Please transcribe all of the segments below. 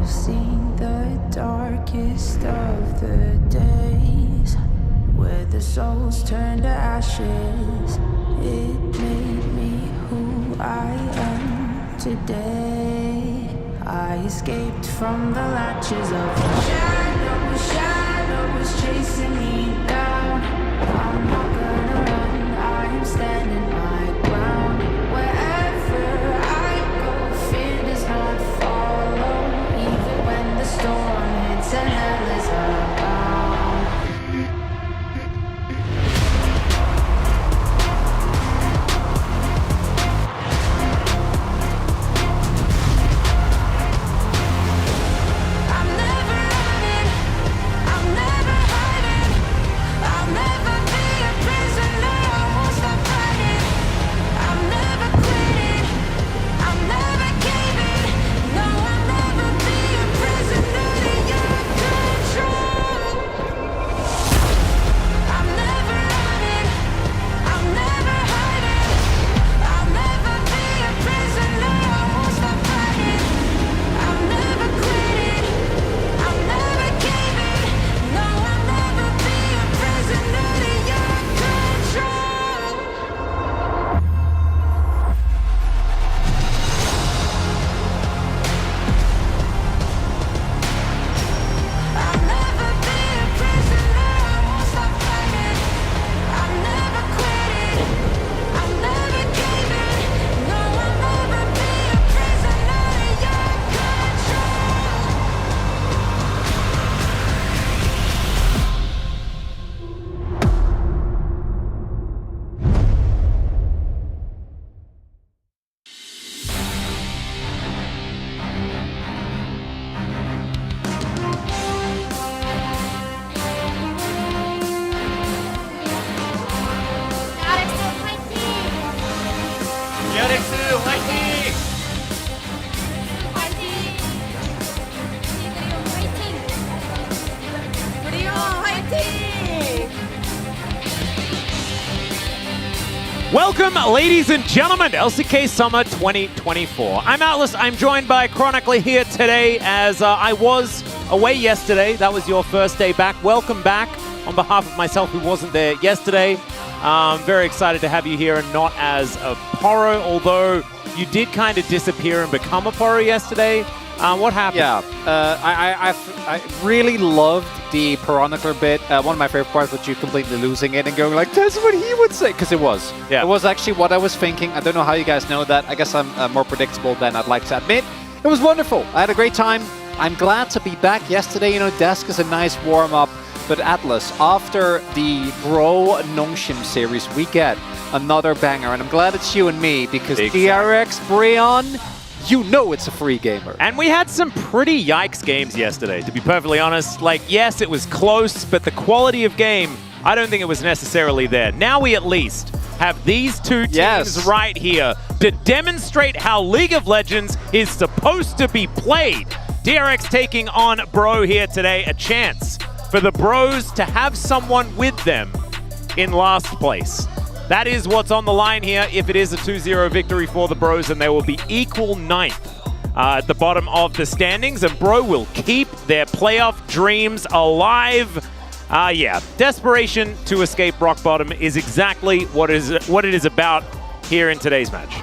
seen the darkest of the days, where the souls turn to ashes. It made me who I am today. I escaped from the latches of the shadows chasing me down. I'm not gonna run, I am standing my ground. Wherever I go, fear does not follow, even when the storm hits and hell is abound. I'm never running, I'm never hiding, I'll never be a prisoner, I won't stop fighting. I'm never quitting, I'm never caving, no, I'll never be a prisoner to your control. I'm never running, I'm never hiding, I'll never be a prisoner, I won't stop fighting. I'm never quitting, I'm never caving, no, I'll never be a prisoner to your control. I'll never be a prisoner, I won't stop fighting. I'm never quitting, I'm never caving, no, I'll never be a prisoner to your control. DRX 화이팅! 브리온 화이팅! Welcome, ladies and gentlemen, to LCK Summer 2024. I'm Atlas. I'm joined by Chronically here today as I was away yesterday. That was your first day back. Welcome back on behalf of myself who wasn't there yesterday. Very excited to have you here and not as a Poro, although you did kind of disappear and become a Poro yesterday. What happened? Yeah, I really loved the Chronicler bit. One of my favorite parts was you completely losing it and going like, that's what he would say. Because it was. Yeah. It was actually what I was thinking. I don't know how you guys know that. I guess I'm more predictable than I'd like to admit. It was wonderful. I had a great time. I'm glad to be back yesterday. You know, Desk is a nice warm-up. But Atlas, after the Bro Nongshim series, we get another banger. And I'm glad it's you and me because Exactly. DRX, Breon, you know it's a free gamer. And we had some pretty yikes games yesterday, to be perfectly honest. Like, yes, it was close, but the quality of game, I don't think it was necessarily there. Now we at least have these two teams right here to demonstrate how League of Legends is supposed to be played. DRX taking on Bro here today, a chance for the Bros to have someone with them in last place. That is what's on the line here. If it is a 2-0 victory for the Bros, and they will be equal ninth at the bottom of the standings, and Bro will keep their playoff dreams alive. Yeah, desperation to escape rock bottom is exactly what it is about here in today's match.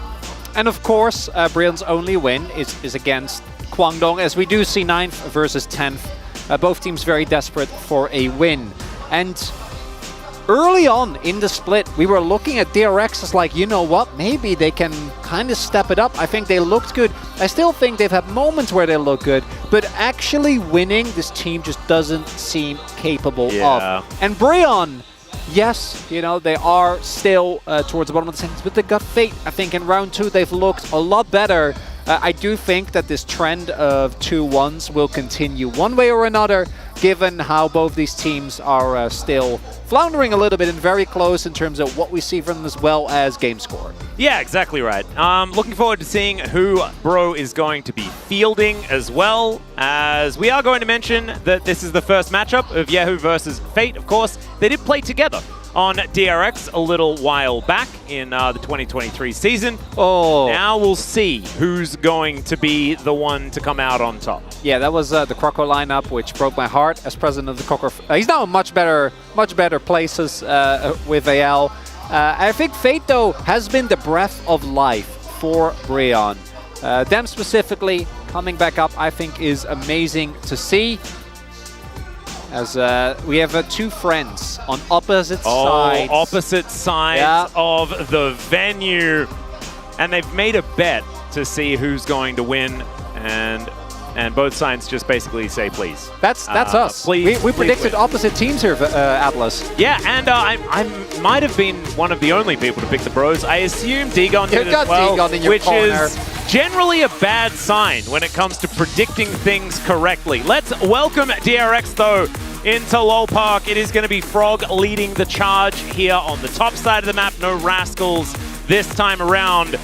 And of course, Breon's only win is against Kwangdong, as we do see 9th versus 10th. Both teams very desperate for a win. And early on in the split, we were looking at DRX as like, you know what, maybe they can kind of step it up. I think they looked good. I still think they've had moments where they look good, but actually winning, this team just doesn't seem capable of. And Breon, yes, you know, they are still towards the bottom of the standings, but they got Fate. I think in round 2, they've looked a lot better. I do think that this trend of 2-1s will continue one way or another, given how both these teams are still floundering a little bit and very close in terms of what we see from them as well as game score. Yeah, exactly right. Looking forward to seeing who Bro is going to be fielding, as well as we are going to mention that this is the first matchup of Yahoo versus Fate. Of course, they did play together on DRX a little while back in the 2023 season. Oh. Now we'll see who's going to be the one to come out on top. Yeah, that was the Croco lineup, which broke my heart as president of the Croco. He's now in much better places with AL. I think Fate, though, has been the breath of life for Breon. Them specifically coming back up, I think, is amazing to see. As we have two friends on opposite sides. Opposite sides of the venue. And they've made a bet to see who's going to win. And both sides just basically say, please. That's us. Please, we predicted win. opposite teams here, Atlas. Yeah, and I might have been one of the only people to pick the Bros. I assume Degon did as well, Degon in your which corner. is generally a bad sign when it comes to predicting things correctly. Let's welcome DRX, though, into LoL Park. It is going to be Frog leading the charge here on the top side of the map. No Rascals this time around.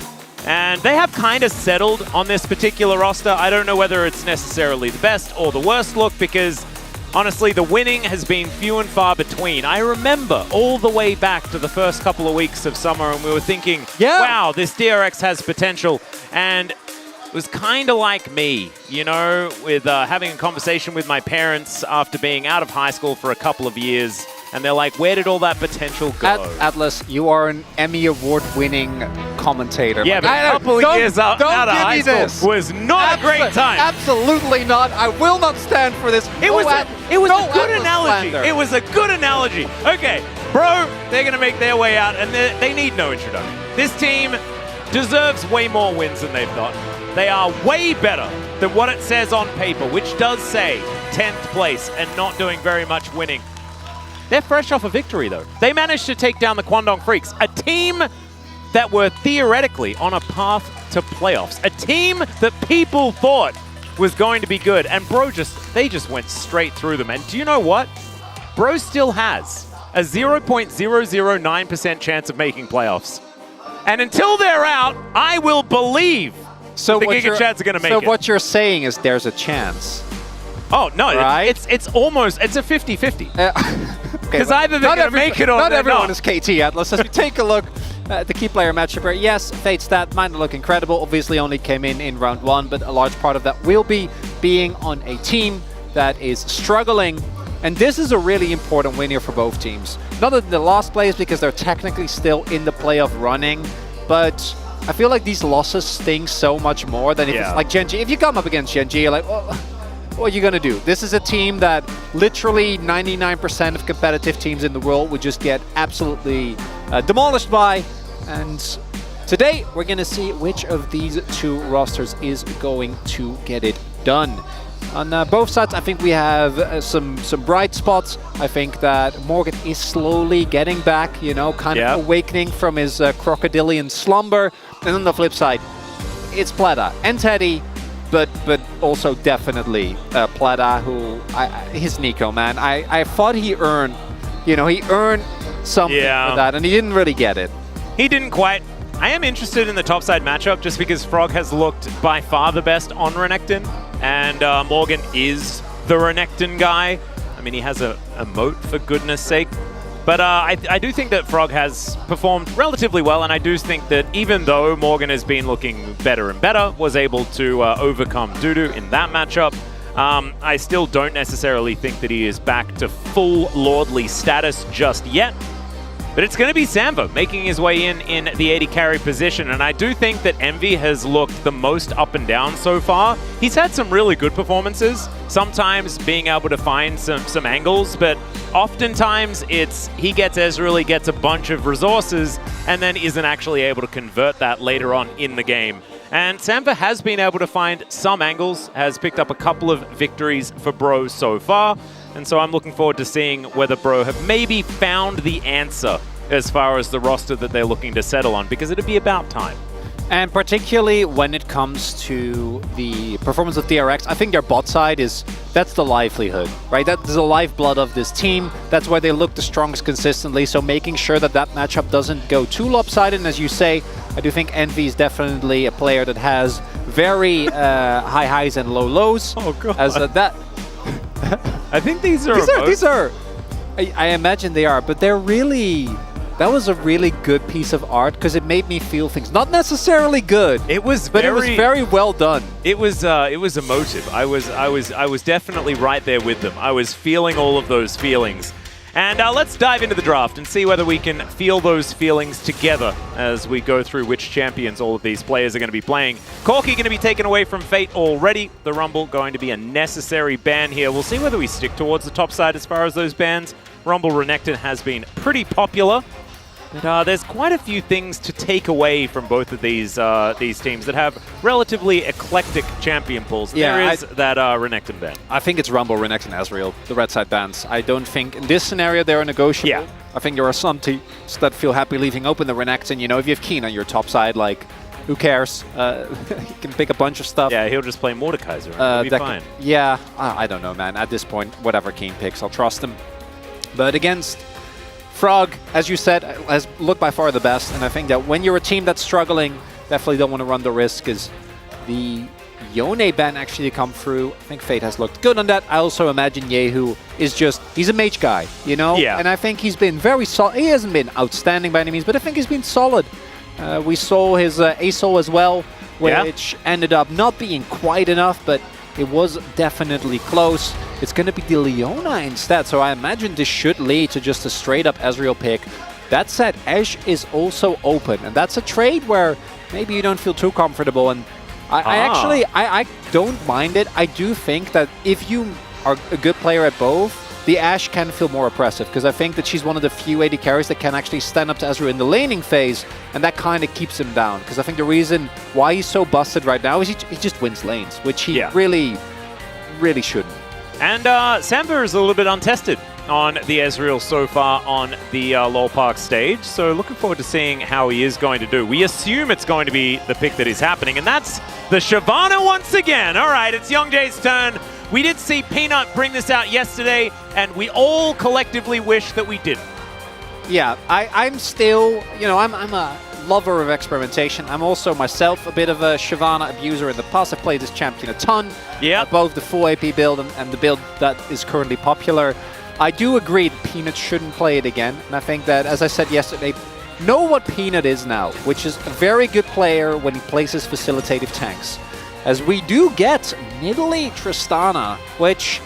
And they have kind of settled on this particular roster. I don't know whether it's necessarily the best or the worst look, because honestly, the winning has been few and far between. I remember all the way back to the first couple of weeks of summer, and we were thinking, wow, this DRX has potential. And it was kind of like me, you know, with having a conversation with my parents after being out of high school for a couple of years. And they're like, where did all that potential go? Atlas, you are an Emmy Award-winning commentator. Yeah, but a couple of years out of high school was not a great time. Absolutely not. I will not stand for this. It was a good analogy. It was a good analogy. Okay, bro, they're going to make their way out, and they need no introduction. This team deserves way more wins than they've gotten. They are way better than what it says on paper, which does say 10th place and not doing very much winning. They're fresh off a victory, though. They managed to take down the Kwangdong Freaks, a team that were theoretically on a path to playoffs, a team that people thought was going to be good, and Bro they just went straight through them. And do you know what? Bro still has a 0.009% chance of making playoffs. And until they're out, I will believe the Giga Chads are going to make it. So what you're saying is there's a chance. Oh, no, right? it's a 50-50. Because okay, either they're going to make it or not they're everyone not. is KT, Atlas. As we take a look at the key player matchup here, yes, Fate's stat might not look incredible. Obviously only came in round one, but a large part of that will be being on a team that is struggling. And this is a really important win here for both teams. Not in the last place, because they're technically still in the playoff running, but I feel like these losses sting so much more than if it's like Gen G. If you come up against Gen G, you're like, well, what are you going to do? This is a team that literally 99% of competitive teams in the world would just get absolutely demolished by. And today, we're going to see which of these two rosters is going to get it done. On both sides, I think we have some bright spots. I think that Morgan is slowly getting back, you know, kind of awakening from his crocodilian slumber. And on the flip side, it's Plata and Teddy, but also definitely Plata, who his Nico, man. I thought he earned, you know, he earned something for that, and he didn't really get it. He didn't quite. I am interested in the topside matchup just because Frog has looked by far the best on Renekton, and Morgan is the Renekton guy. I mean, he has a moat, for goodness sake. But I do think that Frog has performed relatively well, and I do think that even though Morgan has been looking better and better, was able to overcome Dudu in that matchup, I still don't necessarily think that he is back to full lordly status just yet. But it's going to be Samva making his way in the AD carry position, and I do think that Envy has looked the most up and down so far. He's had some really good performances, sometimes being able to find some angles, but oftentimes it's he gets Ezreal, he gets a bunch of resources, and then isn't actually able to convert that later on in the game. And Samva has been able to find some angles, has picked up a couple of victories for Bro so far, and so I'm looking forward to seeing whether Bro have maybe found the answer as far as the roster that they're looking to settle on, because it'd be about time. And particularly when it comes to the performance of DRX, I think their bot side that's the livelihood, right? That's the lifeblood of this team. That's where they look the strongest consistently. So making sure that that matchup doesn't go too lopsided. And as you say, I do think Envy is definitely a player that has very high highs and low lows. Oh, God. As that. I think these are I imagine they are, but they're really... That was a really good piece of art because it made me feel things. Not necessarily good. It was, but it was very well done. It was emotive. I was definitely right there with them. I was feeling all of those feelings. And let's dive into the draft and see whether we can feel those feelings together as we go through which champions all of these players are going to be playing. Corki going to be taken away from Fate already. The Rumble going to be a necessary ban here. We'll see whether we stick towards the top side as far as those bans. Rumble Renekton has been pretty popular. But there's quite a few things to take away from both of these teams that have relatively eclectic champion pools. Yeah, there is that Renekton ban. I think it's Rumble, Renekton, Ezreal, the red side bans. I don't think in this scenario they're negotiable. Yeah. I think there are some teams that feel happy leaving open the Renekton. You know, if you have Keen on your top side, like, who cares? He can pick a bunch of stuff. Yeah, he'll just play Mordekaiser and he'll be fine. Yeah, I don't know, man. At this point, whatever Keen picks, I'll trust him. But against Frog, as you said, has looked by far the best, and I think that when you're a team that's struggling, definitely don't want to run the risk, because the Yone ban actually come through. I think Fate has looked good on that. I also imagine Yehu is just, he's a mage guy, you know? Yeah. And I think he's been very solid. He hasn't been outstanding by any means, but I think he's been solid. We saw his ASOL as well, which ended up not being quite enough, but it was definitely close. It's going to be the Leona instead, so I imagine this should lead to just a straight-up Ezreal pick. That said, Ashe is also open, and that's a trade where maybe you don't feel too comfortable, and I don't mind it. I do think that if you are a good player at both, the Ashe can feel more oppressive, because I think that she's one of the few AD carries that can actually stand up to Ezreal in the laning phase, and that kind of keeps him down. Because I think the reason why he's so busted right now is he just wins lanes, which he really shouldn't. And Samba is a little bit untested on the Ezreal so far on the LoL Park stage, so looking forward to seeing how he is going to do. We assume it's going to be the pick that is happening, and that's the Shyvana once again. All right, it's Young Jae's turn. We did see Peanut bring this out yesterday, and we all collectively wish that we didn't. Yeah, I'm still, you know, I'm a lover of experimentation. I'm also myself a bit of a Shyvana abuser in the past. I played this champion a ton. Yeah. Both the full AP build and the build that is currently popular. I do agree that Peanut shouldn't play it again. And I think that, as I said yesterday, know what Peanut is now, which is a very good player when he places facilitative tanks. As we do get Nidalee Tristana, which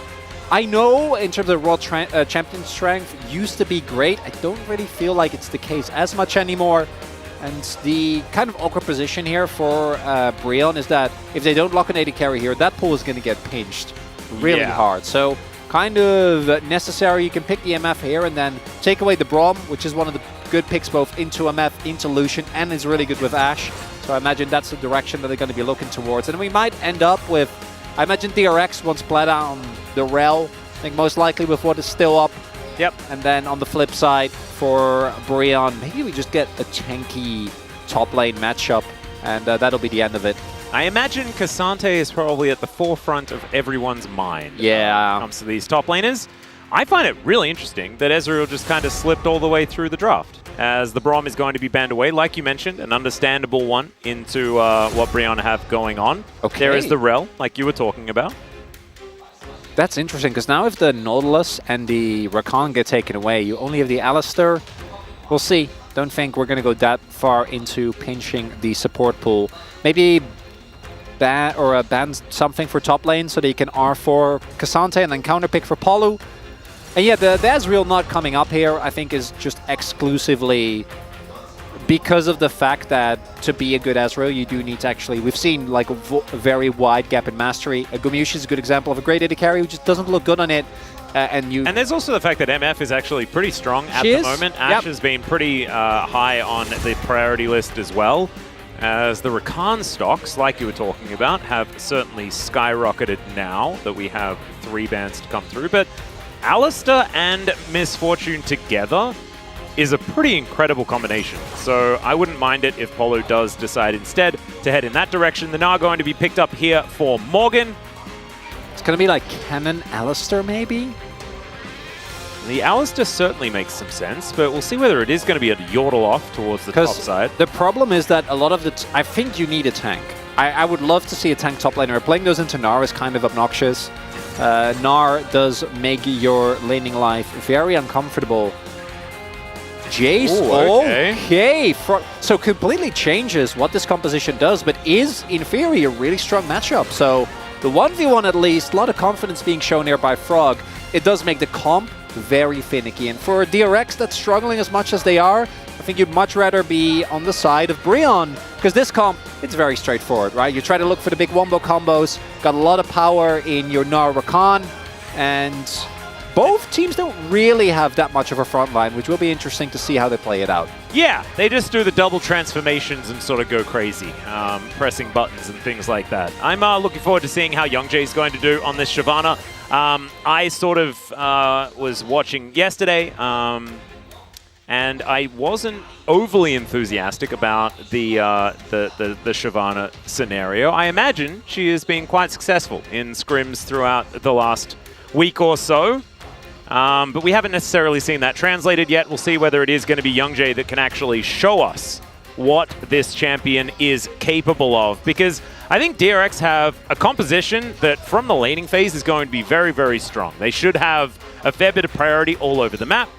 I know in terms of raw champion strength used to be great. I don't really feel like it's the case as much anymore. And the kind of awkward position here for Brion is that if they don't lock an AD carry here, that pool is going to get pinched really hard. So kind of necessary. You can pick the MF here and then take away the Braum, which is one of the good picks both into MF, into Lucian, and is really good with Ashe. So I imagine that's the direction that they're going to be looking towards. And we might end up with, I imagine DRX wants Bled on the Rel. I think most likely with what is still up. Yep. And then on the flip side for Brion, maybe we just get a tanky top lane matchup, and that'll be the end of it. I imagine Cassante is probably at the forefront of everyone's mind when it comes to these top laners. I find it really interesting that Ezreal just kind of slipped all the way through the draft, as the Braum is going to be banned away, like you mentioned, an understandable one into what Brion have going on. Okay. There is the Rel, like you were talking about. That's interesting, because now if the Nautilus and the Rakan get taken away, you only have the Alistar. We'll see. Don't think we're going to go that far into pinching the support pool. Maybe ban something for top lane so that you can R4 Cassante and then counterpick for Polu. And yeah, the Ezreal not coming up here, I think, is just exclusively because of the fact that to be a good Ezreal, you do need to actually... We've seen like a very wide gap in mastery. Gumayusi is a good example of a great AD carry who just doesn't look good on it. And there's also the fact that MF is actually pretty strong at the moment. Ashe has been pretty high on the priority list as well, as the Rakan stocks, like you were talking about, have certainly skyrocketed now that we have 3 bans to come through. But Alistar and Misfortune together is a pretty incredible combination. So I wouldn't mind it if Polo does decide instead to head in that direction. They're now going to be picked up here for Morgan. It's going to be like Cannon Alistar, maybe? The Alistar certainly makes some sense, but we'll see whether it is going to be a Yordle off towards the top side. The problem is that a lot of the... I think you need a tank. I would love to see a tank top laner. Playing those into Gnar is kind of obnoxious. Gnar does make your laning life very uncomfortable. Jace, okay. So completely changes what this composition does, but is in theory a really strong matchup. So the 1v1 at least, a lot of confidence being shown here by Frog. It does make the comp very finicky. And for DRX that's struggling as much as they are, I think you'd much rather be on the side of Brionne, because this comp, it's very straightforward, right? You try to look for the big wombo combos, got a lot of power in your Gnar Rakan, and both teams don't really have that much of a front line, which will be interesting to see how they play it out. Yeah, they just do the double transformations and sort of go crazy, pressing buttons and things like that. I'm looking forward to seeing how Youngjae is going to do on this Shyvana. I sort of was watching yesterday, and I wasn't overly enthusiastic about the Shyvana scenario. I imagine she has been quite successful in scrims throughout the last week or so. But we haven't necessarily seen that translated yet. We'll see whether it is going to be Youngjae that can actually show us what this champion is capable of. Because I think DRX have a composition that from the laning phase is going to be very, very strong. They should have a fair bit of priority all over the map.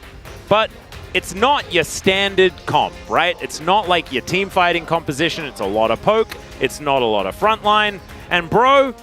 But it's not your standard comp, right? It's not like your team fighting composition. It's a lot of poke. It's not a lot of frontline. And bro,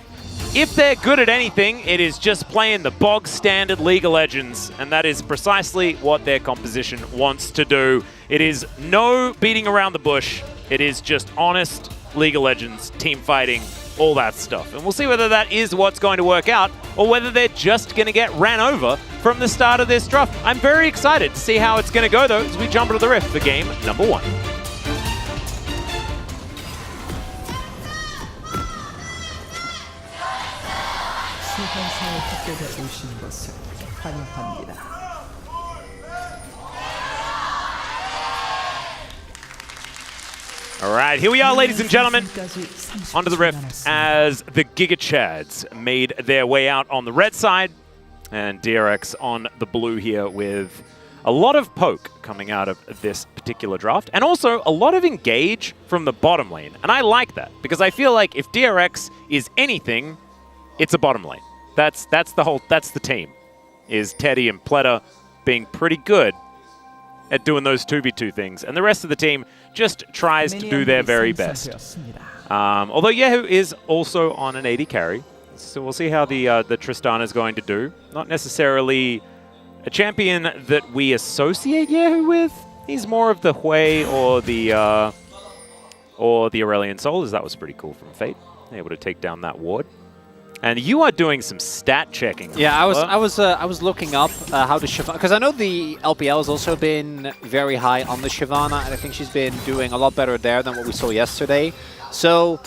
if they're good at anything, it is just playing the bog standard League of Legends, and that is precisely what their composition wants to do. It is no beating around the bush. It is just honest League of Legends, team fighting, all that stuff. And we'll see whether that is what's going to work out, or whether they're just going to get ran over from the start of this draft. I'm very excited to see how it's going to go, though, as we jump into the rift for game number 1. All right, here we are, ladies and gentlemen, onto the rift as the Giga Chads made their way out on the red side, and DRX on the blue here with a lot of poke coming out of this particular draft, and also a lot of engage from the bottom lane. And I like that, because I feel like if DRX is anything, it's a bottom lane. That's the team, is Teddy and Pleta being pretty good at doing those 2v2 things, and the rest of the team just tries to do their very best. Although Yehu is also on an 80 carry, so we'll see how the Tristana is going to do. Not necessarily a champion that we associate Yehu with. He's more of the Hui or the Aurelion Soul, as that was pretty cool from Fate, able to take down that ward. And you are doing some stat checking. Yeah, I was looking up how the Shyvana, because I know the LPL has also been very high on the Shyvana, and I think she's been doing a lot better there than what we saw yesterday. So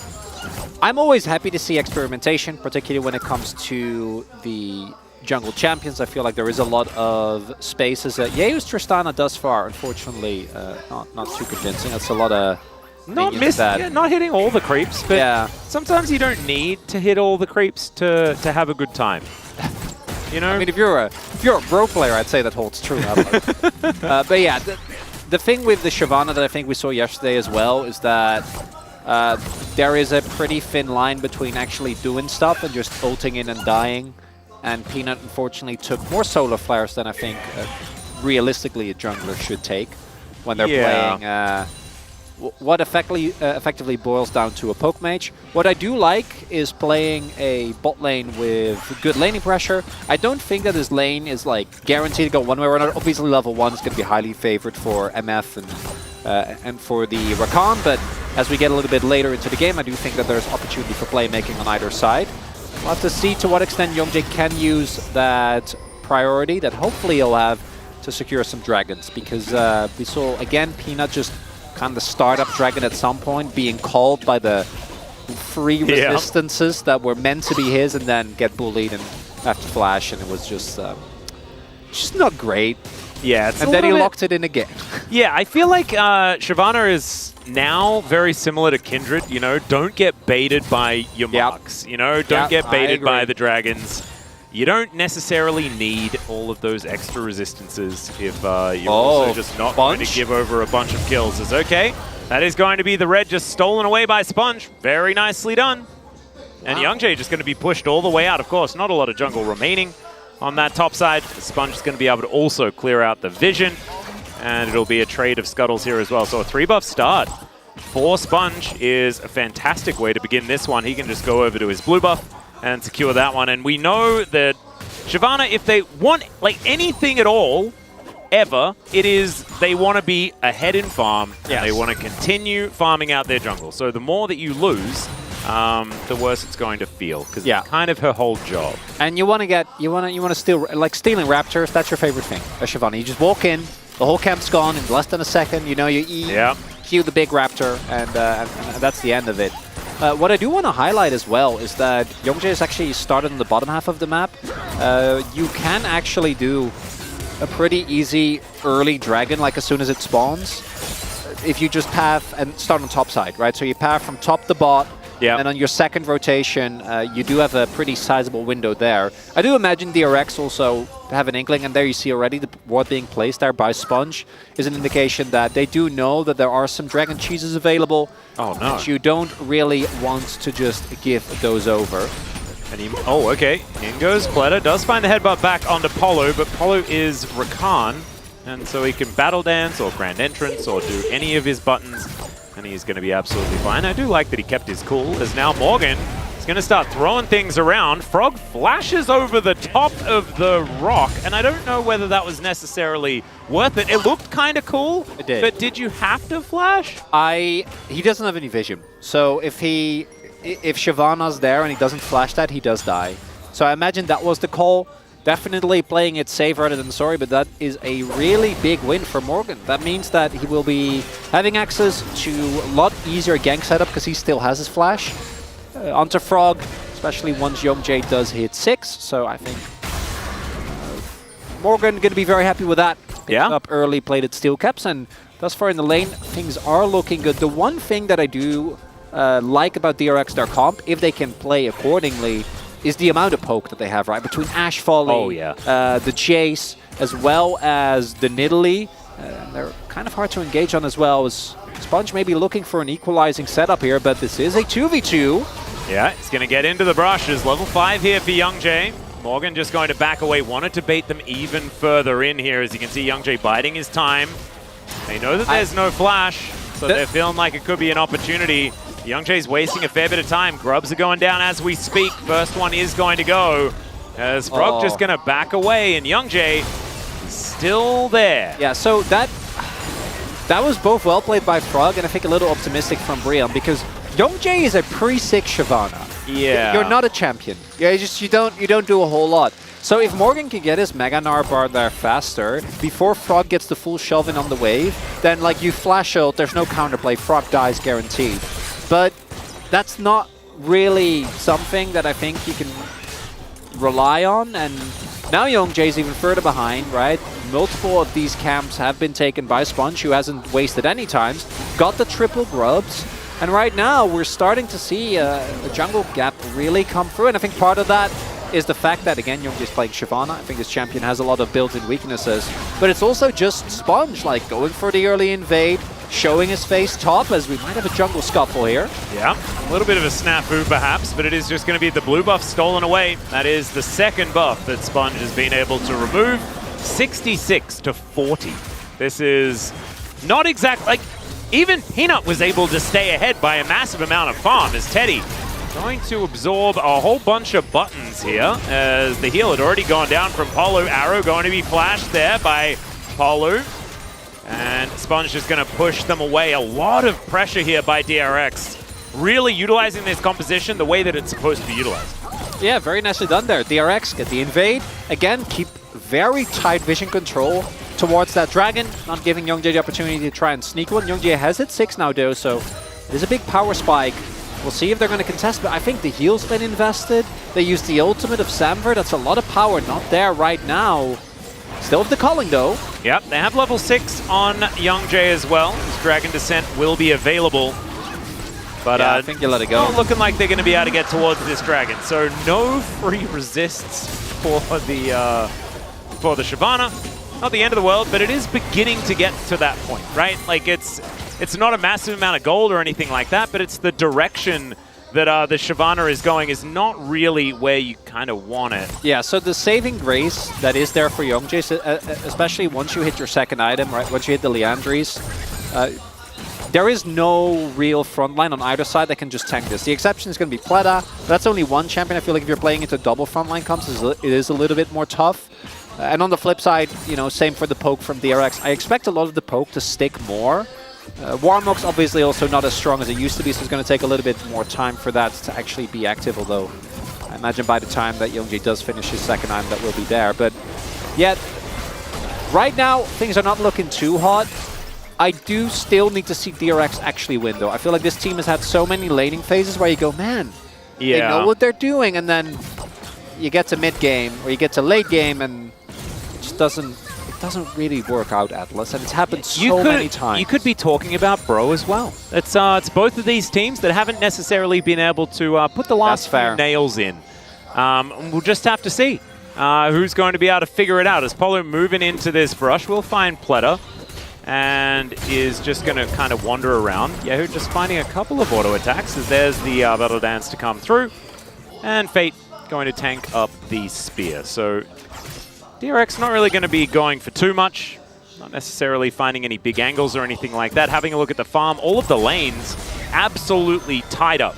I'm always happy to see experimentation, particularly when it comes to the jungle champions. I feel like there is a lot of spaces. Yehu's Tristana thus far, unfortunately, not too convincing. That's a lot of not hitting all the creeps, but yeah, sometimes you don't need to hit all the creeps to have a good time. You know, I mean, if you're a pro player, I'd say that holds true. But yeah, the thing with the Shyvana that I think we saw yesterday as well is that there is a pretty thin line between actually doing stuff and just ulting in and dying. And Peanut unfortunately took more solar flares than I think realistically a jungler should take when they're playing. What effectively boils down to a poke mage. What I do like is playing a bot lane with good laning pressure. I don't think that his lane is like guaranteed to go one way or another. Obviously level 1 is going to be highly favored for MF and for the Rakan, but as we get a little bit later into the game, I do think that there's opportunity for playmaking on either side. We'll have to see to what extent Youngjae can use that priority that hopefully he'll have to secure some dragons, because we saw again Peanut just kind of start up dragon at some point, being called by the 3 resistances that were meant to be his, and then get bullied and have to flash, and it was just not great. Yeah, it's and then he locked it in again. Yeah, I feel like Shyvana is now very similar to Kindred. You know, don't get baited by your marks. You know, don't get baited by the dragons. You don't necessarily need all of those extra resistances if you're also just not going to give over a bunch of kills. It's okay. That is going to be the red just stolen away by Sponge. Very nicely done. And Youngjae just going to be pushed all the way out. Of course, not a lot of jungle remaining on that top side. Sponge is going to be able to also clear out the vision. And it'll be a trade of scuttles here as well. So a 3-buff start for Sponge is a fantastic way to begin this one. He can just go over to his blue buff and secure that one. And we know that Shyvana, if they want like anything at all, ever, it is they want to be ahead in farm. Yes. And they want to continue farming out their jungle. So the more that you lose, the worse it's going to feel, because it's kind of her whole job. And you want to steal, like stealing Raptors. That's your favorite thing, Shyvana. You just walk in, the whole camp's gone in less than a second. You know, you cue the big Raptor, and that's the end of it. What I do want to highlight as well is that Youngjae is actually started in the bottom half of the map. You can actually do a pretty easy early dragon, like as soon as it spawns, if you just path and start on top side, right? So you path from top to bot. Yeah. And on your second rotation, you do have a pretty sizable window there. I do imagine DRX also have an inkling, and there you see already the ward being placed there by Sponge is an indication that they do know that there are some dragon cheeses available. Oh, no. But you don't really want to just give those over. And oh, okay. In goes Pleta. Does find the headbutt back onto Polo, but Polo is Rakan, and so he can battle dance or grand entrance or do any of his buttons. And he's going to be absolutely fine. I do like that he kept his cool, as now Morgan is going to start throwing things around. Frog flashes over the top of the rock, and I don't know whether that was necessarily worth it. It looked kind of cool, it did. But did you have to flash? He doesn't have any vision. So if Shyvana's there and he doesn't flash that, he does die. So I imagine that was the call. Definitely playing it safe rather than sorry, but that is a really big win for Morgan. That means that he will be having access to a lot easier gank setup because he still has his flash. Onto Frog, especially once Youngjae does hit 6. So I think Morgan going to be very happy with that. Picked up early, played at steel caps, and thus far in the lane, things are looking good. The one thing that I do like about DRX, their comp, if they can play accordingly, is the amount of poke that they have, right? Between Ash Volley, the Chase, as well as the Nidalee. They're kind of hard to engage on as well. As Sponge may be looking for an equalizing setup here, but this is a 2v2. Yeah, he's going to get into the brushes. Level 5 here for Youngjae. Morgan just going to back away. Wanted to bait them even further in here. As you can see, Youngjae biding his time. They know that there's no flash, so they're feeling like it could be an opportunity. Youngjae's wasting a fair bit of time. Grubs are going down as we speak. First one is going to go. As Frog just going to back away, and Youngjae is still there. Yeah, so that was both well played by Frog, and I think a little optimistic from Brian, because Youngjae is a pre-6 Shyvana. Yeah. You're not a champion. Yeah, you don't do a whole lot. So if Morgan can get his Mega Gnar bar there faster, before Frog gets the full shove in on the wave, then like you flash ult, there's no counterplay, Frog dies guaranteed. But that's not really something that I think you can rely on, and now Youngjae's even further behind, right? Multiple of these camps have been taken by Sponge, who hasn't wasted any times, got the triple grubs, and right now we're starting to see a jungle gap really come through, and I think part of that is the fact that, again, Youngjae's playing Shyvana. I think this champion has a lot of built-in weaknesses, but it's also just Sponge, like, going for the early invade, showing his face top, as we might have a jungle scuffle here. Yeah, a little bit of a snafu perhaps, but it is just going to be the blue buff stolen away. That is the second buff that Sponge has been able to remove. 66 to 40. This is not exact, like, even Peanut was able to stay ahead by a massive amount of farm, as Teddy going to absorb a whole bunch of buttons here, as the heal had already gone down from Polo. Arrow going to be flashed there by Polo. And Sponge just going to push them away. A lot of pressure here by DRX. Really utilizing this composition the way that it's supposed to be utilized. Yeah, very nicely done there. DRX get the invade. Again, keep very tight vision control towards that dragon, not giving Youngjae the opportunity to try and sneak one. Youngjae has hit 6 now though, so there's a big power spike. We'll see if they're going to contest, but I think the heal's been invested. They used the ultimate of Samver. That's a lot of power, not there right now. Still have the calling though. Yep, they have level 6 on Youngjae as well. His Dragon Descent will be available. But yeah, I think you let it go. Not looking like they're going to be able to get towards this dragon. So no free resists for the Shyvana. Not the end of the world, but it is beginning to get to that point, right? Like it's it's not a massive amount of gold or anything like that, but it's the direction that the Shyvana is going is not really where you kind of want it. Yeah, so the saving grace that is there for Youngjae, especially once you hit your second item, right? Once you hit the Liandry's, there is no real front line on either side that can just tank this. The exception is going to be Pleta. That's only one champion. I feel like if you're playing into double frontline comps, it is a little bit more tough. And on the flip side, you know, same for the poke from DRX. I expect a lot of the poke to stick more. Warmog's obviously also not as strong as it used to be, so it's going to take a little bit more time for that to actually be active, although I imagine by the time that Youngjae does finish his second item, that will be there. But yet, right now, things are not looking too hot. I do still need to see DRX actually win, though. I feel like this team has had so many laning phases where you go, man, they know what they're doing, and then you get to mid-game, or you get to late game, and it just doesn't really work out, Atlas, and it's happened so many times. You could be talking about Bro as well. It's both of these teams that haven't necessarily been able to put the last few nails in. We'll just have to see who's going to be able to figure it out. As Polo moving into this brush, we'll find Pleta, and is just going to kind of wander around. Yahoo just finding a couple of auto attacks, as there's the Battle Dance to come through, and Fate going to tank up the spear. So DRX not really going to be going for too much, not necessarily finding any big angles or anything like that. Having a look at the farm, all of the lanes absolutely tied up.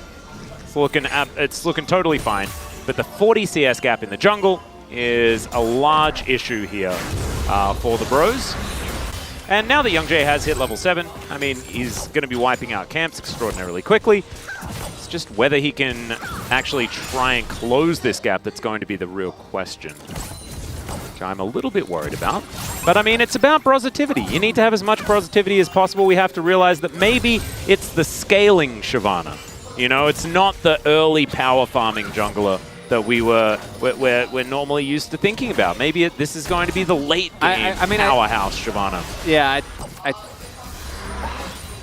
It's looking totally fine, but the 40 CS gap in the jungle is a large issue here for the Bros. And now that Youngjae has hit level 7, I mean, he's going to be wiping out camps extraordinarily quickly. It's just whether he can actually try and close this gap that's going to be the real question, which I'm a little bit worried about. But I mean, it's about positivity. You need to have as much positivity as possible. We have to realize that maybe it's the scaling Shyvana. You know, it's not the early power farming jungler that we're normally used to thinking about. Maybe this is going to be the late game powerhouse Shyvana. Yeah,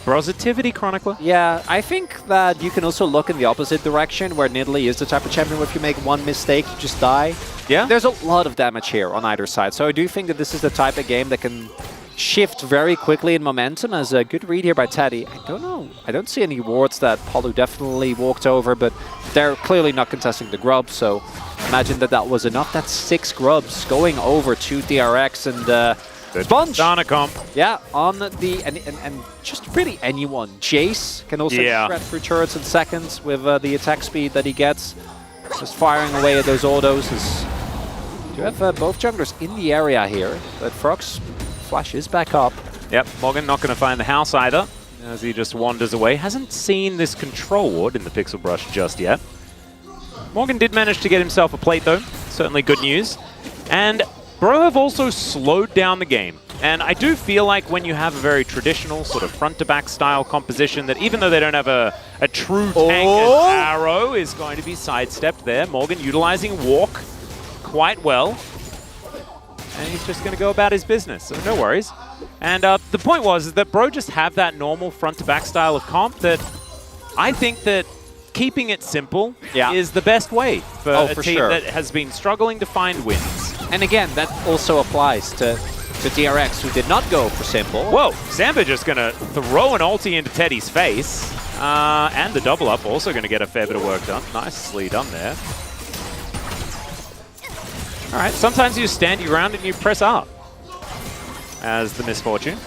Positivity Chronicler. Yeah, I think that you can also look in the opposite direction, where Nidalee is the type of champion where if you make one mistake, you just die. Yeah. There's a lot of damage here on either side, so I do think that this is the type of game that can shift very quickly in momentum. As a good read here by Teddy. I don't know. I don't see any wards that Polu definitely walked over, but they're clearly not contesting the grub, so imagine that was enough. That's 6 grubs going over to DRX, and Sponge. Yeah, on the and just really anyone. Jace can also shred through turrets in seconds with the attack speed that he gets. Just firing away at those autos. You have both junglers in the area here, but Frog's flash is back up. Yep, Morgan not going to find the house either, as he just wanders away. Hasn't seen this control ward in the Pixel Brush just yet. Morgan did manage to get himself a plate though, certainly good news. And Bro have also slowed down the game. And I do feel like when you have a very traditional sort of front-to-back style composition, that even though they don't have a true tank, an arrow is going to be sidestepped there. Morgan utilizing walk quite well. And he's just going to go about his business, so no worries. And the point is that Bro just have that normal front-to-back style of comp that I think that keeping it simple is the best way for a team that has been struggling to find wins. And again, that also applies to DRX, who did not go for simple. Whoa, Samba just going to throw an ulti into Teddy's face. And the double up also going to get a fair bit of work done. Nicely done there. All right, sometimes you stand your ground and you press R as the misfortune.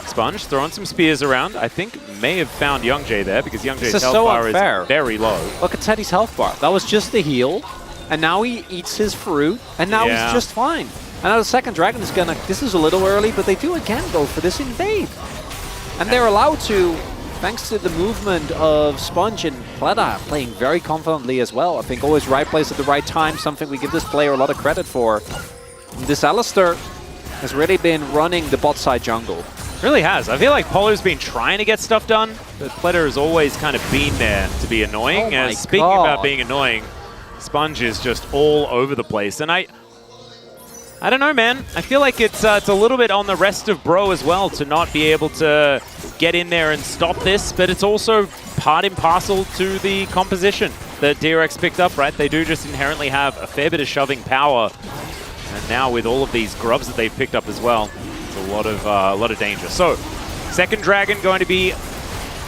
Sponge throwing some spears around. I think may have found Youngjae there, because Youngjae's health bar is very low. Look at Teddy's health bar. That was just the heal, and now he eats his fruit, and now he's just fine. And now the second dragon is gonna, this is a little early, but they do again go for this invade. And they're allowed to, thanks to the movement of Sponge and Pleta playing very confidently as well. I think always right place at the right time, something we give this player a lot of credit for. This Alistar has really been running the bot side jungle. Really has. I feel like Polo's been trying to get stuff done, but Pleta has always kind of been there to be annoying. And speaking about being annoying, Sponge is just all over the place. And I don't know, man. I feel like it's a little bit on the rest of Bro as well to not be able to get in there and stop this, but it's also part and parcel to the composition that DRX picked up, right? They do just inherently have a fair bit of shoving power. And now with all of these grubs that they've picked up as well, it's a lot of danger. So, second dragon going to be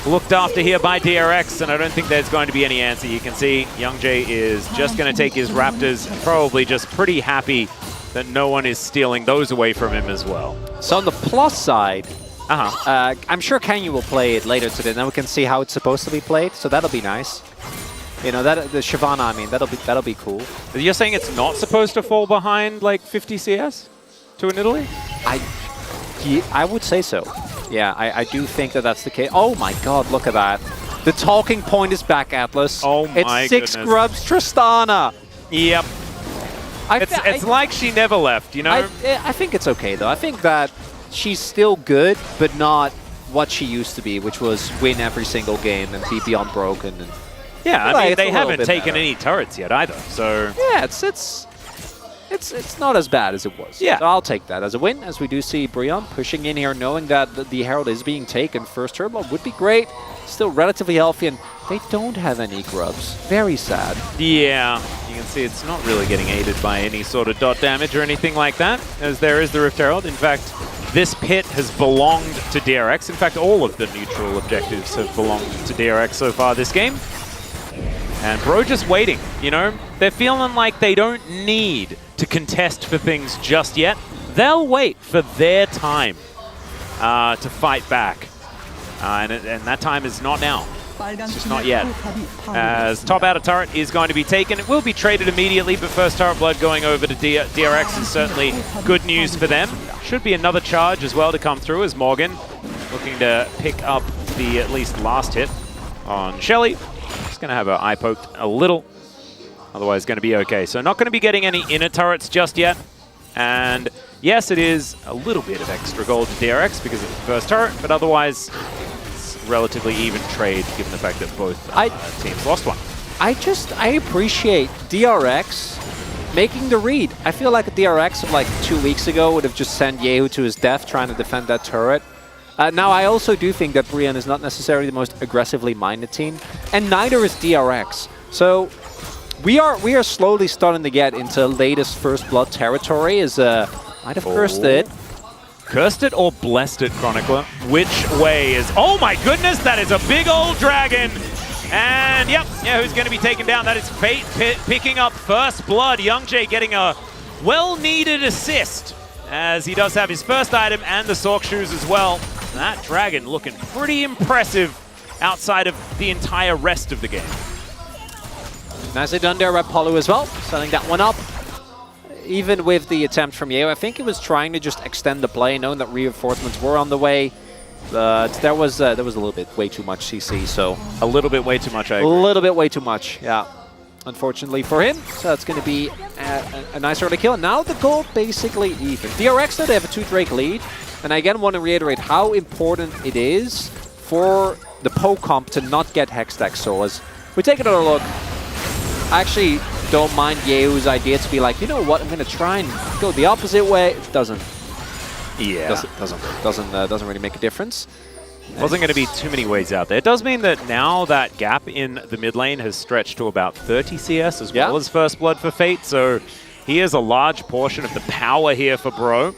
looked after here by DRX, and I don't think there's going to be any answer. You can see Youngjae is just going to take his Raptors, probably just pretty happy that no one is stealing those away from him as well. So on the plus side, I'm sure Kenya will play it later today, then we can see how it's supposed to be played, so that'll be nice. You know, that the Shyvana, I mean, that'll be cool. You're saying it's not supposed to fall behind like 50 CS to an Italy? I would say so. Yeah, I do think that that's the case. Oh my god, look at that. The talking point is back, Atlas. Oh my It's 6 goodness. grubs Tristana. Yep. It's like she never left, you know? I think it's okay, though. I think that she's still good, but not what she used to be, which was win every single game and be beyond broken. And yeah, I mean, they haven't taken better. any turrets yet either, so... Yeah, it's not as bad as it was. Yeah. So I'll take that as a win, as we do see Brion pushing in here, knowing that the Herald is being taken. First turbo would be great. Still relatively healthy, and they don't have any grubs. Very sad. Yeah, you can see it's not really getting aided by any sort of dot damage or anything like that, as there is the Rift Herald. In fact, this pit has belonged to DRX. In fact, all of the neutral objectives have belonged to DRX so far this game. And Bro just waiting, you know? They're feeling like they don't need to contest for things just yet. They'll wait for their time to fight back. And that time is not now. It's just not yet. As top outer turret is going to be taken. It will be traded immediately, but first turret blood going over to DRX is certainly good news for them. Should be another charge as well to come through, as Morgan looking to pick up the at least last hit on Shelly. Just going to have her eye poked a little. Otherwise going to be okay. So not going to be getting any inner turrets just yet. And yes, it is a little bit of extra gold to DRX because of the first turret, but otherwise it's relatively even trade given the fact that both teams lost one. I appreciate DRX making the read. I feel like a DRX of like 2 weeks ago would have just sent Yehu to his death trying to defend that turret. Now, I also do think that Brion is not necessarily the most aggressively minded team, and neither is DRX. So we are slowly starting to get into latest First Blood territory. Might have cursed it. Cursed it or blessed it, Chronicler? Which way is... Oh my goodness, that is a big old dragon! And yep, yeah, who's going to be taken down? That is Fate picking up First Blood. Youngjae getting a well-needed assist, as he does have his first item and the Sork shoes as well. That dragon looking pretty impressive outside of the entire rest of the game. Nicely done there by Polu as well, setting that one up. Even with the attempt from Yeo, I think he was trying to just extend the play, knowing that reinforcements were on the way. But there was a little bit way too much CC, so... A little bit way too much, I agree. A little bit way too much, yeah. Unfortunately for him, so that's going to be a nice early kill. And now the goal basically even. DRX, though, they have a 2 Drake lead. And I again want to reiterate how important it is for the poke comp to not get Hextech. So as we take another look, I actually don't mind Yehu's idea to be like, you know what, I'm going to try and go the opposite way. It doesn't. Yeah. Doesn't really make a difference. Wasn't going to be too many ways out there. It does mean that now that gap in the mid lane has stretched to about 30 CS as well as First Blood for Fate. So he has a large portion of the power here for Bro. You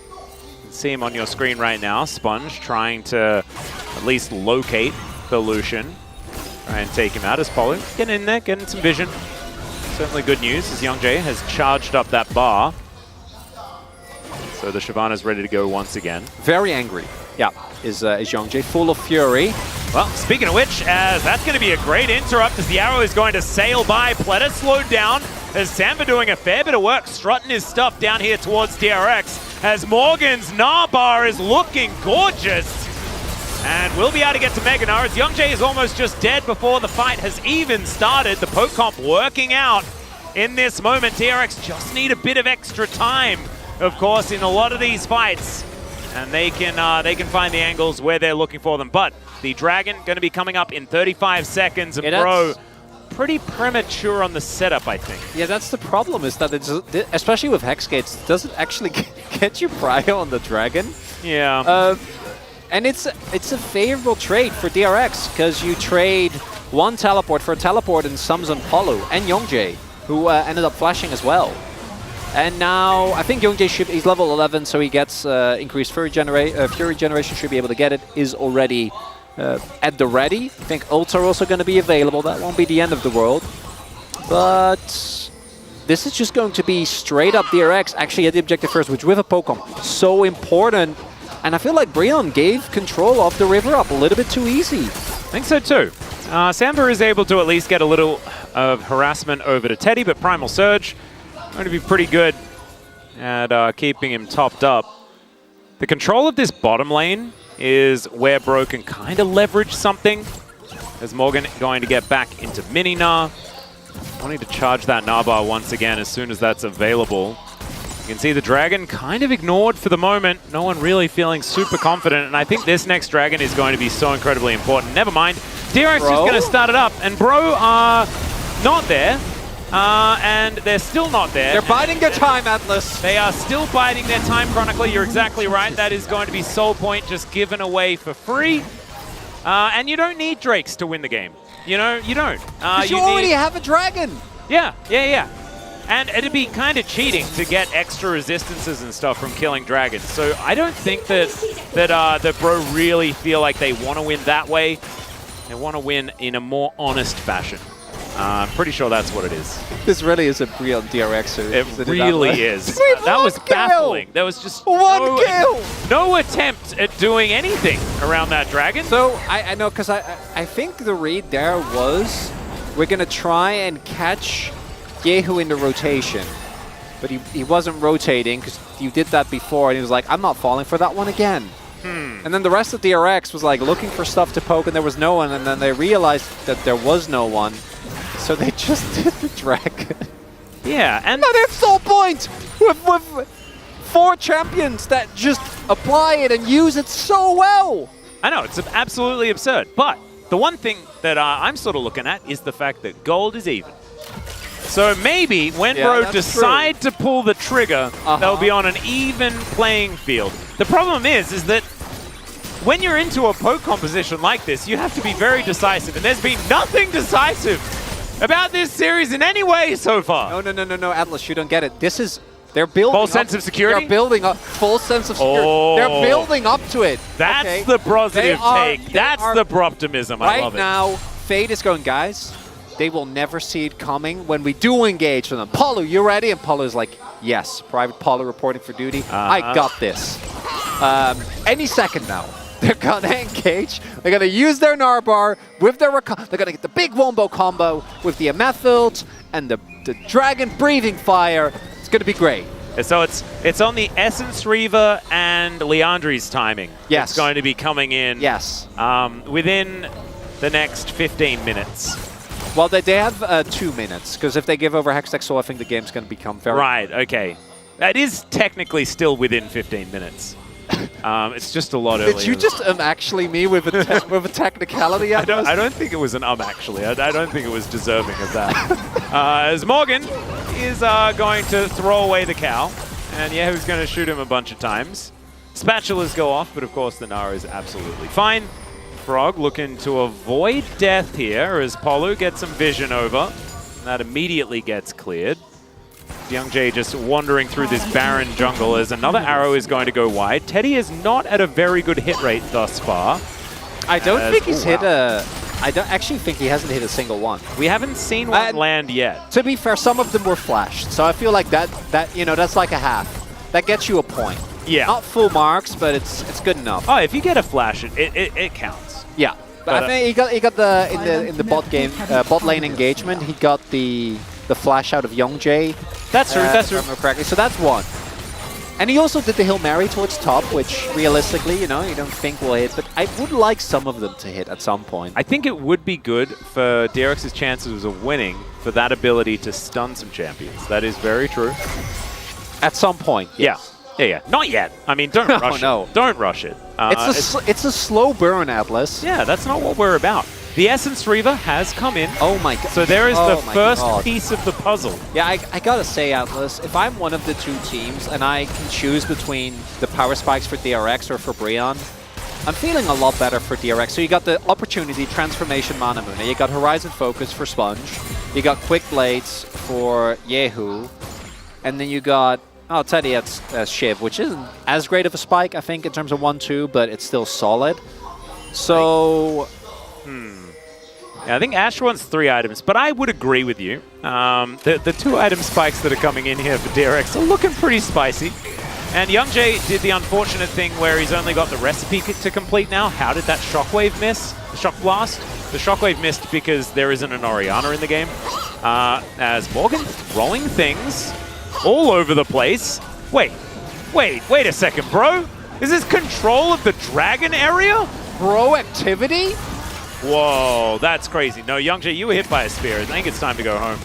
can see him on your screen right now. Sponge trying to at least locate the Lucian. Try and take him out as Polu. Getting in there, getting some vision. Certainly good news as Youngjae has charged up that bar. So the Shyvana's ready to go once again. Very angry. Yeah, is Youngjae full of fury. Well, speaking of which, that's going to be a great interrupt as the arrow is going to sail by. Pleta slowed down as Samba doing a fair bit of work, strutting his stuff down here towards DRX as Morgan's Narbar is looking gorgeous. And we'll be able to get to Mega Gnar as Youngjae is almost just dead before the fight has even started. The poke comp working out in this moment. DRX just need a bit of extra time, of course, in a lot of these fights. And they can find the angles where they're looking for them. But the Dragon going to be coming up in 35 seconds. And Bro, pretty premature on the setup, I think. Yeah, that's the problem, is that it's, especially with Hex Gates, it doesn't actually get you prio on the Dragon. Yeah. And it's a favorable trade for DRX, because you trade one teleport for a teleport and Samson Polu and Youngjae, who ended up flashing as well. And now, I think Youngjae he's level 11, so he gets increased Fury Generation, should be able to get it, is already at the ready. I think ults are also going to be available. That won't be the end of the world. But this is just going to be straight up DRX actually at the objective first, which with a Pokemon so important. And I feel like Brion gave control of the river up a little bit too easy. I think so too. Samba is able to at least get a little of harassment over to Teddy, but Primal Surge going to be pretty good at keeping him topped up. The control of this bottom lane is where Bro can kind of leverage something. As Morgan going to get back into Mini Gnar. Wanting to charge that Gnar once again as soon as that's available. You can see the Dragon kind of ignored for the moment. No one really feeling super confident. And I think this next Dragon is going to be so incredibly important. Never mind. DRX is going to start it up. And Bro are not there. And they're still not there. They're biding their time, Atlas. They are still biding their time, Chronicler. You're exactly right. That is going to be Soul Point just given away for free. And you don't need Drakes to win the game. You know, you don't. You already have a Dragon. Yeah. And it'd be kind of cheating to get extra resistances and stuff from killing dragons. So I don't think that Bro really feel like they want to win that way. They want to win in a more honest fashion. I'm pretty sure that's what it is. This really is a Brion DRX. It really is. That was baffling. There was just no attempt at doing anything around that dragon. So I know, because I think the read there was we're going to try and catch Yehu in the rotation. But he wasn't rotating because you did that before and he was like, I'm not falling for that one again. And then the rest of DRX was like looking for stuff to poke and there was no one, and then they realized that there was no one. So they just did the Dragon. Yeah, and now they have Soul Point with 4 champions that just apply it and use it so well. I know, it's absolutely absurd. But the one thing that I'm sort of looking at is the fact that gold is even. So maybe when Bro decide to pull the trigger, they'll be on an even playing field. The problem is that when you're into a poke composition like this, you have to be very decisive, and there's been nothing decisive about this series in any way so far. No, Atlas, you don't get it. This is, they're building full sense of security? They're building up, full sense of security. They're building up to it. That's the positive take. That's the broptimism. I love it. Right now, Fade is going, guys, they will never see it coming when we do engage with them. Paulo, you ready? And Paulo's like, yes. Private Paulo reporting for duty. I got this. Any second now. They're going to engage. They're going to use their Gnar with their... They're going to get the big Wombo combo with the Amethyst and the Dragon breathing fire. It's going to be great. So it's on the Essence Reaver and Leandri's timing. Yes. It's going to be coming in within the next 15 minutes. Well, they have 2 minutes, because if they give over Hextech Soul, I think the game's going to become very... Right, okay. That is technically still within 15 minutes. It's just a lot earlier. Did you just actually me with a technicality? I don't think it was an actually. I don't think it was deserving of that. As Morgan is going to throw away the cow, and yeah, who's going to shoot him a bunch of times. Spatulas go off, but of course the Gnar is absolutely fine. Frog looking to avoid death here as Polu gets some vision over. And that immediately gets cleared. Young Jay just wandering through this barren jungle as another arrow is going to go wide. Teddy is not at a very good hit rate thus far. I don't think he's hit a... I don't actually think he hasn't hit a single one. We haven't seen one land yet. To be fair, some of them were flashed, so I feel like that you know, that's like a half. That gets you a point. Yeah. Not full marks, but it's good enough. Oh, if you get a flash, it counts. Yeah. But I think he got the in the bot lane engagement, he got the flash out of Young Jay. That's true. That's true. If I remember correctly. So that's one. And he also did the Hail Mary towards top, which realistically, you know, you don't think will hit. But I would like some of them to hit at some point. I think it would be good for DRX's chances of winning for that ability to stun some champions. That is very true. At some point, yes. Yeah. Not yet. I mean, don't rush it. Don't rush it. It's a slow burn, Atlas. Yeah, that's not what we're about. The Essence Reaver has come in. Oh my god. So there is the first piece of the puzzle. Yeah, I gotta say, Atlas, if I'm one of the two teams and I can choose between the power spikes for DRX or for Brion, I'm feeling a lot better for DRX. So you got the opportunity, transformation Manamune, you got Horizon Focus for Sponge, you got Quick Blades for Yehu, and then you got Teddy as Shiv, which isn't as great of a spike, I think, in terms of 1-2, but it's still solid. So... Yeah, I think Ash wants 3 items, but I would agree with you. The 2 item spikes that are coming in here for DRX are looking pretty spicy. And Youngjae did the unfortunate thing where he's only got the recipe to complete now. How did that Shockwave miss? The Shock Blast? The Shockwave missed because there isn't an Orianna in the game. As Morgan throwing things all over the place. Wait a second, bro. Is this control of the dragon area? Bro activity? Whoa, that's crazy. No, Youngjae, you were hit by a spear. I think it's time to go home.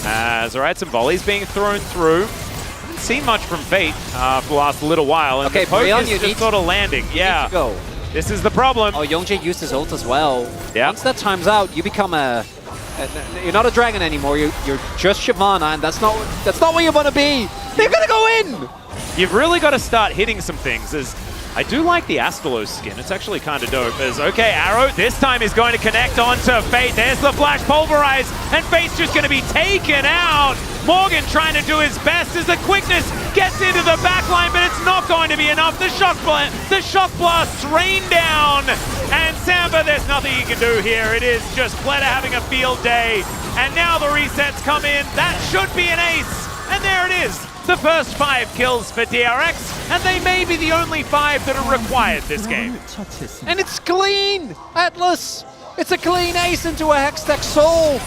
As, all right, some volleys being thrown through. Haven't seen much from Fate for the last little while. And okay, the poke Brion, is you just sort of landing. Yeah. Go. This is the problem. Oh, Youngjae used his ult as well. Yeah. Once that time's out, you become you're not a dragon anymore. You're just Shyvana, and that's not what you want to be. They're gonna go in. You've really got to start hitting some things. As I do like the Astalos skin. It's actually kind of dope. As, okay, Arrow this time is going to connect onto Fate. There's the flash pulverize, and Fate's just going to be taken out. Morgan trying to do his best as the quickness gets into the backline, but it's not going to be enough. The shock blasts rain down, and Samba, there's nothing you can do here. It is just Pleta having a field day, and now the resets come in. That should be an ace, and there it is. The first 5 kills for DRX, and they may be the only 5 that are required this game. And it's clean, Atlas. It's a clean ace into a Hextech Soul.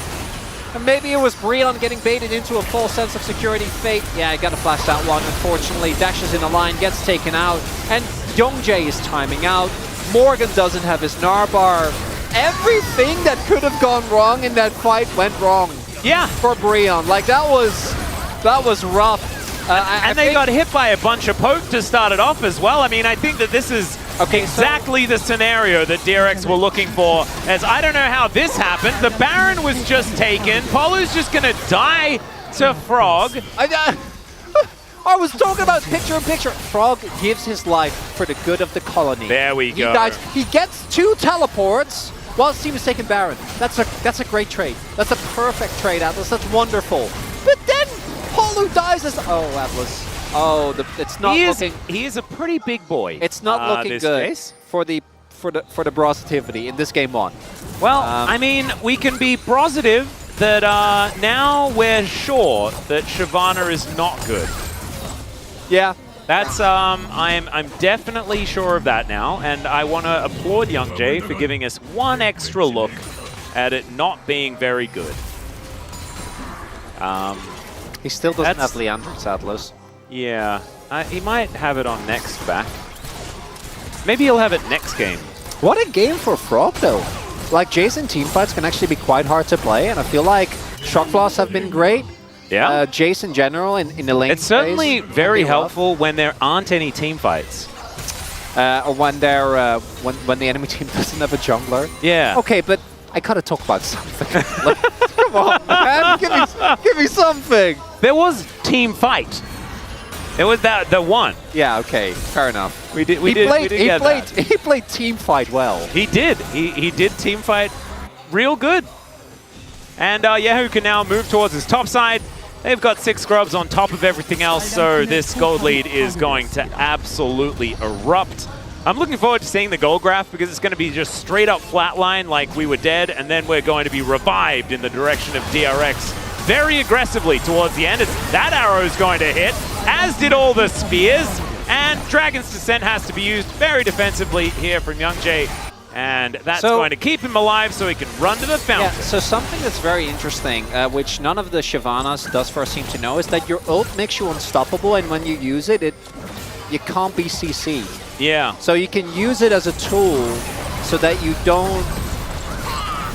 And maybe it was Brion getting baited into a false sense of security. Fate, yeah, got to flash that one. Unfortunately, dashes in a line, gets taken out, and Youngjae is timing out. Morgan doesn't have his Narbar. Everything that could have gone wrong in that fight went wrong. Yeah, for Brion, like that was rough. And they got hit by a bunch of poke to start it off as well. I mean, I think that this is exactly the scenario that DRX were looking for. As I don't know how this happened. The Baron was just taken. Polu's just going to die to Frog. I was talking about picture-in-picture. Frog gives his life for the good of the colony. There we go. He dies. He gets 2 teleports while his team is taking Baron. That's a great trade. That's a perfect trade, Atlas. That's wonderful. But then Polu dies as Atlas. Oh, it's not looking. He is a pretty big boy. It's not looking good case. for the Brositivity in this game 1. Well, I mean, we can be positive that now we're sure that Shyvana is not good. Yeah. That's I'm definitely sure of that now, and I want to applaud Youngjae for giving us 1 extra look at it not being very good. He still doesn't have Leandrix, Atlas. Yeah, he might have it on next back. Maybe he'll have it next game. What a game for Frog, though. Like, Jason teamfights can actually be quite hard to play, and I feel like Shock Blasts have been great. Yeah. Jace in general in the lane. It's certainly very helpful when there aren't any team fights. Or when they're when the enemy team doesn't have a jungler. Yeah. Okay, but I gotta talk about something. Like, come on, man, give me something. There was team fight. It was the one. Yeah. Okay. Fair enough. He played team fight well. He did. He did team fight real good. And Yahoo can now move towards his top side. They've got 6 scrubs on top of everything else, so this gold lead is going to absolutely erupt. I'm looking forward to seeing the gold graph because it's going to be just straight up flatline like we were dead, and then we're going to be revived in the direction of DRX very aggressively towards the end. That arrow is going to hit, as did all the spears, and Dragon's Descent has to be used very defensively here from Youngjae. And that's going to keep him alive so he can run to the fountain. Yeah, so something that's very interesting, which none of the Shyvanas thus far seem to know, is that your ult makes you unstoppable, and when you use it, you can't be CC'd. Yeah. So you can use it as a tool so that you don't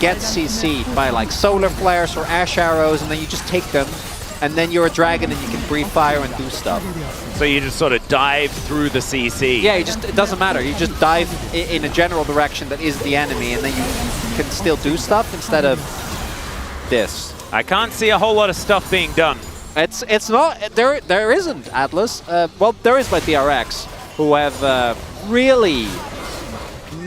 get CC'd by like solar flares or ash arrows, and then you just take them, and then you're a dragon and you can breathe fire and do stuff. So you just sort of dive through the CC. Yeah, it doesn't matter. You just dive in a general direction that is the enemy, and then you can still do stuff instead of this. I can't see a whole lot of stuff being done. It's not there isn't, Atlas. Well, there is by DRX, who have really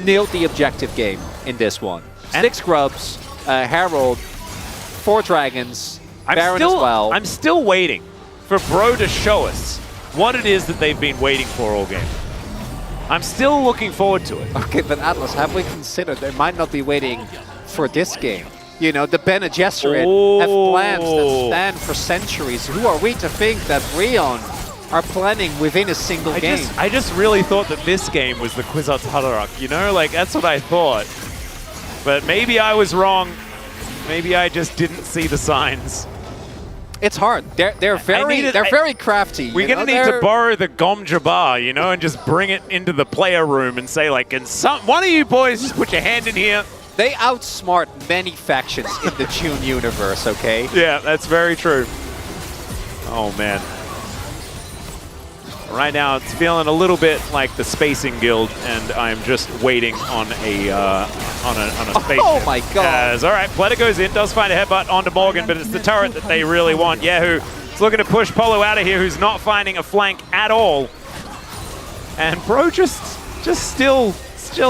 nailed the objective game in this one. 6 scrubs, Herald, 4 dragons, Baron as well. I'm still waiting for Bro to show us what it is that they've been waiting for all game. I'm still looking forward to it. Okay, but Atlas, have we considered they might not be waiting for this game? You know, the Bene Gesserit have plans that stand for centuries. Who are we to think that Rion are planning within a single game? I just really thought that this game was the Kwisatz Haderach, you know? Like, that's what I thought. But maybe I was wrong. Maybe I just didn't see the signs. It's hard. They're very crafty. We're gonna need to borrow the Gom Jabbar, you know, and just bring it into the player room and say, like, can one of you boys just put your hand in here? They outsmart many factions in the June universe, okay? Yeah, that's very true. Oh, man. Right now, it's feeling a little bit like the Spacing Guild, and I'm just waiting on a spaceship. Oh my god! All right, Pleta goes in, does find a headbutt onto Morgan, but it's the turret that they really want. Yahoo is looking to push Polo out of here, who's not finding a flank at all. And Bro just still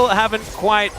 haven't quite.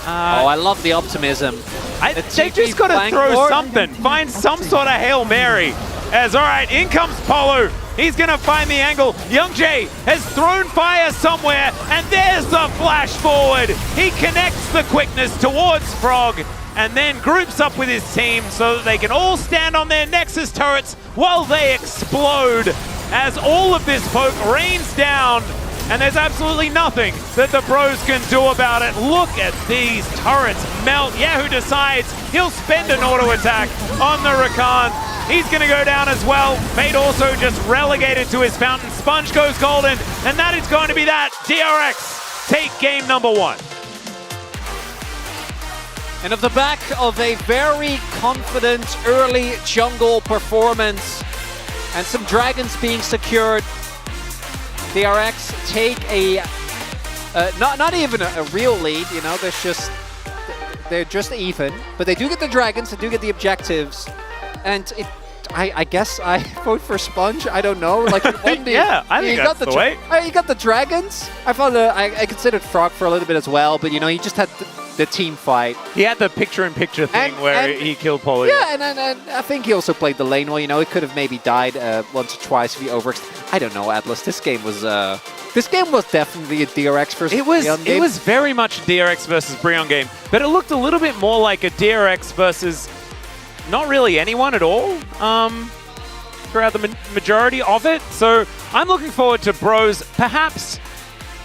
Oh, I love the optimism. They've just got to throw something, find some sort of Hail Mary. As all right, in comes Polo. He's going to find the angle. Young Jay has thrown fire somewhere, and there's the flash forward. He connects the quickness towards Frog, and then groups up with his team so that they can all stand on their Nexus turrets while they explode. As all of this poke rains down, and there's absolutely nothing that the Bros can do about it. Look at these turrets melt. Yahoo decides he'll spend an auto attack on the Rakan. He's going to go down as well. Fate also just relegated to his fountain. Sponge goes golden, and that is going to be that. DRX take game number 1. And off the back of a very confident early jungle performance and some dragons being secured, DRX take a not even a real lead, you know, they're just even, but they do get the dragons, they do get the objectives, and I guess I vote for Sponge. I don't know. Like, yeah, I think that's the way. You got the dragons. I thought I considered Frog for a little bit as well, but you know, he just had the team fight. He had the picture-in-picture thing where he killed Polo. Yeah, and I think he also played the lane well. You know, he could have maybe died once or twice if he overextended. I don't know, Atlas. This game was definitely a DRX versus Breon game. It was very much a DRX versus Breon game, but it looked a little bit more like a DRX versus not really anyone at all throughout the majority of it. So I'm looking forward to Bros perhaps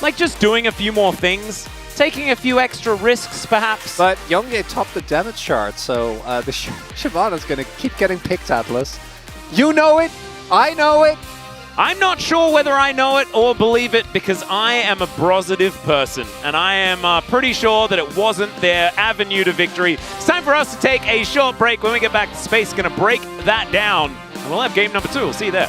like just doing a few more things, taking a few extra risks perhaps. But Youngye topped the damage chart, so the Shyvana's going to keep getting picked, Atlas. You know it, I know it. I'm not sure whether I know it or believe it because I am a positive person, and I am pretty sure that it wasn't their avenue to victory. It's time for us to take a short break. When we get back to space, going to break that down, and we'll have game number 2. We'll see you there.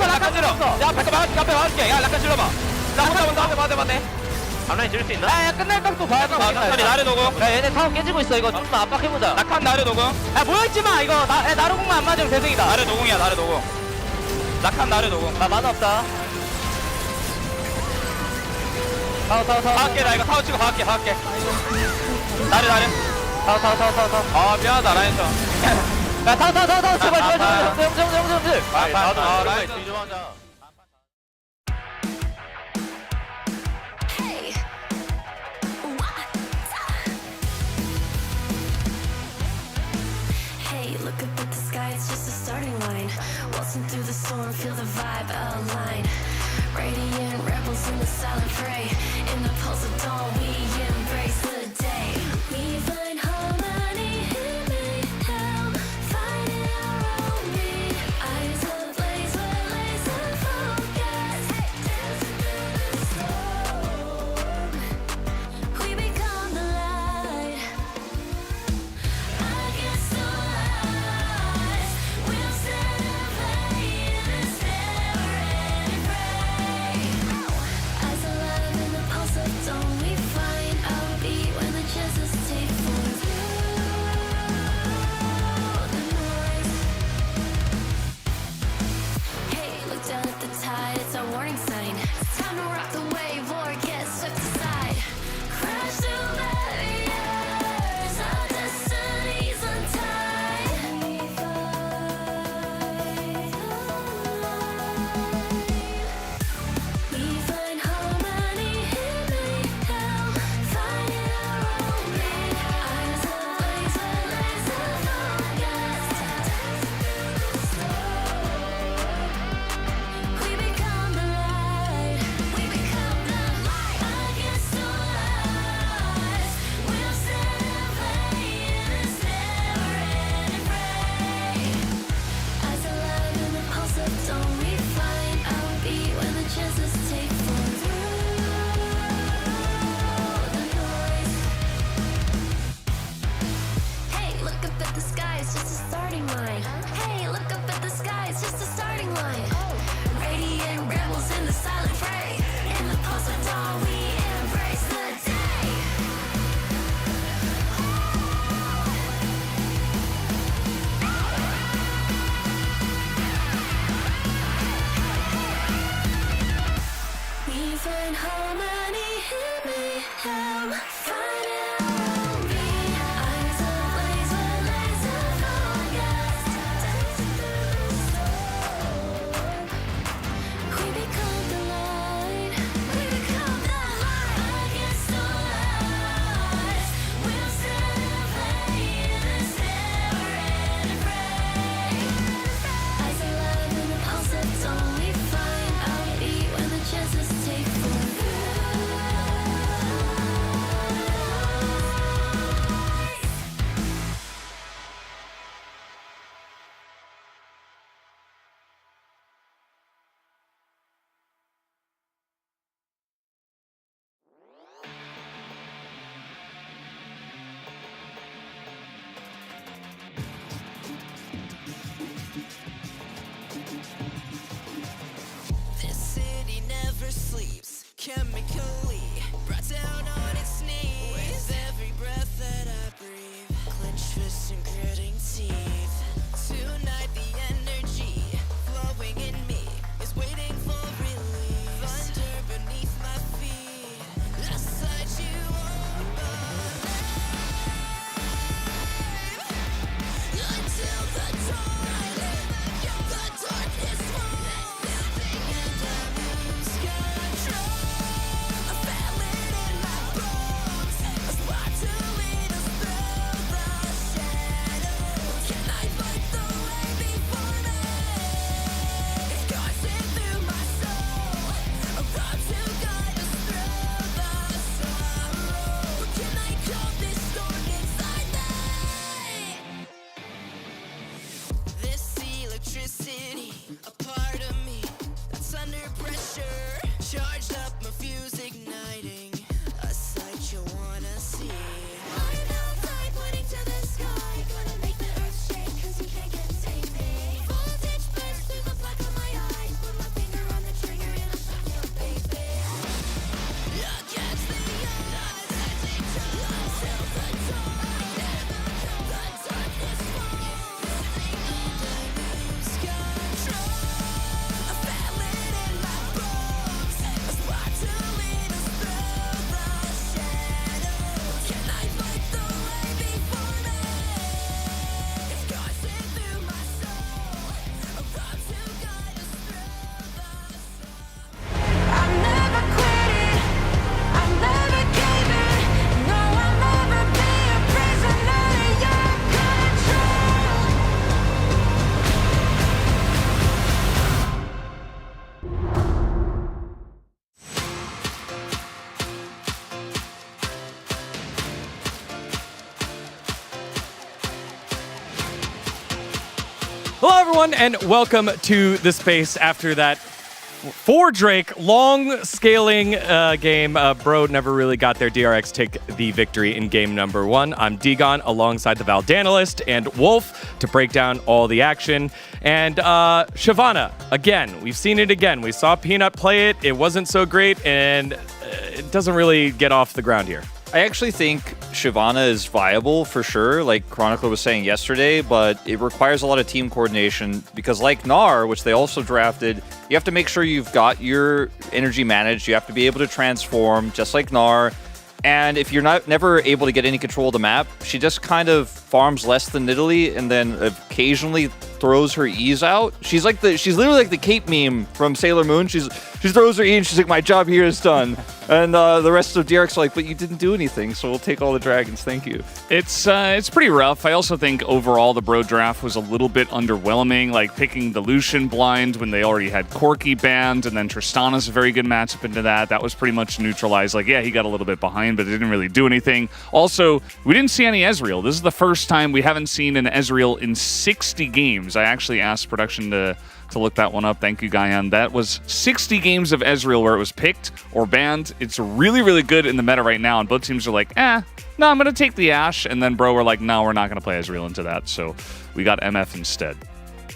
라칸 들어. 야, 앞에 막을게. 야, 라칸 질러봐. 라칸 맞대. 앞라인 지를 수 있나? 야, 끝날 각도 봐야 돼. 라칸이 나를 놓고. 야, 얘네 타워 깨지고 있어. 이거 좀 더 압박해보자. 라칸 나를 놓고. 야, 모여있지마. 이거 나르공만 안 맞으면 대승이다. 나를 노공이야, 나를 노공. 라칸 나를 노공. 나 만화 없다. 타워. 할게, 나 이거 타워 치고 할게. 나를. 타워. 아, 미안하다, 라인서. 야, 타워. 제발. 나도 라인 뒤집어져. Hey, look up at the sky, it's just a starting line. Waltzing through the storm, feel the vibe align. Radiant rebels in the silent fray. In the pulse of dawn, we embrace the day. We find harmony in mayhem, finding our own beat. Eyes ablaze, we're laser focused. just a starting line. Hey, look up at the sky, it's just a starting line. Radiant rebels in the silent fray. In the pulse of dawn, we embrace the day. We find harmony in mayhem. Find it around me. Eyes ablaze with laser focus. Dancing through the storm. We become the light. We become the light against all odds. We'll stand and play in this never-ending fray. Eyes alive in the pulse of dawn. We find our beat when the chances take form. This city never sleeps, chemically brought down on its knees. With every breath that I breathe, clenched fists and gritting teeth. Tonight the energy flowing in me is waiting for release. Thunder beneath my feet, I sight you on until the dawn, the darkness falls, and I lose control. I feel it in my bones, a spark to lead us through the shadows. Can I fight the way before me? It's coursing through my soul, a road to guide us through the sorrow. Can I calm this storm inside me? This electricity, a part of me that's under pressure. Charged up, my fuse igniting, a sight you wanna see. I'm outside, pointing to the sky, gonna make the earth shake, 'cause you can't contain me. Voltage burst through the black of my eyes, put my finger on the trigger and I'll shock you, baby. Against the odds, until the dawn, the darkness falls, and I lose control. I feel it in my bones, a spark to lead us through the shadows. Can I fight the way before me? It's coursing through my soul, a road to guide us through the sorrow. I'm never quitting, I'm never giving. No, I'll never be a prisoner to your control. Hello, everyone, and welcome to the space after that for Drake long scaling game. Bro never really got their DRX take the victory in game number 1. I'm Degon alongside the Valdanalist and Wolf to break down all the action. And Shyvana, again, we've seen it again. We saw Peanut play it. It wasn't so great, and it doesn't really get off the ground here. I actually think Shyvana is viable for sure, like Chronicler was saying yesterday, but it requires a lot of team coordination because like Gnar, which they also drafted, you have to make sure you've got your energy managed. You have to be able to transform just like Gnar. And if you're never able to get any control of the map, she just kind of farms less than Nidalee and then occasionally throws her E's out. She's literally like the Cape meme from Sailor Moon. She throws her E and she's like, my job here is done. And the rest of DRX are like, but you didn't do anything, so we'll take all the dragons, thank you. It's pretty rough. I also think overall the Bro draft was a little bit underwhelming, like picking the Lucian blind when they already had Corki banned, and then Tristana's a very good matchup into that. That was pretty much neutralized. Like, yeah, he got a little bit behind, but it didn't really do anything. Also, we didn't see any Ezreal. This is the first time we haven't seen an Ezreal in 60 games. I actually asked production to to look that one up. Thank you, Guyan. That was 60 games of Ezreal where it was picked or banned. It's really, really good in the meta right now, and both teams are like, no, I'm going to take the Ashe. And then Bro were like, no, we're not going to play Ezreal into that. So we got MF instead.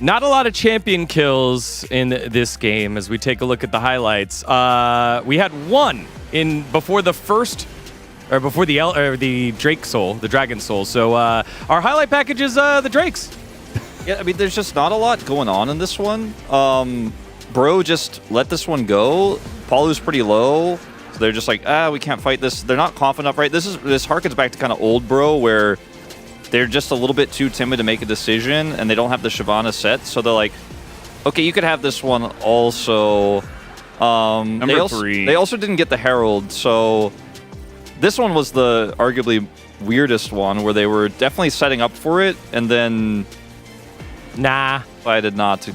Not a lot of champion kills in this game as we take a look at the highlights. We had one before the Drake Soul, the Dragon Soul. So our highlight package is the Drakes. Yeah, I mean, there's just not a lot going on in this one. Bro just let this one go. Palu's pretty low. So they're just like, we can't fight this. They're not confident enough, right? This harkens back to kind of old Bro where they're just a little bit too timid to make a decision, and they don't have the Shyvana set, so they're like, okay, you could have this one also. Number 3. They also didn't get the Herald, so this one was the arguably weirdest one, where they were definitely setting up for it, and then decided not to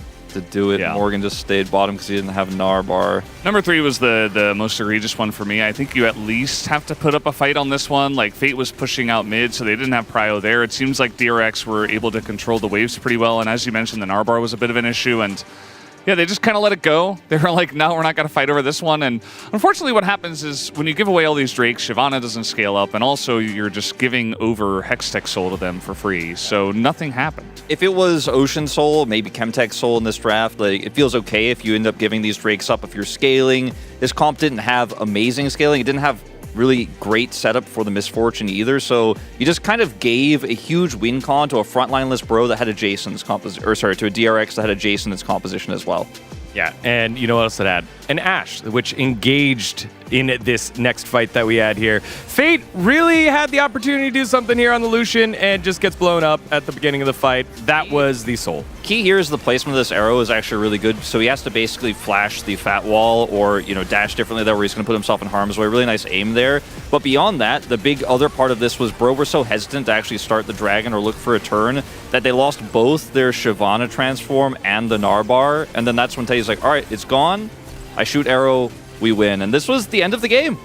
do it. Yeah. Morgan just stayed bottom because he didn't have Gnar bar. Number 3 was the most egregious one for me. I think you at least have to put up a fight on this one. Like, Fate was pushing out mid, so they didn't have prio there. It seems like DRX were able to control the waves pretty well, and as you mentioned, the Gnar bar was a bit of an issue, and yeah, they just kind of let it go. They were like, no, we're not going to fight over this one. And unfortunately, what happens is when you give away all these Drakes, Shyvana doesn't scale up, and also you're just giving over Hextech Soul to them for free. So nothing happened. If it was Ocean Soul, maybe Chemtech Soul in this draft, like, it feels okay if you end up giving these Drakes up if you're scaling. This comp didn't have amazing scaling. It didn't have really great setup for the Misfortune either, so you just kind of gave a huge win con to a frontline-less Bro that had a Jason's composition, or sorry, to a DRX that had a Jason in its composition as well. Yeah, and you know what else it had? An Ashe, which engaged in this next fight that we had here. Fate really had the opportunity to do something here on the Lucian and just gets blown up at the beginning of the fight. That was the Soul. Key here is the placement of this arrow is actually really good, so he has to basically flash the fat wall or, dash differently there where he's going to put himself in harm's way. Really nice aim there. But beyond that, the big other part of this was Bro were so hesitant to actually start the Dragon or look for a turn that they lost both their Shyvana transform and the Gnar bar, and then that's when Teddy's like, all right, it's gone. I shoot arrow, we win. And this was the end of the game.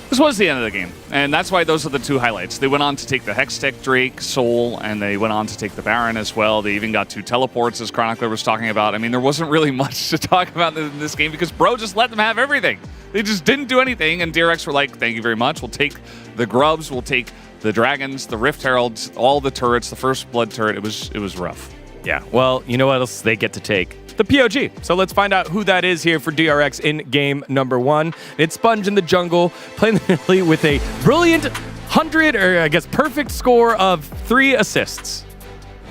This was the end of the game, and that's why those are the 2 highlights. They went on to take the Hextech Drake, Soul, and they went on to take the Baron as well. They even got 2 teleports, as Chronicler was talking about. I mean, there wasn't really much to talk about in this game because Bro just let them have everything. They just didn't do anything, and DRX were like, thank you very much. We'll take the Grubs, we'll take the Dragons, the Rift Heralds, all the turrets, the first Blood turret. It was rough. Yeah, well, you know what else they get to take? The POG. So let's find out who that is here for DRX in game number 1. It's Sponge in the jungle, playing the early with a brilliant 100, or I guess perfect score of 3 assists.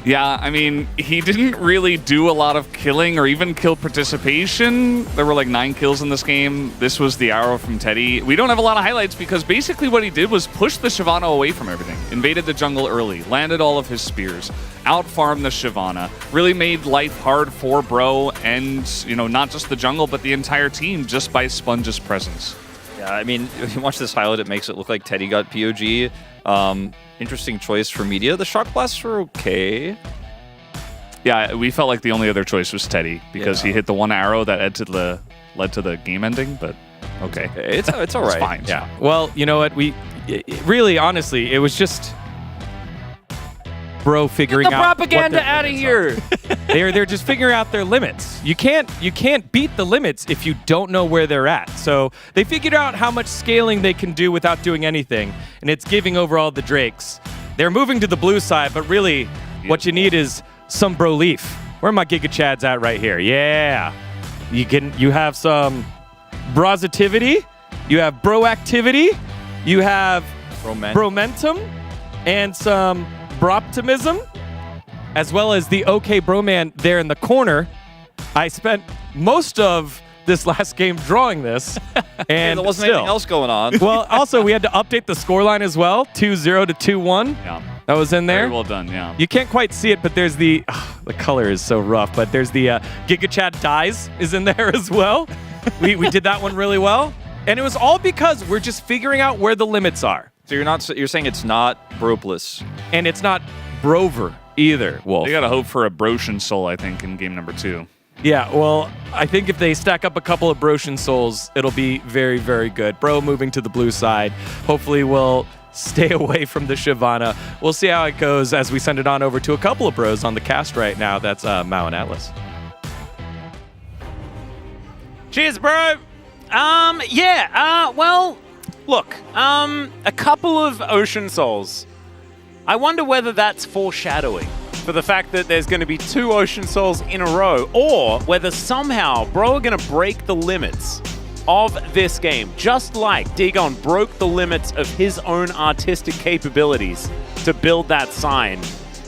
Yeah, I mean, he didn't really do a lot of killing or even kill participation. There were like 9 kills in this game. This was the arrow from Teddy. We don't have a lot of highlights because basically what he did was push the Shyvana away from everything. Invaded the jungle early, landed all of his spears, out-farmed the Shyvana, really made life hard for Bro and, not just the jungle, but the entire team just by Sponge's presence. Yeah, I mean, if you watch this highlight, it makes it look like Teddy got POG. Interesting choice for media. The Shock Blasts were okay. Yeah, we felt like the only other choice was Teddy because he hit the one arrow that led to the game ending, but okay. It's all right. It's fine. Yeah. Well, you know what? Really, honestly, it was just Bro figuring out propaganda out of here. They're just figuring out their limits. You can't beat the limits if you don't know where they're at. So they figured out how much scaling they can do without doing anything, and it's giving over all the Drakes. They're moving to the blue side, but really, what you need is some Bro Leaf. Where are my Giga Chads at right here? Yeah, you have some Brositivity, you have Broactivity, you have Bromentum, and some Broptimism, as well as the OK Broman there in the corner. I spent most of this last game drawing this, and there wasn't anything else going on. Well, also, we had to update the scoreline as well, 2-0 to 2-1. Yeah. That was in there. Very well done, yeah. You can't quite see it, but there's the color is so rough, but there's the Giga Chad Dies is in there as well. We did that one really well, and it was all because we're just figuring out where the limits are. So you're saying it's not Bropless. And it's not Brover either, Wolf. They got to hope for a Broshan Soul, I think, in game number 2. Yeah, well, I think if they stack up a couple of Broshan Souls, it'll be very, very good. Bro moving to the blue side. Hopefully we'll stay away from the Shyvana. We'll see how it goes as we send it on over to a couple of Bros on the cast right now. That's Mao and Atlas. Cheers, bro. Well, look, a couple of Ocean Souls. I wonder whether that's foreshadowing for the fact that there's going to be 2 Ocean Souls in a row, or whether somehow Bro are going to break the limits of this game, just like Dagon broke the limits of his own artistic capabilities to build that sign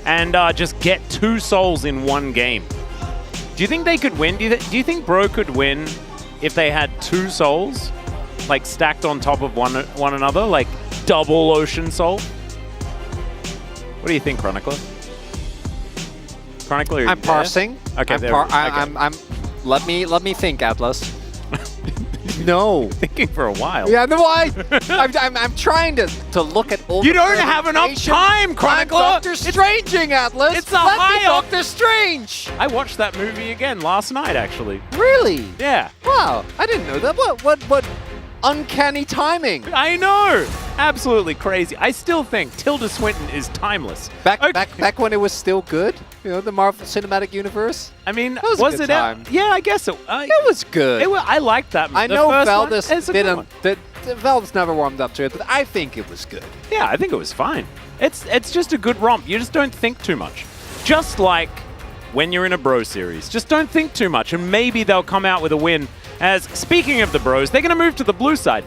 and just get 2 souls in one game. Do you think they could win? Do you think Bro could win if they had 2 souls, like stacked on top of one another, like double Ocean Soul? What do you think, Chronicler? Chronicler, I'm parsing. Okay, I'm let me think, Atlas. No. Thinking for a while. Yeah, no, I'm trying to look at all. You the don't have enough information. time, Chronicler. I'm Doctor Stranging, Atlas. It's a Let me high Doctor Strange. I watched that movie again last night, actually. Really? Yeah. Wow, I didn't know that. What uncanny timing. I know. Absolutely crazy. I still think Tilda Swinton is timeless. Back when it was still good. You know, the Marvel Cinematic Universe. I mean, That was a good time. Yeah, I guess it. It was good. I liked that. I the know first one, Valdez it's a good one. Valdez never warmed up to it, but I think it was good. Yeah, I think it was fine. It's just a good romp. You just don't think too much. Just like when you're in a Bro series. Just don't think too much, and maybe they'll come out with a win. As speaking of the Bros, they're going to move to the blue side.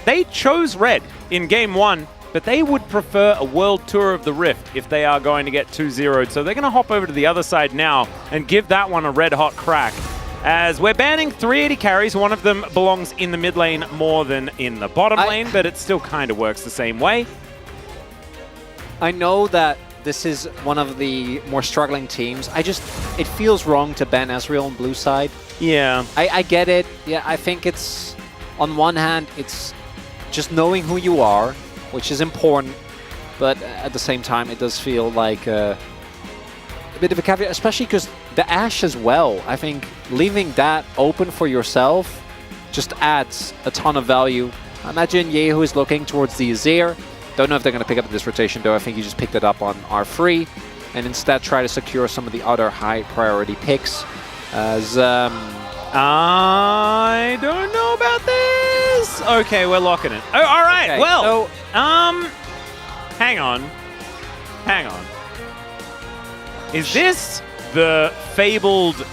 They chose red in game 1, but they would prefer a world tour of the Rift if they are going to get 2-0'd. So they're going to hop over to the other side now and give that one a red hot crack. As we're banning 380 carries, one of them belongs in the mid lane more than in the bottom lane, but it still kind of works the same way. I know that this is one of the more struggling teams. It feels wrong to ban Ezreal on blue side. Yeah. I get it. Yeah, I think it's, on one hand, it's just knowing who you are, which is important, but at the same time, it does feel like a bit of a caveat, especially because the Ashe as well. I think leaving that open for yourself just adds a ton of value. I imagine Yehu is looking towards the Azir. Don't know if they're going to pick up this rotation, though. I think he just picked it up on R3 and instead try to secure some of the other high priority picks. As I don't know about this. Okay, we're locking it. Oh, all right. Okay, well, hang on. Is this the fabled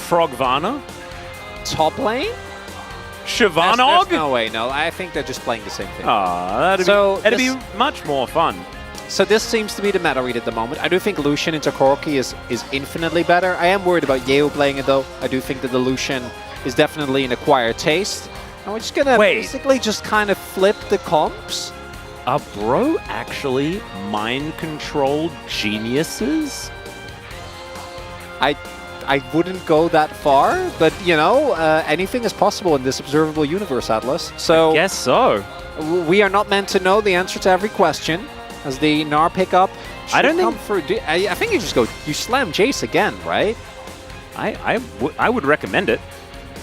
Frogvana? top lane? Shivanog? No way, no. I think they're just playing the same thing. That'd be much more fun. So this seems to be the meta read at the moment. I do think Lucian into Corki is infinitely better. I am worried about Yeo playing it though. I do think that the Lucian is definitely an acquired taste. And we're just gonna basically just kind of flip the comps. Are Bro actually mind-controlled geniuses? I wouldn't go that far, but you know, anything is possible in this observable universe, Atlas. So I guess so. We are not meant to know the answer to every question. As the Gnar pickup, I don't think. I think you just go. You slam Jace again, right? I would recommend it.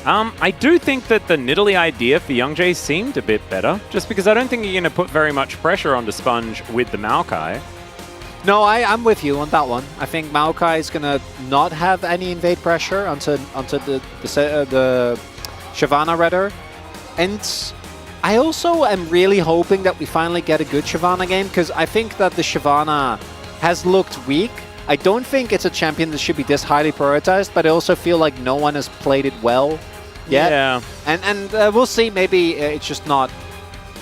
I do think that the Nidalee idea for Young Jace seemed a bit better, just because I don't think you're going to put very much pressure onto Sponge with the Maokai. No, I'm with you on that one. I think Maokai is going to not have any invade pressure onto the Shyvana rather. And I also am really hoping that we finally get a good Shyvana game, because I think that the Shyvana has looked weak. I don't think it's a champion that should be this highly prioritized, but I also feel like no one has played it well yet. Yeah. And we'll see, maybe it's just not...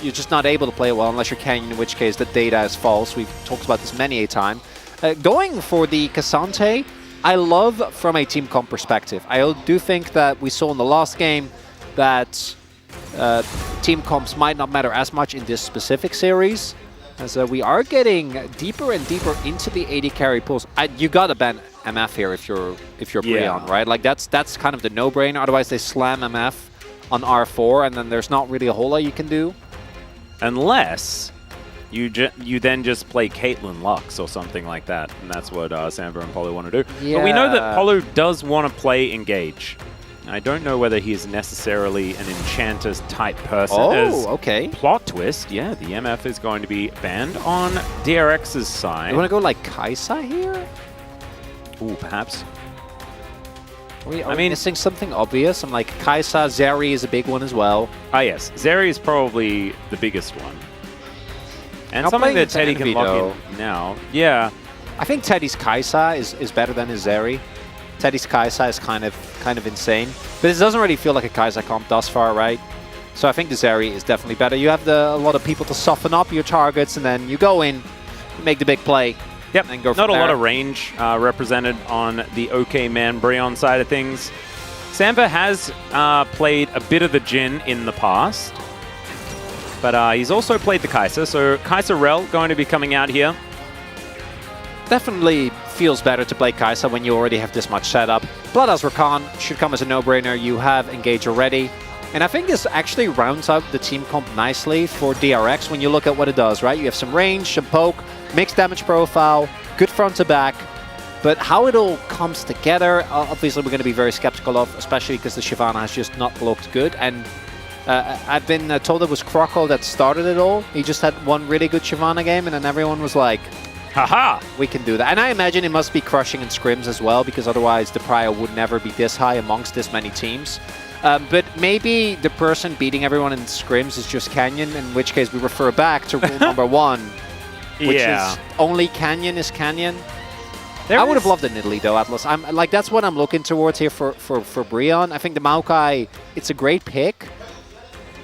You're just not able to play it well unless you're Canyon, in which case the data is false. We've talked about this many a time. Going for the Cassante, I love from a team comp perspective. I do think that we saw in the last game that team comps might not matter as much in this specific series, as we are getting deeper and deeper into the 80 carry pools. You gotta ban MF here if you're Breon, right? Like that's kind of the no-brainer. Otherwise they slam MF on R4 and then there's not really a whole lot you can do. Unless you then just play Caitlyn Lux or something like that, and that's what Samba and Polo want to do. Yeah. But we know that Polo does want to play Engage. I don't know whether he is necessarily an Enchanter's type person. Oh, okay. Plot twist, yeah, the MF is going to be banned on DRX's side. You want to go like Kaisa here? Ooh, perhaps. Are we missing something obvious? I'm like, Kaisa, Zeri is a big one as well. Ah, yes. Zeri is probably the biggest one. And Now something playing that into Teddy can Envy, lock in now. Yeah. I think Teddy's Kaisa is better than his Zeri. Teddy's Kaisa is kind of insane. But it doesn't really feel like a Kaisa comp thus far, right? So I think the Zeri is definitely better. You have a lot of people to soften up your targets, and then you go in, you make the big play. Yep, and go not a from lot there. of range represented on the OK Man Breon side of things. Sampa has played a bit of the Jhin in the past, but he's also played the Kai'Sa, so Kai'Sa Rel going to be coming out here. Definitely feels better to play Kaisa when you already have this much setup. Bloodhouse Rakan should come as a no-brainer. You have Engage already. And I think this actually rounds out the team comp nicely for DRX when you look at what it does, right? You have some range, some poke, mixed damage profile, good front to back. But how it all comes together, obviously we're going to be very skeptical of, especially because the Shyvana has just not looked good. And I've been told it was Croco that started it all. He just had one really good Shyvana game, and then everyone was like, haha, we can do that. And I imagine it must be crushing in scrims as well, because otherwise the prio would never be this high amongst this many teams. But maybe the person beating everyone in scrims is just Canyon, in which case we refer back to rule number 1, which is only Canyon is Canyon. I would have loved an Italy though, Atlas. I'm like, that's what I'm looking towards here for Breon. I think the Maokai, it's a great pick,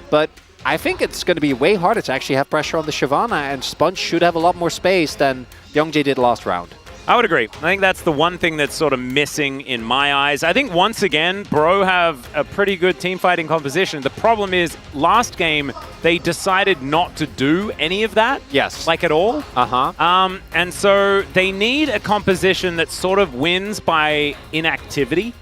but I think it's going to be way harder to actually have pressure on the Shyvana, and Sponge should have a lot more space than Youngjae did last round. I would agree. I think that's the one thing that's sort of missing in my eyes. I think once again, Bro have a pretty good team fighting composition. The problem is, last game, they decided not to do any of that. Yes. Like at all. Uh-huh. And so they need a composition that sort of wins by inactivity.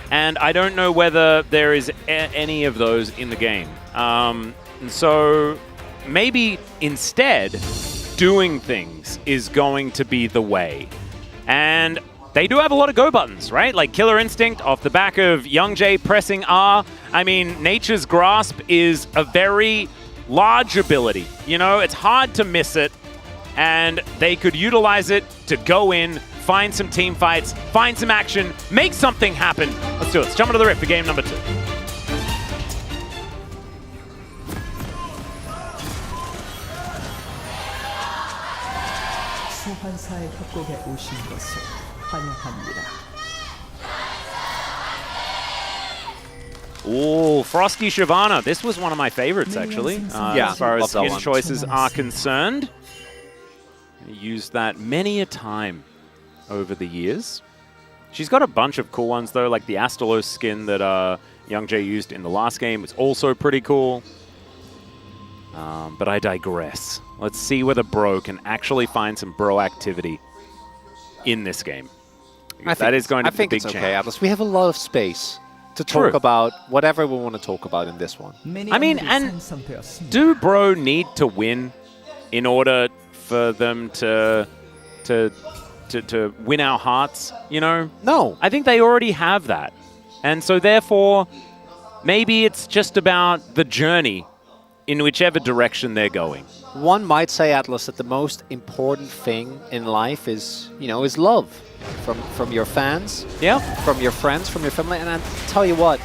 And I don't know whether there is any of those in the game. And so maybe instead, doing things is going to be the way. And they do have a lot of go buttons, right? Like Killer Instinct off the back of Youngjae pressing R. I mean, Nature's Grasp is a very large ability. You know, it's hard to miss it. And they could utilize it to go in, find some team fights, find some action, make something happen. Let's do it. Let's jump into the Rift for game number 2. 소환사의 협곡에 오신 것을 환영합니다. Ooh, Frosty Shyvana. This was one of my favorites, actually, Yeah, as far as love that skin one. choices are concerned. I used that many a time over the years. She's got a bunch of cool ones, though, like the Astalos skin that Youngjae used in the last game. It's also pretty cool. But I digress. Let's see whether Bro can actually find some Bro activity in this game. That is going to be a big it's okay, challenge. Atlas. We have a lot of space to talk about whatever we want to talk about in this one. I mean, and do Bro need to win in order for them to win our hearts, you know? No. I think they already have that. And so therefore, maybe it's just about the journey in whichever direction they're going. One might say, Atlas, that the most important thing in life is, you know, is love from your fans, from your friends, from your family. And I tell you what,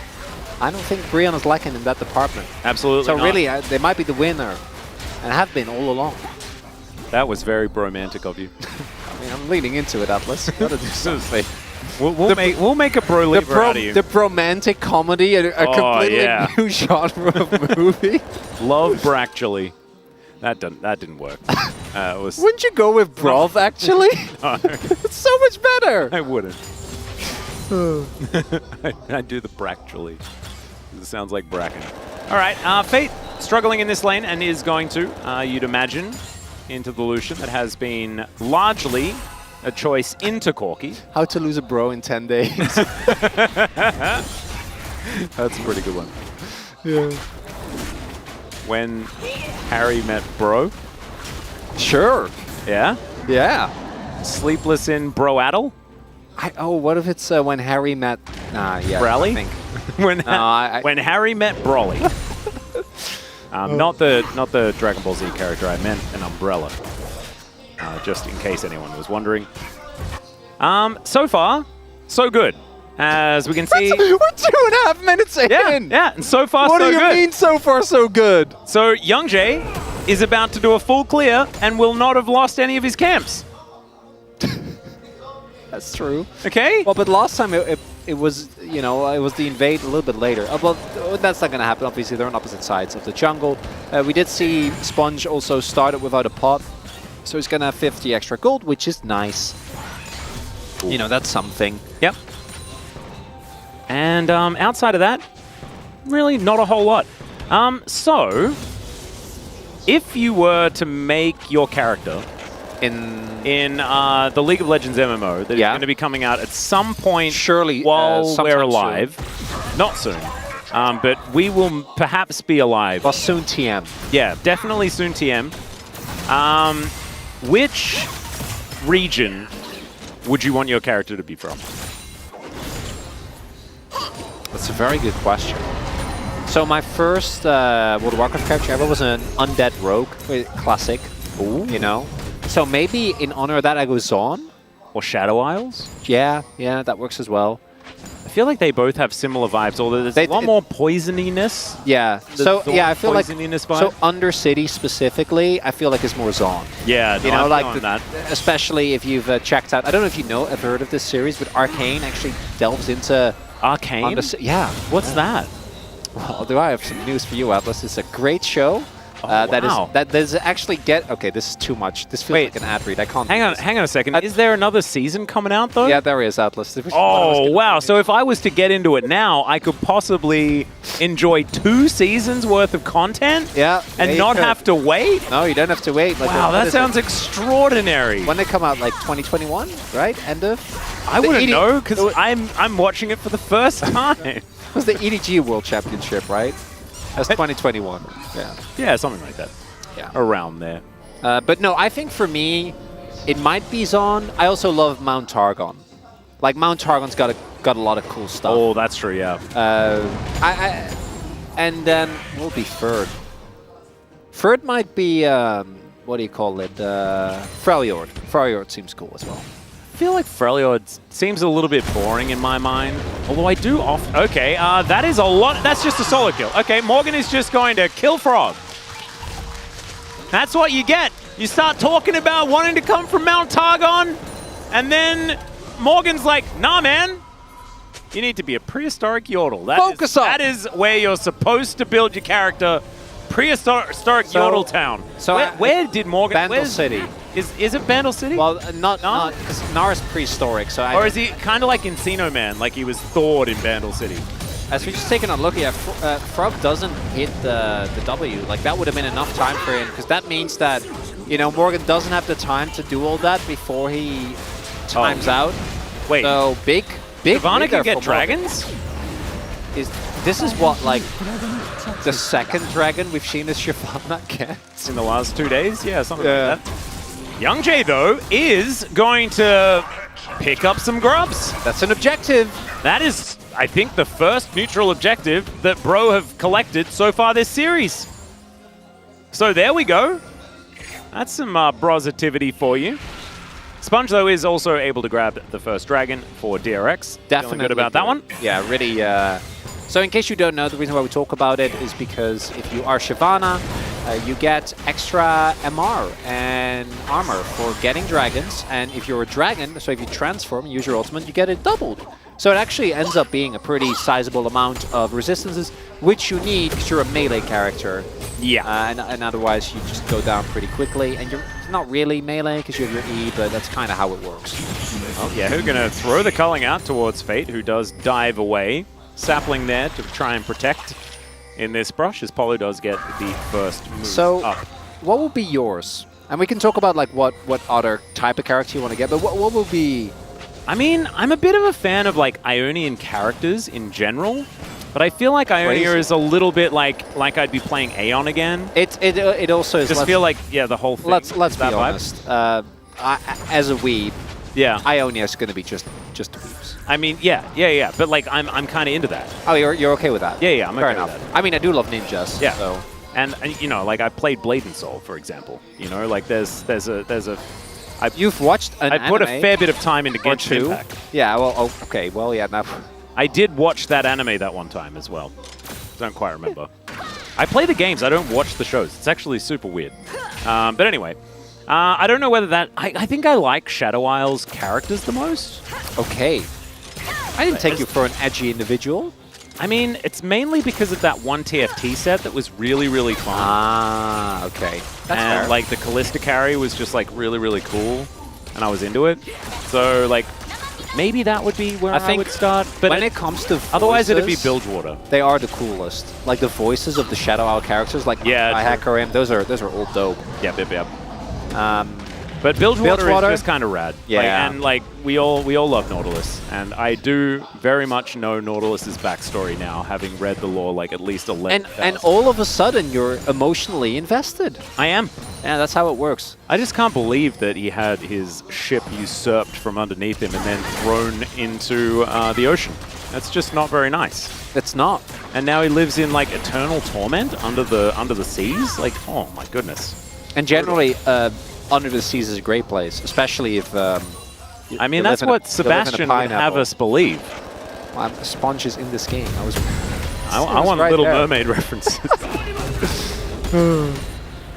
I don't think Breon is lacking in that department. Absolutely So not. really, they might be the winner, and have been all along. That was very bromantic of you. I mean, I'm leaning into it, Atlas. Gotta do something. We'll make a bro lever out of you. The bromantic comedy, a completely new genre of movie. Love Bractually. That didn't work. Wouldn't you go with Brov, actually? No. It's so much better. I wouldn't. I'd do the Bractually. It sounds like Bracken. All right, Fate struggling in this lane and is going to, you'd imagine, into the Lucian that has been largely a choice into Corki. How to lose a bro in 10 days. That's a pretty good one. Yeah. When Harry met Bro. Sure. Yeah? Yeah. Sleepless in Broaddle? What if it's when Harry met... yeah, Brally? I think. when Harry met Broly. Not the Dragon Ball Z character, I meant an umbrella. Just in case anyone was wondering. So far, so good. As we can see, We're 2.5 minutes in. yeah, and so far What so do you good. mean so far so good? So Youngjae is about to do a full clear and will not have lost any of his camps. That's true. Okay? Well, but last time it was, you know, it was the invade a little bit later. Well, that's not going to happen. Obviously, they're on opposite sides of the jungle. We did see Sponge also started without a pot, so he's going to have 50 extra gold, which is nice. You know, that's something. Yep. And outside of that, really not a whole lot. So, if you were to make your character in the League of Legends MMO that is going to be coming out at some point surely while sometime we're alive, not soon, but we will perhaps be alive. Well, soon TM. Yeah, definitely soon TM. Which region would you want your character to be from? That's a very good question. So my first World of Warcraft character ever was an undead rogue, classic. Ooh. You know. So maybe in honor of that, I go Zaun. Or Shadow Isles? Yeah, that works as well. I feel like they both have similar vibes, although there's a lot more poisoniness. Yeah. I feel like vibe. so Undercity specifically, I feel like is more Zaun. Yeah, you know, like that. especially if you've checked out. I don't know if you know, have heard of this series, but Arcane actually delves into Arcane. Yeah. What's that? Well, do I have some news for you, Atlas? It's a great show. That does actually get... Okay, this is too much. This feels like an ad read. I can't... Hang on a second. Is there another season coming out, though? Yeah, there is, Atlas. Oh, wow. So if I was to get into it now, I could possibly enjoy 2 seasons worth of content? Yeah. And not have to wait? No, you don't have to wait. Like, wow, that sounds extraordinary. When they come out, like 2021, right? End of... I wouldn't know, because I'm watching it for the first time. It was the EDG World Championship, right? That's 2021. Yeah. Yeah, something like that. Yeah. Around there. But no, I think for me, it might be Zaun. I also love Mount Targon. Like, Mount Targon's got a lot of cool stuff. Oh, that's true, yeah. And then we'll be Third. Third might be, what do you call it? Freljord. Freljord seems cool as well. I feel like Freljord seems a little bit boring in my mind. Although I do okay, that is a lot. That's just a solo kill. Okay, Morgan is just going to kill Frog. That's what you get. You start talking about wanting to come from Mount Targon, and then Morgan's like, nah, man. You need to be a prehistoric Yordle. That is where you're supposed to build your character. Prehistoric Yordle Town. So where did Morgan... Bandle City. Is it Bandle City? Well, not because Nara's prehistoric. So or is he kind of like Encino Man, like he was thawed in Bandle City? As we're just taking a look, yeah, Frog doesn't hit the W. Like, that would have been enough time for him, because that means that, you know, Morgan doesn't have the time to do all that before he times out. Wait. So big Shyvana can get dragons? This is what, like, the second dragon we've seen this Shyvana get? In the last 2 days? Yeah, something like that. Youngjae, though, is going to pick up some grubs. That's an objective. That is, I think, the first neutral objective that Bro have collected so far this series. So there we go. That's some brositivity for you. Sponge, though, is also able to grab the first dragon for DRX. Definitely Feeling good about that one. Yeah, really. So in case you don't know, the reason why we talk about it is because if you are Shyvana, you get extra MR and armor for getting dragons. And if you're a dragon, so if you transform and use your ultimate, you get it doubled. So it actually ends up being a pretty sizable amount of resistances, which you need because you're a melee character. Yeah. And otherwise, you just go down pretty quickly. And you're not really melee because you have your E, but that's kind of how it works. Oh, yeah, who's going to throw the culling out towards Fate, who does dive away. Sapling there to try and protect in this brush, as Polo does get the first move up. What will be yours? And we can talk about like what other type of character you want to get, but what will be... I mean, I'm a bit of a fan of like Ionian characters in general, but I feel like Ionia is a little bit like I'd be playing Aeon again. It also is... Just feel like, yeah, the whole thing. Let's be honest. As a weeb, yeah, Ionia is going to be just weebs. I mean, yeah. But like, I'm kind of into that. Oh, you're okay with that? Yeah, I'm Fair okay enough. with that. I mean, I do love ninjas. Yeah. So. And you know, like I played Blade and Soul, for example. You know, like there's a You've watched an I put a anime fair bit of time into or Genshin two? Impact. Yeah, well, oh, okay. Well, yeah, now... I did watch that anime that one time as well. Don't quite remember. I play the games, I don't watch the shows. It's actually super weird. But anyway, I don't know whether that... I think I like Shadow Isle's characters the most. Okay. I didn't take you for an edgy individual. I mean, it's mainly because of that one TFT set that was really, really fun. Ah, okay. That's and fair. like the Callista carry was just like really, really cool, and I was into it. So like, maybe that would be where I would start. But when it comes to voices, otherwise, it'd be Bilgewater. They are the coolest. Like the voices of the Shadow Isle characters, like Yeah, Hacker him. Those are all dope. Yep. But Bilgewater is just kind of rad. Yeah. And like we all love Nautilus, and I do very much know Nautilus's backstory now, having read the lore like at least 11. And all of a sudden you're emotionally invested. I am. Yeah, that's how it works. I just can't believe that he had his ship usurped from underneath him and then thrown into the ocean. That's just not very nice. It's not. And now he lives in like eternal torment under the seas. Like, oh my goodness. And generally, under the seas is a great place, especially if. I mean, that's what Sebastian would have us believe. Well, Sponge is in this game. I want right Little there. Mermaid references.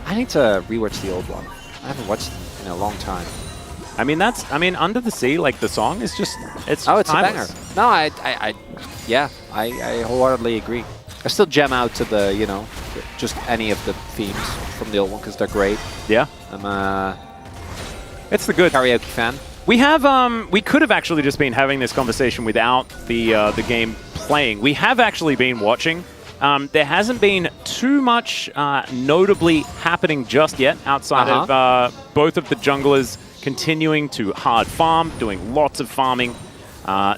I need to rewatch the old one. I haven't watched it in a long time. I mean, Under the Sea, like the song is just, it's It's timeless. a banger. No, I wholeheartedly agree. I still jam out to the, just any of the themes from the old one because they're great. Yeah. I'm a It's the good karaoke fan. We have, we could have actually just been having this conversation without the game playing. We have actually been watching. There hasn't been too much notably happening just yet outside of both of the junglers continuing to hard farm, doing lots of farming.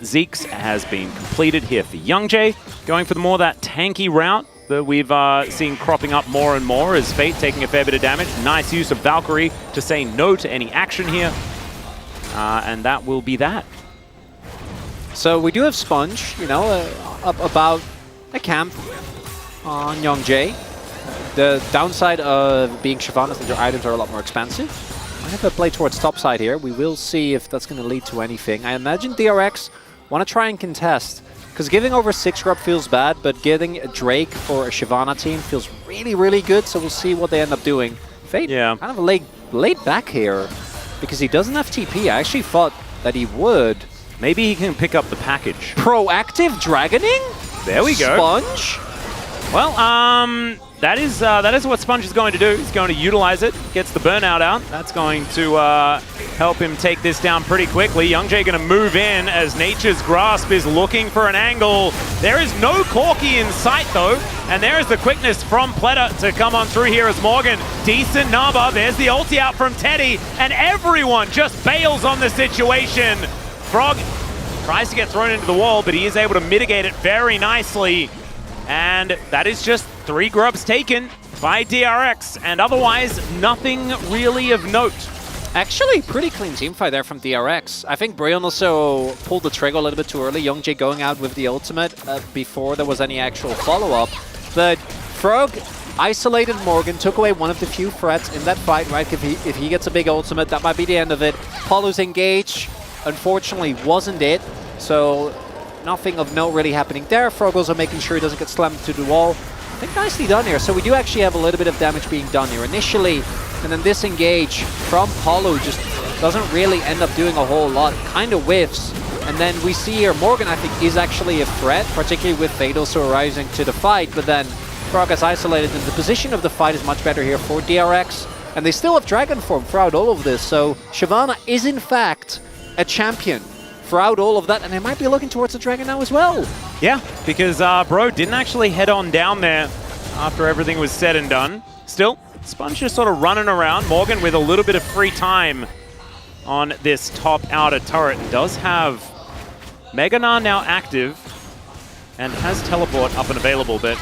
Zeke's has been completed here for Youngjae, going for more that tanky route that we've seen cropping up more and more as Fate taking a fair bit of damage. Nice use of Valkyrie to say no to any action here. And that will be that. So we do have Sponge, up about a camp on Youngjae. The downside of being Shyvana is that your items are a lot more expensive. I have to play towards top side here. We will see if that's going to lead to anything. I imagine DRX want to try and contest, because giving over 6 grub feels bad, but getting a Drake for a Shyvana team feels really, really good, so we'll see what they end up doing. Fate kind of laid back here, because he doesn't have TP. I actually thought that he would. Maybe he can pick up the package. Proactive Dragoning? There we go. Sponge? Well, that is what Sponge is going to do. He's going to utilize it, gets the burnout out. That's going to help him take this down pretty quickly. Youngjae going to move in as Nature's Grasp is looking for an angle. There is no Corki in sight though, and there is the quickness from Pleta to come on through here as Morgan. Decent number. There's the ulti out from Teddy, and everyone just bails on the situation. Frog tries to get thrown into the wall, but he is able to mitigate it very nicely. And that is just 3 grubs taken by DRX, and otherwise nothing really of note. Actually, pretty clean teamfight there from DRX. I think Brion also pulled the trigger a little bit too early. Youngjae going out with the ultimate before there was any actual follow-up. But Frog isolated Morgan, took away one of the few threats in that fight, right? If he gets a big ultimate, that might be the end of it. Polo's engage, unfortunately, wasn't it. So nothing of note really happening there. Frog also making sure he doesn't get slammed to the wall. I think nicely done here. So we do actually have a little bit of damage being done here initially. And then this engage from Polo just doesn't really end up doing a whole lot. Kind of whiffs. And then we see here Morgan, I think, is actually a threat, particularly with Fate also rising to the fight. But then Frog is isolated, and the position of the fight is much better here for DRX. And they still have Dragon Form throughout all of this. So Shyvana is, in fact, a champion throughout all of that, and they might be looking towards the Dragon now as well. Yeah, because Bro didn't actually head on down there after everything was said and done. Still, Sponge just sort of running around. Morgan with a little bit of free time on this top outer turret. Does have Meganar now active and has teleport up and available, but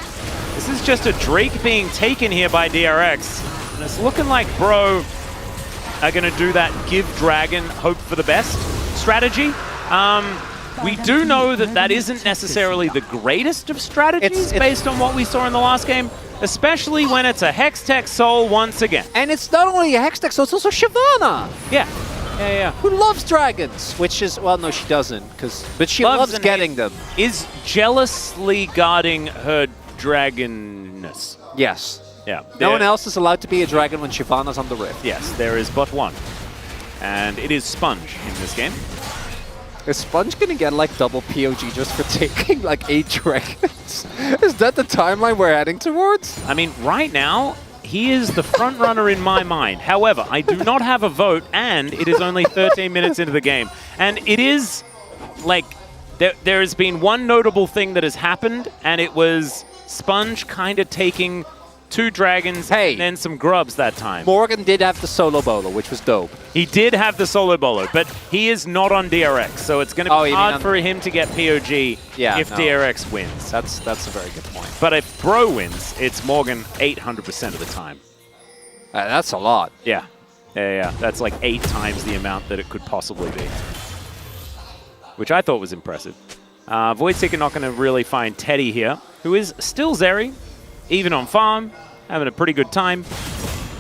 this is just a Drake being taken here by DRX. And it's looking like Bro are going to do that give Dragon hope for the best strategy. We do know that that isn't necessarily the greatest of strategies based on what we saw in the last game, especially when it's a Hextech Soul once again. And it's not only a Hextech Soul, it's also Shyvana. Yeah. Yeah. Who loves dragons, which is, well, no, she doesn't, but she loves and getting them. Is jealously guarding her dragonness. Yes. Yeah. No one else is allowed to be a dragon when Shyvana's on the rift. Yes, there is but one. And it is Sponge in this game. Is Sponge gonna get like double POG just for taking like 8 dragons? Is that the timeline we're heading towards? I mean, right now, he is the front runner in my mind. However, I do not have a vote, and it is only 13 minutes into the game. And it is, like, there has been one notable thing that has happened, and it was Sponge kind of taking 2 dragons and then some grubs that time. Morgan did have the solo bolo, which was dope. He did have the solo bolo, but he is not on DRX, so it's going to be hard for him to get POG if DRX wins. That's a very good point. But if Bro wins, it's Morgan 800% of the time. That's a lot. Yeah. That's like 8 times the amount that it could possibly be. Which I thought was impressive. Voidseeker not going to really find Teddy here, who is still Zeri, even on farm, having a pretty good time.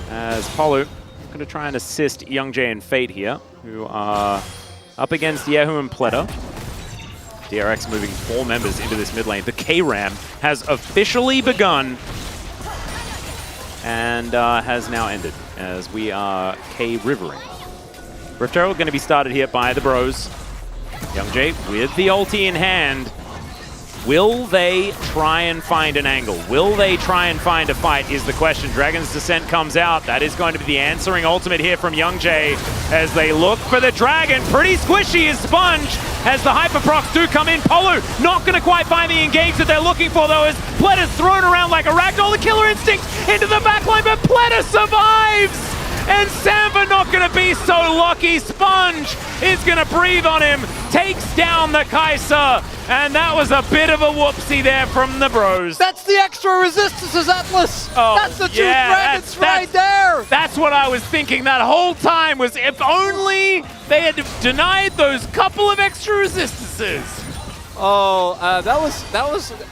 As Polu going to try and assist Youngjae and Fate here, who are up against Yehu and Pleta. DRX moving 4 members into this mid lane. The K-Ram has officially begun and has now ended as we are K-Rivering. Rift Herald going to be started here by the Bros. Youngjae with the ulti in hand. Will they try and find an angle? Will they try and find a fight is the question. Dragon's Descent comes out. That is going to be the answering ultimate here from Youngjae as they look for the dragon. Pretty squishy is Sponge as the Hyperprocs do come in. Polu not going to quite find the engage that they're looking for though as Pleta's thrown around like a ragdoll. The Killer Instinct into the backline, but Pleta survives! And Samba not going to be so lucky. Sponge is going to breathe on him, takes down the Kai'Sa, and that was a bit of a whoopsie there from the Bros. That's the extra resistances, Atlas! Oh, that's the 2 dragons right there! That's what I was thinking that whole time, was if only they had denied those couple of extra resistances. Oh,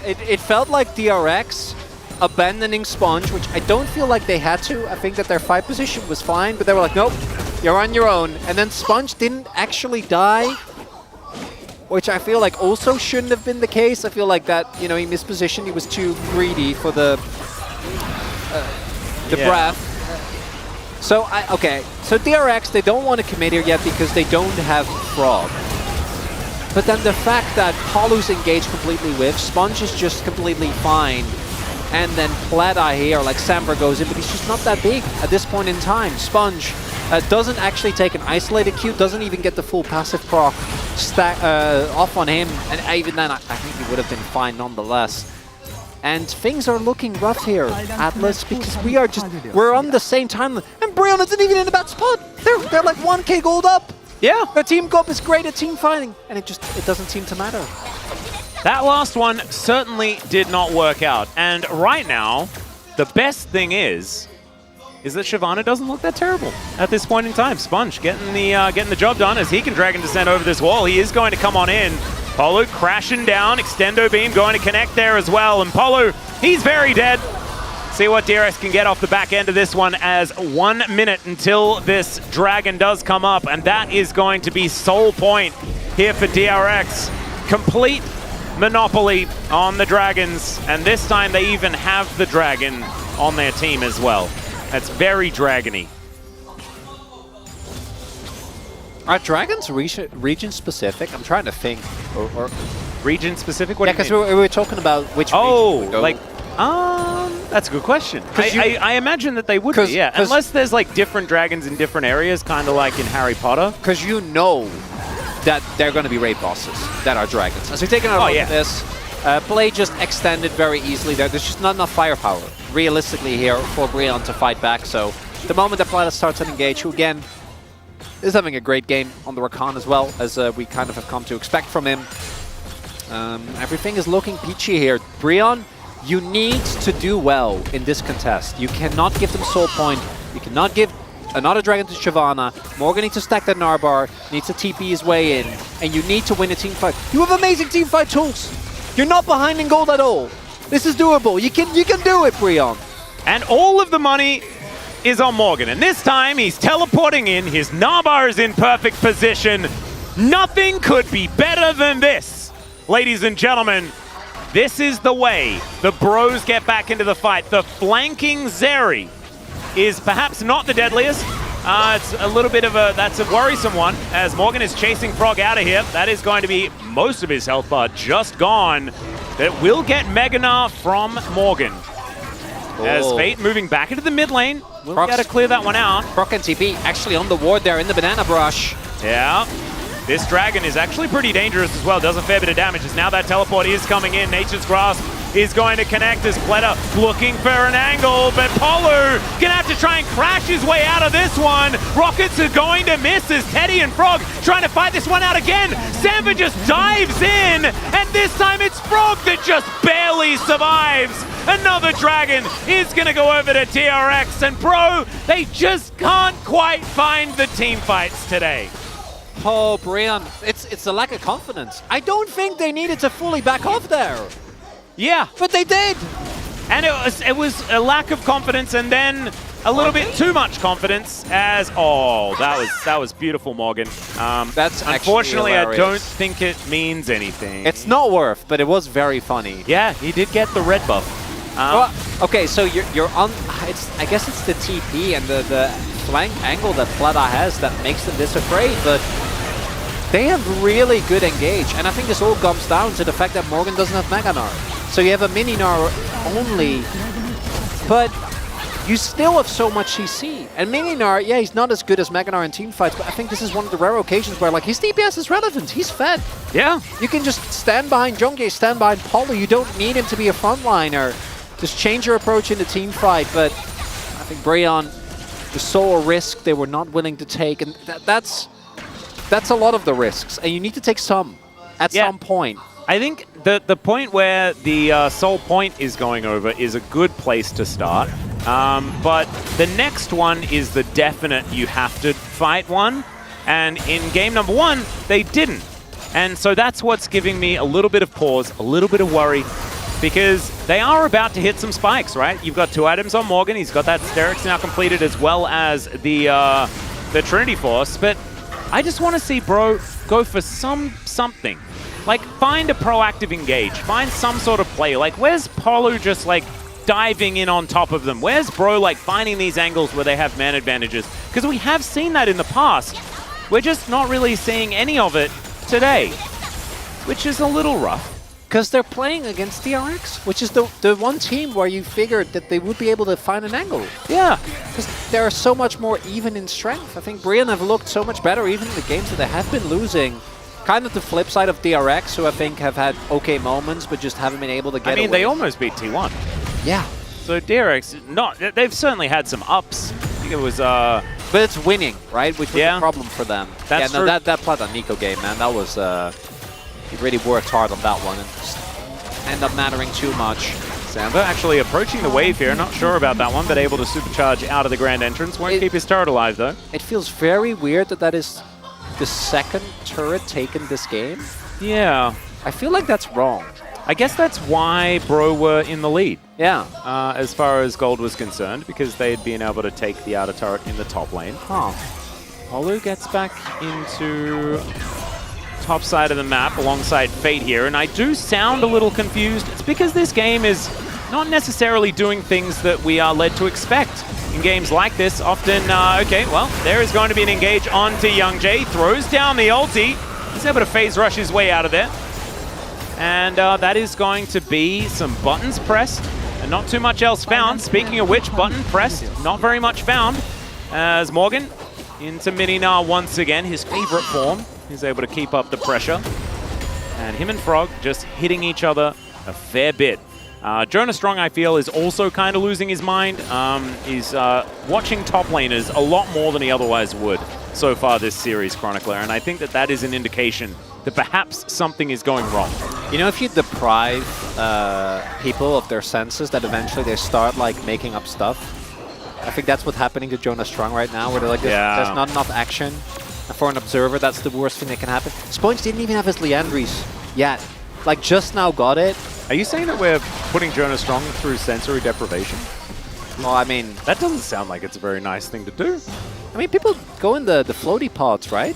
it felt like DRX abandoning Sponge, which I don't feel like they had to. I think that their fight position was fine, but they were like, nope, you're on your own. And then Sponge didn't actually die, which I feel like also shouldn't have been the case. I feel like that, you know, he mispositioned. He was too greedy for the breath. So, so DRX, they don't want to commit here yet because they don't have Frog. But then the fact that Polu's engaged completely with, Sponge is just completely fine. And then Pleta here, like Samba goes in, but he's just not that big at this point in time. Sponge doesn't actually take an isolated Q, doesn't even get the full passive proc off on him, and even then I think he would have been fine nonetheless. And things are looking rough here, Atlas, because we're on the same timeline, and Brion isn't even in a bad spot. They're like 1k gold up. Yeah. The team co-op is great at team fighting, and it doesn't seem to matter. That last one certainly did not work out. And right now, the best thing is that Shyvana doesn't look that terrible at this point in time. Sponge getting the job done as he can Dragon Descent over this wall. He is going to come on in. Polu crashing down, Extendo Beam going to connect there as well. And Polu, he's very dead. See what DRX can get off the back end of this one as 1 minute until this dragon does come up. And that is going to be sole point here for DRX. Complete monopoly on the dragons, and this time they even have the dragon on their team as well. That's very dragony. Are dragons region specific? I'm trying to think. Or region specific? What do you mean? because we were talking about which region would go. Like, that's a good question. I imagine that they would be, yeah. Unless there's like different dragons in different areas, kind of like in Harry Potter. Because you know that they're going to be raid bosses that are dragons. As we take another look at this, play just extended very easily there. There's just not enough firepower, realistically, here for Brion to fight back. So the moment that Pleta starts to engage, who again is having a great game on the Rakan as well, as we kind of have come to expect from him. Everything is looking peachy here. Brion, you need to do well in this contest. You cannot give them soul point. You cannot give another dragon to Shyvana. Morgan needs to stack that Narbar, needs to TP his way in, and you need to win a team fight. You have amazing team fight tools. You're not behind in gold at all. This is doable. You can do it, Brion. And all of the money is on Morgan, and this time he's teleporting in. His Narbar is in perfect position. Nothing could be better than this. Ladies and gentlemen, this is the way the bros get back into the fight. The flanking Zeri is perhaps not the deadliest. It's a little bit of that's a worrisome one, as Morgan is chasing Frog out of here. That is going to be most of his health bar just gone. That will get Meganar from Morgan. As Fate moving back into the mid lane. We'll got to clear that one out. Proc and TP actually on the ward there in the banana brush. Yeah. This dragon is actually pretty dangerous as well. Does a fair bit of damage as now that teleport is coming in. Nature's Grasp is going to connect as Pleta looking for an angle, but Polu gonna have to try and crash his way out of this one. Rockets are going to miss as Teddy and Frog trying to fight this one out again. Samba just dives in, and this time it's Frog that just barely survives. Another dragon is gonna go over to DRX, and bro, they just can't quite find the team fights today. Oh, Brian, it's a lack of confidence. I don't think they needed to fully back off there. Yeah, But they did. and it was a lack of confidence, and then a little bit too much confidence. As that was beautiful, Morgan. That's actually unfortunately I hilarious. don't think it means anything. It's not worth, but it was very funny. Yeah, he did get the red buff. Well, okay, so you're on. I guess it's the TP and the flank angle that Pleta has that makes them this afraid, but they have really good engage, and I think this all comes down to the fact that Morgan doesn't have Mega Gnar. So you have a mini Gnar only, but you still have so much CC. And mini Gnar, yeah, he's not as good as Mega Gnar in team fights, but I think this is one of the rare occasions where like his DPS is relevant. He's fed. Yeah. You can just stand behind Jongjae, stand behind Polu. You don't need him to be a frontliner. Just change your approach in the team fight, but I think Breon just saw a risk they were not willing to take, and that's a lot of the risks, and you need to take some at some point. I think the point where the Soul Point is going over is a good place to start, but the next one is the definite you have to fight one, and in game number 1, they didn't. And so that's what's giving me a little bit of pause, a little bit of worry, because they are about to hit some spikes, right? You've got 2 items on Morgan. He's got that Sterix now completed, as well as the Trinity Force. But I just want to see Bro go for something. Like, find a proactive engage. Find some sort of play. Like, where's Polu just, like, diving in on top of them? Where's Bro, like, finding these angles where they have man advantages? Because we have seen that in the past. We're just not really seeing any of it today, which is a little rough. Because they're playing against DRX, which is the one team where you figured that they would be able to find an angle. Yeah. Because they're so much more even in strength. I think Brian have looked so much better even in the games that they have been losing. Kind of the flip side of DRX, who I think have had okay moments, but just haven't been able to get I mean, away. they almost beat T1. Yeah. So DRX, they've certainly had some ups. I think it was... But it's winning, right? Which was Yeah. the problem for them. That's yeah, no, true. that Plata Nico game, man, that was... he really worked hard on that one and just ended up mattering too much. Samba actually approaching the wave here. Not sure about that one, but able to supercharge out of the grand entrance. Won't keep his turret alive, though. It feels very weird that that is the second turret taken this game. Yeah. I feel like that's wrong. I guess that's why Bro were in the lead. Yeah. As far as gold was concerned, because they had been able to take the outer turret in the top lane. Huh. Polu gets back into top side of the map alongside Fate here, and I do sound a little confused. It's because this game is not necessarily doing things that we are led to expect. In games like this, often, okay, well, there is going to be an engage onto Youngjae, throws down the ulti. He's able to phase rush his way out of there. And that is going to be some buttons pressed, and not too much else found. Speaking of which, button pressed, not very much found. As Morgan into Mininar once again, his favorite form. He's able to keep up the pressure. And him and Frog just hitting each other a fair bit. Jonah Strong, I feel, is also kind of losing his mind. He's watching top laners a lot more than he otherwise would so far this series, Chronicler. And I think that that is an indication that perhaps something is going wrong. You know, if you deprive people of their senses, that eventually they start like making up stuff. I think that's what's happening to Jonah Strong right now, where they're like, there's not enough action. And for an observer, that's the worst thing that can happen. Spoinch didn't even have his Liandry's yet. Like, just now got it. Are you saying that we're putting Jonah Strong through sensory deprivation? Well, I mean, That doesn't sound like it's a very nice thing to do. people go in the floaty pods, right?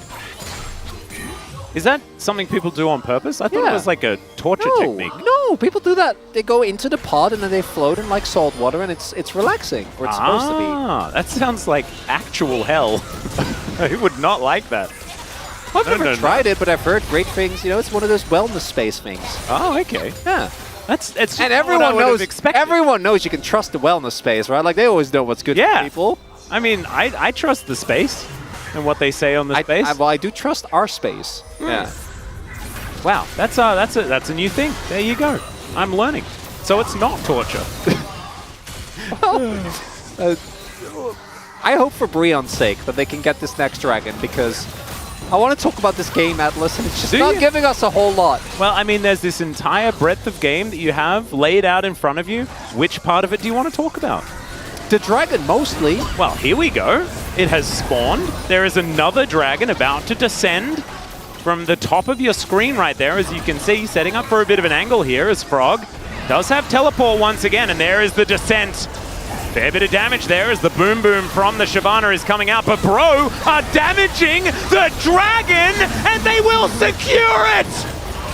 Is that something people do on purpose? I thought Yeah. it was like a torture technique. No, people do that. They go into the pod and then they float in like salt water, and it's relaxing, or it's supposed to be. That sounds like actual hell. I would not like that. I've No, never no, no. tried it, but I've heard great things. You know, it's one of those wellness space things. Oh, okay. Yeah. It's just And not what I everyone would have knows. expected. Everyone knows you can trust the wellness space, right? Like they always know what's good Yeah. for people. I mean, I trust the space and what they say on the space. I do trust our space. Yeah. Wow, that's a new thing. There you go. I'm learning. So it's not torture. I hope for Breon's sake that they can get this next dragon, because I want to talk about this game, Atlas, and it's just Do not you? giving us a whole lot. Well, I mean, there's this entire breadth of game that you have laid out in front of you. Which part of it do you want to talk about? The dragon, mostly. Well, here we go. It has spawned. There is another dragon about to descend from the top of your screen right there, as you can see, setting up for a bit of an angle here as Frog does have teleport once again, and there is the descent. Fair bit of damage there as the boom boom from the Shyvana is coming out, but Bro are damaging the dragon, and they will secure it!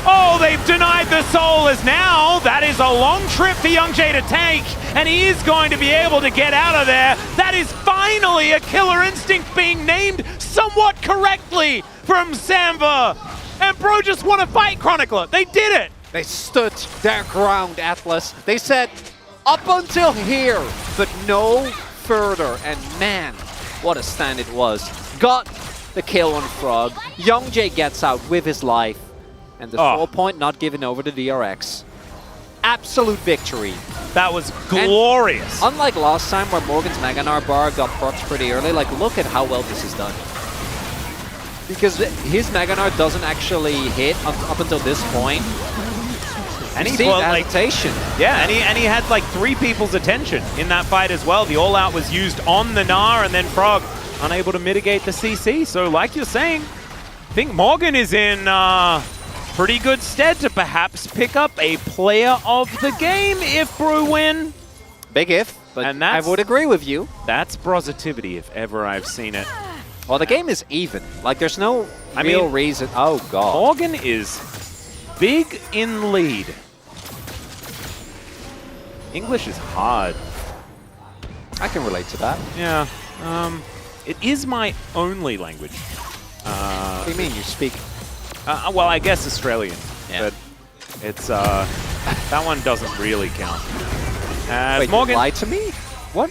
Oh, they've denied the soul, as now that is a long trip for Young Jay to take, and he is going to be able to get out of there. That is finally a Killer Instinct being named somewhat correctly from Samba. And Bro just want to fight Chronicler. They did it. They stood their ground, Atlas. They said, up until here, but no further. And man, what a stand it was. Got the kill on Frog. Young Jay gets out with his life. And the 4 point not given over to DRX. Absolute victory. That was glorious. And unlike last time where Morgan's Maganar bar got procs pretty early, like look at how well this is done. Because his Maganar doesn't actually hit up until this point. And he's hesitation. Yeah, and he had like 3 people's attention in that fight as well. The all-out was used on the Gnar, and then Frog unable to mitigate the CC. So like you're saying, I think Morgan is in pretty good stead to perhaps pick up a player of the game if Brew win. Big if, but And I that's- would agree with you. That's positivity if ever I've seen it. Well, the game is even. Like, there's no real reason. Oh, God. Morgan is big in lead. English is hard. I can relate to that. Yeah. It is my only language. What do you mean you speak? Well, I guess Australian. Yeah. But it's that one doesn't really count. Wait, Morgan, you lied to me? What?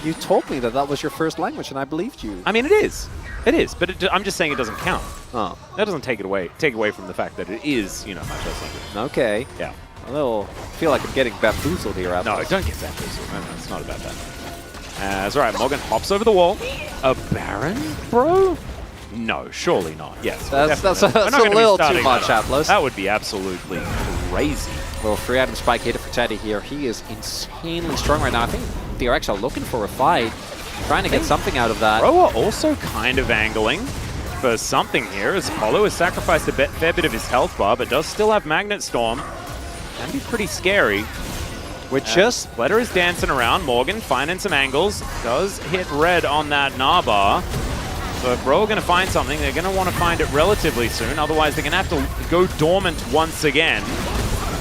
You told me that that was your first language, and I believed you. I mean, it is. It is, but I'm just saying it doesn't count. Oh. That doesn't take away from the fact that it is, my first language. Okay. Yeah. I feel like I'm getting bamboozled here. No, don't get bamboozled. No, it's not about that. It's all right. Morgan hops over the wall. A Baron, bro? No, surely not. Yes. That's definitely. We're not a gonna be little too starting much, that up. Atlas. That would be absolutely crazy. Well, free item spike hitter for Teddy here. He is insanely strong right now. I think DRX are looking for a fight, trying to get something out of that. Bro are also kind of angling for something here, as Apollo has sacrificed a fair bit of his health bar, but does still have Magnet Storm. Can be pretty scary. We're just... Splitter is dancing around. Morgan finding some angles. Does hit red on that Gnar. So if Bro are going to find something, they're going to want to find it relatively soon. Otherwise, they're going to have to go dormant once again.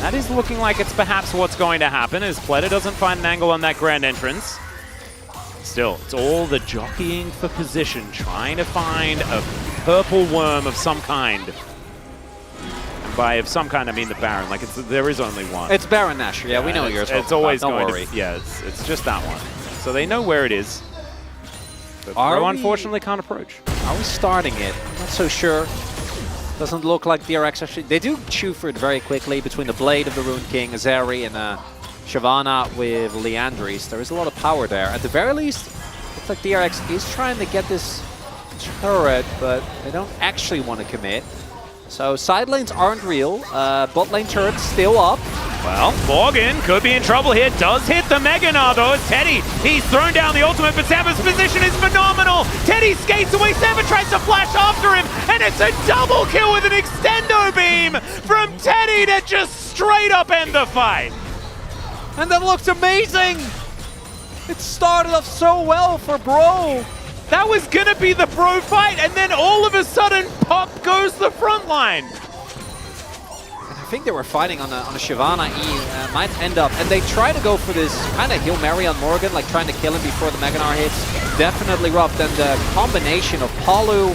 That is looking like it's perhaps what's going to happen, as Splitter doesn't find an angle on that grand entrance. Still, it's all the jockeying for position, trying to find a purple worm of some kind. And by of some kind, I mean the Baron. Like, there is only one. It's Baron Nashor. Yeah, we know you're It's always about. Don't going worry. to. Yeah, it's just that one. So they know where it is. But Are Bro we- unfortunately can't approach. Are we starting it? Not so sure. Doesn't look like DRX actually. They do chew for it very quickly between the Blade of the Rune King, Azeri, and Shyvana with Leandris. There is a lot of power there. At the very least, looks like DRX is trying to get this turret, but they don't actually want to commit. So side lanes aren't real. Bot lane turret's still up. Well, Morgan could be in trouble here. Does hit the Mega Gnar though. It's Teddy. He's thrown down the ultimate, but Samba's position is phenomenal. Teddy skates away. Samba tries to flash after him, and it's a double kill with an extendo beam from Teddy to just straight up end the fight. And that looks amazing! It started off so well for Bro. That was gonna be the Bro fight, and then all of a sudden, pop goes the front line. And I think they were fighting on a Shyvana E, might end up, and they try to go for this kind of Hail Mary on Morgan, like trying to kill him before the Mega Gnar hits. Definitely rough. Then the combination of Palu,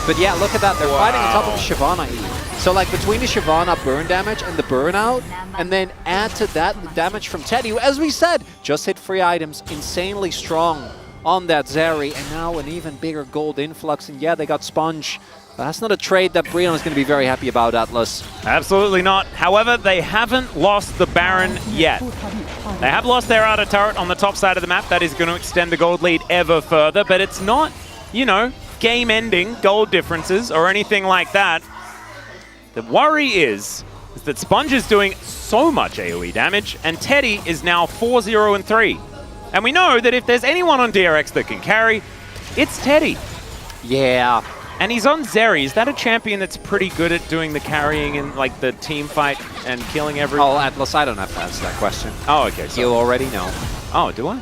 but yeah, look at that. They're fighting on top of the Shyvana E. So like between the Shyvana burn damage and the burnout, and then add to that the damage from Teddy, who, as we said, just hit 3 items, insanely strong on that Zeri, and now an even bigger gold influx. And yeah, they got Sponge. That's not a trade that Brion is going to be very happy about, Atlas. Absolutely not. However, they haven't lost the Baron yet. They have lost their outer turret on the top side of the map. That is going to extend the gold lead ever further, but it's not, you know, game-ending gold differences or anything like that. The worry is that Sponge is doing so much AoE damage, and Teddy is now 4-0-3. And we know that if there's anyone on DRX that can carry, it's Teddy. Yeah. And he's on Zeri. Is that a champion that's pretty good at doing the carrying and like the team fight and killing everyone? Oh, Atlas, I don't have to answer that question. Oh, okay. You already know. Oh, do I?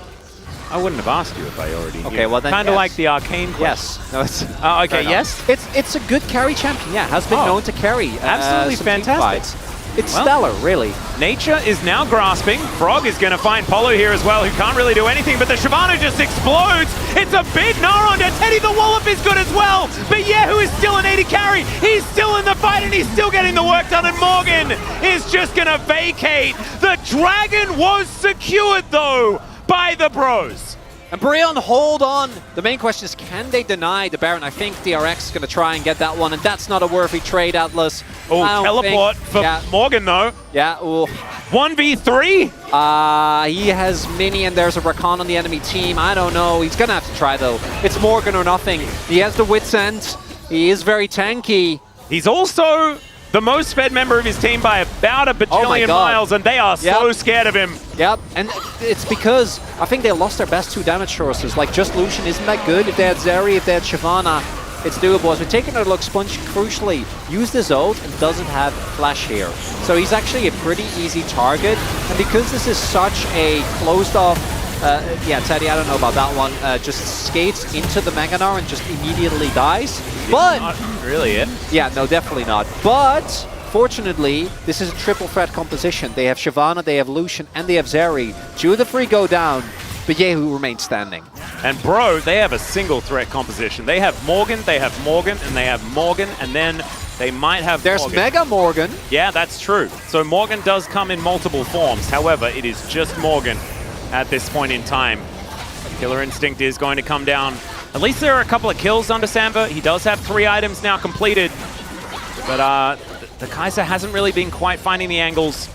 I wouldn't have asked you if I already knew. Okay, well then kind of yes. like the Arcane quest. Yes. No, it's Oh, okay, yes? It's a good carry champion, yeah. Has been known to carry. Absolutely some team fantastic. fights. It's stellar, really. Nature is now grasping. Frog is going to find Polo here as well, who can't really do anything, but the Shyvana just explodes. It's a big Gnar onto Teddy. The Wallop is good as well. But Yehu is still an 80 carry. He's still in the fight, and he's still getting the work done, and Morgan is just going to vacate. The Dragon was secured, though, by the Bros. And Brion, hold on. The main question is, can they deny the Baron? I think DRX is going to try and get that one, and that's not a worthy trade, Atlas. Oh, teleport for Morgan, though. Yeah, ooh. 1v3? He has Mini, and there's a Rakan on the enemy team. I don't know. He's going to have to try, though. It's Morgan or nothing. He has the Wit's End. He is very tanky. He's also the most fed member of his team by about a bajillion miles, and they are so scared of him. Yep, and it's because I think they lost their best 2 damage sources. Like, just Lucian isn't that good. If they had Zeri, if they had Shyvana, it's doable. As we're taking a look, Sponge crucially used his ult and doesn't have Flash here. So he's actually a pretty easy target. And because this is such a closed off, yeah, Teddy, I don't know about that one, just skates into the Mega Gnar and just immediately dies. But not really it. Yeah, no, definitely not. But fortunately, this is a triple threat composition. They have Shyvana, they have Lucian, and they have Zeri. 2 of the 3 go down, but Yehu remains standing. And Bro, they have a single threat composition. They have Morgan, and they have Morgan, and then they might have There's Mega Morgan. Yeah, that's true. So Morgan does come in multiple forms. However, it is just Morgan at this point in time. Killer Instinct is going to come down. At least there are a couple of kills under Samba. He does have 3 items now completed. But the Kaiser hasn't really been quite finding the angles.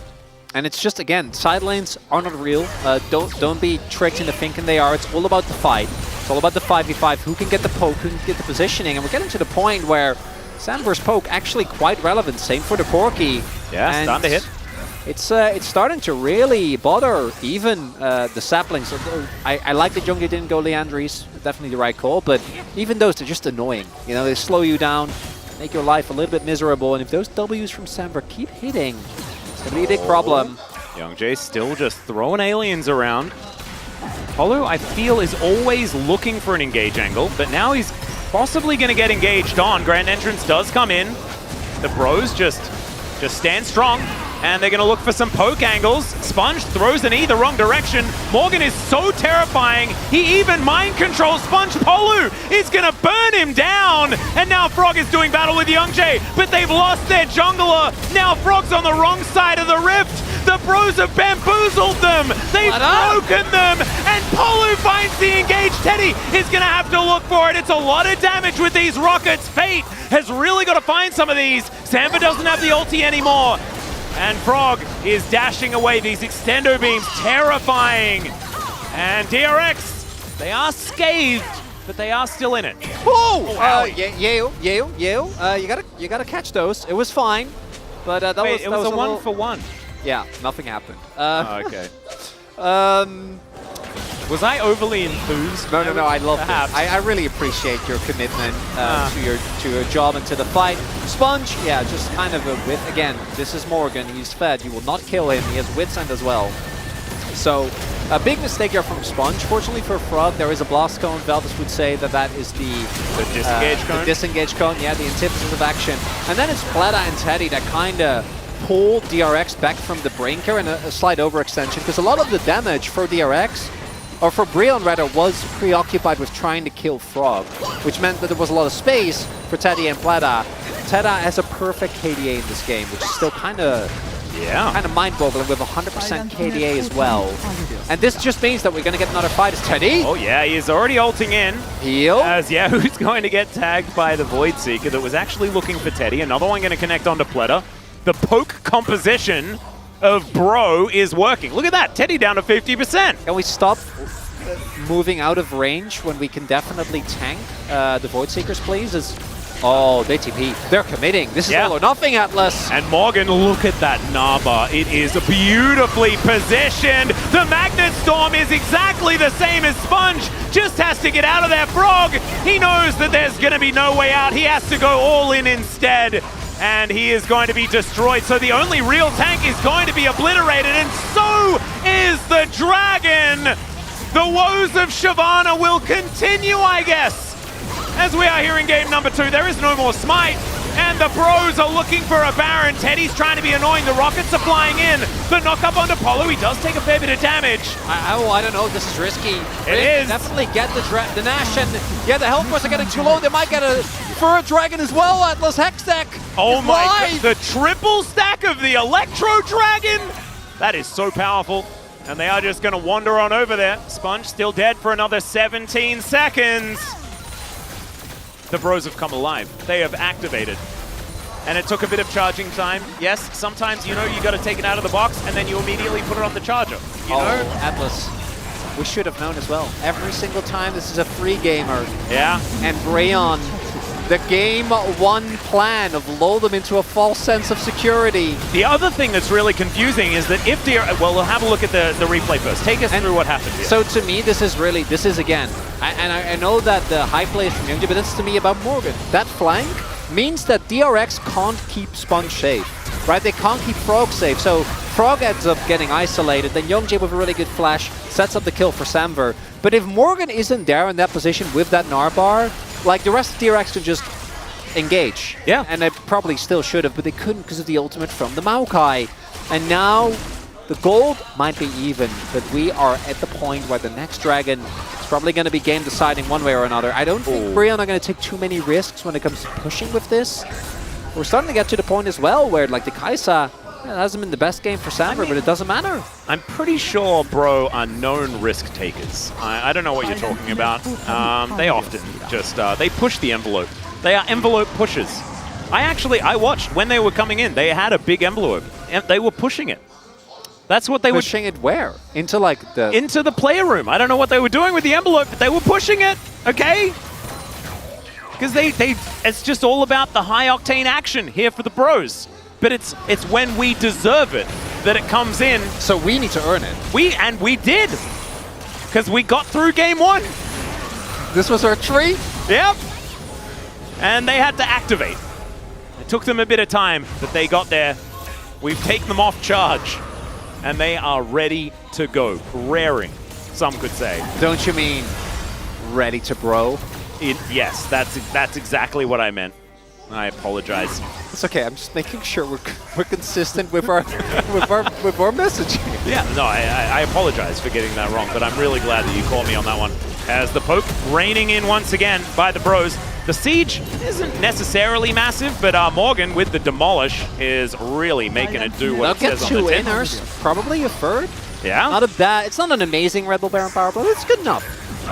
And it's just, again, side lanes are not real. Don't be tricked into thinking they are. It's all about the fight. It's all about the 5v5. Who can get the poke, who can get the positioning. And we're getting to the point where Sam versus Poke actually quite relevant. Same for the Corki. Yeah, and starting to hit. It's starting to really bother even the saplings. I like that Jungli didn't go Leandries. Definitely the right call. But even those, they're just annoying. You know, they slow you down, make your life a little bit miserable. And if those Ws from Samber keep hitting, it's going to be a big problem. Young Jay still just throwing aliens around. Polo, I feel, is always looking for an engage angle, but now he's possibly going to get engaged on. Grand Entrance does come in. The Bros just stand strong, and they're going to look for some poke angles. Sponge throws an E the wrong direction. Morgan is so terrifying, he even mind controls Sponge. Polu is going to burn him down, and now Frog is doing battle with Young Jay, but they've lost their jungler. Now Frog's on the wrong side of the rift. The Bros have bamboozled them. They've broken them, and Polu finds the engage. Teddy is going to have to look for it. It's a lot of damage with these rockets. Fate has really got to find some of these. Samba doesn't have the ulti anymore. And Frog is dashing away these extendo beams, terrifying. And DRX, they are scathed, but they are still in it. Whoa! You gotta catch those. It was fine, but that was a one for one. Yeah, nothing happened. Okay. Was I overly enthused? No, I love it. I really appreciate your commitment to your job and to the fight. Sponge, yeah, just kind of a wit. Again, this is Morgan. He's fed. You will not kill him. He has Wit's End as well. So a big mistake here from Sponge. Fortunately for Frog, there is a blast cone. Veltus would say that that is the disengage cone? The disengage cone, yeah, the antithesis of action. And then it's Pleta and Teddy that kind of pull DRX back from the brink here in a slight overextension, because a lot of the damage for DRX, or for Breon rather, was preoccupied with trying to kill Frog, which meant that there was a lot of space for Teddy and Pleta. Tedda has a perfect KDA in this game, which is still kind of mind-boggling with 100% KDA as well. And this just means that we're going to get another fight. It's Teddy. Oh yeah, he is already ulting in. Heal. As Yahoo's going to get tagged by the Void Seeker that was actually looking for Teddy. Another one going to connect onto Pleta. The poke composition of Bro is working. Look at that, Teddy down to 50%. Can we stop moving out of range when we can definitely tank the Void Seekers, please? Oh, they TP. They're committing. This is all or nothing, Atlas. And Morgan, look at that Naba. It is beautifully positioned. The Magnet Storm is exactly the same as Sponge. Just has to get out of there. Frog, he knows that there's going to be no way out. He has to go all in instead. And he is going to be destroyed. So the only real tank is going to be obliterated. And so is the Dragon. The woes of Shyvana will continue, I guess. As we are here in game number 2, there is no more smite, and the Bros are looking for a Baron. Teddy's trying to be annoying, the rockets are flying in. The knock-up onto Polo, he does take a fair bit of damage. I don't know, this is risky. It is. Definitely get the Nash, and yeah, the health bars are getting too low. They might get a Fur Dragon as well, Atlas Hextech. Oh my god, the triple stack of the Electro Dragon! That is so powerful. And they are just going to wander on over there. Sponge still dead for another 17 seconds. The Bros have come alive. They have activated. And it took a bit of charging time. Yes, sometimes, you know, you got to take it out of the box and then you immediately put it on the charger. You know? Atlas. We should have known as well. Every single time this is a free gamer. Yeah. And Breon, the game one plan of lull them into a false sense of security. The other thing that's really confusing is that if well, we'll have a look at the replay first. Take us through what happened here. So to me, this is again, I know that the high play is from Youngjae, but this is to me about Morgan. That flank means that DRX can't keep Sponge safe, right? They can't keep Frog safe. So Frog ends up getting isolated, then Youngjae with a really good flash sets up the kill for Samver. But if Morgan isn't there in that position with that Narbar, like the rest of DRX can just engage. Yeah. And they probably still should have, but they couldn't because of the ultimate from the Maokai. And now the gold might be even, but we are at the point where the next Dragon is probably going to be game deciding one way or another. I don't think Breon are going to take too many risks when it comes to pushing with this. We're starting to get to the point as well where like the Kaisa, it hasn't been the best game for Samver, but it doesn't matter. I'm pretty sure Bro are known risk takers. I don't know what you're talking about. They often just, they push the envelope. They are envelope pushers. I watched when they were coming in, they had a big envelope. And they were pushing it. That's what they were... Pushing it where? Into like the... Into the player room. I don't know what they were doing with the envelope, but they were pushing it, okay? Because it's just all about the high octane action here for the Bros. But it's when we deserve it that it comes in. So we need to earn it. We did. Because we got through game 1. This was our treat? Yep. And they had to activate. It took them a bit of time, but they got there. We've taken them off charge. And they are ready to go. Raring, some could say. Don't you mean ready to bro? Yes, that's exactly what I meant. I apologize. It's okay. I'm just making sure we're consistent with our with our messaging. Yeah, no, I apologize for getting that wrong, but I'm really glad that you caught me on that one. As the poke raining in once again by the Bros. The siege isn't necessarily massive, but Morgan with the demolish is really making it do what it says on the tin. Probably a third. Yeah. Not a bad. It's not an amazing Red Bull Baron power, but it's good enough.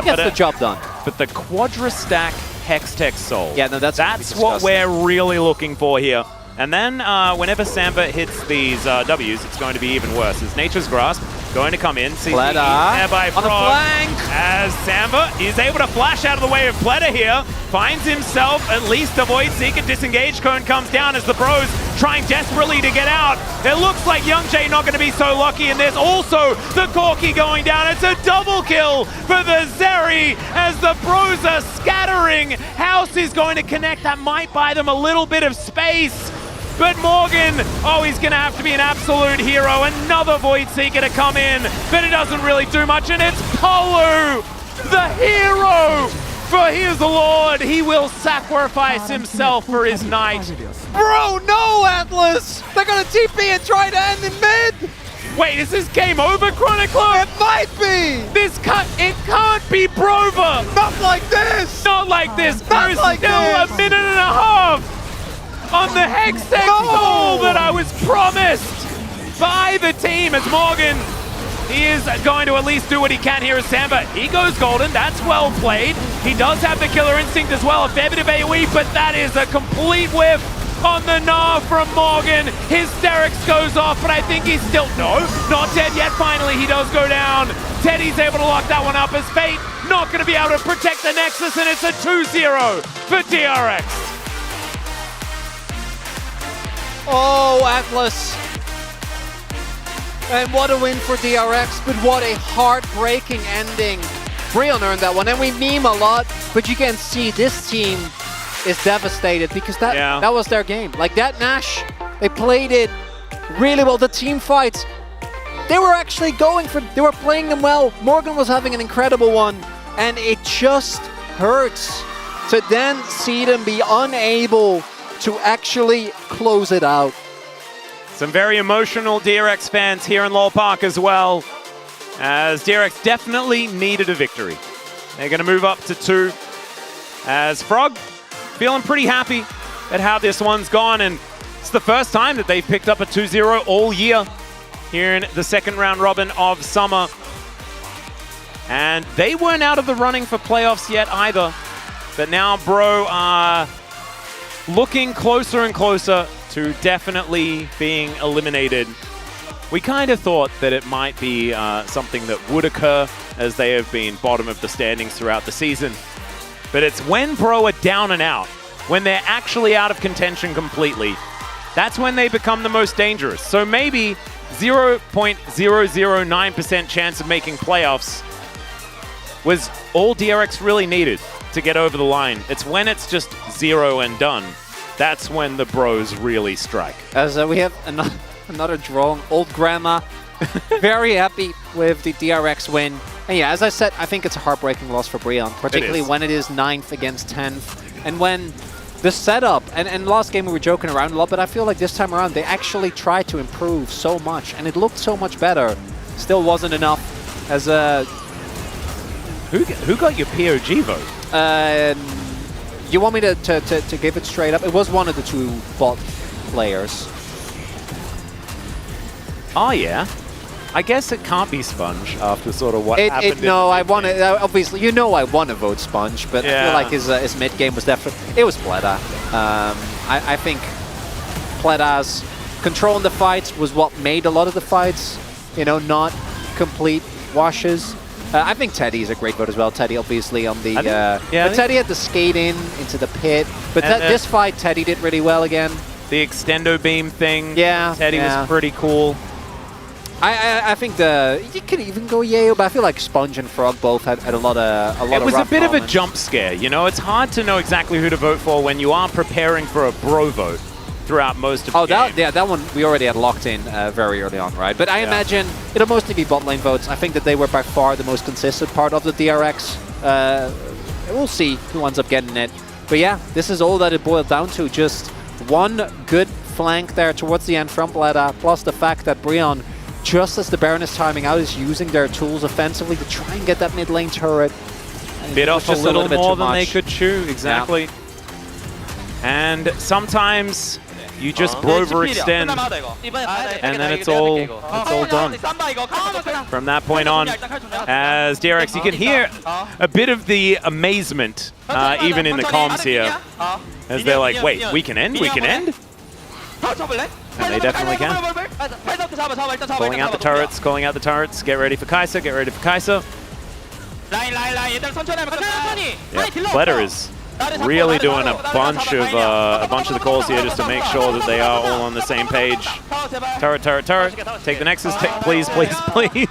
Gets the job done. But the Quadra Stack Hextech Soul. Yeah, no, that's what we're really looking for here. And then whenever Samver hits these Ws, it's going to be even worse. As Nature's Grasp going to come in. Pleta there by Frog, on the flank. As Samver is able to flash out of the way of Pleta here. Finds himself at least a Void Seeker. Disengage cone comes down as the Bros trying desperately to get out. It looks like Youngjae not going to be so lucky, and there's also the Corki going down. It's a double kill for the Zeri as the Bros are scattering. House is going to connect. That might buy them a little bit of space. But Morgan, oh, he's going to have to be an absolute hero. Another Void Seeker to come in, but it doesn't really do much. And it's Polu, the hero for his lord. He will sacrifice himself for his knight. Bro, no, Atlas! They're gonna TP and try to end in mid! Wait, is this game over, Chronicler? It might be! It can't be Brover! Not like this! Not like this! Not There's like still this. a minute and a half on the Hextech goal that I was promised by the team as Morgan. He is going to at least do what he can here as Samba. He goes golden, that's well played. He does have the killer instinct as well, a fair bit of AoE, but that is a complete whiff on the Gnar from Morgan. His DRX goes off, but I think he's still, no, not dead yet. Finally, he does go down. Teddy's able to lock that one up as Fate not going to be able to protect the Nexus, and it's a 2-0 for DRX. Oh, Atlas. And what a win for DRX, but what a heartbreaking ending. Brion earned that one, and we meme a lot, but you can see this team is devastated because that was their game. Like that Nash, they played it really well. The team fights, they were actually they were playing them well. Morgan was having an incredible one, and it just hurts to then see them be unable to actually close it out. Some very emotional DRX fans here in Lowell Park as well, as DRX definitely needed a victory. They're going to move up to 2, as Frog feeling pretty happy at how this one's gone, and it's the first time that they've picked up a 2-0 all year here in the second round robin of Summer. And they weren't out of the running for playoffs yet either, but now Bro are looking closer and closer to definitely being eliminated. We kind of thought that it might be something that would occur, as they have been bottom of the standings throughout the season. But it's when Bro are down and out, when they're actually out of contention completely, that's when they become the most dangerous. So maybe 0.009% chance of making playoffs was all DRX really needed to get over the line. It's when it's just 0 and done. That's when the Bros really strike. As we have another draw, old grandma. Very happy with the DRX win. And yeah, as I said, I think it's a heartbreaking loss for Brion, particularly when it is 9th against 10th. And when the setup, and last game we were joking around a lot, but I feel like this time around they actually tried to improve so much, and it looked so much better. Still wasn't enough. As Who got your POG vote? You want me to give it straight up? It was one of the 2 bot players. Oh yeah. I guess it can't be Sponge after sort of what happened. No, I want to. Obviously, you know I want to vote Sponge, but I feel like his mid game was definitely. It was Pleda. I think Pleda's controlling the fights was what made a lot of the fights, you know, not complete washes. I think Teddy's a great vote as well. Teddy obviously on the. But Teddy had to skate into the pit. But this fight, Teddy did really well again. The extendo beam thing. Yeah, Teddy was pretty cool. I think you could even go Yeo, but I feel like Sponge and Frog both had a lot of It was a bit moments. of a jump scare, you know. It's hard to know exactly who to vote for when you are preparing for a Bro vote throughout most of the game. that one we already had locked in very early on, right? But I imagine it'll mostly be bot lane votes. I think that they were by far the most consistent part of the DRX. We'll see who ends up getting it. But yeah, this is all that it boiled down to. Just one good flank there towards the end from Bleda, plus the fact that Brion, just as the Baron is timing out, is using their tools offensively to try and get that mid lane turret. Bit off a little bit more too than they much. could chew, exactly. Yeah. And sometimes you just overextend, and then it's all done. From that point on, as DRX, you can hear a bit of the amazement, even in the comms here, as they're like, wait, we can end? We can end? And they definitely can. Calling out the turrets, calling out the turrets. Get ready for Kai'Sa, get ready for Kai'Sa. Yeah, Fleder is really doing a bunch of the calls here just to make sure that they are all on the same page. Turret, turret, turret. Take the Nexus, please, please, please.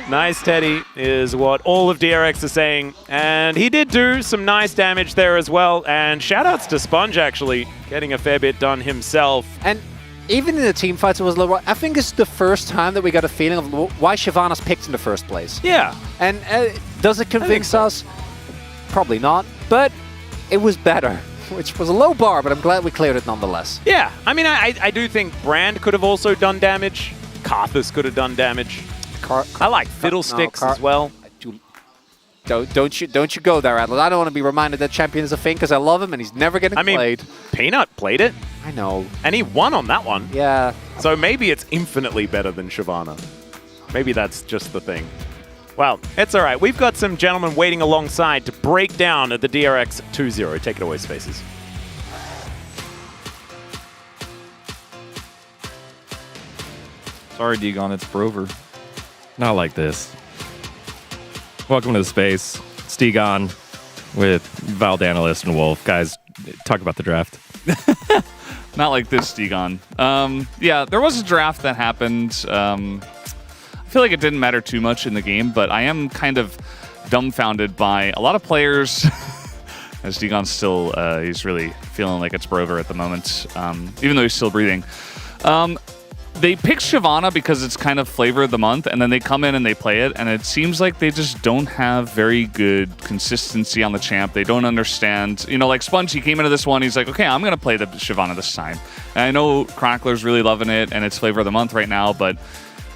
Nice Teddy is what all of DRX are saying, and he did do some nice damage there as well. And shoutouts to Sponge actually getting a fair bit done himself. And even in the team fights, it was a little. I think it's the first time that we got a feeling of why Shyvana's picked in the first place. Yeah. And does it convince us? Probably not. But it was better, which was a low bar, but I'm glad we cleared it nonetheless. Yeah. I mean, I do think Brand could have also done damage. Karthus could have done damage. I like Fiddlesticks as well. Don't you go there, Atlas. I don't want to be reminded that champion is a thing because I love him and he's never getting played. Peanut played it. I know. And he won on that one. Yeah. So maybe it's infinitely better than Shyvana. Maybe that's just the thing. Well, it's all right. We've got some gentlemen waiting alongside to break down at the DRX 2-0. Take it away, Spaces. Sorry, Degon, it's Brover. Not like this. Welcome to the space. It's Degon with Valdanalist and Wolf. Guys, talk about the draft. Not like this, Degon. Yeah, there was a draft that happened. I feel like it didn't matter too much in the game, but I am kind of dumbfounded by a lot of players. As Degon's still, he's really feeling like it's Brover at the moment, even though he's still breathing. They pick Shyvana because it's kind of flavor of the month, and then they come in and they play it, and it seems like they just don't have very good consistency on the champ. They don't understand. You know, like Sponge, he came into this one, he's like, okay, I'm going to play the Shyvana this time. And I know Chronicler's really loving it, and it's flavor of the month right now, but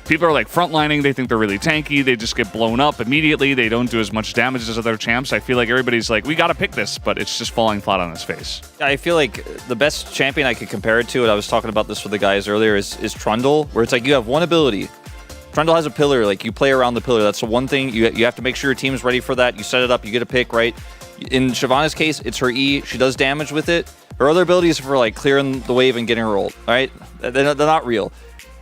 people are like frontlining. They think they're really tanky. They just get blown up immediately. They don't do as much damage as other champs. I feel like everybody's like, we got to pick this, but it's just falling flat on his face. I feel like the best champion I could compare it to, and I was talking about this with the guys earlier, is Trundle, where it's like you have one ability. Trundle has a pillar, like you play around the pillar. That's the one thing. You have to make sure your team's ready for that. You set it up, you get a pick, right? In Shyvana's case, it's her E. She does damage with it. Her other abilities are for like clearing the wave and getting her ult, right? They're not real.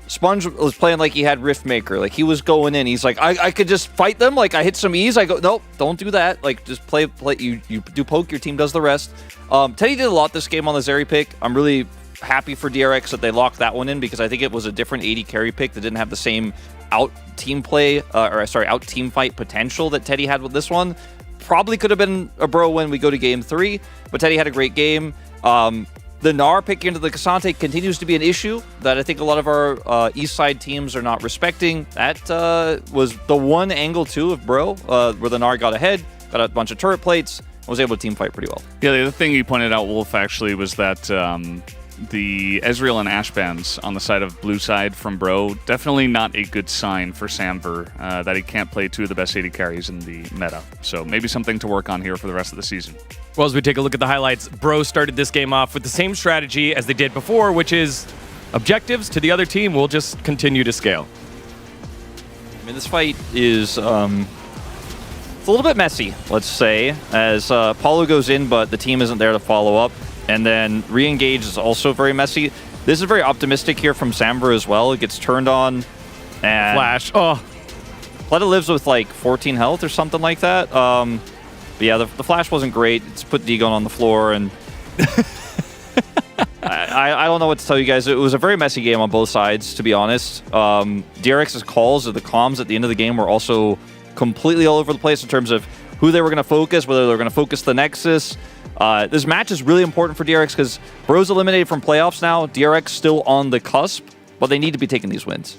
Sponge was playing like he had Rift Maker. Like, he was going in. He's like, I could just fight them. Like, I hit some E's. I go, nope, don't do that. Like, just play. You do poke. Your team does the rest. Teddy did a lot this game on the Zeri pick. I'm really happy for DRX that they locked that one in because I think it was a different 80 carry pick that didn't have the same out team fight potential that Teddy had with this one. Probably could have been a bro when we go to game 3, but Teddy had a great game. The Gnar pick into the Cassante continues to be an issue that I think a lot of our East Side teams are not respecting. That was the one angle, too, of Bro, where the Gnar got ahead, got a bunch of turret plates, and was able to team fight pretty well. Yeah, the other thing you pointed out, Wolf, actually, was that the Ezreal and Ashe bans on the side of blue side from Bro, definitely not a good sign for Samver that he can't play two of the best 80 carries in the meta. So maybe something to work on here for the rest of the season. Well, as we take a look at the highlights, Bro started this game off with the same strategy as they did before, which is objectives to the other team will just continue to scale. I mean, this fight is it's a little bit messy, let's say, as Paulo goes in, but the team isn't there to follow up. And then re-engage is also very messy. This is very optimistic here from Samver as well. It gets turned on. And Flash. Oh. Pleta lives with like 14 health or something like that. But yeah, the flash wasn't great. It's put Degon on the floor, and I don't know what to tell you guys. It was a very messy game on both sides, to be honest. DRX's calls or the comms at the end of the game were also completely all over the place in terms of who they were going to focus, whether they were going to focus the Nexus. This match is really important for DRX because Bro's eliminated from playoffs now. DRX still on the cusp, but they need to be taking these wins.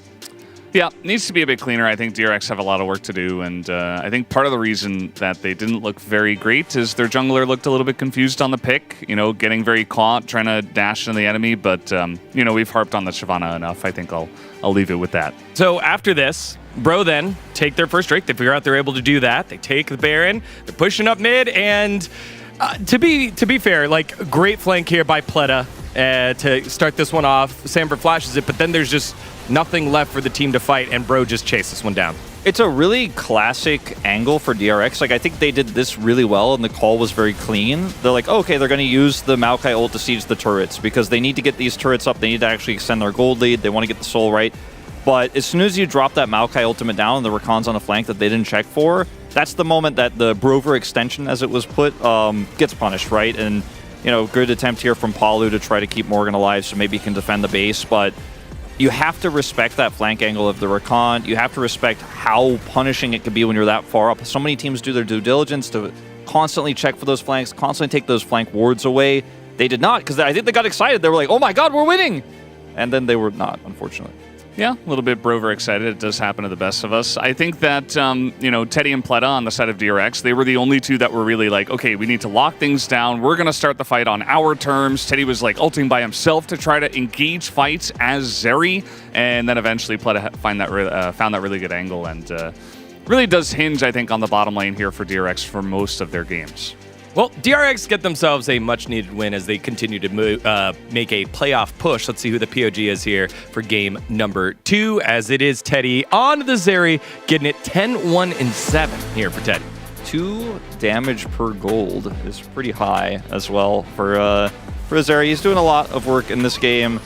Yeah, needs to be a bit cleaner. I think DRX have a lot of work to do, and I think part of the reason that they didn't look very great is their jungler looked a little bit confused on the pick, you know, getting very caught, trying to dash into the enemy, but, you know, we've harped on the Shyvana enough. I think I'll leave it with that. So after this, Bro then take their first Drake. They figure out they're able to do that. They take the Baron. They're pushing up mid, and to be fair, like, great flank here by Pleta to start this one off. Samver flashes it, but then there's just nothing left for the team to fight, and Bro just chased this one down. It's a really classic angle for DRX. Like, I think they did this really well, and the call was very clean. They're like, okay, they're going to use the Maokai ult to siege the turrets because they need to get these turrets up. They need to actually extend their gold lead. They want to get the soul right. But as soon as you drop that Maokai ultimate down and the Rakan's on the flank that they didn't check for, that's the moment that the Brover extension, as it was put, gets punished, right? And, good attempt here from Palu to try to keep Morgan alive so maybe he can defend the base, but you have to respect that flank angle of the Rakan. You have to respect how punishing it can be when you're that far up. So many teams do their due diligence to constantly check for those flanks, constantly take those flank wards away. They did not, because I think they got excited. They were like, oh my god, we're winning! And then they were not, unfortunately. Yeah, a little bit Brover excited. It does happen to the best of us. I think that, Teddy and Pleta on the side of DRX, they were the only two that were really like, okay, we need to lock things down. We're going to start the fight on our terms. Teddy was like ulting by himself to try to engage fights as Zeri. And then eventually Pleta found that really good angle. And really does hinge, I think, on the bottom lane here for DRX for most of their games. Well, DRX get themselves a much-needed win as they continue to make a playoff push. Let's see who the POG is here for game number 2, as it is Teddy on the Zeri, getting it 10-1-7 here for Teddy. 2 damage per gold is pretty high as well for Zeri. He's doing a lot of work in this game.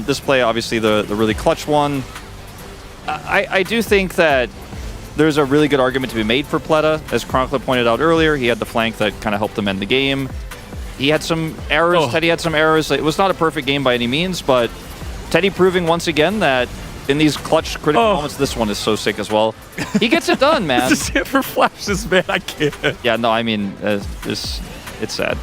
This play, obviously, the really clutch one. I do think that there's a really good argument to be made for Pleta. As Chronicler pointed out earlier, he had the flank that kind of helped him end the game. He had some errors. Teddy had some errors. It was not a perfect game by any means, but Teddy proving once again that in these clutch, critical moments, this one is so sick as well. He gets it done, man. Just hit for flashes, man. I can't. Yeah, no, I mean, it's sad.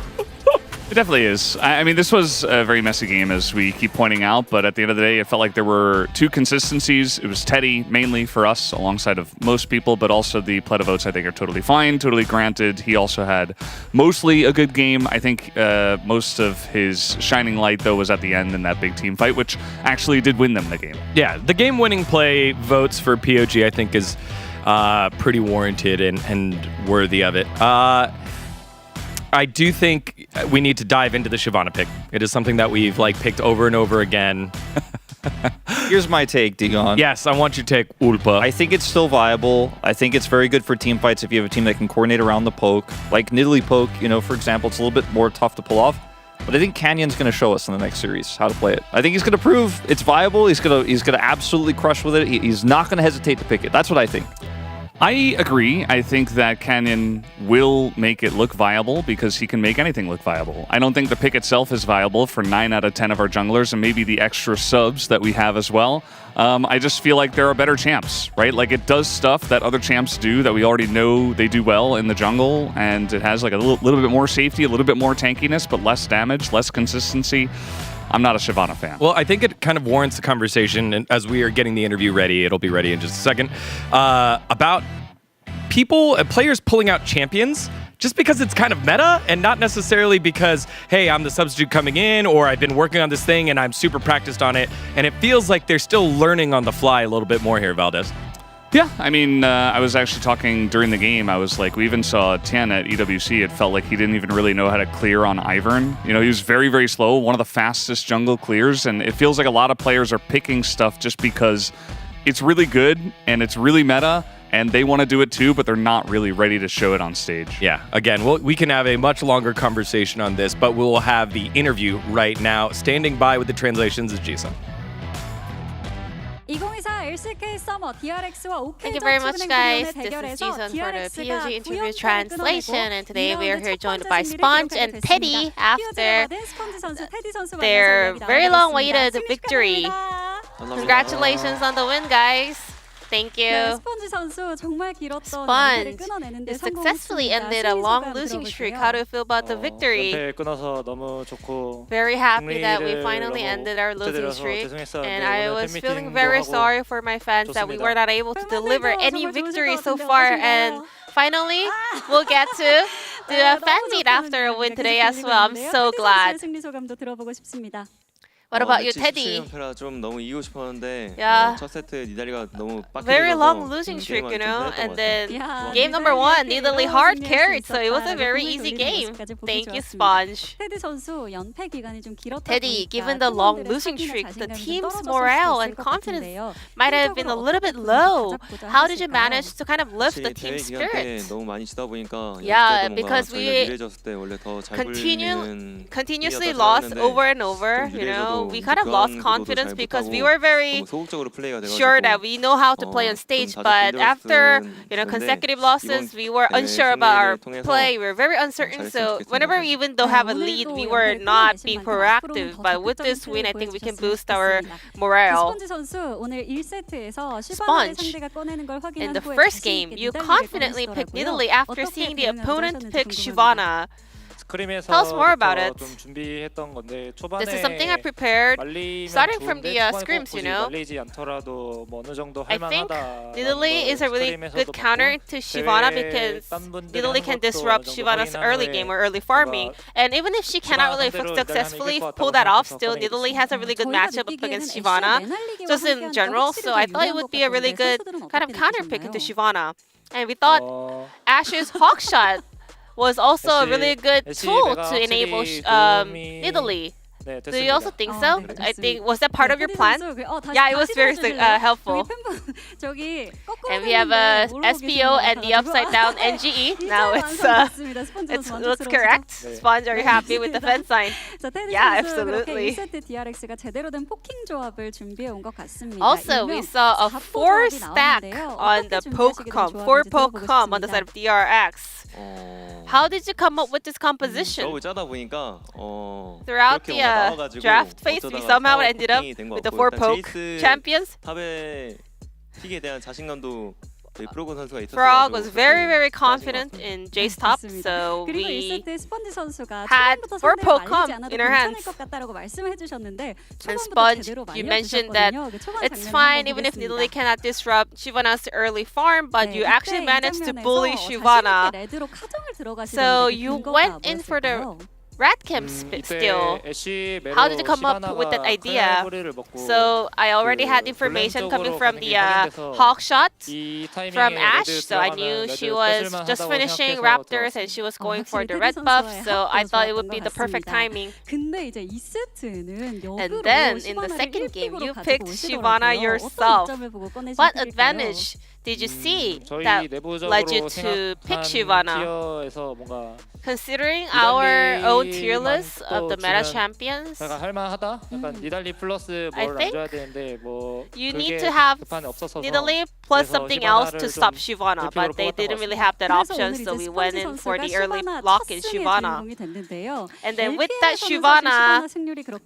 It definitely is. I mean, this was a very messy game, as we keep pointing out, but at the end of the day, it felt like there were 2 consistencies. It was Teddy, mainly for us, alongside of most people, but also the Pleta votes, I think, are totally fine, totally granted. He also had mostly a good game. I think most of his shining light, though, was at the end in that big team fight, which actually did win them the game. Yeah, the game-winning play votes for POG, I think, is pretty warranted and worthy of it. I do think we need to dive into the Shyvana pick. It is something that we've picked over and over again. Here's my take, Digon. Yes, I want you to take Ulpa. I think it's still viable. I think it's very good for team fights if you have a team that can coordinate around the poke. Like Nidalee poke, for example, it's a little bit more tough to pull off. But I think Canyon's going to show us in the next series how to play it. I think he's going to prove it's viable. He's going to absolutely crush with it. He's not going to hesitate to pick it. That's what I think. I agree. I think that Canyon will make it look viable because he can make anything look viable. I don't think the pick itself is viable for 9 out of 10 of our junglers and maybe the extra subs that we have as well. I just feel like there are better champs, right? Like, it does stuff that other champs do that we already know they do well in the jungle, and it has a little bit more safety, a little bit more tankiness, but less damage, less consistency. I'm not a Shyvana fan. Well, I think it kind of warrants a conversation, and as we are getting the interview ready, it'll be ready in just a second, about players pulling out champions just because it's kind of meta and not necessarily because, hey, I'm the substitute coming in or I've been working on this thing and I'm super practiced on it. And it feels like they're still learning on the fly a little bit more here, Valdez. Yeah, I mean, I was actually talking during the game. I was like, we even saw Tian at EWC. It felt like he didn't even really know how to clear on Ivern. He was very, very slow, one of the fastest jungle clears. And it feels like a lot of players are picking stuff just because it's really good and it's really meta. And they want to do it too, but they're not really ready to show it on stage. Yeah, again, we can have a much longer conversation on this, but we'll have the interview right now. Standing by with the translations is Jisa. 2024 LCK Summer DRX와 OK Thank you very much, guys. This is Jason for the POG interview translation, and today we are here joined by Sponge and Teddy after their very long-awaited victory. Congratulations on the win, guys. Thank you. Sponge, you successfully ended a long losing streak. How do you feel about the victory? Very happy that we finally ended our losing streak. And I was feeling very sorry for my fans that we were not able to deliver any victory so far. And finally, we'll get to do a fan meet after a win today as well. I'm so glad. What about you, Teddy? Yeah. Very long losing streak, and then game number 1, Nidalee hard carried, so it was a very easy game. Thank you, Sponge. Teddy, given the long losing streak, the team's morale and confidence might have been a little bit low. How did you manage to kind of lift the team spirit? Yeah, because we continuously lost over and over, So we kind of lost confidence because we were very sure that we know how to play on stage, but after consecutive losses, we were unsure about our play. We were very uncertain. So whenever we even though have a lead, we were not being proactive. But with this win, I think we can boost our morale. Sponge, in the first game, you confidently picked Nidalee after seeing the opponent pick Shyvana. Tell us more about it. This is something I prepared starting from the scrims, I think Nidalee is a really good counter to Shyvana because Nidalee can disrupt Shyvana's early game or early farming. And even if she cannot really successfully pull that off, still Nidalee has a really good matchup up against Shyvana, just in general. So I thought it would be a really good kind of counter pick into Shyvana. And we thought Ash's Hawkshot was also a really good tool to enable Nidalee. Do you also think so? I think, was that part of your plan? Yeah, it was very helpful. And we have a SPO and the upside down NGE. Now it looks correct. Sponge, are you happy with the fence sign? Yeah, absolutely. Also, we saw a 4 stack on the poke comp, 4 poke comp on the side of DRX. How did you come up with this composition? Throughout the draft phase, we somehow ended up with the 4 poke champions. Frog was very confident in Jay's top, so we had 4 poke comp in our hands. And Sponge, you mentioned that it's fine even if Nidalee cannot disrupt Shyvana's early farm, but you actually managed to bully Shyvana. So you went in for the rat camp still. How did you come up with that idea? So I already had information coming from the Hawkshot from Ash, so I knew she was just finishing Raptors and she was going for the red buff, so I thought it would be the perfect timing. And then in the second game, you picked Shyvana yourself. What advantage did you see that led you to pick Shyvana? Considering our own tier list of the meta champions, I think you need to have Nidalee plus something else to stop Shyvana, but they didn't really have that option, so we went in for the early block in Shyvana. And then with that Shyvana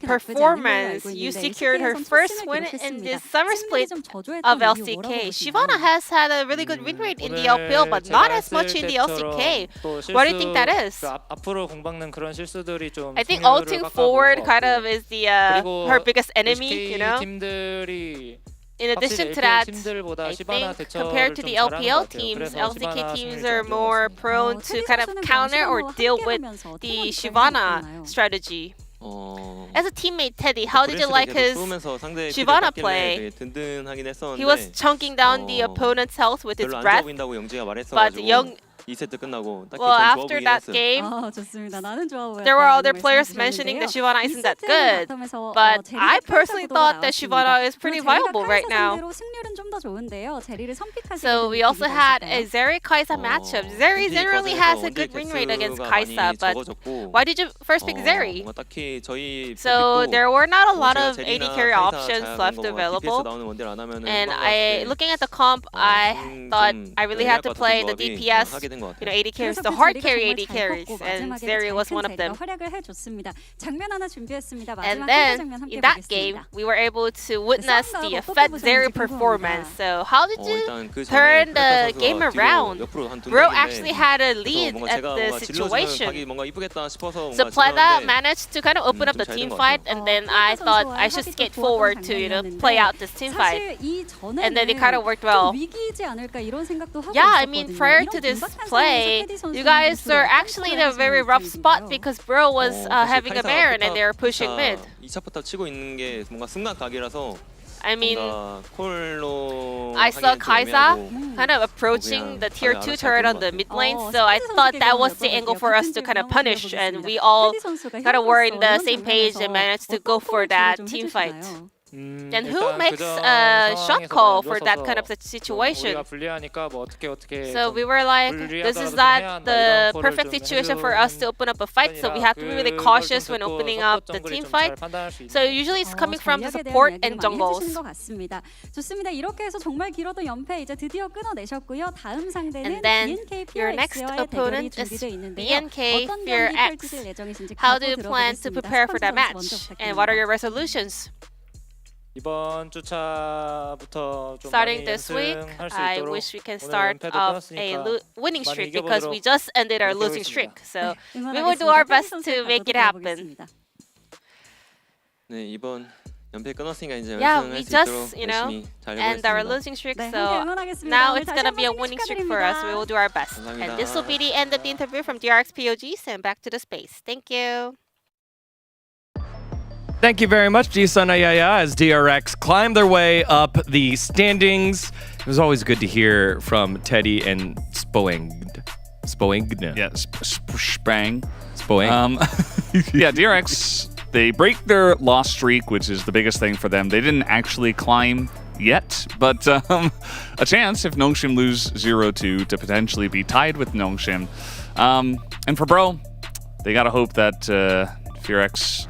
performance, you secured her first win in this summer split of LCK. Shyvana has had a really good win rate in the LPL, but not as much in the LCK. What do you think that is? I think ulting forward kind of is the her biggest enemy, In addition to that, I think compared to the LPL teams, LCK teams are more prone to kind of counter or deal with the Shyvana strategy. As a teammate, Teddy, how did you like his Shyvana play? He was chunking down the opponent's health with his breath, but after that game, there were other players mentioning that Shyvana isn't that good. But I personally thought that Shyvana is pretty viable right now. So we also had a Zeri Kai'Sa matchup. Zeri generally has a good win rate against Kai'Sa, but why did you first pick Zeri? So there were not a lot of AD carry options left available. And looking at the comp, I thought I really had to play the DPS. AD carries, the hard carry AD carries, and Zeri was one of them. And then, in that game, we were able to witness the Fed Zeri performance. So how did you turn the game around? Bro actually had a lead at the situation. So Plata managed to kind of open up the team fight, and then I thought I should skate forward to play out this team fight. And then it kind of worked well. Yeah, I mean, prior to this play, you guys are actually in a very rough spot because Bro was having a Baron and they were pushing mid. I mean, I saw Kai'Sa kind of approaching the tier 2 turret on the mid lane, so I thought that was the angle for us to kind of punish, and we all kind of were in the same page and managed to go for that team fight. And who makes a shot call for that kind of situation? So we were like, this is not the perfect situation for us to open up a fight, so we have to be really cautious when opening up the team fight. So usually it's coming from the support and jungles. 좋습니다. 이렇게 해서 정말 길었던 연패 이제 드디어 끊어내셨고요. 다음 상대는 And then BNK your next PRX와의 대결이 opponent is 준비되어 있는데요. BNK 어떤 경기 PRX. 펼치실 예정이신지 How 각오 do you plan to 들어보겠습니다. prepare for that 스폰서 먼저 match? 부탁드립니다. And what are your resolutions? 이번 주차부터 좀 Starting 많이 this week, 연승할 수 I 있도록 wish we can 오늘 start 연패도 off a 끊었으니까 winning 많이 streak because we 이겨보도록 just ended our losing streak. So we will do our best to make it happen. 네, 이번 연패 끊었으니까 이제 Yeah, 연승할 we 수 just, 있도록 you know, 열심히 잘 end our 해보겠습니다. losing streak. 네, So 함께 응원하겠습니다. now 오늘 it's 다시 gonna 한 be a 번 winning streak for us. We will do our best. And 감사합니다. this will be the end of the interview from DRX POGs and back to the space. Thank you. Thank you very much, Jisun Ayaya, as DRX climb their way up the standings. It was always good to hear from Teddy and Spoengd. Yeah, Sprang. Spoeng. Yeah, DRX, they break their loss streak, which is the biggest thing for them. They didn't actually climb yet, but a chance if Nongshim lose 0-2 to potentially be tied with Nongshim. And for Bro, they gotta hope that FearX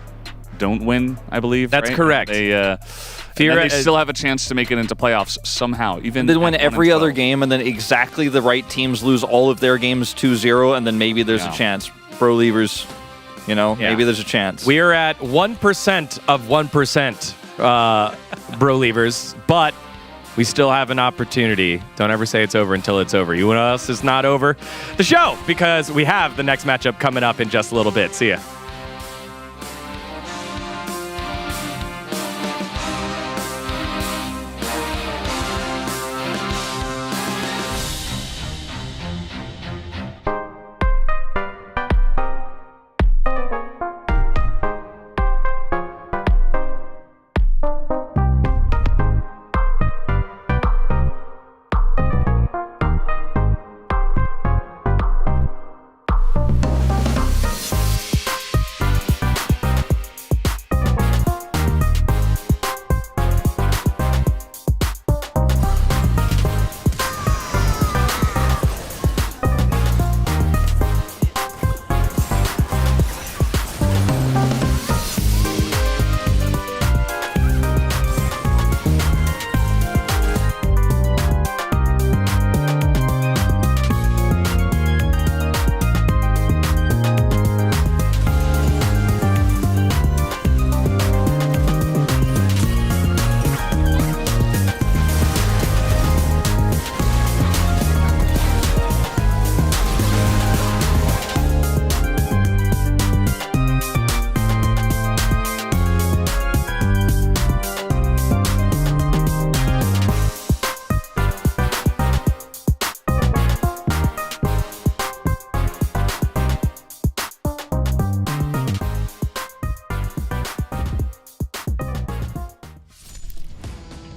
don't win, I believe. That's right? correct. They still have a chance to make it into playoffs somehow. Even They win at every 1-12. other game, and then exactly the right teams lose all of their games 2-0, and then maybe there's a chance. Pro Leavers, you know, maybe there's a chance. We are at 1% of 1%, Bro Leavers, but we still have an opportunity. Don't ever say it's over until it's over. You know what else is not over? The show, because we have the next matchup coming up in just a little bit. See ya.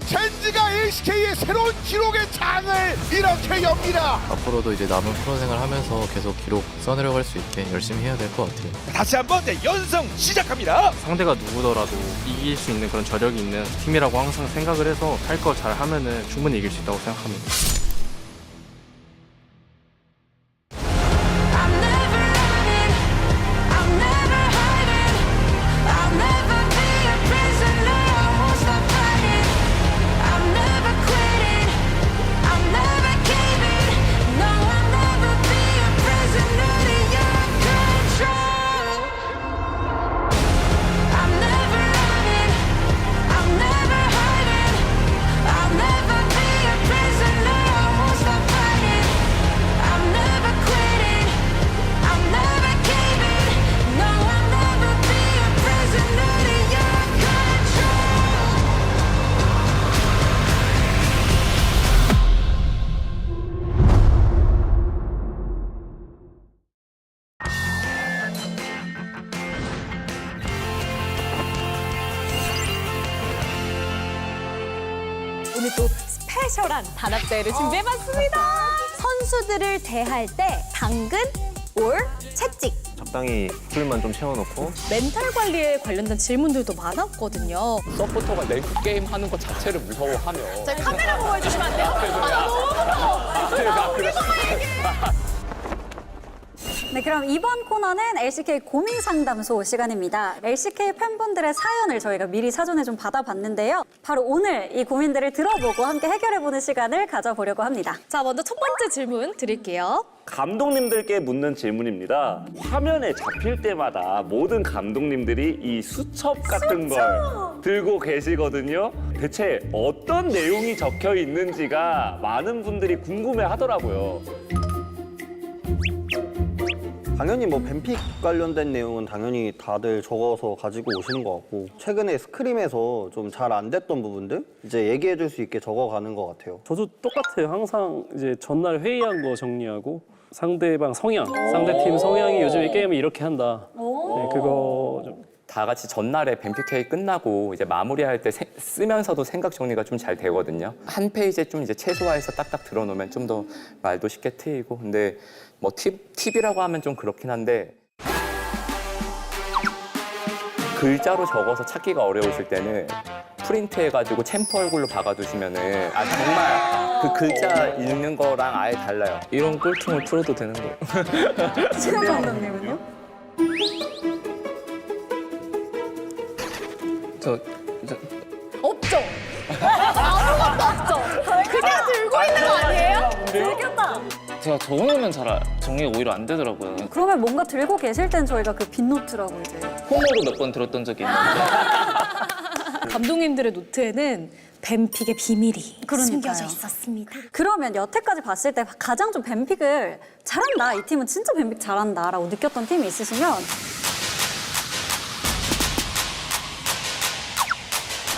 젠지가 LCK의 새로운 기록의 장을 이렇게 엽니다. 앞으로도 이제 남은 프로 생활 하면서 계속 기록 써내려갈 수 있게 열심히 해야 될 것 같아요. 다시 한번 연승 시작합니다. 상대가 누구더라도 이길 수 있는 그런 저력이 있는 팀이라고 항상 생각을 해서 할 거 잘 하면은 충분히 이길 수 있다고 생각합니다. 오늘 또 스페셜한 단합대회를 준비해봤습니다. 선수들을 대할 때 당근 or 채찍 적당히 풀만 좀 채워놓고 멘탈 관리에 관련된 질문들도 많았거든요. 서포터가 랭크 게임 하는 것 자체를 무서워하며. 저 카메라 보고 해주시면 안 돼요? 아, 너무 무서워. 우리 네, 그럼 이번 코너는 LCK 고민 상담소 시간입니다. LCK 팬분들의 사연을 저희가 미리 사전에 좀 받아봤는데요. 바로 오늘 이 고민들을 들어보고 함께 해결해보는 시간을 가져보려고 합니다. 자, 먼저 첫 번째 질문 드릴게요. 감독님들께 묻는 질문입니다. 화면에 잡힐 때마다 모든 감독님들이 이 수첩 같은 걸 들고 계시거든요. 대체 어떤 내용이 적혀 있는지가 많은 분들이 궁금해 하더라고요. 당연히 뭐 뱀픽 관련된 내용은 당연히 다들 적어서 가지고 오시는 것 같고 최근에 스크림에서 좀 잘 안 됐던 부분들 이제 얘기해 줄 수 있게 적어가는 것 같아요. 저도 똑같아요. 항상 이제 전날 회의한 거 정리하고 상대방 성향, 상대팀 성향이 요즘 이 게임을 이렇게 한다. 네, 그거 좀. 다 같이 전날에 뱀픽 회의 끝나고 이제 마무리할 때 쓰면서도 생각 정리가 좀 잘 되거든요. 한 페이지에 좀 이제 최소화해서 딱딱 들어놓으면 좀 더 말도 쉽게 트이고 근데 뭐 팁이라고 하면 좀 그렇긴 한데 글자로 적어서 찾기가 어려우실 때는 프린트해가지고 챔프 얼굴로 박아두시면은 정말 그 글자 읽는 거랑 아예 달라요. 이런 꿀통을 풀어도 되는 거. 신영 감독님은요? 없죠? 아무것도 없죠? 그냥 들고 있는 거 아니에요? 들켰다. 제가 적어놓으면 잘 정리가 오히려 안 되더라고요. 그러면 뭔가 들고 계실 땐 저희가 그 빈노트라고 이제 홈으로 몇 번 들었던 적이 있는데. 감독님들의 노트에는 뱀픽의 비밀이 그러니까요. 숨겨져 있었습니다. 그러면 여태까지 봤을 때 가장 좀 뱀픽을 잘한다, 이 팀은 진짜 뱀픽 잘한다라고 느꼈던 팀이 있으시면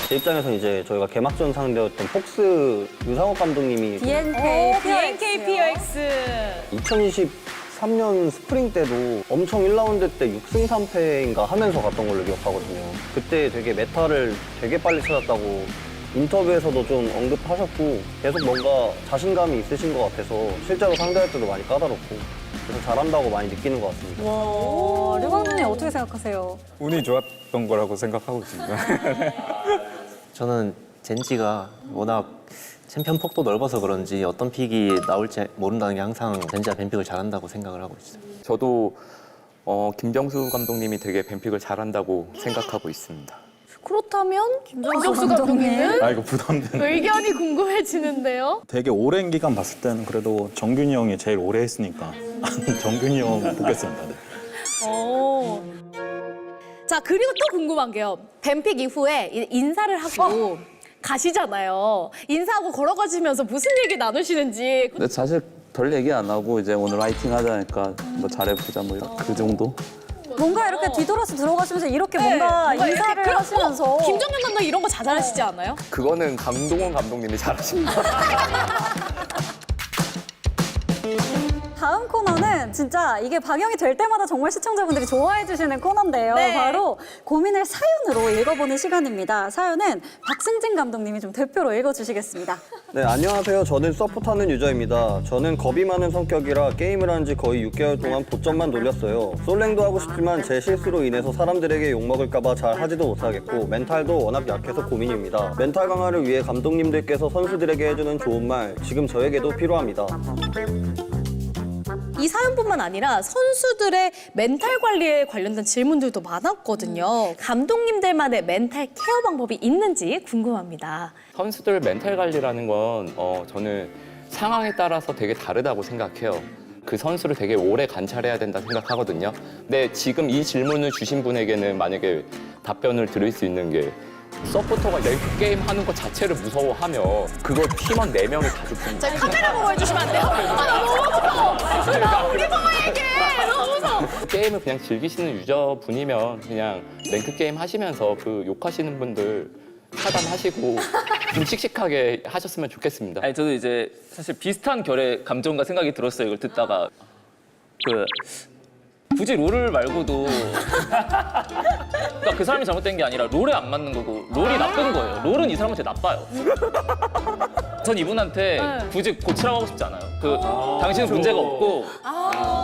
제 입장에서는 이제 저희가 개막전 상대였던 폭스 유상욱 감독님이 BNK PRX 2023년 스프링 때도 엄청 1라운드 때 6승 3패인가 하면서 갔던 걸로 기억하거든요. 그때 되게 메타를 되게 빨리 찾았다고 인터뷰에서도 좀 언급하셨고 계속 뭔가 자신감이 있으신 것 같아서 실제로 상대할 때도 많이 까다롭고 그래서 잘한다고 많이 느끼는 것 같습니다. 와, 류 감독님 어떻게 생각하세요? 운이 좋았던 거라고 생각하고 있습니다. 저는 젠지가 워낙 챔피언 폭도 넓어서 그런지 어떤 픽이 나올지 모른다는 게 항상 젠지가 뱀픽을 잘한다고 생각을 하고 있어요. 저도 김병수 감독님이 되게 뱀픽을 잘한다고 생각하고 있습니다. 그렇다면 김정수 감독님은 아 이거 부담되네. 의견이 궁금해지는데요. 되게 오랜 기간 봤을 때는 그래도 정균이 형이 제일 오래 했으니까 정균이 형 뽑겠습니다. 네. 자, 그리고 또 궁금한 게요. 뱀픽 이후에 인사를 하고 가시잖아요. 인사하고 걸어가시면서 무슨 얘기 나누시는지. 근데 사실 별 얘기 안 하고 이제 오늘 화이팅 하자니까 뭐 잘해보자 뭐 그 정도? 뭔가 이렇게 뒤돌아서 들어가시면서 이렇게 뭔가 인사를 이렇게 하시면서 김정현 감독 이런 거 자잘하시지 않아요? 그거는 강동원 감독님이 잘하십니다. 다음 코너는 진짜 이게 방영이 될 때마다 정말 시청자분들이 좋아해 주시는 코너인데요. 네. 바로 고민을 사연으로 읽어보는 시간입니다. 사연은 박승진 감독님이 좀 대표로 읽어주시겠습니다. 네, 안녕하세요. 저는 서포트하는 유저입니다. 저는 겁이 많은 성격이라 게임을 한 지 거의 6개월 동안 보점만 돌렸어요. 솔랭도 하고 싶지만 제 실수로 인해서 사람들에게 욕먹을까봐 잘 하지도 못하겠고 멘탈도 워낙 약해서 고민입니다. 멘탈 강화를 위해 감독님들께서 선수들에게 해주는 좋은 말 지금 저에게도 필요합니다. 이 사연뿐만 아니라 선수들의 멘탈 관리에 관련된 질문들도 많았거든요. 감독님들만의 멘탈 케어 방법이 있는지 궁금합니다. 선수들 멘탈 관리라는 건 저는 상황에 따라서 되게 다르다고 생각해요. 그 선수를 되게 오래 관찰해야 된다 생각하거든요. 근데 지금 이 질문을 주신 분에게는 만약에 답변을 드릴 수 있는 게 서포터가 랭크 게임 하는 것 자체를 무서워하며 그거 팀원 4명이 다 죽습니다. 저 카메라 보고 해주시면 안 돼요? 나 너무 무서워. 나 우리 보고 얘기해. 너무 무서워. 게임을 그냥 즐기시는 유저분이면 그냥 랭크 게임 하시면서 그 욕하시는 분들 차단하시고 좀 씩씩하게 하셨으면 좋겠습니다. 아니 저도 이제 사실 비슷한 결의 감정과 생각이 들었어요. 이걸 듣다가 굳이 롤을 말고도 그러니까 그 사람이 잘못된 게 아니라 롤에 안 맞는 거고 롤이 나쁜 거예요. 롤은 이 사람한테 나빠요. 전 이분한테 굳이 고치라고 하고 싶지 않아요. 당신은 문제가 없고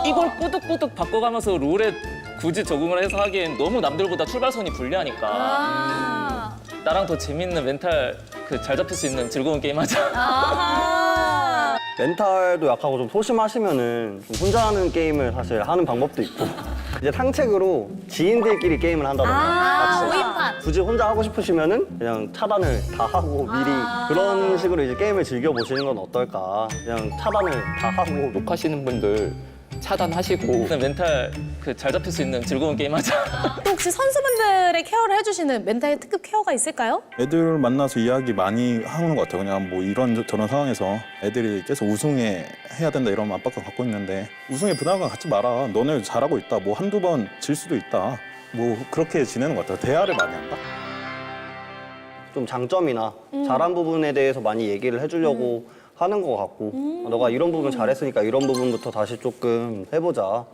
이걸 꾸덕꾸덕 바꿔가면서 룰에 굳이 적응을 해서 하기엔 너무 남들보다 출발선이 불리하니까 나랑 더 재밌는 멘탈 잘 잡힐 수 있는 즐거운 게임 하자. 멘탈도 약하고 좀 소심하시면은 좀 혼자 하는 게임을 사실 하는 방법도 있고 이제 상책으로 지인들끼리 게임을 한다던가 모임판. 굳이 혼자 하고 싶으시면은 그냥 차단을 다 하고 미리 그런 식으로 이제 게임을 즐겨보시는 건 어떨까. 그냥 차단을 다 하고 욕하시는 분들 차단하시고 멘탈 잘 잡힐 수 있는 즐거운 게임 하자. 또 혹시 선수분들의 케어를 해주시는 멘탈 특급 케어가 있을까요? 애들 만나서 이야기 많이 하는 것 같아요. 그냥 뭐 이런 저런 상황에서 애들이 계속 해야 된다 이런 압박감 갖고 있는데 우승에 부담감 갖지 마라. 너네 잘하고 있다. 뭐 한두 번 질 수도 있다. 뭐 그렇게 지내는 것 같아요. 대화를 많이 한다. 좀 장점이나 잘한 부분에 대해서 많이 얘기를 해주려고 하는 것 같고 너가 이런 부분 잘했으니까 이런 부분부터 다시 조금 해보자.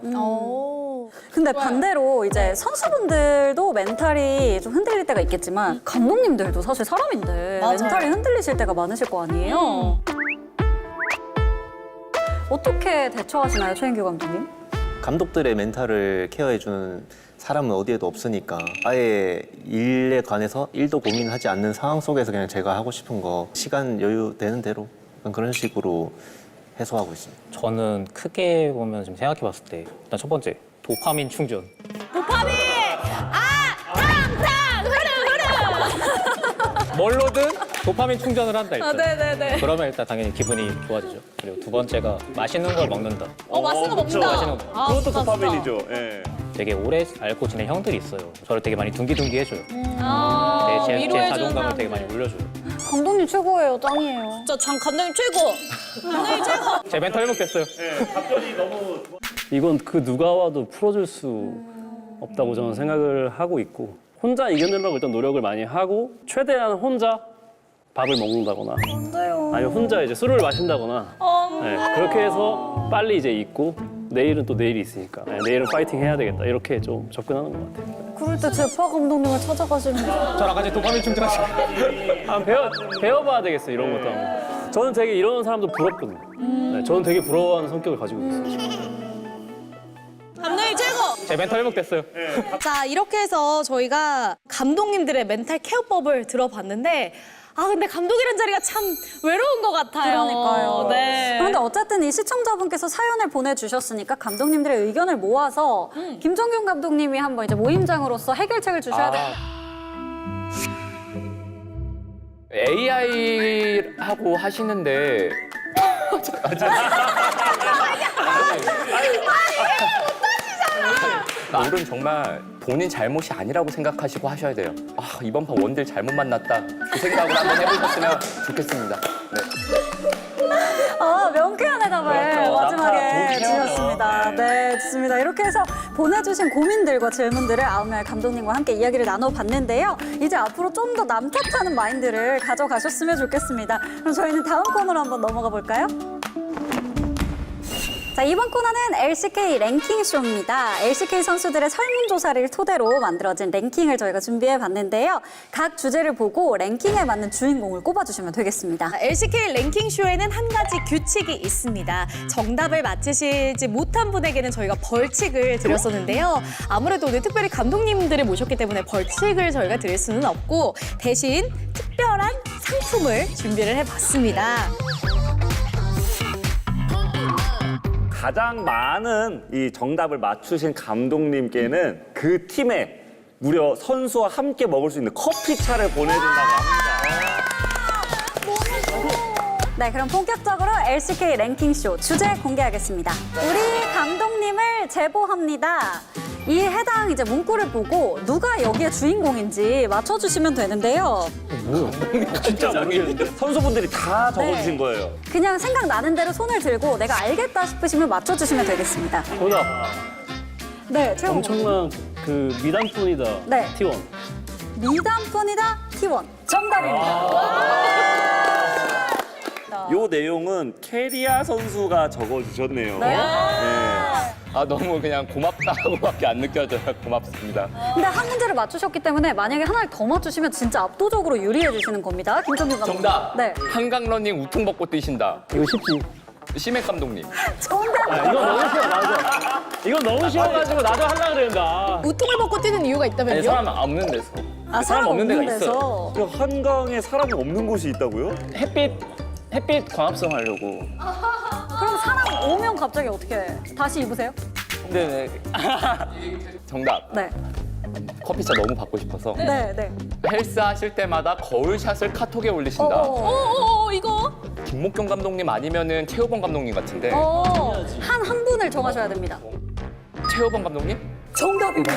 근데 반대로 이제 선수분들도 멘탈이 좀 흔들릴 때가 있겠지만 감독님들도 사실 사람인데 맞아요. 멘탈이 흔들리실 때가 많으실 거 아니에요? 어떻게 대처하시나요, 최인규 감독님? 감독들의 멘탈을 케어해주는 사람은 어디에도 없으니까 아예 일에 관해서 일도 고민하지 않는 상황 속에서 그냥 제가 하고 싶은 거 시간 여유 되는 대로 그런 식으로 해소하고 있습니다. 저는 크게 보면 좀 생각해 봤을 때 일단 첫 번째 도파민 충전. 도파민! 탕탕! 흐르! 뭘로든 도파민 충전을 한다 일단. 네네네. 그러면 일단 당연히 기분이 좋아지죠. 그리고 두 번째가 맛있는 걸 먹는다. 맛있는 거 먹는다. 맛있는 거. 그것도 좋다, 도파민이죠. 예. 되게 오래 알고 지낸 형들이 있어요. 저를 되게 많이 둥기둥기 해줘요. 제 위로해주는 자존감을 되게 많이 올려줘요. 감독님 최고예요, 짱이에요. 진짜 감독님 최고! 감독님 최고! 제 멘탈 회복됐어요. 답변이 너무 이건 그 누가 와도 풀어줄 수 없다고 저는 생각을 하고 있고 혼자 이겨내려고 일단 노력을 많이 하고 최대한 혼자 밥을 먹는다거나 아니면 혼자 이제 술을 마신다거나 그렇게 해서 빨리 이제 잊고 내일은 또 내일이 있으니까 내일은 파이팅 해야 되겠다 이렇게 좀 접근하는 것 같아요. 그럴 때 제파 감독님을 찾아가시는 거. 저랑 같이 도파민 충전하시고. 배워봐야 되겠어 이런 것도 하고. 저는 되게 이런 사람도 부럽거든요. 저는 되게 부러워하는 성격을 가지고 있어요. 감독님 최고! 제 멘탈 회복됐어요. 자, 이렇게 해서 저희가 감독님들의 멘탈 케어법을 들어봤는데 근데 감독이란 자리가 참 외로운 것 같아요. 그러니까요. 네. 그런데 어쨌든 이 시청자분께서 사연을 보내주셨으니까 감독님들의 의견을 모아서 김정균 감독님이 한번 이제 모임장으로서 해결책을 주셔야 돼요. AI하고 하시는데 룰은 정말 본인 잘못이 아니라고 생각하시고 하셔야 돼요. 이번 판 원딜 잘못 만났다. 그 생각을 한번 해보셨으면 좋겠습니다. 네. 명쾌한 해답을 마지막에 주셨습니다. 네, 좋습니다. 이렇게 해서 보내주신 고민들과 질문들을 9명의 감독님과 함께 이야기를 나눠봤는데요. 이제 앞으로 좀 더 남 탓하는 마인드를 가져가셨으면 좋겠습니다. 그럼 저희는 다음 코너로 한번 넘어가 볼까요? 자, 이번 코너는 LCK 랭킹쇼입니다. LCK 선수들의 설문조사를 토대로 만들어진 랭킹을 저희가 준비해봤는데요. 각 주제를 보고 랭킹에 맞는 주인공을 꼽아주시면 되겠습니다. LCK 랭킹쇼에는 한 가지 규칙이 있습니다. 정답을 맞히시지 못한 분에게는 저희가 벌칙을 드렸었는데요. 아무래도 오늘 특별히 감독님들을 모셨기 때문에 벌칙을 저희가 드릴 수는 없고 대신 특별한 상품을 준비를 해봤습니다. 가장 많은 이 정답을 맞추신 감독님께는 그 팀에 무려 선수와 함께 먹을 수 있는 커피차를 보내준다고 합니다. 네, 그럼 본격적으로 LCK 랭킹쇼 주제 공개하겠습니다. 우리 감독님을 제보합니다. 이 해당 이제 문구를 보고 누가 여기에 주인공인지 맞춰주시면 되는데요. 진짜 모르겠는데 선수분들이 다 적어주신 거예요. 그냥 생각나는 대로 손을 들고 내가 알겠다 싶으시면 맞춰주시면 되겠습니다. 정답. 네, 최고. 엄청난 그 미담뿐이다. 네. T1. 미담뿐이다 T1. 정답입니다. 요 내용은 캐리아 선수가 적어주셨네요. 네. 너무 그냥 고맙다고밖에 안 느껴져요. 고맙습니다. 근데 한 문제를 맞추셨기 때문에 만약에 하나를 더 맞추시면 진짜 압도적으로 유리해지시는 겁니다. 김정균 감독님. 정답. 네. 한강 러닝 우퉁 벗고 뛰신다. 이거 쉽지. 심해 감독님. 이거 너무 쉬워, 맞아. 이거 너무 쉬워가지고 나도 하려고 그랬는데. 우통을 벗고 뛰는 이유가 있다면요? 아니, 사람 없는 데서. 사람 없는 데가 데서. 있어요. 그 한강에 사람이 없는 곳이 있다고요? 햇빛 광합성 하려고. 그럼 사람 오면 갑자기 어떻게 해? 다시 입으세요? 네네. 정답. 네. 커피차 너무 받고 싶어서 네, 네. 헬스 하실 때마다 거울샷을 카톡에 올리신다. 이거? 김목경 감독님 아니면은 최호범 감독님 같은데. 한 분을 정하셔야 됩니다. 최호범 감독님? 정답입니다.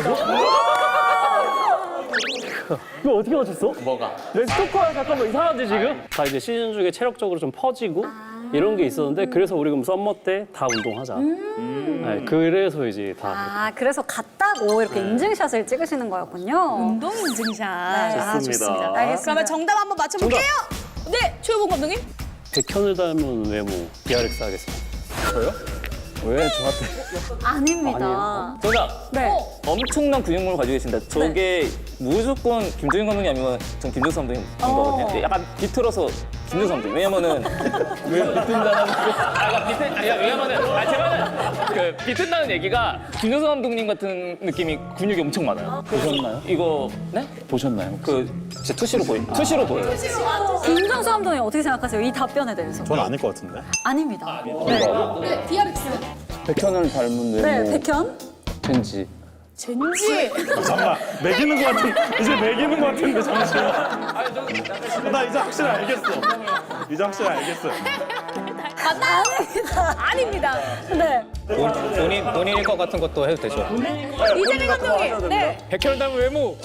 이거 어떻게 맞췄어? 뭐가? 내 스토커야 잠깐만 이상한데 지금? 다 이제 시즌 중에 체력적으로 좀 퍼지고 이런 게 있었는데 그래서 우리 그럼 썸머 때 다 운동하자. 네, 그래서 이제 다. 그래서 갔다고 이렇게 인증샷을 찍으시는 거였군요. 운동 인증샷. 네, 좋습니다. 알겠습니다. 그러면 정답 한번 맞춰볼게요. 네, 최호봉 감독님. 백현을 닮은 외모 DRX 하겠습니다. 저요? 왜 저한테? 아닙니다. 정답. 네. 엄청난 근육물을 가지고 계신다. 저게 무조건 김종인 감독이 아니면 전 김정수 감독인 거거든요. 약간 비틀어서 김정수 감독. 왜냐면은 왜 비튼다는 왜냐면은 제가는 비튼다는 얘기가 김정수 감독님 같은 느낌이 근육이 엄청 많아요. 보셨나요? 이거 네? 보셨나요? 제 투시로 보여요. 김정수 감독님 어떻게 생각하세요? 이 답변에 대해서? 전 아닐 것 같은데. 아닙니다. 네, DRX. 백현을 닮은 외모. 네, 백현. 젠지. 젠지. 잠깐만 매기는 것 같은 이제 매기는 것 같은데 잠시만. 나 이제 확실히 알겠어. 이제 확실히 알겠어. 맞나요? 아닙니다. 네. 본인일 것 같은 것도 해도 되죠. 이재민 감독님. 네. 백현을 닮은 외모.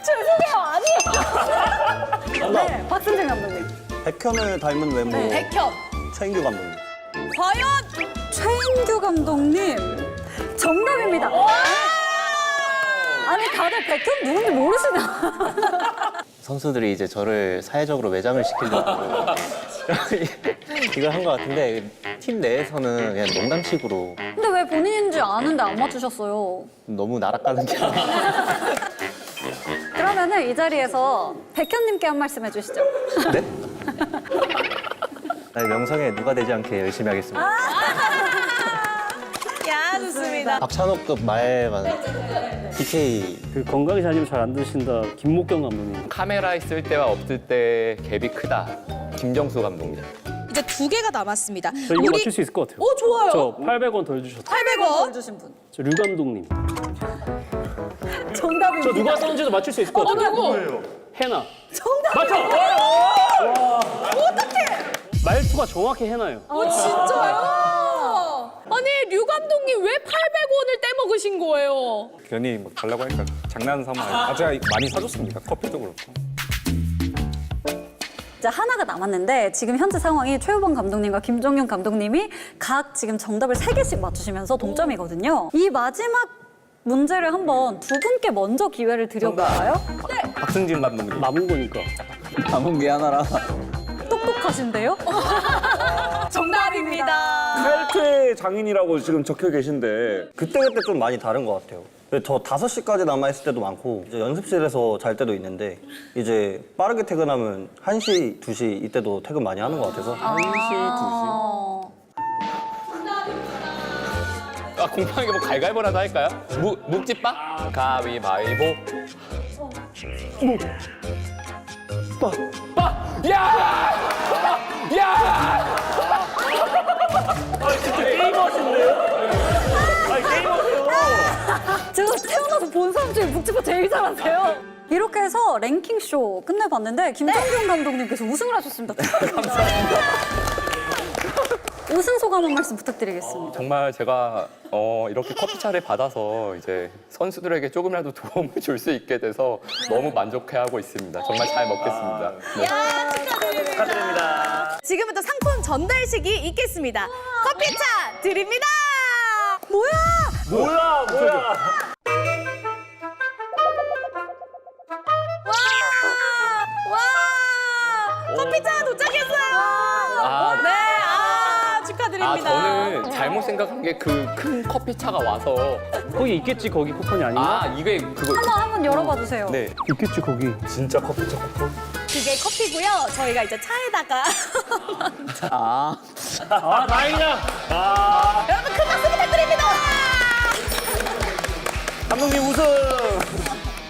죄송해요. 아니에요. 네, 박승진 감독님. 백현을 닮은 외모. 백현. 최인규 감독님. 과연? 최인규 감독님. 정답입니다. 아니, 다들 백현 누군지 모르시나? 선수들이 이제 저를 사회적으로 매장을 시키려고 이걸 한 것 같은데 팀 내에서는 그냥 농담식으로 근데 왜 본인인지 아는데 안 맞추셨어요? 너무 날아가는 게 아니라 그러면은 이 자리에서 백현님께 한 말씀 해주시죠. 네? 나의 명성에 누가 되지 않게 열심히 하겠습니다. 야, 좋습니다. 박찬호급 말만 DK 그 건강이 잘리면 잘 안 드신다. 김목경 감독님. 카메라 있을 때와 없을 때 갭이 크다. 김정수 감독님. 이제 2개가 남았습니다. 저 이거 맞출 수 있을 것 같아요. 오, 좋아요. 저 800원 덜 주셨다. 800원. 주신 분. 저 류 감독님. 정답입니다. 저 누가 썼는지도 맞출 수 있을 것 같아요. 누구? 해나. 정답. 맞춰! 어떡해. 말투가 정확히 해나요. 진짜요? 아니, 류 감독님 왜 800원을 떼먹으신 거예요? 괜히 뭐 달라고 하니까 장난삼아. 제가 많이 사줬습니다. 커피도 그렇고. 이제 하나가 남았는데 지금 현재 상황이 최우범 감독님과 김종윤 감독님이 각 지금 정답을 3개씩 맞추시면서 동점이거든요. 이 마지막 문제를 한번 두 분께 먼저 기회를 드려볼까요? 박승진 감독님. 남은 거니까. 남은 게 하나라. 똑똑하신데요? 정답입니다. 칼퇴 장인이라고 지금 적혀 계신데 그때그때 좀 많이 다른 것 같아요. 저 5시까지 남아있을 때도 많고 이제 연습실에서 잘 때도 있는데 이제 빠르게 퇴근하면 1시, 2시 이때도 퇴근 많이 하는 것 같아서 1시, 아, 공평하게 뭐 갈갈보라도 할까요? 묵찌빠? 가위바위보. 야! 야! 게임하신데요? 아니 게임하세요. 제가 태어나서 본 사람 중에 묵찌파 제일 잘하세요. 이렇게 해서 랭킹쇼 끝내봤는데 김정균 감독님께서 우승을 하셨습니다. 감사합니다. 우승 소감 한 말씀 부탁드리겠습니다. 정말 제가 이렇게 커피차를 받아서 이제 선수들에게 조금이라도 도움을 줄 수 있게 돼서 너무 만족해하고 있습니다. 정말 잘 먹겠습니다. 네. 야, 축하드립니다. 지금부터 상품 전달식이 있겠습니다. 커피차 드립니다. 뭐야? 와! 커피차가 도착했어요. 네, 축하드립니다. 저는 잘못 생각한 게 그 큰 커피차가 와서 거기 있겠지 거기 쿠폰이 아닌가? 아 이게 그거. 한번 열어봐 주세요. 네. 있겠지 거기. 진짜 커피차 쿠폰? 그게 커피고요. 저희가 이제 차에다가 아. 아 다행이다. 여러분 큰 박수 부탁드립니다. 감독님 우승.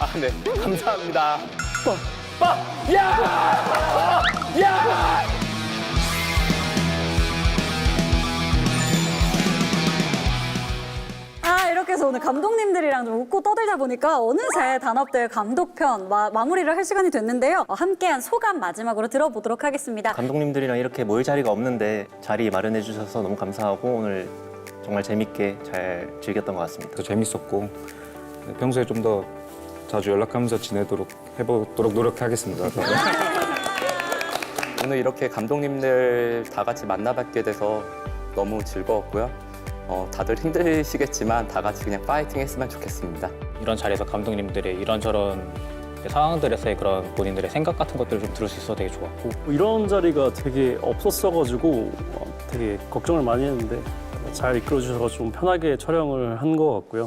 아 네. 감사합니다. 이렇게 해서 오늘 감독님들이랑 좀 웃고 떠들다 보니까 어느새 단합대회 감독편 마무리를 할 시간이 됐는데요. 함께한 소감 마지막으로 들어보도록 하겠습니다. 감독님들이랑 이렇게 모일 자리가 없는데 자리 마련해 주셔서 너무 감사하고 오늘 정말 재밌게 잘 즐겼던 것 같습니다. 더 재밌었고 평소에 좀 더 자주 연락하면서 지내도록 해보도록 노력하겠습니다. 오늘 이렇게 감독님들 다 같이 만나뵙게 돼서 너무 즐거웠고요. 다들 힘드시겠지만 다 같이 그냥 파이팅 했으면 좋겠습니다. 이런 자리에서 감독님들의 이런저런 상황들에서의 그런 본인들의 생각 같은 것들을 좀 들을 수 있어서 되게 좋았고 이런 자리가 되게 없었어가지고 되게 걱정을 많이 했는데 잘 이끌어주셔서 좀 편하게 촬영을 한 것 같고요.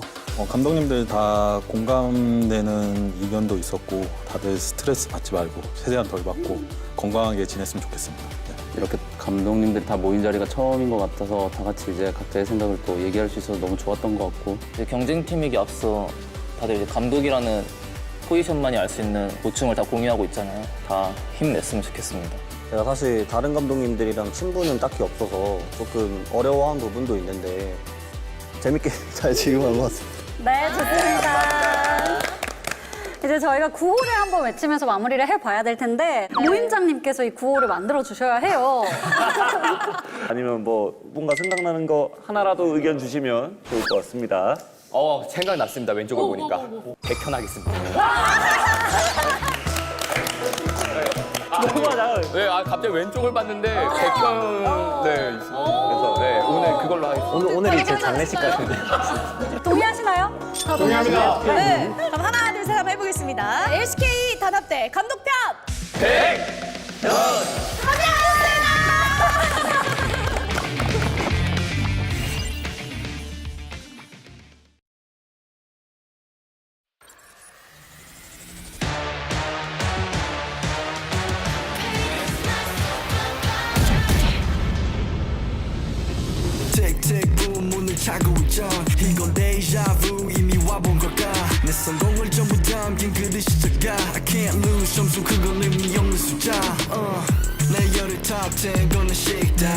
감독님들 다 공감되는 의견도 있었고 다들 스트레스 받지 말고 최대한 덜 받고 건강하게 지냈으면 좋겠습니다. 이렇게 감독님들이 다 모인 자리가 처음인 것 같아서 다 같이 이제 각자의 생각을 또 얘기할 수 있어서 너무 좋았던 것 같고 경쟁팀이기 앞서 다들 이제 감독이라는 포지션만이 알 수 있는 고충을 다 공유하고 있잖아요. 다 힘냈으면 좋겠습니다. 제가 사실 다른 감독님들이랑 친분은 딱히 없어서 조금 어려워한 부분도 있는데 재밌게 잘 진행한 것 같습니다. 네, 좋습니다. 이제 저희가 구호를 한번 외치면서 마무리를 해봐야 될 텐데 모임장님께서 이 구호를 만들어 주셔야 해요. 아니면 뭐 뭔가 생각나는 거 하나라도 의견 주시면 좋을 것 같습니다. 생각났습니다. 왼쪽을 보니까. 백현하겠습니다. 너무 많아. 네, 갑자기 왼쪽을 봤는데 백현. 네. 그래서 네, 오늘 그걸로 하겠습니다. 오늘이 제 장례식 같은데. 동의하시나요? 다 동의합니다. 네. 그럼 하나 둘 셋 한번 해보겠습니다. LCK 단합대 감독편. 틱틱 문을 차고 있죠. 이건 데자부 이미 와본 걸까. 내 성공을 전부 담긴 그릇이 작아. I can't lose 점수 그건 의미 없는 숫자. 내 열의 top 10 거는 식당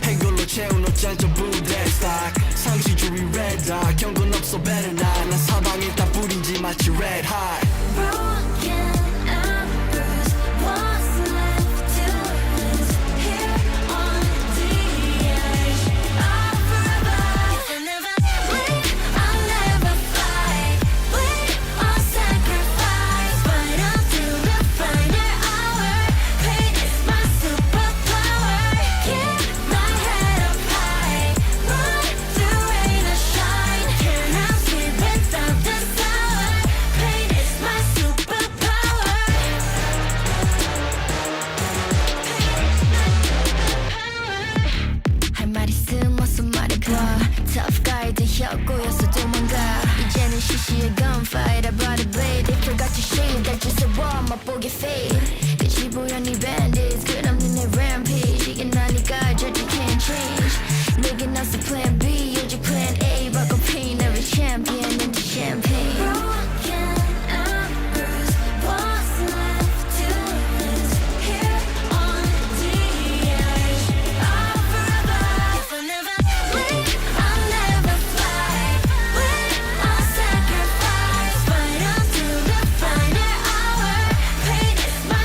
해골로 채운 옷잘 전부 대스탁 상시주의 red dot 경고는 없어 better not 난 사방에 다 뿌린지 마치 red hot. 혀꼬여서 도망가 이제는 시시해 gunfight I brought a blade They forgot to shave that just a wall 맛보기 fade 끝이 보여 네 bandits 끝없는 내 rampage 이게 나니까 절대 can't change 내게 나서 plan B 요즘 plan A 바꿔 pain every champion into champagne Broken and bruised What's left to lose Here on the edge I'll forever If I never leave I'll never fly I'll sacrifice Fight until the final hour Pain is my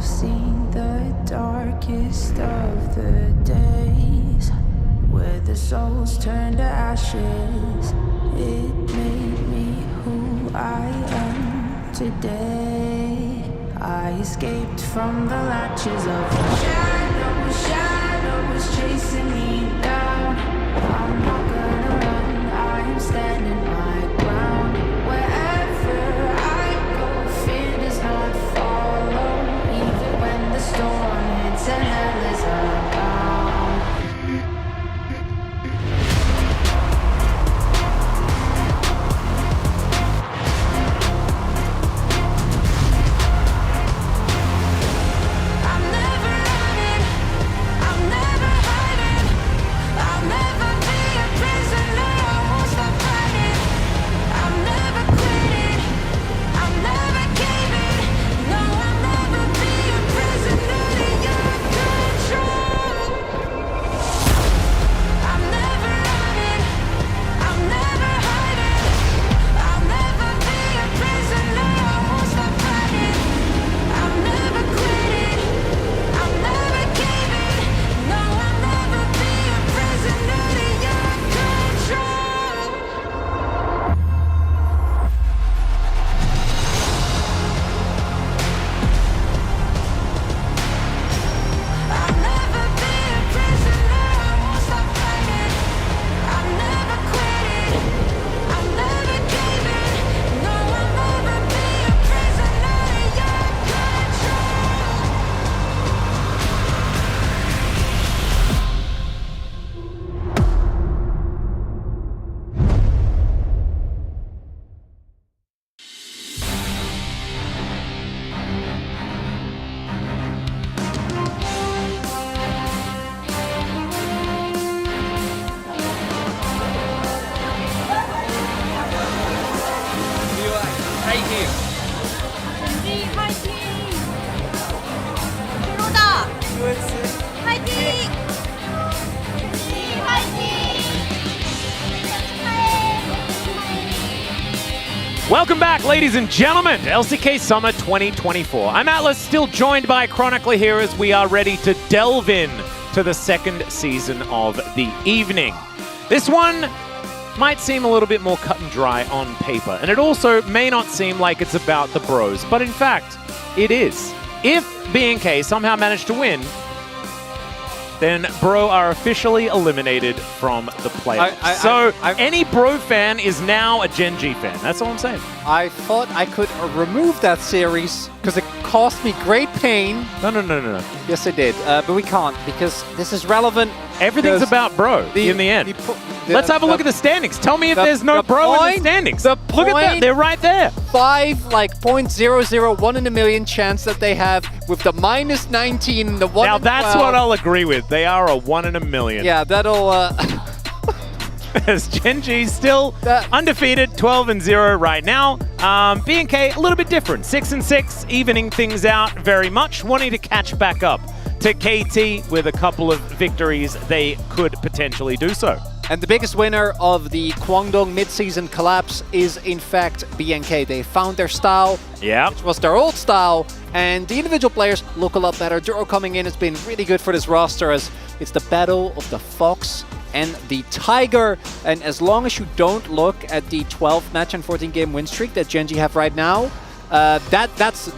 seen the darkest of the days, where the souls turn to ashes. It made me who I am today. I escaped from the latches of the shadows chasing me down. I'm not gonna run, I am standing my ground. Wherever I go, fear does not follow, even when the storm hits and hell is abound. Welcome back, ladies and gentlemen, to LCK Summer 2024. I'm Atlas, still joined by Chronicler here as we are ready to delve in to the second season of the evening. This one might seem a little bit more cut and dry on paper, and it also may not seem like it's about the bros, but in fact, it is. If BNK somehow manage to win, then Bro are officially eliminated from the playoffs. Any Bro fan is now a Gen G fan. That's all I'm saying. I thought I could remove that series because it caused me great pain. No. Yes, it did. But we can't because this is relevant. Everything's about Bro in the end. Let's have a look at the standings. Tell me if there's no Bro in the standings. Look at that. They're right there. 0.001 in a million chance that they have with the minus 19 and the 1 Now in that's 12. what I'll agree with. They are a 1 in a million. Yeah, that'll... As Gen G still undefeated, 12-0 right now. BNK a little bit different, 6-6, evening things out very much, wanting to catch back up to KT with a couple of victories. They could potentially do so. And the biggest winner of the Kwangdong mid-season collapse is, in fact, BNK. They found their style, which was their old style, and the individual players look a lot better. Duro coming in has been really good for this roster as it's the battle of the Fox and the Tiger. And as long as you don't look at the 12 match and 14 game win streak that Gen G have right now, that's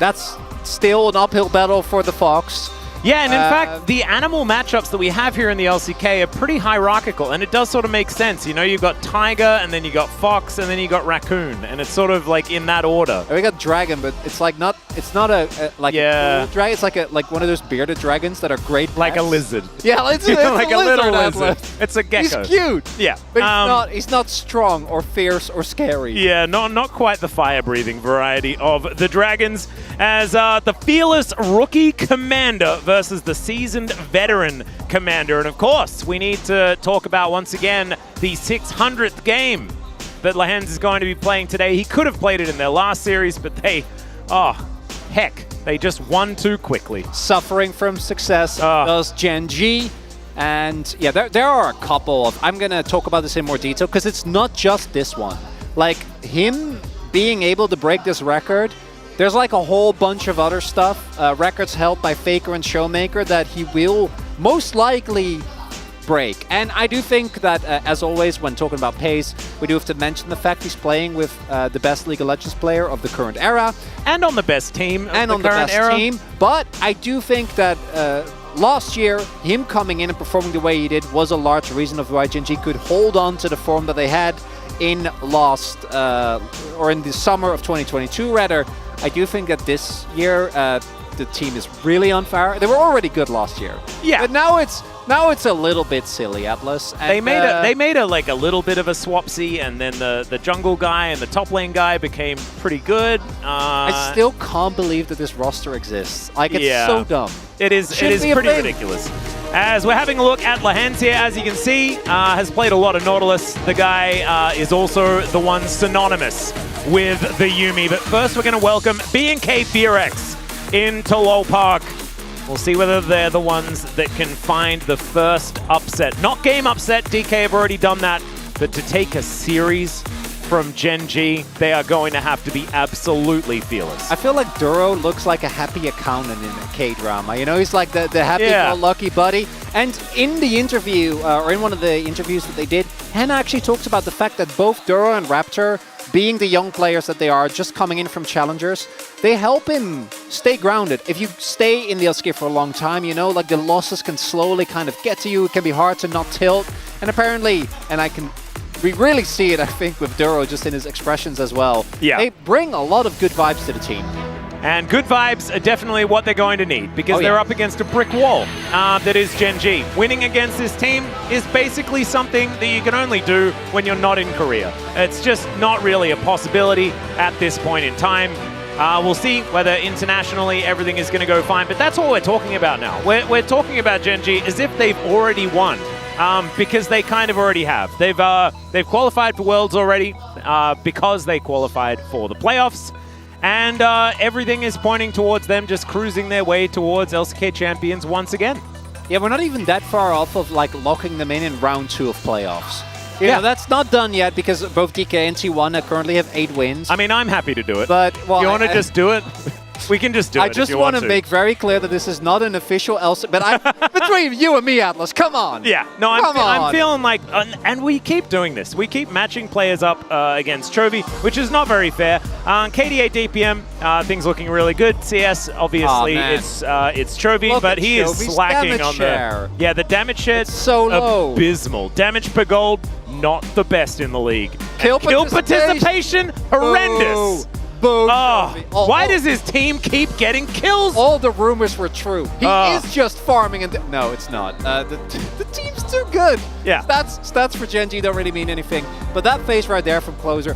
still an uphill battle for the Fox. Yeah, and in fact, the animal matchups that we have here in the LCK are pretty hierarchical, and it does sort of make sense. You know, you've got Tiger, and then you got Fox, and then you got Raccoon, and it's sort of like in that order. We got Dragon, but it's like not a a dragon. It's like one of those bearded dragons that are great pets. Like a lizard. Yeah, it's like a little lizard. Atlas. It's a gecko. He's cute. Yeah, but he's not strong or fierce or scary. Yeah, not quite the fire-breathing variety of the dragons, as the fearless rookie commander versus the seasoned veteran commander. And of course, we need to talk about once again the 600th game that Lahens is going to be playing today. He could have played it in their last series, but they just won too quickly. Suffering from success does Gen G. And yeah, there are a couple of, I'm gonna talk about this in more detail because it's not just this one. Like him being able to break this record there's like a whole bunch of other stuff, records held by Faker and Showmaker that he will most likely break. And I do think that, as always, when talking about pace, we do have to mention the fact he's playing with the best League of Legends player of the current era. And on the best team of and the on the current best era. team. But I do think that last year, him coming in and performing the way he did was a large reason of why Gen.G could hold on to the form that they had in or in the summer of 2022, rather. I do think that this year, the team is really on fire. They were already good last year. Yeah. But now it's a little bit silly, Atlas. And, They made a like a little bit of a swapsy, and then the jungle guy and the top lane guy became pretty good. I still can't believe that this roster exists. Like, it's so dumb. It is pretty ridiculous. As we're having a look at Lahens here, as you can see, has played a lot of Nautilus. The guy is also the one synonymous with the Yuumi. But first, we're going to welcome BNK DRX into LoL Park. We'll see whether they're the ones that can find the first upset. Not game upset, DK have already done that, but to take a series from Gen.G, they are going to have to be absolutely fearless. I feel like Duro looks like a happy accountant in a K-drama. You know, he's like the happy-go-lucky buddy. And in the interview, or in one of the interviews that they did, Hannah actually talked about the fact that both Duro and Raptor, being the young players that they are, just coming in from challengers, they help him stay grounded. If you stay in the LCK for a long time, you know, like the losses can slowly kind of get to you. It can be hard to not tilt. And apparently, we really see it, I think, with Duro just in his expressions as well. Yeah. They bring a lot of good vibes to the team. And good vibes are definitely what they're going to need, because they're up against a brick wall that is Gen.G. Winning against this team is basically something that you can only do when you're not in Korea. It's just not really a possibility at this point in time. We'll see whether internationally everything is going to go fine, but that's all we're talking about now. We're talking about Gen.G as if they've already won, because they kind of already have. They've qualified for Worlds already because they qualified for the playoffs. And everything is pointing towards them just cruising their way towards LCK champions once again. Yeah, we're not even that far off of like locking them in round 2 of playoffs. You know, that's not done yet because both DK and T1 currently have 8 wins. I mean, I'm happy to do it. But well, you want to just do it? We can just do it. I just want to make very clear that this is not an official LCK. But between you and me, Atlas, come on. Yeah, no, I'm feeling like, and we keep doing this. We keep matching players up against Chovy, which is not very fair. KDA DPM, things looking really good. CS, obviously, it's Chovy, Look but he is Chovy's slacking on share. the damage share. It's so low. Abysmal. Damage per gold, not the best in the league. Kill participation, horrendous. Boom. Why does his team keep getting kills? All the rumors were true. He is just farming. No, it's not. The team's too good. Yeah. Stats for Gen.G don't really mean anything. But that face right there from Closer,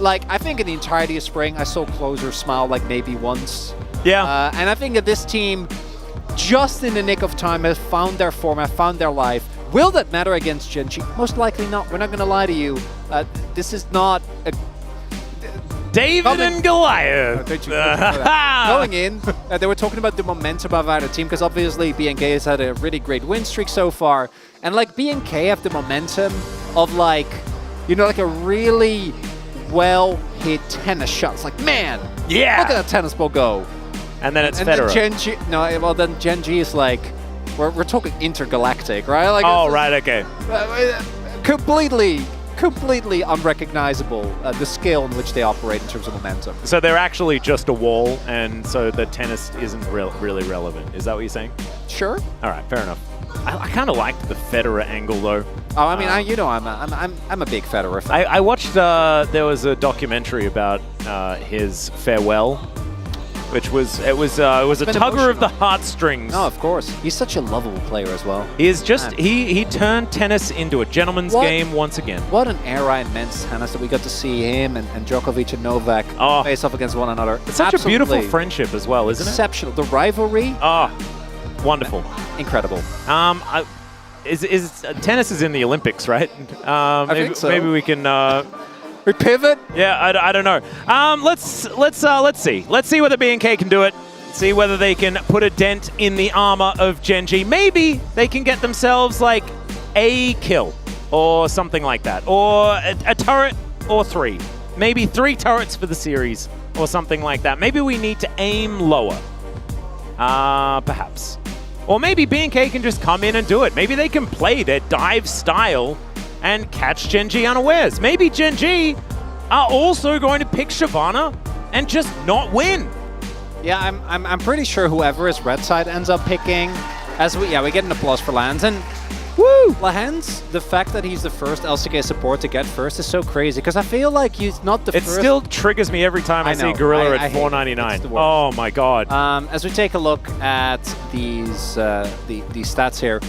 like, I think in the entirety of spring, I saw Closer smile like maybe once. Yeah. And I think that this team, just in the nick of time, has found their form, has found their life. Will that matter against Gen.G? Most likely not. We're not going to lie to you. This is not a... David and Goliath. Going in, they were talking about the momentum of our team, because obviously BNK has had a really great win streak so far. And like BNK have the momentum of like, you know, like a really well-hit tennis shot. It's like, man, look at that tennis ball go. And then it's Federer. Gen.G, no, well then Gen.G is like, we're talking intergalactic, right? Like, right, okay. Completely unrecognizable, the scale in which they operate in terms of momentum. So they're actually just a wall, and so the tennis isn't really relevant. Is that what you're saying? Sure. All right, fair enough. I kind of liked the Federer angle, though. Oh, I mean, I'm a big Federer fan. I watched. There was a documentary about his farewell, which was a tugger of the heartstrings. No, of course. He's such a lovable player as well. He is just he turned tennis into a gentleman's game once again. What an era in men's tennis that we got to see him and Djokovic and Novak face off against one another. It's such a beautiful friendship as well, isn't it? Exceptional. The rivalry. Wonderful. Incredible. Tennis is in the Olympics, right? I think so. Maybe we can. We pivot? Yeah, I don't know. Let's see. Let's see whether BNK can do it. See whether they can put a dent in the armor of Gen.G. Maybe they can get themselves like a kill or something like that, or a turret or 3. Maybe 3 turrets for the series, or something like that. Maybe we need to aim lower. Perhaps. Or maybe B&K can just come in and do it. Maybe they can play their dive style and catch Gen G unawares. Maybe Gen G are also going to pick Shyvana and just not win. Yeah, I'm pretty sure whoever is red side ends up picking. We get an applause for Lands, and woo! Lahens, the fact that he's the first LCK support to get first is so crazy, because I feel like he's not the first. It still triggers me every time I see Gorilla at 499. Oh my god. As we take a look at these the stats here,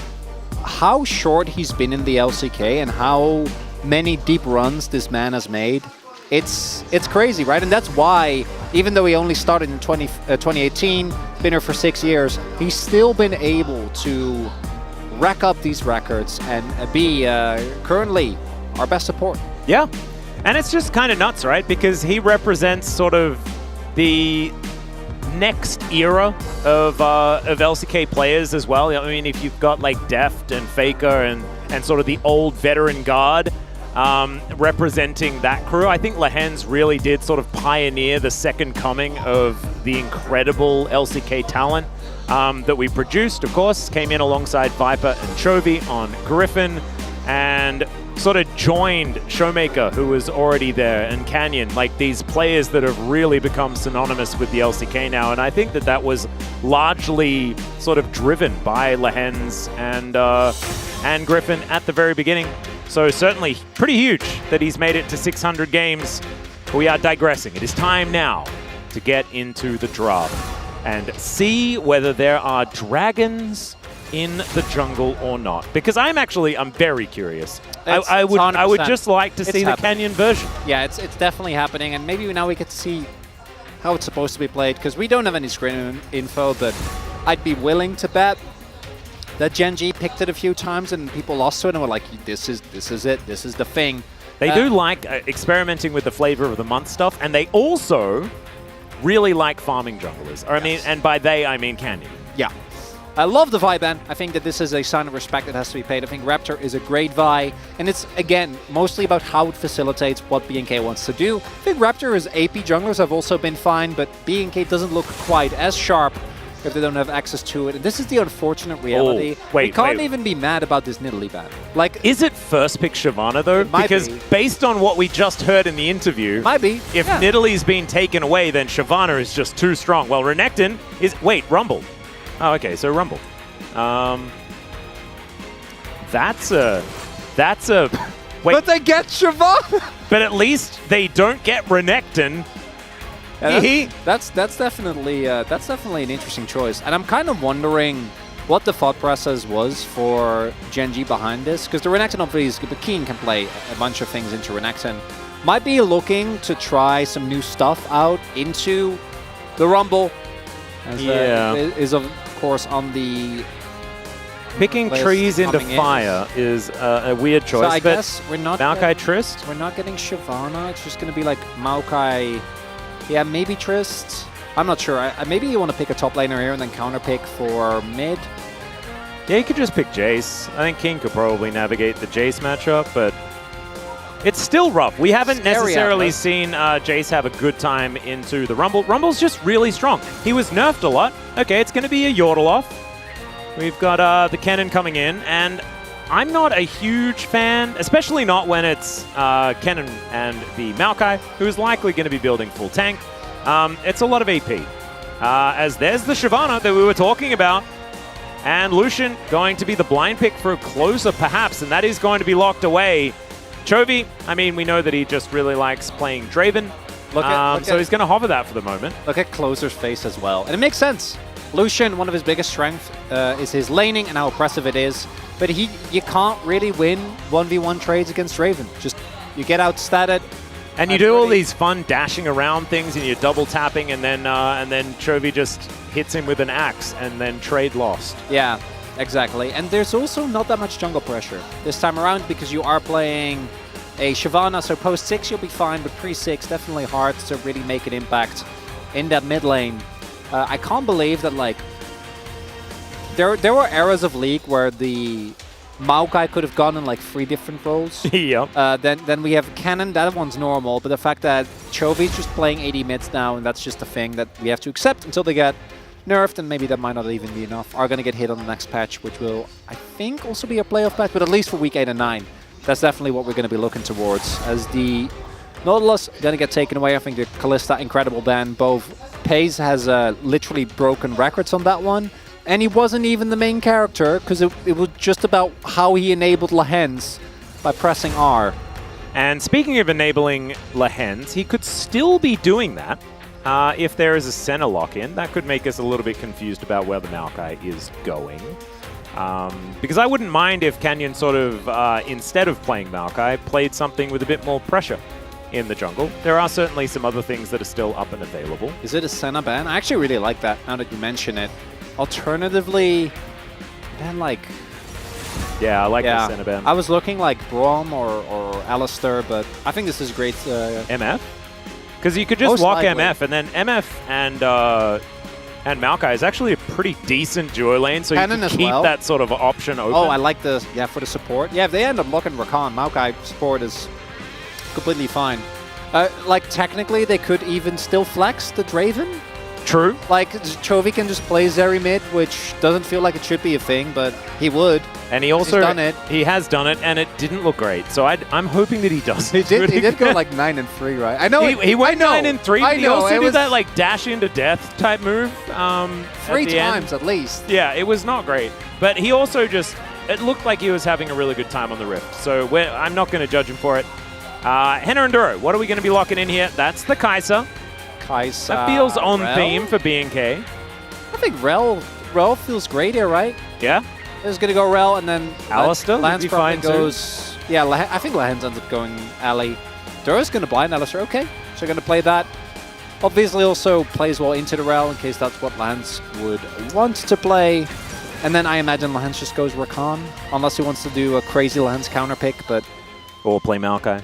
how short he's been in the LCK and how many deep runs this man has made, it's crazy, right? And that's why, even though he only started in 2018, been here for 6 years, he's still been able to rack up these records and be currently our best support. Yeah, and it's just kind of nuts, right? Because he represents sort of the next era of LCK players as well. I mean, if you've got like Deft and Faker and sort of the old veteran guard representing that crew, I think Lahens really did sort of pioneer the second coming of the incredible LCK talent that we produced. Of course, came in alongside Viper and Chovy on Griffin, and sort of joined Showmaker, who was already there, and Canyon, like these players that have really become synonymous with the LCK now. And I think that was largely sort of driven by Lahens and Griffin at the very beginning. So certainly pretty huge that he's made it to 600 games. But we are digressing. It is time now to get into the draft and see whether there are dragons in the jungle or not. Because I'm very curious. I would just like to see the Canyon version. Yeah, it's definitely happening, and maybe now we get to see how it's supposed to be played, because we don't have any screen info, but I'd be willing to bet that Gen G picked it a few times and people lost to it and were like, this is it, this is the thing. They do like experimenting with the flavor of the month stuff, and they also really like farming junglers. Or, I mean, and by they, I mean Canyon. Yeah. I love the Vi ban. I think that this is a sign of respect that has to be paid. I think Raptor is a great Vi, and it's, again, mostly about how it facilitates what B&K wants to do. I think Raptor's AP junglers have also been fine, but B&K doesn't look quite as sharp if they don't have access to it. And this is the unfortunate reality. We can't even be mad about this Nidalee ban. Like, is it first pick Shyvana though? Because based on what we just heard in the interview, if Nidalee's been taken away, then Shyvana is just too strong. Well, Renekton is Rumble. Oh, okay, so Rumble. That's a wait. But they get Shyvana. But at least they don't get Renekton. Yeah, that's definitely an interesting choice, and I'm kind of wondering what the thought process was for Gen G behind this, because the Renekton obviously, the Keen can play a bunch of things into Renekton. Might be looking to try some new stuff out into the Rumble. As, is of course on the picking trees into fire is a weird choice. So I guess we're not Maokai Trist. We're not getting Shyvana. It's just going to be like Maokai. Yeah, maybe Trist. I'm not sure. Maybe you want to pick a top laner here and then counter pick for mid. Yeah, you could just pick Jace. I think King could probably navigate the Jace matchup, but it's still rough. We haven't necessarily seen Jace have a good time into the Rumble. Rumble's just really strong. He was nerfed a lot. Okay, it's going to be a Yordle off. We've got the Kennen coming in, and I'm not a huge fan, especially not when it's Kennen and the Maokai, who's likely going to be building full tank. It's a lot of AP. As there's the Shyvana that we were talking about, and Lucian going to be the blind pick for a closer perhaps, and that is going to be locked away. Chovy, I mean, we know that he just really likes playing Draven, so he's going to hover that for the moment. Look at Closer's face as well, and it makes sense. Lucian, one of his biggest strengths is his laning and how oppressive it is. But you can't really win 1v1 trades against Draven. Just, you get outstatted. And you do all these fun dashing around things, and you're double tapping, and then Chovy just hits him with an axe, and then trade lost. Yeah, exactly. And there's also not that much jungle pressure this time around, because you are playing a Shyvana, so post 6 you'll be fine, but pre 6 definitely hard to really make an impact in that mid lane. I can't believe that, like, there were eras of League where the Maokai could have gone in like 3 different roles. Yeah. Then we have Cannon, that one's normal, but the fact that Chovy's just playing AD mids now, and that's just a thing that we have to accept until they get nerfed, and maybe that might not even be enough, are going to get hit on the next patch, which will, I think, also be a playoff patch, but at least for week 8 and 9. That's definitely what we're going to be looking towards. As the Nautilus going to get taken away, I think the Kalista incredible ban. Both Paze has literally broken records on that one. And he wasn't even the main character, because it was just about how he enabled Lahens by pressing R. And speaking of enabling Lahens, he could still be doing that if there is a center lock-in. That could make us a little bit confused about where the Maokai is going. Because I wouldn't mind if Canyon sort of, instead of playing Maokai, played something with a bit more pressure in the jungle. There are certainly some other things that are still up and available. Is it a Senna ban? I actually really like that, now that you mention it. Alternatively, then like... Yeah, I like the Senna ban. I was looking like Braum or Alistair, but I think this is great. MF? Because you could just lock MF, and then MF and Maokai is actually a pretty decent duo lane, so Cannon you can as keep well. that sort of option open. Oh, I like the, for the support. Yeah, if they end up locking Rakan, Maokai support is completely fine. Like, technically, they could even still flex the Draven. True. Like, Chovy can just play Zeri mid, which doesn't feel like it should be a thing, but he would. And he also He's done it. He has done it, and it didn't look great. So I'm hoping that he does. He did go like 9-3, right? I know. He went 9-3. I He know. also did that like dash into death type move. 3 times at least. Yeah, it was not great. But he also just, it looked like he was having a really good time on the Rift. So I'm not going to judge him for it. Henna and Duro, what are we going to be locking in here? That's the Kai'Sa. That feels on Rel? theme for BNK. I think Rel feels great here, right? Yeah. He's going to go Rel, and then Alistair would Lance be probably fine too. goes... Yeah, I think Lahens ends up going Ali. Duro's going to blind Alistair. Okay, so going to play that. Obviously also plays well into the Rel in case that's what Lance would want to play. And then I imagine Lahens just goes Rakan, unless he wants to do a crazy Lahens counter pick, but... Or play Maokai.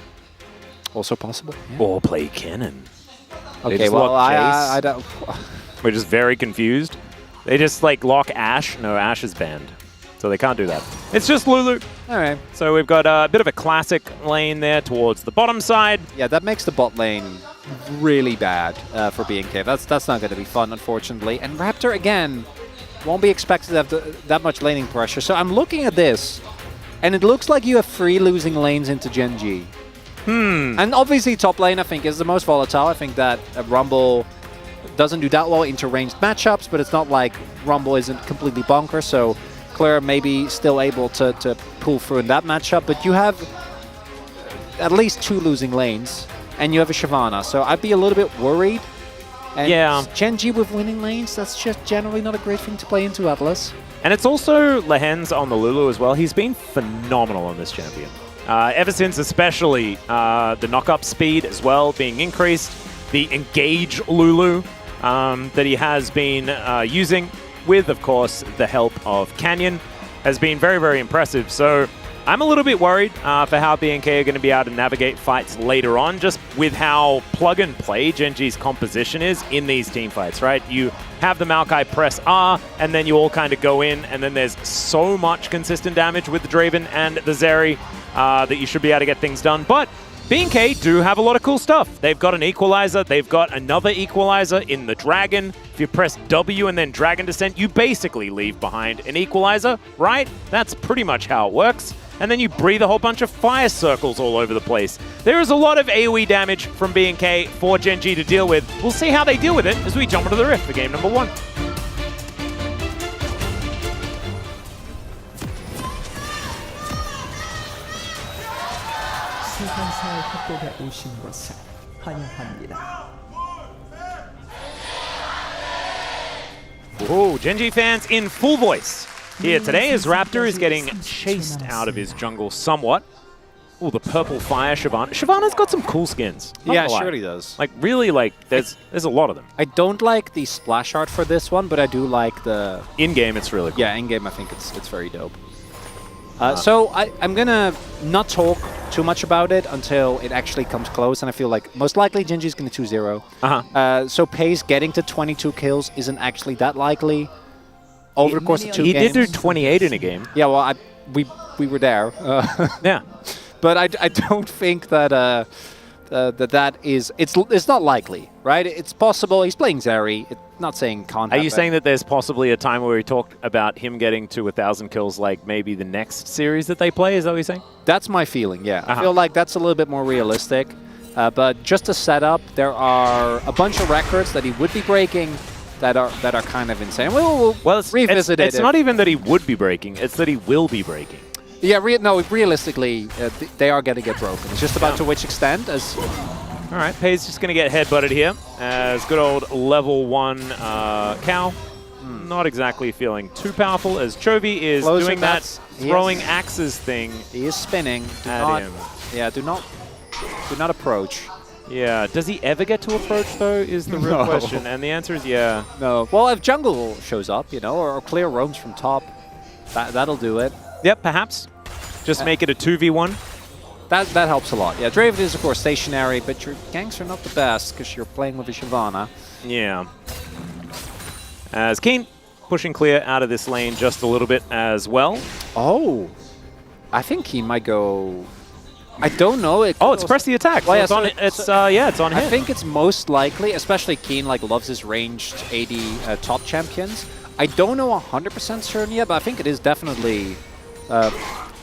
Also possible. Yeah. Or play Kennen. Okay, well, I don't... We're just very confused. They just, like, lock Ashe. No, Ashe is banned. So they can't do that. It's just Lulu. All right. So we've got a bit of a classic lane there towards the bottom side. Yeah, that makes the bot lane really bad for BNK. That's not going to be fun, unfortunately. And Raptor, again, won't be expected to have that much laning pressure. So I'm looking at this, and it looks like you have 3 losing lanes into Gen G. And obviously top lane, I think, is the most volatile. I think that Rumble doesn't do that well into ranged matchups, but it's not like Rumble isn't completely bonkers, so Claire may be still able to pull through in that matchup, but you have at least 2 losing lanes, and you have a Shyvana, so I'd be a little bit worried. And yeah. Gen G with winning lanes, that's just generally not a great thing to play into Atlas. And it's also Lahens on the Lulu as well. He's been phenomenal on this champion. Ever since especially the knock-up speed as well being increased, the engage Lulu that he has been using with, of course, the help of Canyon has been very, very impressive. So I'm a little bit worried for how BNK are going to be able to navigate fights later on, just with how plug-and-play Gen G's composition is in these team fights, right? You have the Maokai press R, and then you all kind of go in, and then there's so much consistent damage with the Draven and the Zeri that you should be able to get things done. But BNK do have a lot of cool stuff. They've got an equalizer. They've got another equalizer in the Dragon. If you press W and then Dragon Descent, you basically leave behind an equalizer, right? That's pretty much how it works. And then you breathe a whole bunch of fire circles all over the place. There is a lot of AoE damage from BNK for Gen G to deal with. We'll see how they deal with it as we jump into the Rift for game number 1. 세상사의 협곡에 오신 것을 환영합니다. Oh, Gen G fans in full voice here today as Raptor is getting chased out of his jungle somewhat. Oh, the purple fire Shyvana. Shyvana's got some cool skins. Yeah, sure he does. Like, really, like, there's a lot of them. I don't like the splash art for this one, but I do like the... In-game, it's really cool. Yeah, in-game, I think it's very dope. So I'm going to not talk too much about it until it actually comes close, and I feel like most likely Gen G is going to 2-0. So Pace getting to 22 kills isn't actually that likely over the course of 2 games. He did do 28 in a game. Yeah, well, we were there. Yeah. But I don't think that that is it's not likely, right? It's possible. He's playing Zeri. Not saying can't. Are you happen. saying that there's possibly a time where we talk about him getting to 1,000 kills, like maybe the next series that they play? Is that what you're saying? That's my feeling. Yeah, I feel like that's a little bit more realistic. But just to set up, there are a bunch of records that he would be breaking that are kind of insane. We'll revisit it. It's not even that he would be breaking; it's that he will be breaking. Yeah, no. Realistically, they are going to get broken. It's just about to which extent. As all right, Pei's just going to get headbutted here as good old level 1 Cow. Not exactly feeling too powerful as Chovy is Closer, doing that throwing yes. axes thing. He is spinning. At him. Yeah, do not approach. Yeah, does he ever get to approach though? Is the real question, and the answer is yeah. No. Well, if jungle shows up, you know, or clear roams from top, that'll do it. Yep, perhaps. Just make it a 2v1. That helps a lot. Yeah, Draven is of course stationary, but your ganks are not the best because you're playing with a Shyvana. Yeah. As Keen pushing clear out of this lane just a little bit as well. Oh, I think he might go. I don't know. It's press the attack. Well, so it's on him. I think it's most likely, especially Keen loves his ranged AD top champions. I don't know 100% certain yet, but I think it is definitely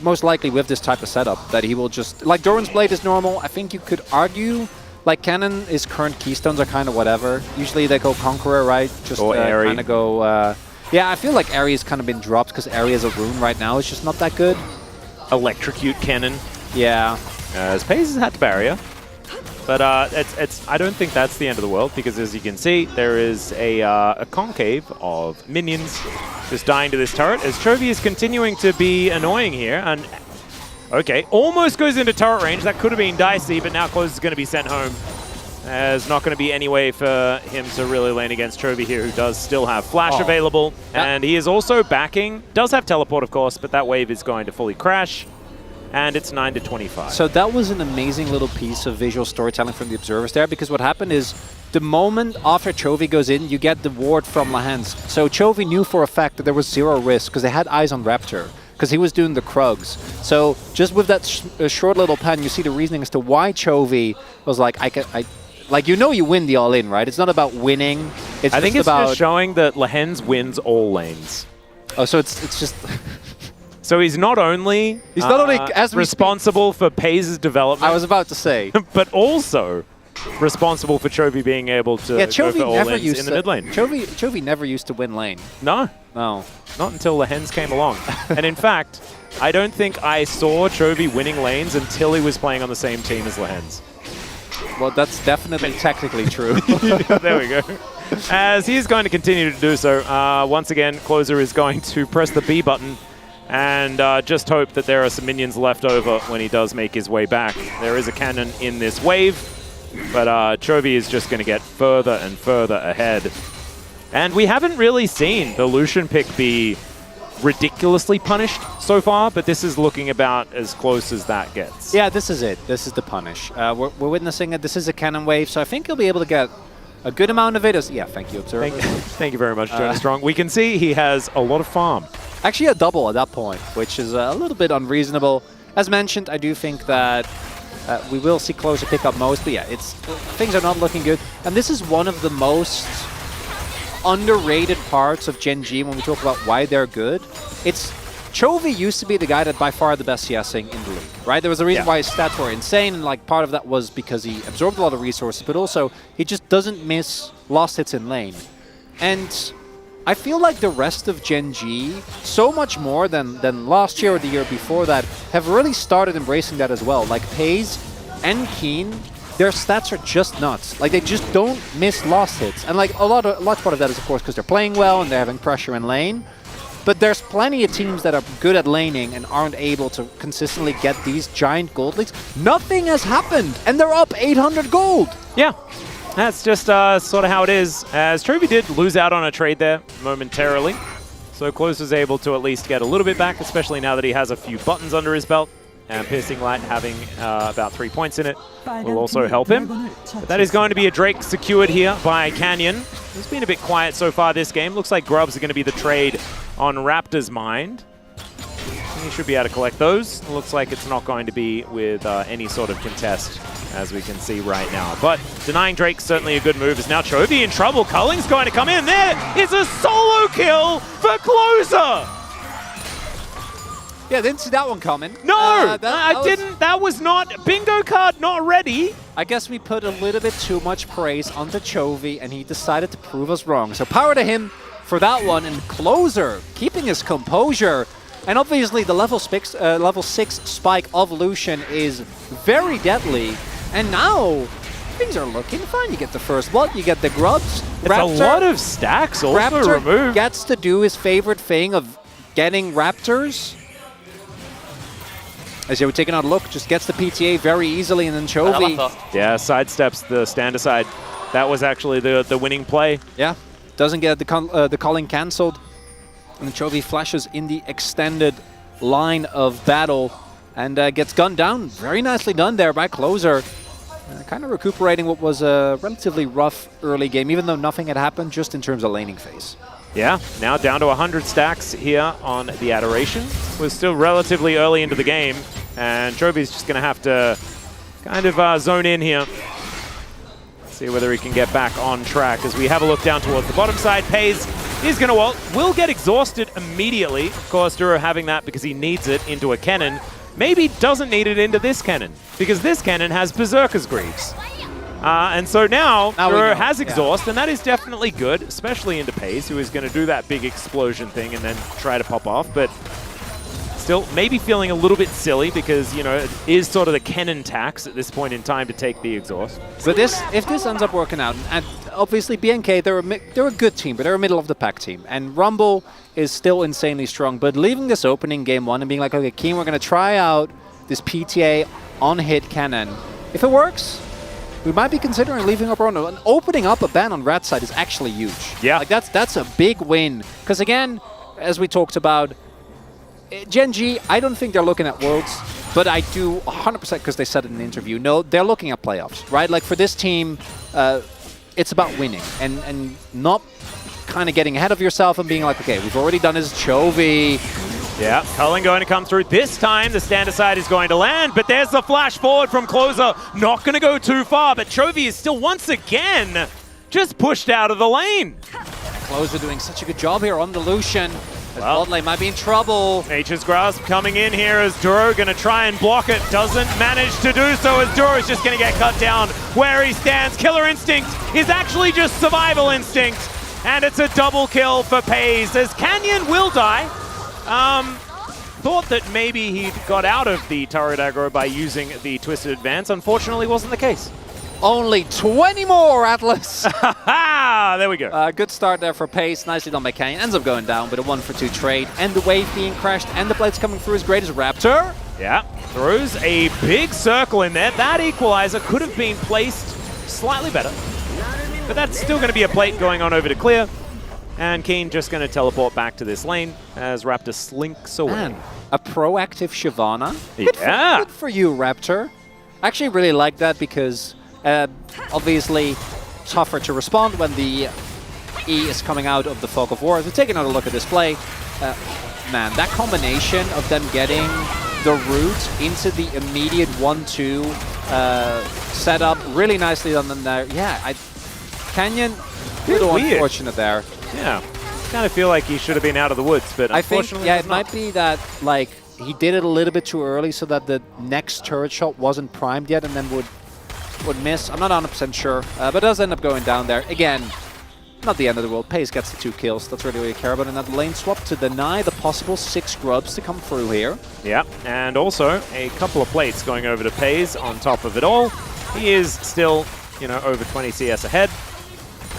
most likely with this type of setup that he will just like Doran's Blade is normal. I think you could argue like Cannon, his current keystones are kind of whatever. Usually they go Conqueror, right? Just kind of go. Yeah, I feel like Airy has kind of been dropped because Airy as a rune right now is just not that good. Electrocute Cannon. Yeah. As Pei has had the barrier. But I don't think that's the end of the world because as you can see, there is a concave of minions just dying to this turret as Chovy is continuing to be annoying here. And okay, almost goes into turret range. That could have been dicey, but now Close is going to be sent home. There's not going to be any way for him to really lane against Chovy here, who does still have Flash available. And he is also backing, does have Teleport, of course, but that wave is going to fully crash. And it's 9-25. So that was an amazing little piece of visual storytelling from the observers there, because what happened is the moment after Chovy goes in, you get the ward from Lahens. So Chovy knew for a fact that there was zero risk because they had eyes on Raptor, because he was doing the Krugs. So just with that short little pen, you see the reasoning as to why Chovy was like, like, you know, you win the all-in, right? It's not about winning. I think it's just showing that Lahens wins all lanes. Oh, so it's just... So he's not only responsible for Pei's development. I was about to say. But also responsible for Chovy being able to go for all lanes in the mid lane. Chovy never used to win lane. No. No. Not until the Hens came along. And in fact, I don't think I saw Chovy winning lanes until he was playing on the same team as Lahens. Well, that's definitely technically true. There we go. As he's going to continue to do so, once again, Closer is going to press the B button and just hope that there are some minions left over when he does make his way back. There is a cannon in this wave, but Chovy is just going to get further and further ahead. And we haven't really seen the Lucian pick be ridiculously punished so far, but this is looking about as close as that gets. Yeah, this is it. This is the punish. We're witnessing it. This is a cannon wave, so I think he'll be able to get a good amount of it. Yeah, thank you, Observer. Thank you very much, Jonas Strong. We can see he has a lot of farm. Actually, a double at that point, which is a little bit unreasonable. As mentioned, I do think that we will see Closer pick up most, but yeah, things are not looking good. And this is one of the most underrated parts of Gen G when we talk about why they're good. Chovy used to be the guy that by far the best CSing in the league, right? There was a reason why his stats were insane, and like part of that was because he absorbed a lot of resources, but also he just doesn't miss lost hits in lane. And I feel like the rest of Gen G, so much more than last year or the year before that, have really started embracing that as well. Like Pei's and Keen, their stats are just nuts. Like, they just don't miss lost hits. And like a large part of that is, of course, because they're playing well and they're having pressure in lane. But there's plenty of teams that are good at laning and aren't able to consistently get these giant gold leads. Nothing has happened, and they're up 800 gold. Yeah. That's just sort of how it is, as Chovy did lose out on a trade there momentarily. So Close is able to at least get a little bit back, especially now that he has a few buttons under his belt. And Piercing Light having about 3 points in it will also help him. But that is going to be a Drake secured here by Canyon. It's been a bit quiet so far this game. Looks like Grubs are going to be the trade on Raptor's mind. He should be able to collect those. It looks like it's not going to be with any sort of contest, as we can see right now. But denying Drake's certainly a good move. Is now Chovy in trouble. Culling's going to come in. There is a solo kill for Closer. Yeah, didn't see that one coming. No, I didn't. That was not bingo card. Not ready. I guess we put a little bit too much praise onto Chovy, and he decided to prove us wrong. So power to him for that one. And Closer keeping his composure. And obviously the level 6 spike of Lucian is very deadly. And now things are looking fine. You get the first blood, you get the grubs. It's a lot of stacks also Raptor removed. Gets to do his favorite thing of getting Raptors. As you were taking out a look, just gets the PTA very easily, and then Chovy. Yeah, sidesteps the stand aside. That was actually the winning play. Yeah, doesn't get the calling cancelled. And Chovy flashes in the extended line of battle and gets gunned down. Very nicely done there by Closer. Kind of recuperating what was a relatively rough early game, even though nothing had happened, just in terms of laning phase. Yeah, now down to 100 stacks here on the Adoration. We're still relatively early into the game, and Chovy's just going to have to kind of zone in here. See whether he can get back on track. As we have a look down towards the bottom side, Pays is going to ult, will get exhausted immediately. Of course, Duro having that because he needs it into a cannon. Maybe doesn't need it into this cannon, because this cannon has Berserker's Greaves. And so now Duro has exhaust, and that is definitely good, especially into Pays, who is going to do that big explosion thing and then try to pop off. But still, maybe feeling a little bit silly because, you know, it is sort of the cannon tax at this point in time to take the exhaust. But if this ends up working out, and obviously BNK, they're a good team, but they're a middle-of-the-pack team. And Rumble is still insanely strong. But leaving this opening game 1 and being like, okay, Keen, we're going to try out this PTA on-hit cannon. If it works, we might be considering leaving up Rono. And opening up a ban on Rat side is actually huge. Yeah. Like that's a big win. Because again, as we talked about, Gen G, I don't think they're looking at Worlds, but I do 100%, because they said it in the interview, no, they're looking at playoffs, right? Like for this team, it's about winning and not kind of getting ahead of yourself and being like, okay, we've already done this, Chovy. Yeah, Cullen going to come through. This time the stand aside is going to land, but there's the flash forward from Closer. Not going to go too far, but Chovy is still once again just pushed out of the lane. Closer doing such a good job here on the Lucian. Bot lane might be in trouble. Nature's Grasp coming in here as Duro going to try and block it. Doesn't manage to do so as Duro is just going to get cut down where he stands. Killer Instinct is actually just Survival Instinct. And it's a double kill for Pays as Canyon will die. Thought that maybe he got out of the turret aggro by using the Twisted Advance. Unfortunately, wasn't the case. Only 20 more, Atlas. There we go. Good start there for Pace. Nicely done by Canyon. Ends up going down with a 1-for-2 trade. And the wave being crashed and the blades coming through as great as Raptor. Yeah, throws a big circle in there. That equalizer could have been placed slightly better. But that's still going to be a plate going on over to clear. And Keen just going to teleport back to this lane as Raptor slinks away. Man, a proactive Shyvana. Yeah. Good for you, Raptor. I actually really like that because obviously tougher to respond when the E is coming out of the Fog of War. So take another look at this play. Man, that combination of them getting the root into the immediate 1-2 setup, really nicely done them there. Yeah, Canyon, a little unfortunate there. Yeah, kind of feel like he should have been out of the woods, but I think, unfortunately yeah, it might be that like he did it a little bit too early so that the next turret shot wasn't primed yet and then would miss. I'm not 100% sure, but does end up going down there. Again, not the end of the world. Pays gets the 2 kills. That's really what you care about in that lane swap to deny the possible 6 grubs to come through here. Yeah, and also a couple of plates going over to Pays on top of it all. He is still, you know, over 20 CS ahead.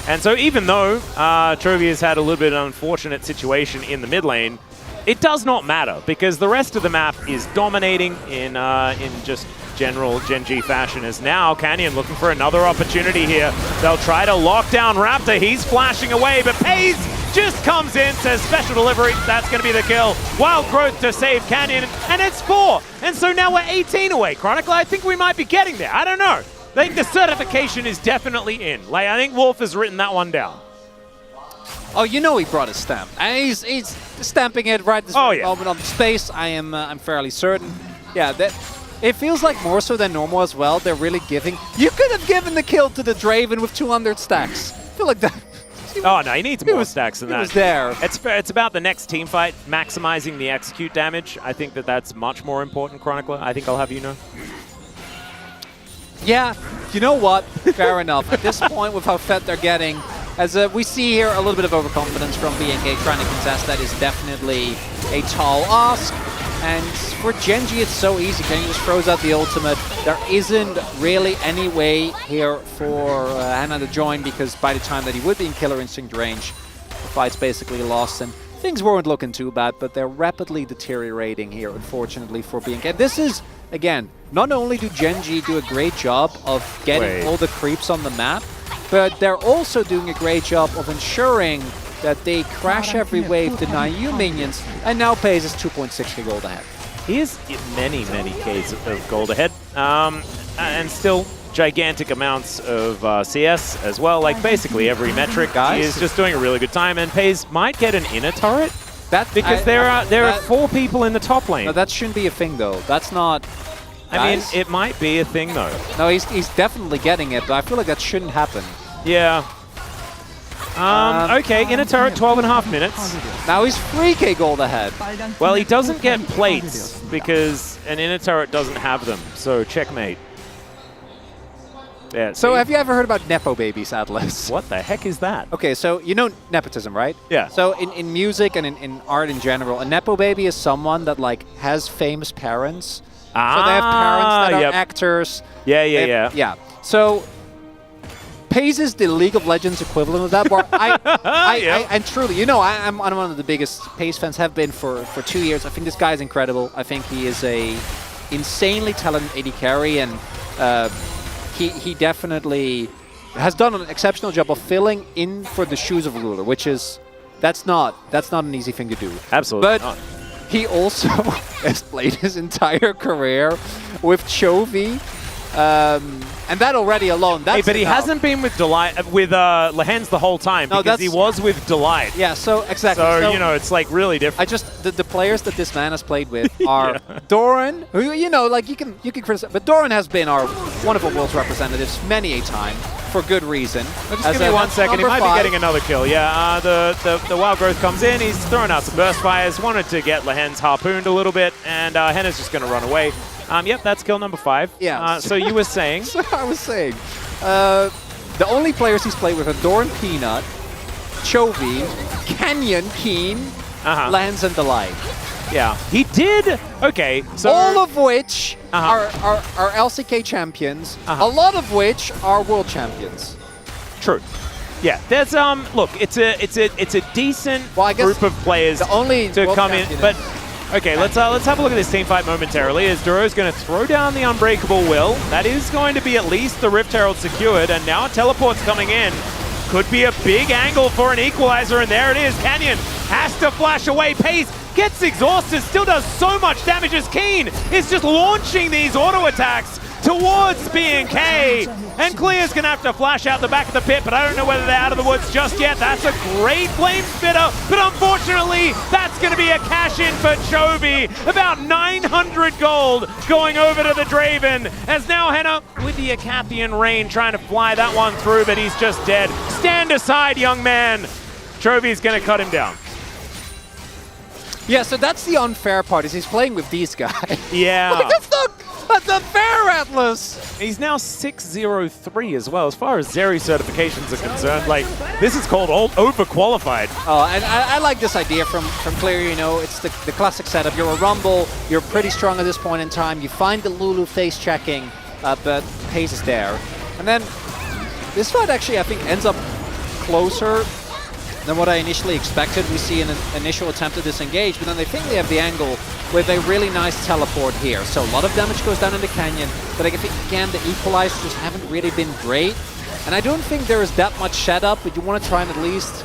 And so even though Chovy has had a little bit of an unfortunate situation in the mid lane, it does not matter because the rest of the map is dominating in just general Gen G fashion. As now Canyon looking for another opportunity here. They'll try to lock down Raptor. He's flashing away, but Pays just comes in, says special delivery. That's going to be the kill. Wild Growth to save Canyon, and it's 4. And so now we're 18 away. Chronicle, I think we might be getting there. I don't know. I think the certification is definitely in. Like, I think Wolf has written that one down. Oh, you know he brought his stamp. And he's stamping it right this very moment on the space. I'm fairly certain. Yeah, it feels like more so than normal as well. They're really giving. You could have given the kill to the Draven with 200 stacks. I feel like that. Oh no, he needs more stacks than that. He was there. It's about the next team fight, maximizing the execute damage. I think that's much more important, Chronicler. I think I'll have you know. Yeah, you know what? Fair enough. At this point, with how fed they're getting, as we see here, a little bit of overconfidence from BNK trying to contest that is definitely a tall ask. And for Genji, it's so easy. Kenny just throws out the ultimate. There isn't really any way here for Hannah to join, because by the time that he would be in Killer Instinct range, the fight's basically lost. And things weren't looking too bad, but they're rapidly deteriorating here, unfortunately, for BNK. This is, again, not only do Genji do a great job of getting all the creeps on the map, but they're also doing a great job of ensuring that they crash every wave, deny you minions, and now FaZe is 2.6k gold ahead. He is many Ks of gold ahead, and still gigantic amounts of CS as well. Like basically every metric, he is just doing a really good time. And FaZe might get an inner turret because there are 4 people in the top lane. No, that shouldn't be a thing though. That's not. I mean, it might be a thing though. No, he's definitely getting it, but I feel like that shouldn't happen. Yeah. Okay, inner turret, 12.5 minutes. Now he's 3k gold ahead. Well, he doesn't get plates because an inner turret doesn't have them, so checkmate. Yeah, so have you ever heard about Nepo babies, Atlas? What the heck is that? Okay, so you know nepotism, right? Yeah. So in music and in art in general, a Nepo baby is someone that like has famous parents. So they have parents that are actors. Yeah. So FaZe is the League of Legends equivalent of that. But and truly, you know, I'm one of the biggest FaZe fans, have been for 2 years. I think this guy is incredible. I think he is a insanely talented AD carry, and he definitely has done an exceptional job of filling in for the shoes of Ruler, which is that's not an easy thing to do. Absolutely but not. He also has played his entire career with Chovy. And that already alone, that's but he hasn't been with Lehens the whole time, because he was with Delight. Yeah, so exactly. So, you know, it's like really different. I just the players that this man has played with are Doran, who, you know, like you can criticize, but Doran has been one of our world's representatives many a time for good reason. Just give me 1 second. He might be getting another kill. Yeah, the Wild Growth comes in. He's throwing out some burst fires. Wanted to get Lehens harpooned a little bit, and Henna's just going to run away. Yep, that's kill number 5. Yeah. So you were saying? So I was saying, the only players he's played with are Doran Peanut, Chovy, Canyon, Keen, Lens, and Delight. Yeah, he did. Okay, so all of which are LCK champions. A lot of which are world champions. True. Yeah, there's look, it's a decent group of players to come in, but. Okay, let's have a look at this team fight momentarily, as Duro's going to throw down the Unbreakable Will. That is going to be at least the Rift Herald secured, and now Teleport's coming in. Could be a big angle for an equalizer, and there it is. Canyon has to flash away. FaZe gets exhausted, still does so much damage as Keen is just launching these auto attacks towards BNK. And Clear's going to have to flash out the back of the pit, but I don't know whether they're out of the woods just yet. That's a great flame spitter, but unfortunately, that's going to be a cash-in for Chovy. About 900 gold going over to the Draven, as now Henna with the Acathian Rain trying to fly that one through, but he's just dead. Stand aside, young man. Chovy's going to cut him down. Yeah, so that's the unfair part, is he's playing with these guys. Yeah. Like, that's unfair, Atlas! He's now 603 as well. As far as Zeri certifications are concerned, like, this is called overqualified. Oh, and I like this idea from Clear, you know, it's the classic setup. You're a Rumble, you're pretty strong at this point in time, you find the Lulu face checking, but FaZe is there. And then this fight actually, I think, ends up closer than what I initially expected. We see an initial attempt to disengage, but then they think they have the angle with a really nice teleport here. So a lot of damage goes down in the canyon, but I think, again, the equalizers just haven't really been great. And I don't think there is that much setup, but you want to try and at least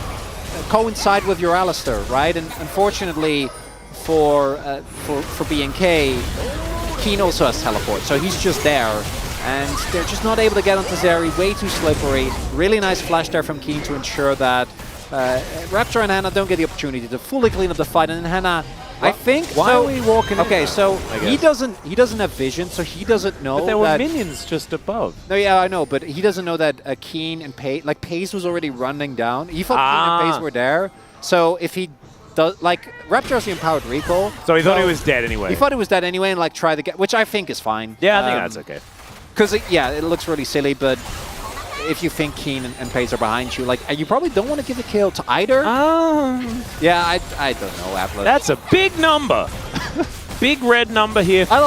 coincide with your Alistair, right? And unfortunately for BNK, Keen also has teleport, so he's just there. And they're just not able to get onto Zeri, way too slippery. Really nice flash there from Keen to ensure that Raptor and Hannah don't get the opportunity to fully clean up the fight, and Hannah, I think. Why are we walking? Okay, in so I he guess. doesn't have vision, so he doesn't know. But there were that minions just above. No, yeah, I know, but he doesn't know that Keen and Pace, like Pace was already running down. He thought Keen and Pace were there, so if he does, like Raptor has the empowered recall. So he thought he was dead anyway. He thought he was dead anyway, and like tried to get, which I think is fine. Yeah, I think that's okay. Because it looks really silly, but if you think Keen and Pace are behind you, like you probably don't want to give a kill to either. Yeah, I don't know, Atlas. That's a big number. Big red number here. I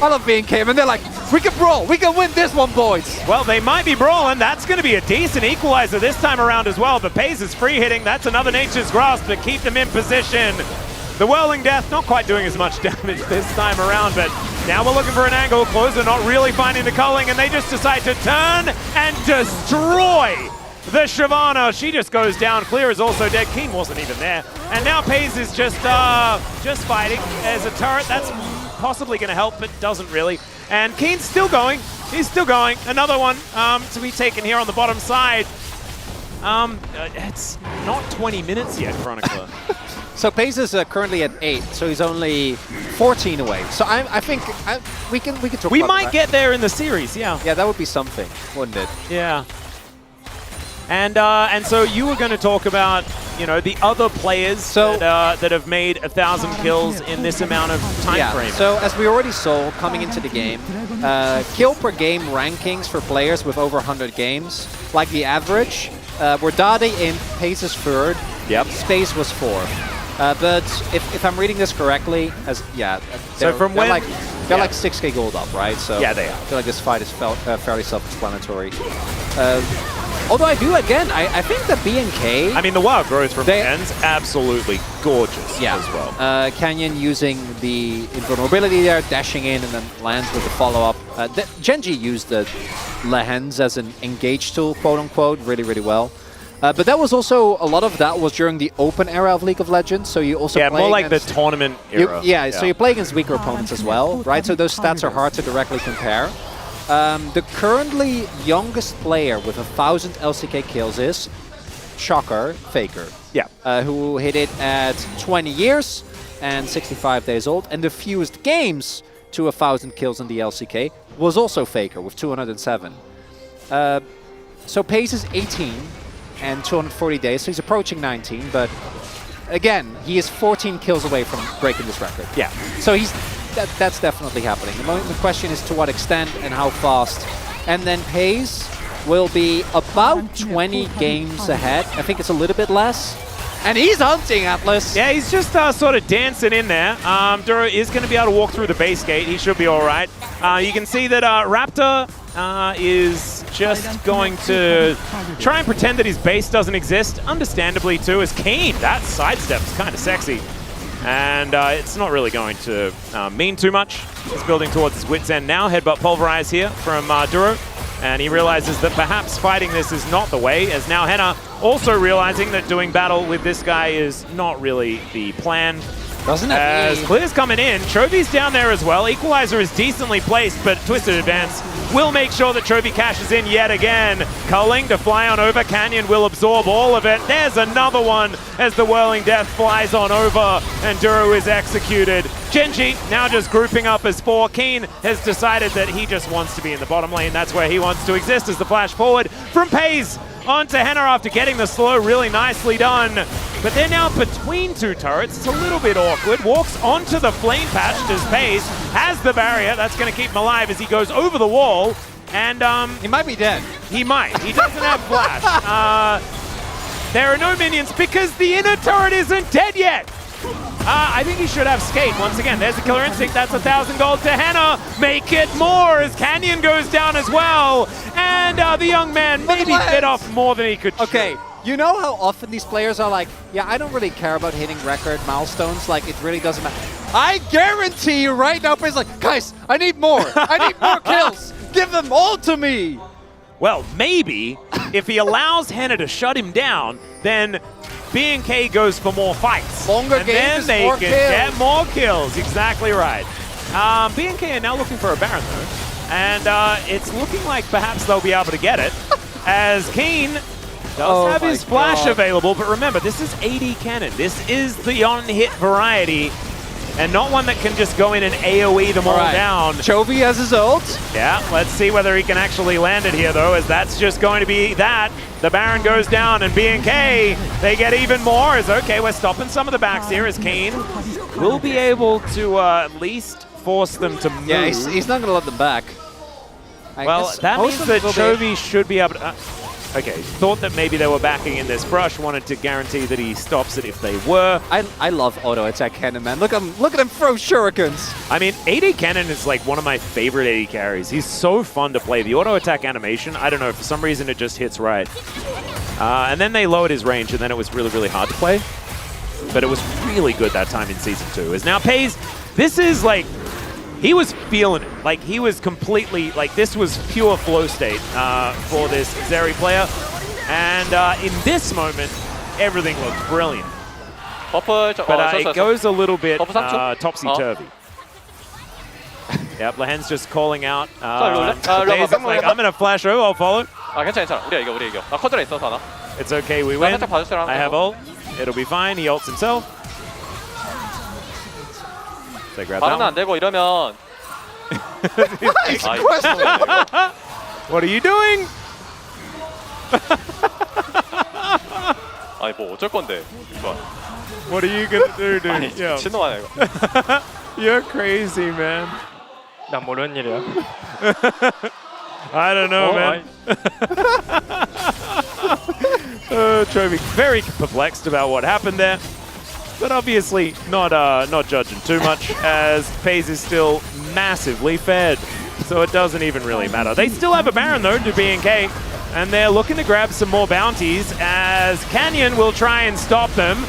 love being Kim, and they're like, we can brawl, we can win this one, boys. Well, they might be brawling. That's going to be a decent equalizer this time around as well. But Pace is free hitting. That's another Nature's Grasp to keep them in position. The Whirling Death not quite doing as much damage this time around, but now we're looking for an angle. Closer not really finding the culling, and they just decide to turn and destroy the Shyvana. She just goes down. Clear is also dead. Keen wasn't even there. And now Pace is just fighting as a turret. That's possibly going to help, but doesn't really. And Keen's still going. He's still going. Another one to be taken here on the bottom side. It's not 20 minutes yet, Chronicler. So Pace is currently at 8, so he's only 14 away. So I think we can talk. We about might that. get there in the series, yeah. Yeah, that would be something, wouldn't it? Yeah. And so you were going to talk about, you know, the other players that have made 1,000 kills in this amount of time frame. So as we already saw coming into the game, kill per game rankings for players with over 100 games, like the average, were Dade in, Pace is 3rd, Space was 4th. But if I'm reading this correctly, so from when they're like 6k gold up, right? So yeah, they are. I feel like this fight is fairly self-explanatory. Although I think that BNK... I mean, the wild growth from Ken's absolutely gorgeous as well. Canyon using the invulnerability there, dashing in, and then lands with the follow-up. Genji used the Lehens as an engage tool, quote-unquote, really, really well. But that was also, a lot of that was during the open era of League of Legends, so you also play more like the against, tournament era. So you play against weaker opponents as well, right? So those stats are hard to directly compare. The currently youngest player with 1,000 LCK kills is, shocker, Faker. Yeah. Who hit it at 20 years and 65 days old, and the fewest games to 1,000 kills in the LCK was also Faker with 207. So Pace is 18 and 240 days, so he's approaching 19, but again, he is 14 kills away from breaking this record. Yeah. So that's definitely happening. The question is to what extent and how fast. And then Pace will be about 20 games ahead. I think it's a little bit less. And he's hunting, Atlas. Yeah, he's just sort of dancing in there. Duro is going to be able to walk through the base gate. He should be all right. You can see that Raptor is just going to try and pretend that his base doesn't exist. Understandably, too, as Keen. That sidestep is kind of sexy. And it's not really going to mean too much. He's building towards his wit's end now. Headbutt Pulverize here from Duro. And he realizes that perhaps fighting this is not the way, as now Henna also realizing that doing battle with this guy is not really the plan. Doesn't it? As Clear's coming in, Chovy's down there as well. Equalizer is decently placed, but Twisted Advance will make sure that Chovy cashes in yet again. Culling to fly on over. Canyon will absorb all of it. There's another one as the Whirling Death flies on over, and Duro is executed. Genji now just grouping up as 4. Keen has decided that he just wants to be in the bottom lane. That's where he wants to exist as the flash forward from Pace onto Henna after getting the slow, really nicely done. But they're now between two turrets. It's a little bit awkward. Walks onto the flame patch as Pace has the barrier. That's going to keep him alive as he goes over the wall. And he might be dead. He might. He doesn't have flash. There are no minions because the inner turret isn't dead yet. I think he should have skate. Once again, there's a killer instinct. That's 1,000 gold to Henna. Make it more as Canyon goes down as well. And the young man maybe bit off more than he could chew. Okay, you know how often these players are like, yeah, I don't really care about hitting record milestones. Like, it really doesn't matter. I guarantee you right now, Pace like, guys, I need more. I need more kills. Give them all to me. Well, maybe if he allows Henna to shut him down, then BNK goes for more fights. Longer and games, then they more can kills. get more kills. Exactly right. BNK are now looking for a Baron, though. And it's looking like perhaps they'll be able to get it. As Keen Does have his flash available, but remember, this is AD cannon. This is the on-hit variety, and not one that can just go in and AoE them all down. Chovy has his ult. Yeah, let's see whether he can actually land it here, though, as that's just going to be that. The Baron goes down, and B&K, they get even more. As okay, we're stopping some of the backs here, as Kane will be able to at least force them to move. Yeah, he's not going to let them back. Well, that means that Chovy should be able to... okay, thought that maybe they were backing in this brush, wanted to guarantee that he stops it if they were. I love auto attack cannon, man. Look at him throw shurikens. I mean, AD cannon is like one of my favorite AD carries. He's so fun to play. The auto attack animation, I don't know, for some reason it just hits right. And then they lowered his range, and then it was really, really hard to play. But it was really good that time in Season 2. As now FaZe, this is like... he was feeling it. Like, he was completely, like, this was pure flow state for this Zeri player. And in this moment, everything looked brilliant. But it goes a little bit topsy-turvy. Yep, Lehen's just calling out. FaZe is like, I'm going to flash over, I'll follow. 괜찮아. 우리가 이겨. 나 커드라 있어서 하나. It's okay, we win. 살짝 봐주세요. I have ult. It'll be fine. He ults himself. They grab that 발언은 안 되고 이러면 What are you doing? 아니 뭐 어쩔 건데. 좋아. What are you gonna do, dude? 아니 미친놈 아니야 이거. You're crazy, man. 난 모르는 일이야. I don't know, man. Chovy very perplexed about what happened there. But obviously not judging too much, as FaZe is still massively fed. So it doesn't even really matter. They still have a Baron, though, to B&K. And they're looking to grab some more bounties, as Canyon will try and stop them.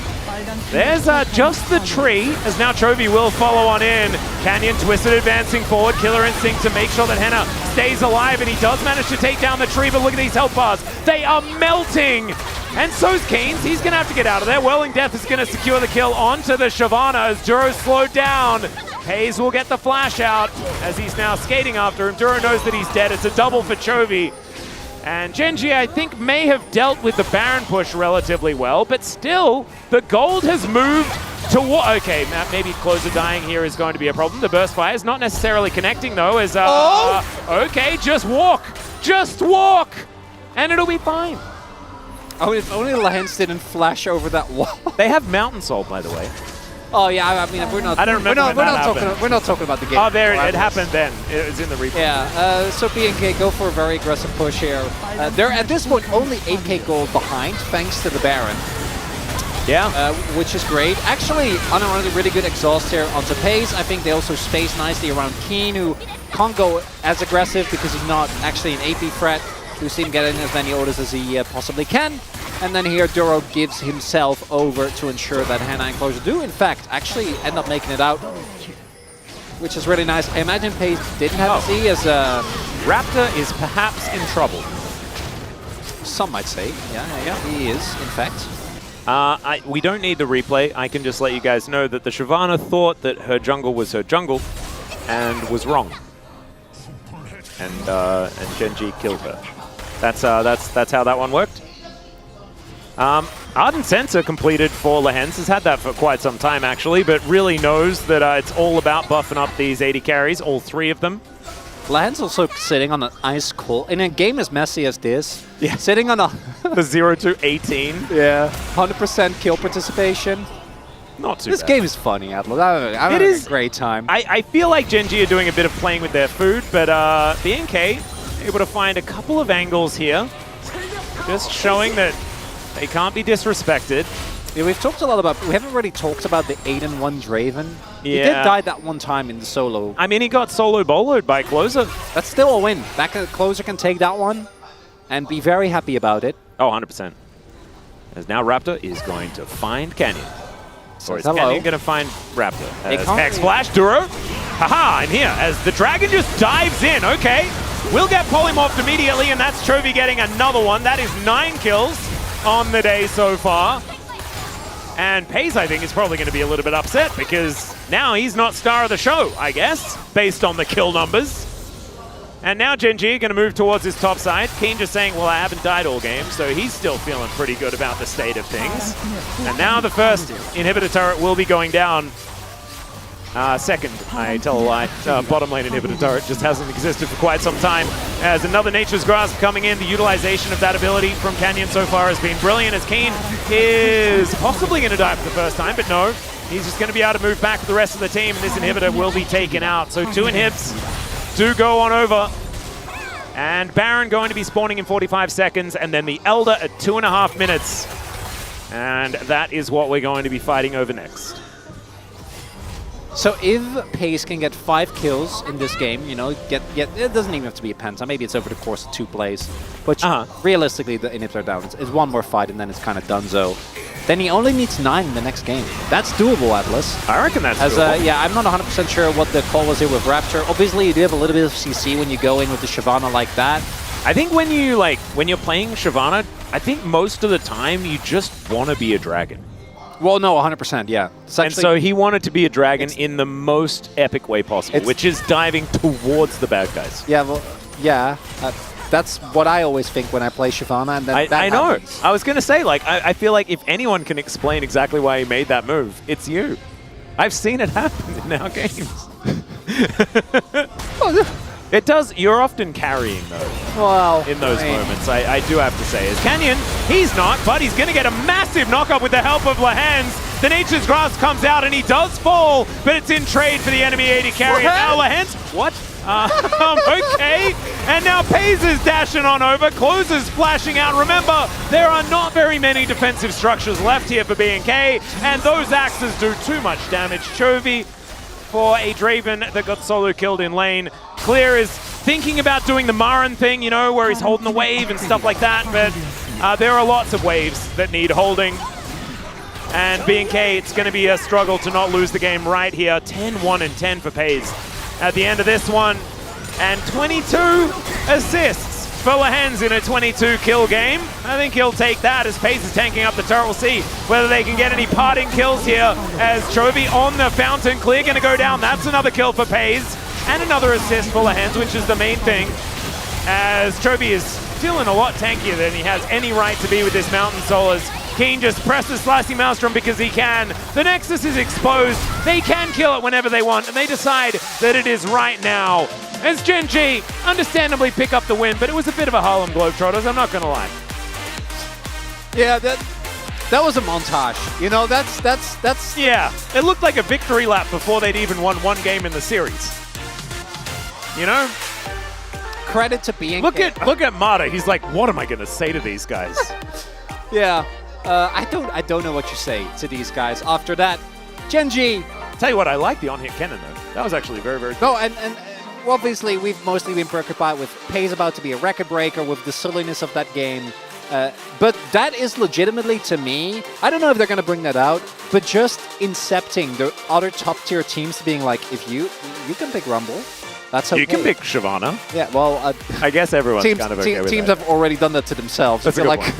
There's just the tree, as now Chovy will follow on in. Canyon twisted, advancing forward. Killer Instinct to make sure that Henna stays alive, and he does manage to take down the tree, but look at these health bars. They are melting! And so's Keynes. He's going to have to get out of there. Whirling Death is going to secure the kill onto the Shyvana as Duro's slowed down. Hayes will get the flash out as he's now skating after him. Duro knows that he's dead. It's a double for Chovy. And Genji, I think, may have dealt with the Baron push relatively well, but still, the gold has moved to what? Okay, maybe Closer dying here is going to be a problem. The burst fire is not necessarily connecting, though, as, okay, just walk. Just walk! And it'll be fine. Oh, if only Lehens didn't flash over that wall. They have Mountain Soul, by the way. Oh yeah, I mean we're not. I don't remember we're not talking about the game. Oh, there it happened then. It was in the replay. Yeah. So B&K go for a very aggressive push here. They're at this point only 8k gold behind, thanks to the Baron. Yeah. Which is great. Actually, on a really good exhaust here onto FaZe. I think they also space nicely around Keen, who can't go as aggressive because he's not actually an AP threat. We see him getting as many orders as he possibly can. And then here Duro gives himself over to ensure that Hannah and Closure do, in fact, actually end up making it out. Which is really nice. I imagine FaZe didn't have to see as Raptor is perhaps in trouble. Some might say. Yeah, he is, in fact. We don't need the replay. I can just let you guys know that the Shyvana thought that her jungle was her jungle and was wrong. And Genji killed her. That's how that one worked. Ardent Sensor completed for Lehens. Has had that for quite some time, actually, but really knows that it's all about buffing up these 80 carries, all three of them. Lehens also sitting on an ice cold, in a game as messy as this, sitting on a... the 0-18. Yeah, 100% kill participation. Not too This bad. game is funny, Atlas. I'm having a great time. I feel like Genji are doing a bit of playing with their food, but B&K able to find a couple of angles here. Just showing that they can't be disrespected. Yeah, we've talked a lot about... We haven't really talked about the 8-1 Draven. Yeah. He did die that one time in the solo. I mean, he got solo boloed by Closer. That's still a win. Closer can take that one and be very happy about it. Oh, 100%. As now Raptor is going to find Canyon. Or is Hello. Canyon going to find Raptor? As Hex Flash, Duro. Haha, I'm here as the Dragon just dives in. Okay, we'll get polymorphed immediately, and that's Chovy getting another one. That is 9 kills on the day so far. And FaZe, I think, is probably going to be a little bit upset because now he's not star of the show, I guess, based on the kill numbers. And now Gen.G going to move towards his top side. Keen just saying, well, I haven't died all game, so he's still feeling pretty good about the state of things. And now the first inhibitor turret will be going down. Second, I tell a lie, bottom lane inhibitor turret just hasn't existed for quite some time. As another Nature's Grasp coming in, the utilization of that ability from Canyon so far has been brilliant, as Keen is possibly going to die for the first time, but no. He's just going to be able to move back with the rest of the team, and this inhibitor will be taken out. So 2 inhibs do go on over. And Baron going to be spawning in 45 seconds, and then the Elder at 2.5 minutes. And that is what we're going to be fighting over next. So if Pace can get 5 kills in this game, you know, get it doesn't even have to be a penta. Maybe it's over the course of 2 plays. But realistically, the inhibs are down. It's one more fight, and then it's kind of donezo. Then he only needs 9 in the next game. That's doable, Atlas. I reckon that's doable. Yeah, I'm not 100% sure what the call was here with Rapture. Obviously, you do have a little bit of CC when you go in with the Shyvana like that. I think when you're playing Shyvana, I think most of the time you just want to be a dragon. Well, no, 100%, yeah. And so he wanted to be a dragon in the most epic way possible, which is diving towards the bad guys. Yeah, well, yeah. That's what I always think when I play Shyvana, and then I know. I was going to say, like, I feel like if anyone can explain exactly why he made that move, it's you. I've seen it happen in our games. It does. You're often carrying, though. Well, in those moments, I do have to say. As Canyon, he's not, but he's going to get a massive knock-up with the help of Lahens. The Nature's Grasp comes out, and he does fall, but it's in trade for the enemy AD carry. And now Lahens, what? Okay. And now Paze is dashing on over. Closes flashing out. Remember, there are not very many defensive structures left here for BNK, and those axes do too much damage. Chovy for a Draven that got solo killed in lane. Clear is thinking about doing the Marin thing, you know, where he's holding the wave and stuff like that, but there are lots of waves that need holding. And BNK, it's going to be a struggle to not lose the game right here. 10-1-10 for Paze at the end of this one. And 22 assists for Lahens in a 22-kill game. I think he'll take that as Pace is tanking up the turret. We'll see whether they can get any parting kills here as Chovy on the fountain. Clear going to go down. That's another kill for Pace. And another assist for Lahens, which is the main thing, as Chovy is feeling a lot tankier than he has any right to be with this Mountain Soul, as Keen just presses Slicey Maelstrom because he can. The Nexus is exposed. They can kill it whenever they want, and they decide that it is right now. As Gen.G understandably pick up the win, but it was a bit of a Harlem Globetrotters, I'm not going to lie. Yeah, that was a montage. You know, that's... Yeah, it looked like a victory lap before they'd even won 1 game in the series. You know? Credit to being... Look at Mata. He's like, what am I going to say to these guys? Yeah. I don't know what you say to these guys. After that, Gen.G. Tell you what, I like the on-hit cannon, though. That was actually very, very good. No, and obviously, we've mostly been preoccupied with Pace about to be a record breaker, with the silliness of that game. But that is legitimately, to me, I don't know if they're going to bring that out, but just incepting the other top-tier teams being like, if you can pick Rumble, that's okay. You can pick Shyvana. Yeah, well... I guess everyone's kind of okay with teams that. have already done that to themselves. That's a good point.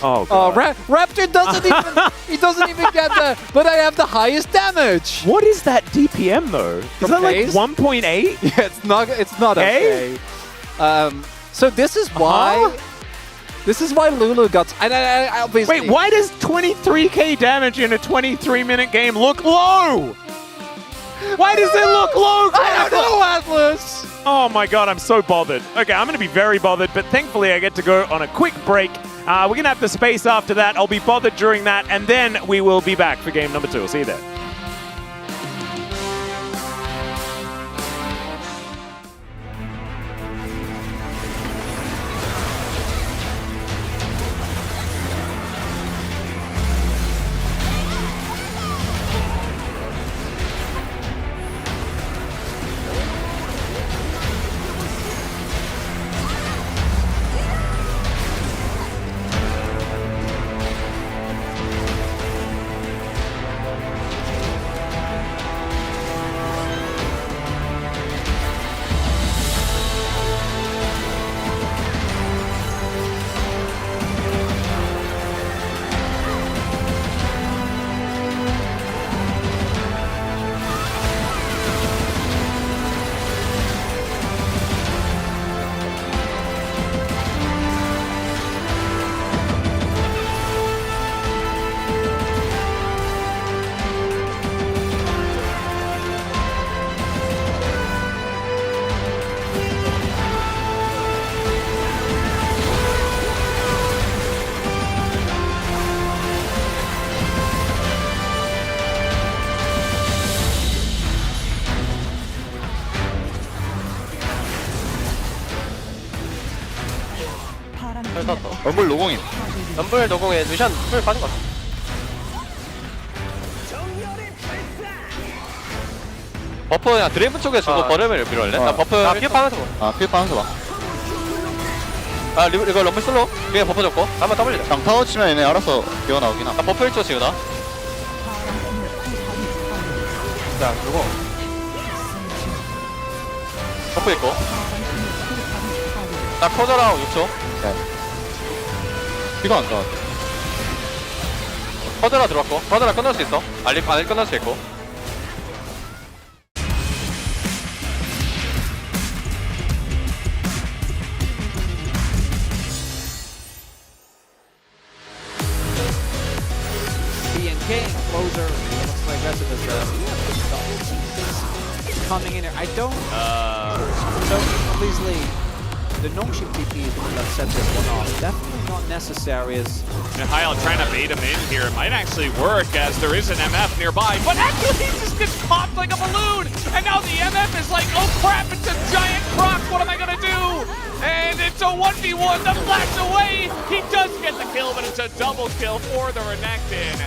Oh, God. Raptor doesn't even... he doesn't even get the... But I have the highest damage. What is that DPM, though? Is that like 1.8? Yeah, it's not okay. So this is why... This is why Lulu got... I obviously... Wait, why does 23k damage in a 23-minute game look low? Why does it look low? I don't know, Atlas! Oh my God, I'm so bothered. Okay, I'm going to be very bothered, but thankfully I get to go on a quick break. We're going to have the space after that. I'll be bothered during that, and then we will be back for game number 2. I'll see you there. 럼블 노공임. 럼블 노공에 루시안 풀 빠진 것 같아. 버프 그냥 드레이븐 쪽에 주고 버려면 밀어올래? 나 버프 피업 하면서 봐. 피업 하면서 봐. 이거 럼블 솔로 위에 버프 줬고 한번 더블리자. 그냥 타워 치면 얘네 알아서 기어 나오긴 하. 나 버프 1초 지우다. 자 그리고 버프 있고 나 커져라 6초. 피가 안 나왔대. 커져라 들어왔고 커져라 끊을 수 있어. 알리 안을 끊을 수 있고. BNK closer. Looks like aggressive as double team coming in here. I don't. So obviously, the Nongshim TP is the one that set this one off. Definitely not necessary as. Mihail trying to bait him in here. It might actually work as there is an MF nearby, but actually he just gets popped like a balloon. And now the MF is like, oh crap, it's a giant croc. What am I gonna do? And it's a 1v1, the flash away. He does get the kill, but it's a double kill for the Renekton.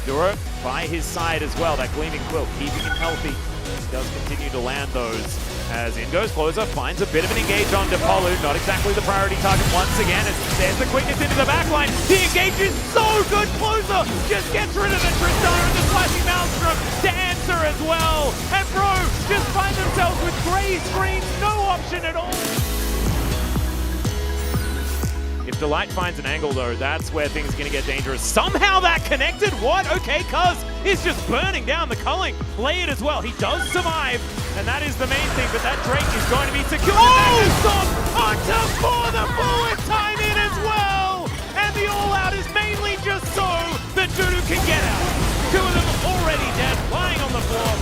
Dura by his side as well, that Gleaming Quilt, keeping him healthy. He does continue to land those as in goes Closer, finds a bit of an engage on Depolu, not exactly the priority target once again, as there's the quickness into the backline. The engage is so good, Closer just gets rid of the Tristana and the flashing Maelstrom to answer as well. And Bro just find themselves with grey screens, no option at all. If Delight finds an angle though, that's where things are going to get dangerous. Somehow that connected? What? Okay, Cuz is just burning down the culling. Play it as well. He does survive, and that is the main thing, but that Drake is going to be secure. Oh! Onto for the bullet time in as well! And the all-out is mainly just so that Dudu can get out. Two of them already dead, lying on the floor.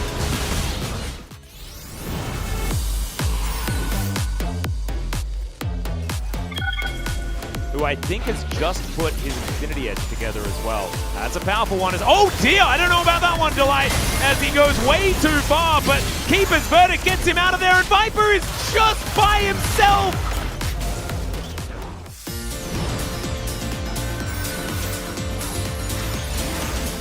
Who I think has just put his Infinity Edge together as well. That's a powerful one. Oh dear, I don't know about that one, Delight, as he goes way too far, but Keeper's Verdict gets him out of there, and Viper is just by himself.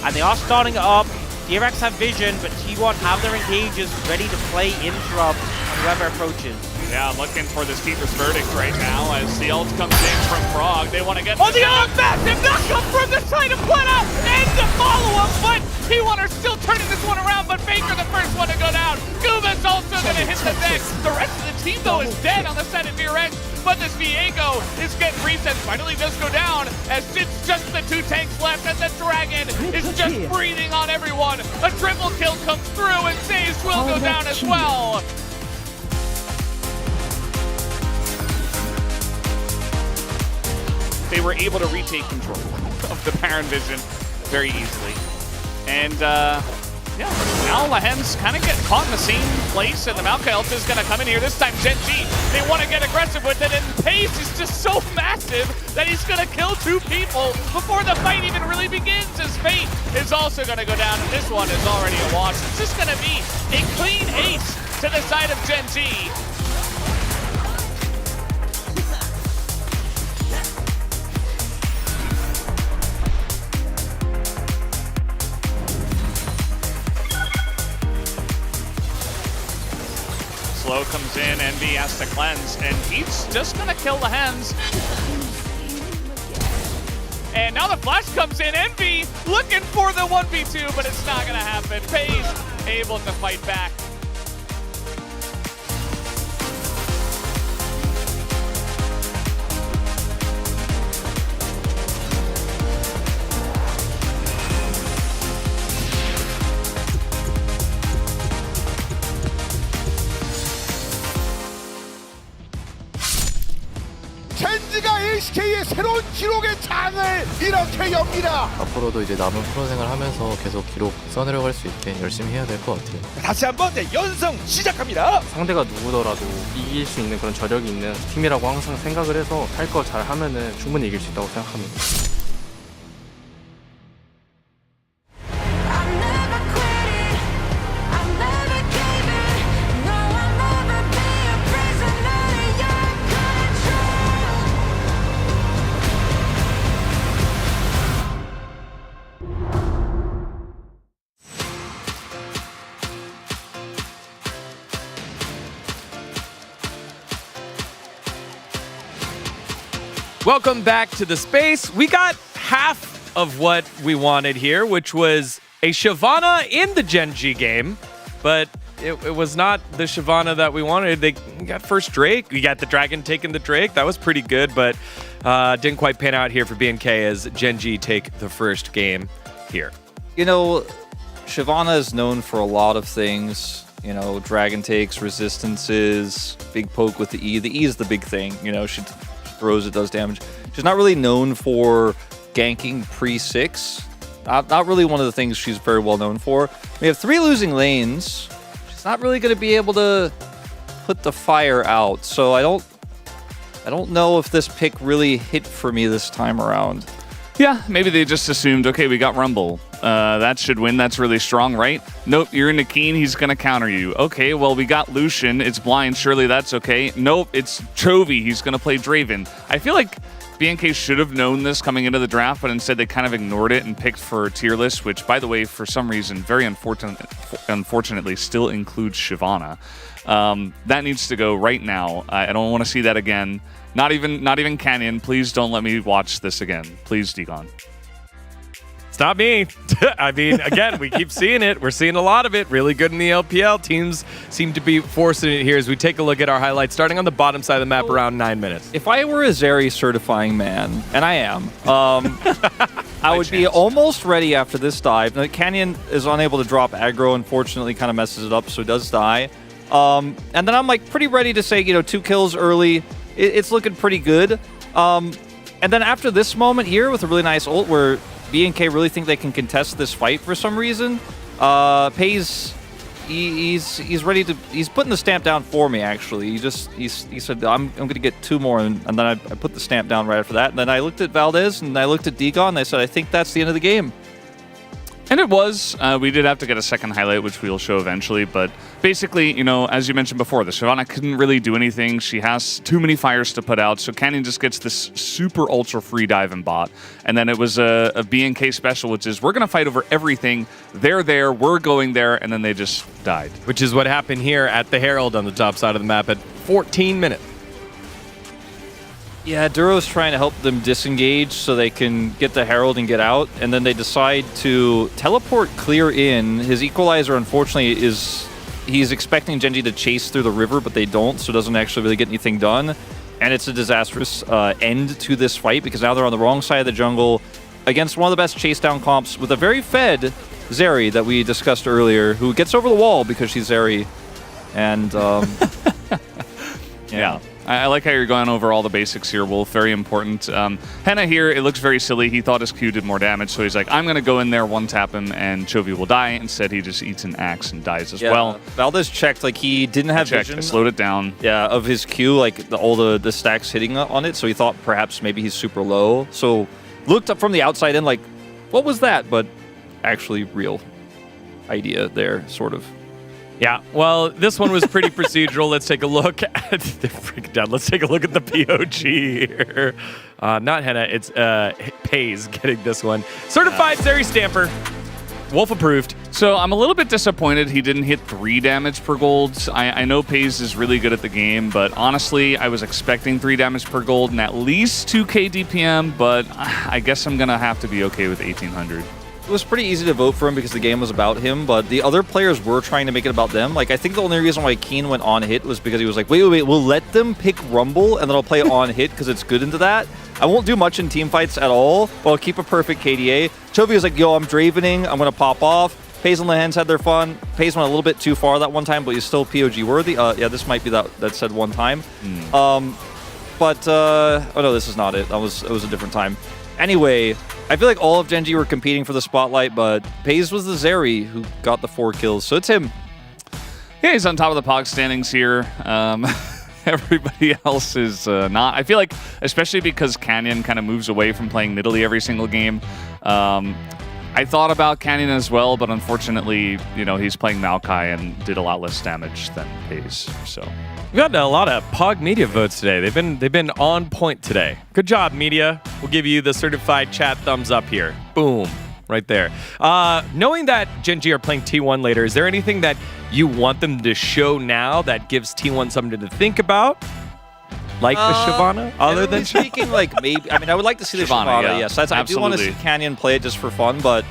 And they are starting it up. DRX have vision, but T1 have their engages ready to play interrupt on whoever approaches. Yeah, looking for this Keeper's Verdict right now as the ult comes in from Frog. They want to get... Oh, the massive knockup from the side of Plena and the follow-up, but T1 are still turning this one around, but Faker the first one to go down. Guba's also going to hit the deck. The rest of the team, though, is dead on the side of DRX, but this Viego is getting reset. Finally does go down as it's just the two tanks left, and the Dragon is just breathing on everyone. A triple kill comes through, and Saves will go down as well. They were able to retake control of the Baron Vision very easily. And yeah, now Lahen's kind of get caught in the same place, and the Maokai ult is going to come in here. This time Gen G, they want to get aggressive with it, and Pace is just so massive that he's going to kill two people before the fight even really begins, as Fate is also going to go down, and this one is already a wash. It's just going to be a clean ace to the side of Gen G. Slow comes in, Envy has to cleanse, and he's just gonna kill the Hens. And now the flash comes in, Envy looking for the 1v2, but it's not gonna happen. FaZe able to fight back. 젠지가 LCK의 새로운 기록의 장을 이렇게 엽니다. 앞으로도 이제 남은 프로 생활하면서 계속 기록 써내려갈 수 있게 열심히 해야 될 것 같아요. 다시 한번 연성 시작합니다. 상대가 누구더라도 이길 수 있는 그런 저력이 있는 팀이라고 항상 생각을 해서 할 거 잘 하면은 충분히 이길 수 있다고 생각합니다. Welcome back to the space. We got half of what we wanted here, which was a Shyvana in the Gen G game, but it was not the Shyvana that we wanted. They got first Drake. We got the Dragon taking the Drake. That was pretty good, but didn't quite pan out here for BNK as Gen G take the first game here. You know, Shyvana is known for a lot of things. You know, Dragon takes, resistances, big poke with the E. The E is the big thing. You know, she throws, it does damage. She's not really known for ganking pre-6. Not really one of the things she's very well known for. We have 3 losing lanes. She's not really going to be able to put the fire out. So I don't know if this pick really hit for me this time around. Yeah, maybe they just assumed, okay, we got Rumble. That should win. That's really strong, right? Nope, you're into Keen. He's going to counter you. Okay, well, we got Lucian. It's blind. Surely that's okay. Nope, it's Chovy. He's going to play Draven. I feel like BNK should have known this coming into the draft, but instead they kind of ignored it and picked for tier list, which, by the way, for some reason, very unfortunately, still includes Shyvana. That needs to go right now. I don't want to see that again. Not even Canyon. Please don't let me watch this again. Please, Degon. It's not me. I mean, again, we keep seeing it. We're seeing a lot of it. Really good in the LPL. Teams seem to be forcing it here as we take a look at our highlights, starting on the bottom side of the map around 9 minutes. If I were a Zeri certifying man, and I am, I would be almost ready after this dive. Now, Canyon is unable to drop aggro, unfortunately, kind of messes it up, so it does die. And then I'm like pretty ready to say, 2 kills early. It's looking pretty good. And then after this moment here with a really nice ult where BNK really think they can contest this fight for some reason, Pays, he's ready to, he's putting the stamp down for me, actually. He said, I'm going to get 2 more, and then I put the stamp down right after that. And then I looked at Valdez, and I looked at Degon, and I said, I think that's the end of the game. And it was. We did have to get a second highlight, which we'll show eventually. But basically, as you mentioned before, the Shyvana couldn't really do anything. She has too many fires to put out. So Canyon just gets this super ultra free dive and bot. And then it was a BNK special, which is we're going to fight over everything. They're there. We're going there. And then they just died. Which is what happened here at the Herald on the top side of the map at 14 minutes. Yeah, Duro's trying to help them disengage so they can get the Herald and get out, and then they decide to teleport clear in. His equalizer, unfortunately, he's expecting Gen G to chase through the river, but they don't, so it doesn't actually really get anything done. And it's a disastrous end to this fight, because now they're on the wrong side of the jungle against one of the best chase down comps with a very fed Zeri that we discussed earlier, who gets over the wall because she's Zeri. And, yeah. I like how you're going over all the basics here, Wolf. Very important. Henna here, it looks very silly. He thought his Q did more damage, so he's like, I'm going to go in there, one-tap him, and Chovy will die. Instead, he just eats an axe and dies as well. Valdez checked, he didn't have vision. I slowed it down. Yeah, of his Q, all the stacks hitting on it, so he thought perhaps maybe he's super low. So looked up from the outside in what was that? But actually real idea there, sort of. Yeah, well, this one was pretty procedural. Let's take a look at Let's take a look at the POG here. Not Henna, it's Pays getting this one. Certified Zeri Stamper. Wolf approved. So I'm a little bit disappointed he didn't hit 3 damage per gold. I know Pays is really good at the game, but honestly, I was expecting 3 damage per gold and at least 2k DPM, but I guess I'm going to have to be okay with 1800. It was pretty easy to vote for him because the game was about him, but the other players were trying to make it about them. I think the only reason why Keen went on hit was because he was like, wait, we'll let them pick Rumble, and then I'll play on hit because it's good into that. I won't do much in team fights at all, but I'll keep a perfect KDA. Chovy was like, yo, I'm Dravening, I'm going to pop off. Pays and Lehens had their fun. Pays went a little bit too far that one time, but he's still POG worthy. Yeah, this might be that said one time. Oh no, this is not it. It was a different time. Anyway, I feel like all of Gen G were competing for the spotlight, but Pays was the Zeri who got the 4 kills, so it's him. Yeah, he's on top of the POG standings here. Everybody else is not. I feel like, especially because Canyon kind of moves away from playing Nidalee every single game, I thought about Canyon as well, but unfortunately, he's playing Maokai and did a lot less damage than Pays, so... We've got a lot of POG media votes today. They've been on point today. Good job, media. We'll give you the certified chat thumbs up here. Boom. Right there. Knowing that Gen G are playing T1 later, is there anything that you want them to show now that gives T1 something to think about? like the Shyvana other than speaking? Like maybe. I mean, I would like to see the Shyvana. yeah. Yes, I do want to see Canyon play it just for fun, but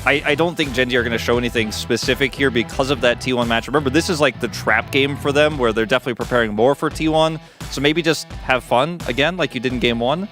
I don't think Gen G are going to show anything specific here because of that T1 match. Remember, this is like the trap game for them, where they're definitely preparing more for T1. So maybe just have fun again, like you did in Game 1.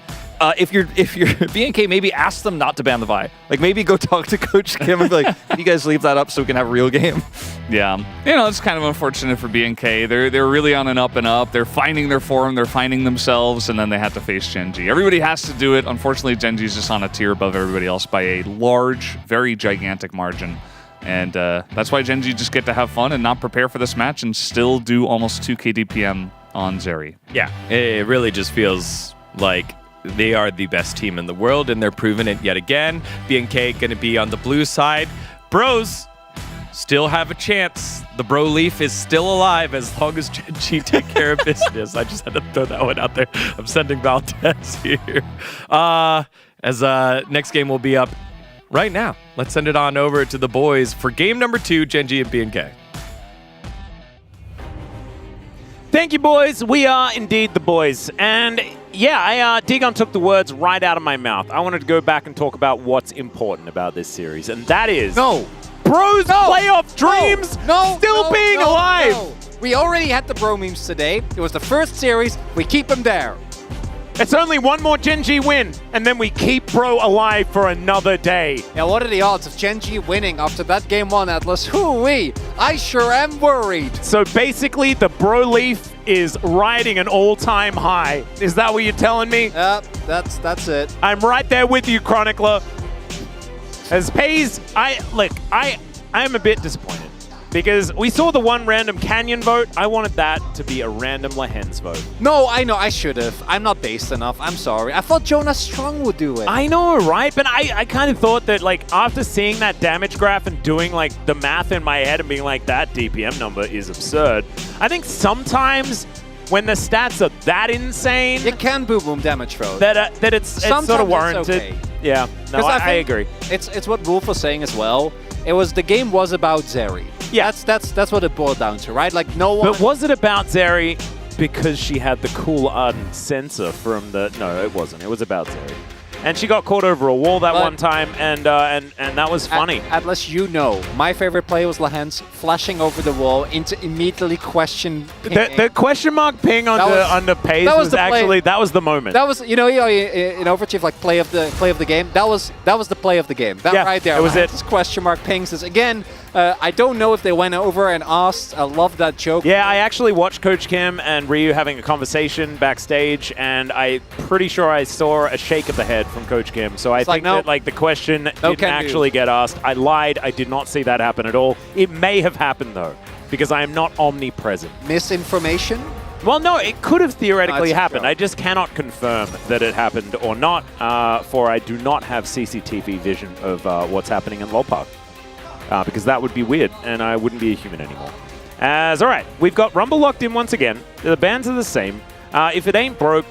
If you're BNK, maybe ask them not to ban the Vi. Like maybe go talk to Coach Kim and be like, can you guys leave that up so we can have a real game? Yeah, you know, it's kind of unfortunate for BNK. They're really on an up and up. They're finding their form. They're finding themselves, and then they have to face Gen G. Everybody has to do it. Unfortunately, Gen G is just on a tier above everybody else by a large, very gigantic margin. And that's why Gen G just get to have fun and not prepare for this match and still do almost 2k DPM on Zeri. Yeah, it really just feels like they are the best team in the world, and they're proving it yet again. BNK going to be on the blue side. Bros still have a chance. The Bro Leaf is still alive as long as Gen G take care of business. I just had to throw that one out there. I'm sending Valdez here. Next game will be up right now. Let's send it on over to the boys for game number 2, Gen G and BNK. Thank you, boys. We are indeed the boys. And yeah, Digon took the words right out of my mouth. I wanted to go back and talk about what's important about this series, and that is Bros playoff dreams still being alive. No. We already had the Bro memes today. It was the first series. We keep them there. It's only one more Gen G win, and then we keep Bro alive for another day. Yeah, what are the odds of Gen G winning after that Game 1, Atlas? Hoo-wee! I sure am worried. So basically, the Bro Leaf is riding an all-time high. Is that what you're telling me? Yep, that's it. I'm right there with you, Chronicler. As Pays, I am a bit disappointed. Because we saw the one random Canyon vote. I wanted that to be a random Lahens vote. No, I know, I should have. I'm not based enough. I'm sorry. I thought Jonas Strong would do it. I know, right? But I kind of thought that, like, after seeing that damage graph and doing, like, the math in my head and being like, that DPM number is absurd. I think sometimes when the stats are that insane... You can boom damage vote. That it's sort of warranted. Okay. Yeah, no, I agree. It's what Wolf was saying as well. The game was about Zeri. Yeah, that's what it boiled down to, right? Like no one. But was it about Zeri because she had the cool ardent sensor from the? No, it wasn't. It was about Zeri, and she got caught over a wall that one time, and that was funny. Atlas, you know, my favorite play was Lahens flashing over the wall into immediately question. The question mark ping under Pays was actually that was the moment. That was in Overchief, like play of the game. That was the play of the game. That right there. It was Lahens' question mark pings is again. I don't know if they went over and asked. I love that joke. Yeah, I actually watched Coach Kim and Ryu having a conversation backstage, and I'm pretty sure I saw a shake of the head from Coach Kim. So I think that the question didn't actually get asked. I lied. I did not see that happen at all. It may have happened, though, because I am not omnipresent. Misinformation? Well, no, it could have theoretically happened. I just cannot confirm that it happened or not, for I do not have CCTV vision of what's happening in LoL Park. Because that would be weird, and I wouldn't be a human anymore. All right, we've got Rumble locked in once again. The bans are the same. If it ain't broke,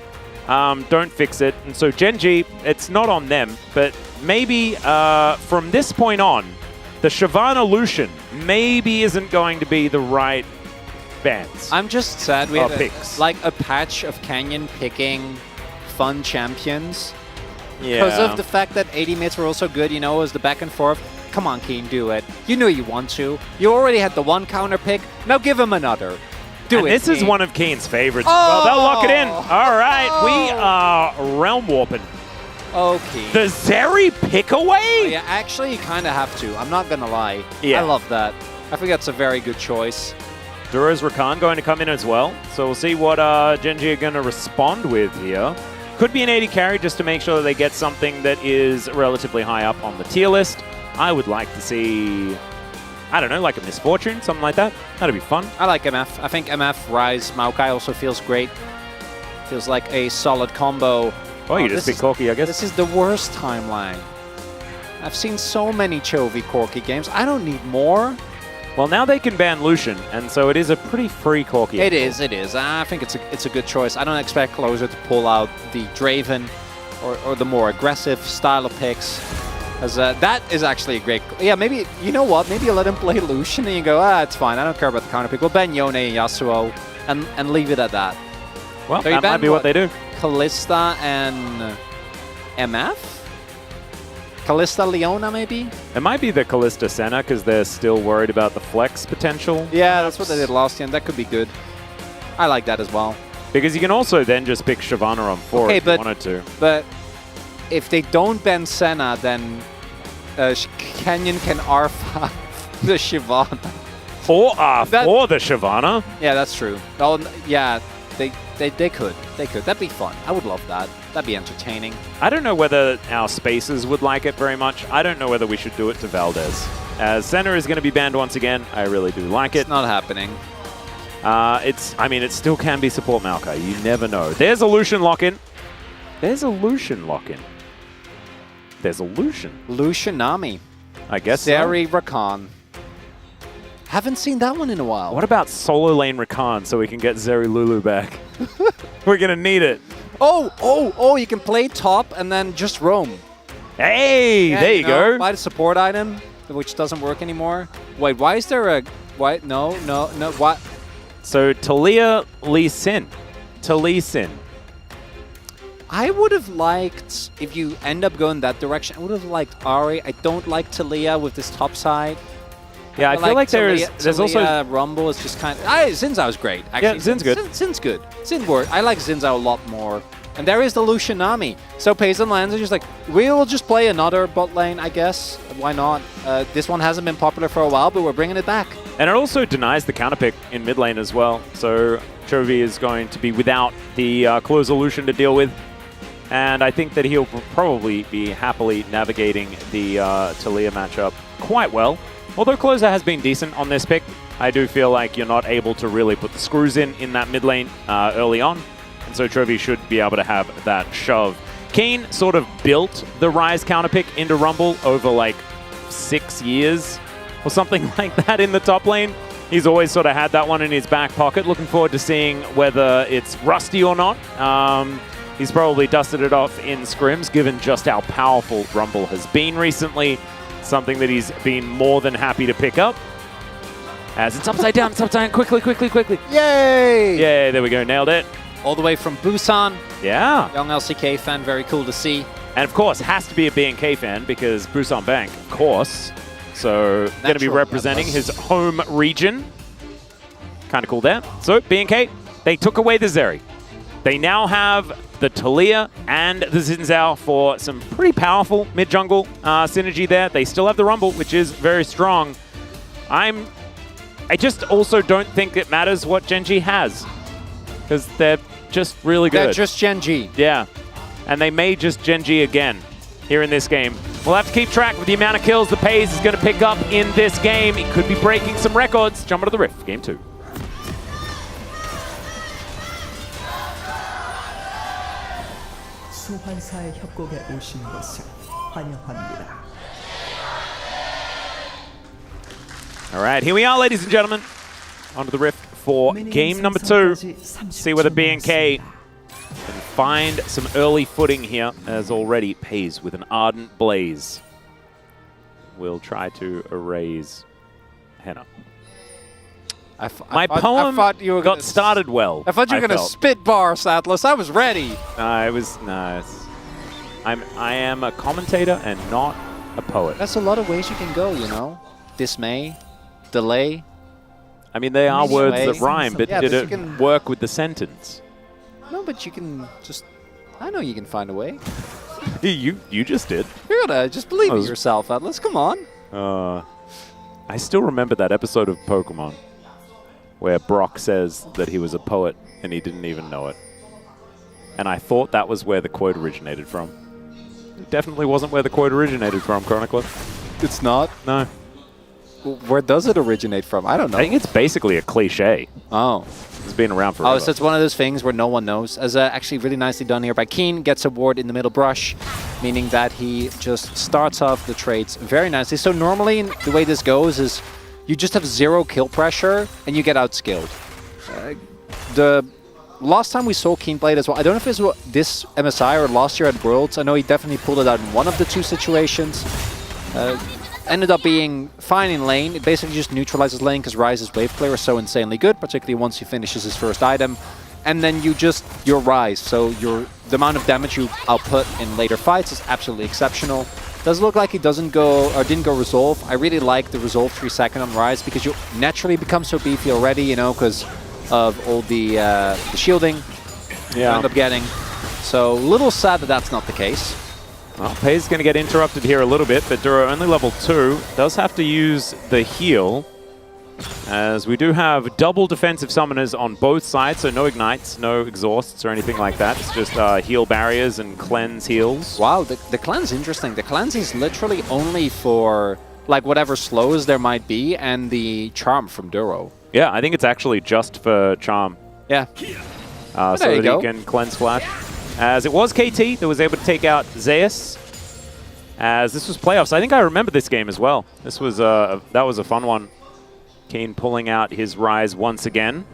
don't fix it. And so Gen G, it's not on them, but maybe from this point on, the Shyvana Lucian maybe isn't going to be the right bans. I'm just sad we had a patch of Canyon picking fun champions. Yeah. Because of the fact that 80 mids were also good, it was the back and forth. Come on, Keen, do it. You know you want to. You already had the one counter pick. Now give him another. Do it, this is one of Keen's favorites. Well, they'll lock it in. All right, we are realm warping. Okay. The Zeri pick away? Oh, yeah, actually, you kind of have to. I'm not going to lie. Yeah. I love that. I think that's a very good choice. Duro's Rakan going to come in as well. So we'll see what Gen G are going to respond with here. Could be an 80 carry just to make sure that they get something that is relatively high up on the tier list. I would like to see, I don't know, like a Misfortune, something like that. That'd be fun. I like MF. I think MF, Rise, Maokai also feels great. Feels like a solid combo. Oh, you just beat Corki, I guess. This is the worst timeline. I've seen so many Chovy Corki games. I don't need more. Well, now they can ban Lucian, and so it is a pretty free Corki. It is. I think it's a good choice. I don't expect Closer to pull out the Draven or the more aggressive style of picks. As that is actually a great... Yeah, maybe, you know what? Maybe you let him play Lucian and you go, it's fine. I don't care about the counter pick. We'll ban Yone and Yasuo and leave it at that. Well, So you that might ban be what they do. Kalista and MF? Kalista Leona, maybe? It might be the Kalista Senna because they're still worried about the flex potential. Yeah, that's what they did last year, and that could be good. I like that as well. Because you can also then just pick Shyvana on 4 if you wanted to. But if they don't ban Senna, then Canyon can R5 the Shyvana. For the Shyvana? Yeah, that's true. Oh, yeah, they could. They could. That'd be fun. I would love that. That'd be entertaining. I don't know whether our spacers would like it very much. I don't know whether we should do it to Valdez. As Senna is going to be banned once again, I really do like it. It's not happening. I mean, it still can be support Maokai. You never know. There's a Lucian lock-in. There's a Lucian lock-in. There's a Lucian. Lucianami. I guess Zeri Rakan. Haven't seen that one in a while. What about solo lane Rakan so we can get Zeri Lulu back? We're going to need it. Oh, you can play top and then just roam. Hey, yeah, there you go. Buy the support item, which doesn't work anymore. Wait, why is there a... Why? No, what? So, Talia Lee Sin. Lee Sin. I would have liked, if you end up going that direction, I would have liked Ari. I don't like Talia with this top side. Yeah, I feel like there's also... Rumble is just kind of... Xin Zhao's great, actually. Yeah, Zin's good. Zin's good. Xin works. I like Xin Zhao a lot more. And there is the Lucianami. So Payson lands is just like, we'll just play another bot lane, I guess. Why not? This one hasn't been popular for a while, but we're bringing it back. And it also denies the counterpick in mid lane as well. So Chovy is going to be without the closer Lucian to deal with. And I think that he'll probably be happily navigating the Talia matchup quite well. Although Closer has been decent on this pick, I do feel like you're not able to really put the screws in that mid lane early on. And so Chovy should be able to have that shove. Keen sort of built the Ryze counterpick into Rumble over like 6 years or something like that in the top lane. He's always sort of had that one in his back pocket. Looking forward to seeing whether it's rusty or not. He's probably dusted it off in scrims, given just how powerful Rumble has been recently. Something that he's been more than happy to pick up. As it's upside down, quickly. Yay! Yay, there we go, nailed it. All the way from Busan. Yeah. Young LCK fan, very cool to see. And of course, has to be a BNK fan because Busan Bank, of course. So, going to be representing his home region. Kind of cool there. So, BNK, they took away the Zeri. They now have the Talia and the Xin Zhao for some pretty powerful mid-jungle synergy there. They still have the Rumble, which is very strong. I just also don't think it matters what Gen G has. Because they're just really good. They're just Gen G. Yeah. And they may just Gen G again here in this game. We'll have to keep track with the amount of kills the Pays is going to pick up in this game. It could be breaking some records. Jump into the Rift, game 2. 소환사의 협곡에 오신 것을 환영합니다. All right, here we are, ladies and gentlemen. Onto the Rift for game number 2. See whether BNK can find some early footing here, as already Pays with an Ardent Blaze. We'll try to erase Henna. My poem got started well. I thought you were going to spit bar, Atlas. I was ready. I am a commentator and not a poet. That's a lot of ways you can go, you know? Dismay, delay. I mean, they are words that rhyme, but did it work with the sentence? No, but you can just... I know you can find a way. You just did. You're gonna just believe in yourself, Atlas. Come on. I still remember that episode of Pokemon where Brock says that he was a poet and he didn't even know it. And I thought that was where the quote originated from. It definitely wasn't where the quote originated from, Chronicler. It's not? No. Where does it originate from? I don't know. I think it's basically a cliche. Oh. It's been around forever. Oh, so it's one of those things where no one knows. As actually really nicely done here by Keen, gets a ward in the middle brush, meaning that he just starts off the trades very nicely. So normally the way this goes is you just have 0 kill pressure and you get outskilled. The last time we saw Keen play it as well, I don't know if it was this MSI or last year at Worlds. I know he definitely pulled it out in one of the 2 situations. Ended up being fine in lane. It basically just neutralizes lane because Ryze's wave clear is so insanely good, particularly once he finishes his first item. and then your rise. So the amount of damage you output in later fights is absolutely exceptional. Does look like it didn't go resolve. I really like the resolve 3-second on rise because you naturally become so beefy already, you know, because of all the shielding you end up getting. So a little sad that that's not the case. Well, Pei's going to get interrupted here a little bit, but Duro only level 2. Does have to use the heal, as we do have double defensive summoners on both sides, so no ignites, no exhausts or anything like that. It's just heal barriers and cleanse heals. Wow, the cleanse is interesting. The cleanse is literally only for like whatever slows there might be and the charm from Duro. Yeah, I think it's actually just for charm. Yeah. So that he can cleanse flash. As it was KT that was able to take out Zeus. As this was playoffs. I think I remember this game as well. This was that was a fun one. Keen pulling out his rise once again.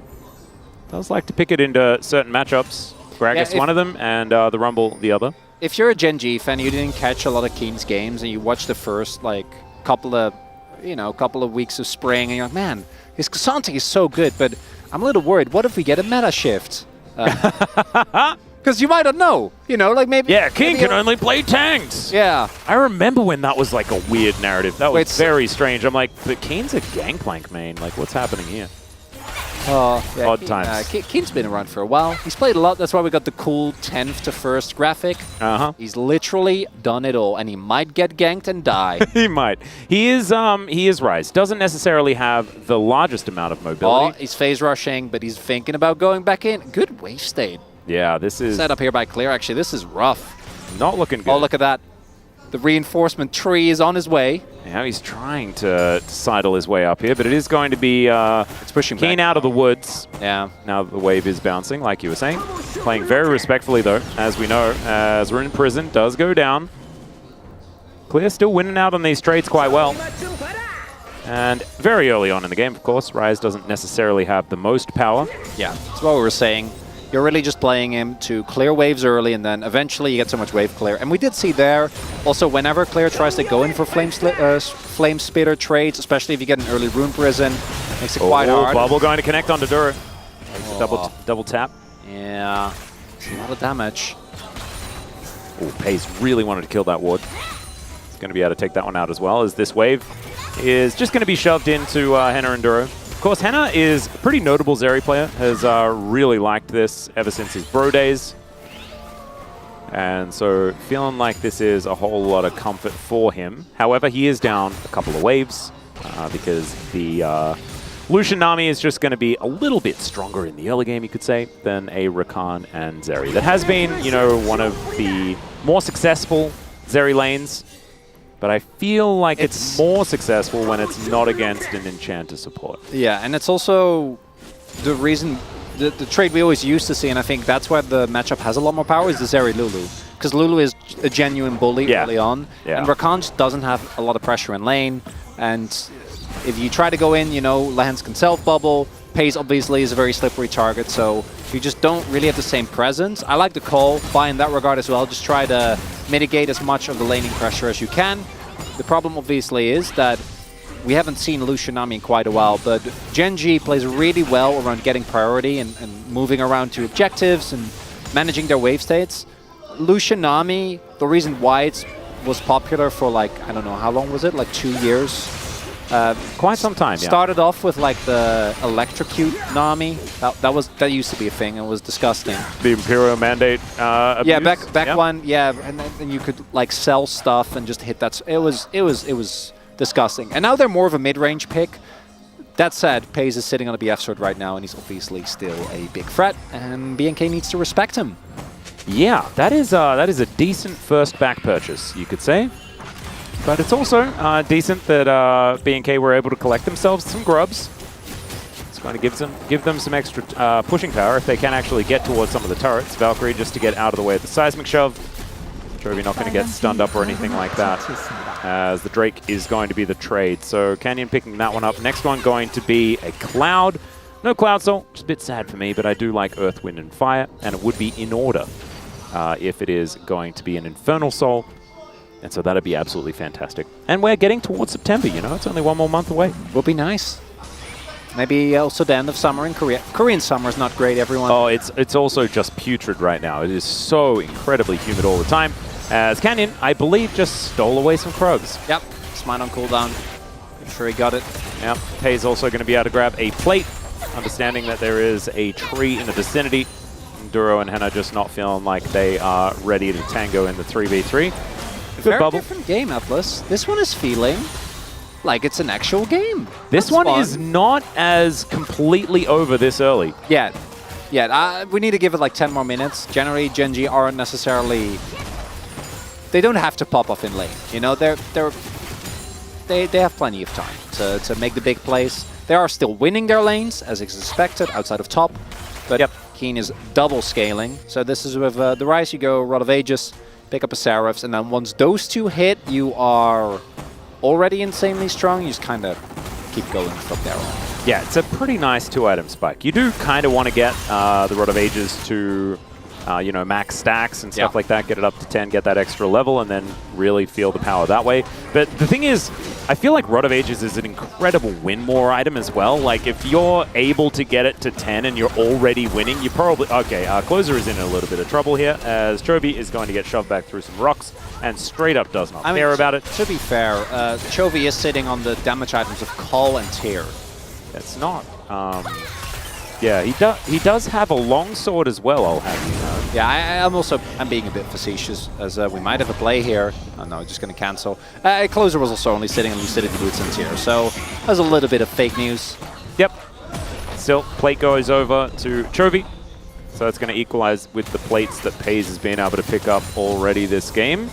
Does like to pick it into certain matchups. Gragas one of them, and the Rumble the other. If you're a Gen G fan, you didn't catch a lot of Keen's games, and you watch the first like couple of weeks of spring, and you're like, man, his K'Sante is so good, but I'm a little worried. What if we get a meta shift? Because you might not know, you know, like maybe... Yeah, King can only play tanks. Yeah. I remember when that was like a weird narrative. That was very strange. I'm like, but Keen's a Gangplank main. Like, what's happening here? Yeah, Odd times. Keen's been around for a while. He's played a lot. That's why we got the cool 10th to 1st graphic. He's literally done it all, and he might get ganked and die. He might. He is Rise. Doesn't necessarily have the largest amount of mobility. He's phase rushing, but he's thinking about going back in. Good wave state. Yeah, this is... Set up here by Clear. Actually, this is rough. Not looking good. Oh, look at that. The reinforcement tree is on his way. Now he's trying to sidle his way up here, but it is going to be it's pushing Keen out of the woods. Yeah. Now the wave is bouncing, like you were saying. Playing very respectfully, though, as we know. As we're in prison, does go down. Clear still winning out on these trades quite well. And very early on in the game, of course, Rise doesn't necessarily have the most power. Yeah, that's what we were saying. You're really just playing him to clear waves early, and then eventually you get so much wave clear. And we did see there, also whenever Clear tries to go in for Flame Spitter trades, especially if you get an early Rune Prison, makes it quite hard. Bubble going to connect onto Duro. Double tap. Yeah, it's a lot of damage. Oh, Pei's really wanted to kill that ward. He's going to be able to take that one out as well, as this wave is just going to be shoved into Henna and Duro. Of course, Henna is a pretty notable Zeri player, has really liked this ever since his bro days. And so feeling like this is a whole lot of comfort for him. However, he is down a couple of waves because the Lucian Nami is just going to be a little bit stronger in the early game, you could say, than a Rakan and Zeri. That has been, you know, one of the more successful Zeri lanes. But I feel like it's more successful when it's not against an Enchanter support. Yeah, and it's also the reason, the trade we always used to see, and I think that's why the matchup has a lot more power, is the Zeri Lulu. Because Lulu is a genuine bully early on, and Rakan just doesn't have a lot of pressure in lane. And if you try to go in, you know, Lehens can self-bubble. Pei's obviously is a very slippery target, so you just don't really have the same presence. I like the call in that regard as well. Just try to mitigate as much of the laning pressure as you can. The problem obviously is that we haven't seen Lucian Nami in quite a while, but Gen G plays really well around getting priority and moving around to objectives and managing their wave states. Lucian Nami, the reason why it was popular for like, I don't know, how long was it? Like 2 years? Quite some time, yeah. Started off with like the Electrocute Nami. That used to be a thing. It was disgusting. The Imperial Mandate abuse? Yeah, back one, yeah, and then you could like sell stuff and just hit that. It was disgusting. And now they're more of a mid-range pick. That said, Pei's is sitting on a BF sword right now, and he's obviously still a big threat, and BNK needs to respect him. Yeah, that is a decent first back purchase, you could say. But it's also decent that BNK were able to collect themselves some grubs. It's going to give them some extra pushing power if they can actually get towards some of the turrets. Valkyrie just to get out of the way of the seismic shove. Jovi not going to get stunned up or anything like that, as the Drake is going to be the trade. So Canyon picking that one up. Next one going to be a Cloud. No Cloud Soul, which is a bit sad for me, but I do like Earth, Wind, and Fire, and it would be in order if it is going to be an Infernal Soul. And so that'd be absolutely fantastic. And we're getting towards September, you know? It's only one more month away. Would be nice. Maybe also the end of summer in Korea. Korean summer is not great, everyone. Oh, it's also just putrid right now. It is so incredibly humid all the time. As Canyon, I believe, just stole away some Krogs. Yep, it's mine on cooldown. I'm sure he got it. Yep, Pei's also going to be able to grab a plate, understanding that there is a tree in the vicinity. Duro and Henna just not feeling like they are ready to tango in the 3v3. Good Very bubble. different game, Atlas. This one is feeling like it's an actual game. This That's one fun. is not as completely over this early. Yeah. We need to give it like 10 more minutes. Generally, Gen.G aren't necessarily... They don't have to pop off in lane. You know, they have plenty of time to make the big plays. They are still winning their lanes, as is expected, outside of top. But Keen is double scaling. So this is with the Rise, you go Rod of Ages, pick up a Seraphs, and then once those two hit, you are already insanely strong. You just kind of keep going from there on. Yeah, it's a pretty nice 2-item spike. You do kind of want to get the Rod of Ages to, you know, max stacks and stuff like that, get it up to 10, get that extra level, and then really feel the power that way. But the thing is, I feel like Rod of Ages is an incredible win more item as well. Like, if you're able to get it to 10 and you're already winning, you probably... Okay, Closer is in a little bit of trouble here, as Chovy is going to get shoved back through some rocks and straight up does not care about it. To be fair, Chovy is sitting on the damage items of Call and Tear. That's not... yeah, he does have a longsword as well, I'll have you know. Yeah, I'm being a bit facetious, as we might have a play here. Oh no, just going to cancel. Closer was also only sitting on Lucidity Boots and Tear, so there's a little bit of fake news. Yep. Still, plate goes over to Chovy, so it's going to equalize with the plates that Pei's has been able to pick up already this game.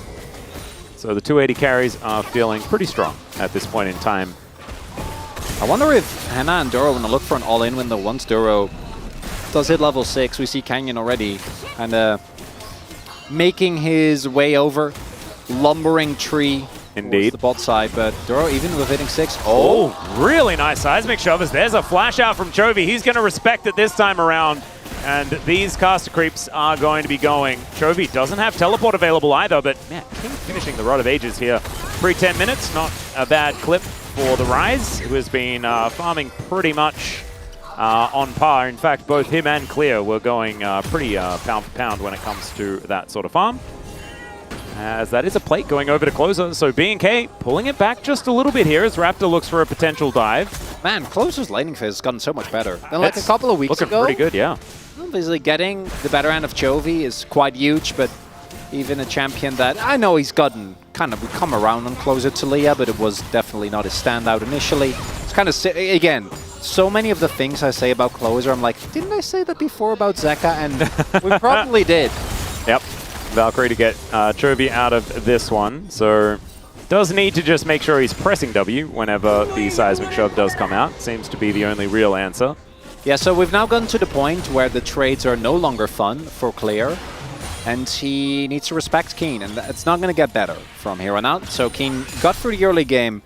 So the 280 carries are feeling pretty strong at this point in time. I wonder if Henna and Duro want to look for an all-in when once Duro does hit level 6. We see Canyon already and making his way over, lumbering tree towards the bot side, but Duro, even with hitting 6. Oh, really nice seismic shovers. There's a flash out from Chovy. He's going to respect it this time around, and these caster creeps are going to be going. Chovy doesn't have teleport available either, but man, King finishing the Rod of Ages here. Pre-10 minutes, not a bad clip for the Rise, who has been farming pretty much on par. In fact, both him and Clear were going pretty pound for pound when it comes to that sort of farm. As that is a plate going over to Closer, so B&K pulling it back just a little bit here as Raptor looks for a potential dive. Man, Closer's laning phase has gotten so much better than like a couple of weeks ago. Looking pretty good, yeah. Obviously, getting the better end of Chovy is quite huge, but even a champion that I know he's gotten kind of come around on Closer to Leah, but it was definitely not his standout initially. It's kind of, again, so many of the things I say about Closer, I'm like, didn't I say that before about Zeka? And we probably did. Yep. Valkyrie to get Chovy out of this one, so does need to just make sure he's pressing W whenever the seismic shove does come out. Seems to be the only real answer. Yeah, so we've now gotten to the point where the trades are no longer fun for Clear, and he needs to respect Keen, and it's not going to get better from here on out. So Keen got through the early game,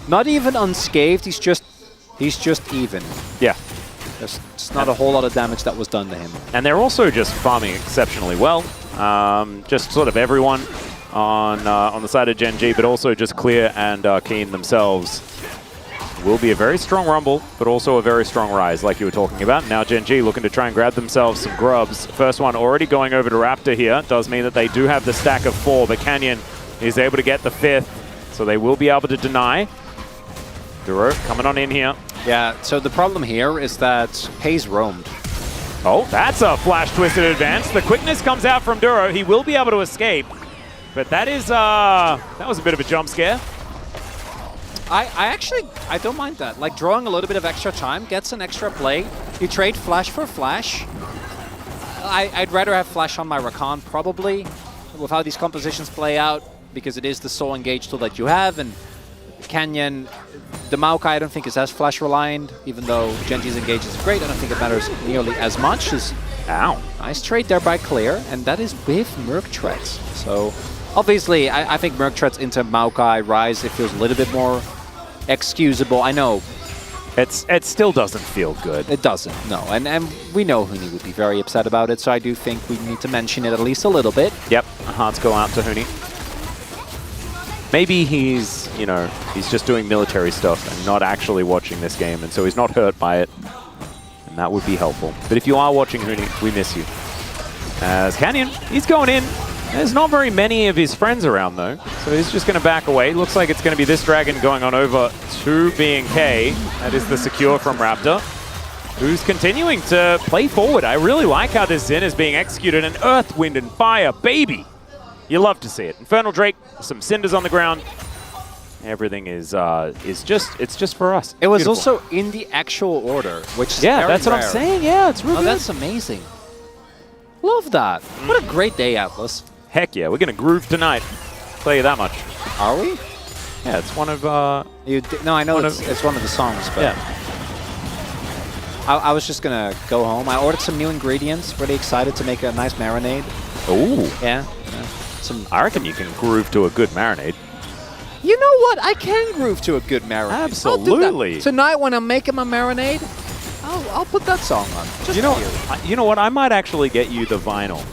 not even unscathed, he's just even. Yeah. There's just not a whole lot of damage that was done to him. And they're also just farming exceptionally well. Just sort of everyone on the side of Gen.G, but also just Clear and Keen themselves. Will be a very strong Rumble, but also a very strong Rise, like you were talking about. Now Gen.G looking to try and grab themselves some grubs. First one already going over to Raptor here. Does mean that they do have the stack of 4, but Canyon is able to get the 5th, so they will be able to deny. Duro coming on in here. Yeah, so the problem here is that Pei's roamed. Oh, that's a flash twisted advance. The quickness comes out from Duro. He will be able to escape, but that is that was a bit of a jump scare. I don't mind that. Like, drawing a little bit of extra time, gets an extra play. You trade flash for flash. I'd rather have flash on my Rakan, probably, with how these compositions play out, because it is the sole engage tool that you have, and Canyon, the Maokai I don't think is as flash reliant, even though Gen.G's engage is great. I don't think it matters nearly as much as... Ow. Nice trade there by Clear, and that is with Merc Treads. So, obviously, I think Merc Treads into Maokai Rise, it feels a little bit more excusable. I know. It still doesn't feel good. It doesn't, no. And we know Huni would be very upset about it, so I do think we need to mention it at least a little bit. Yep, hearts go out to Huni. Maybe he's you know, he's just doing military stuff and not actually watching this game, and so he's not hurt by it. And that would be helpful. But if you are watching, Huni, we miss you. As Canyon, he's going in. There's not very many of his friends around, though, so he's just going to back away. Looks like it's going to be this dragon going on over to BNK. That is the secure from Raptor, who's continuing to play forward. I really like how this Zen is being executed. An Earth, Wind, and Fire, baby! You love to see it. Infernal Drake, some cinders on the ground. Everything is just for us. It was Beautiful. also in the actual order, which is yeah, very that's what rare. I'm saying. Yeah, it's really good. That's amazing. Love that. What a great day, Atlas. Heck yeah, we're gonna groove tonight. Tell you that much. Are we? Yeah, it's one of no, I know it's one of the songs, but yeah. I was just gonna go home. I ordered some new ingredients. Really excited to make a nice marinade. Ooh. Yeah. I reckon you can groove to a good marinade. You know what? I can groove to a good marinade. Absolutely. Tonight when I'm making my marinade, I'll put that song on. Just You know what? I might actually get you the vinyl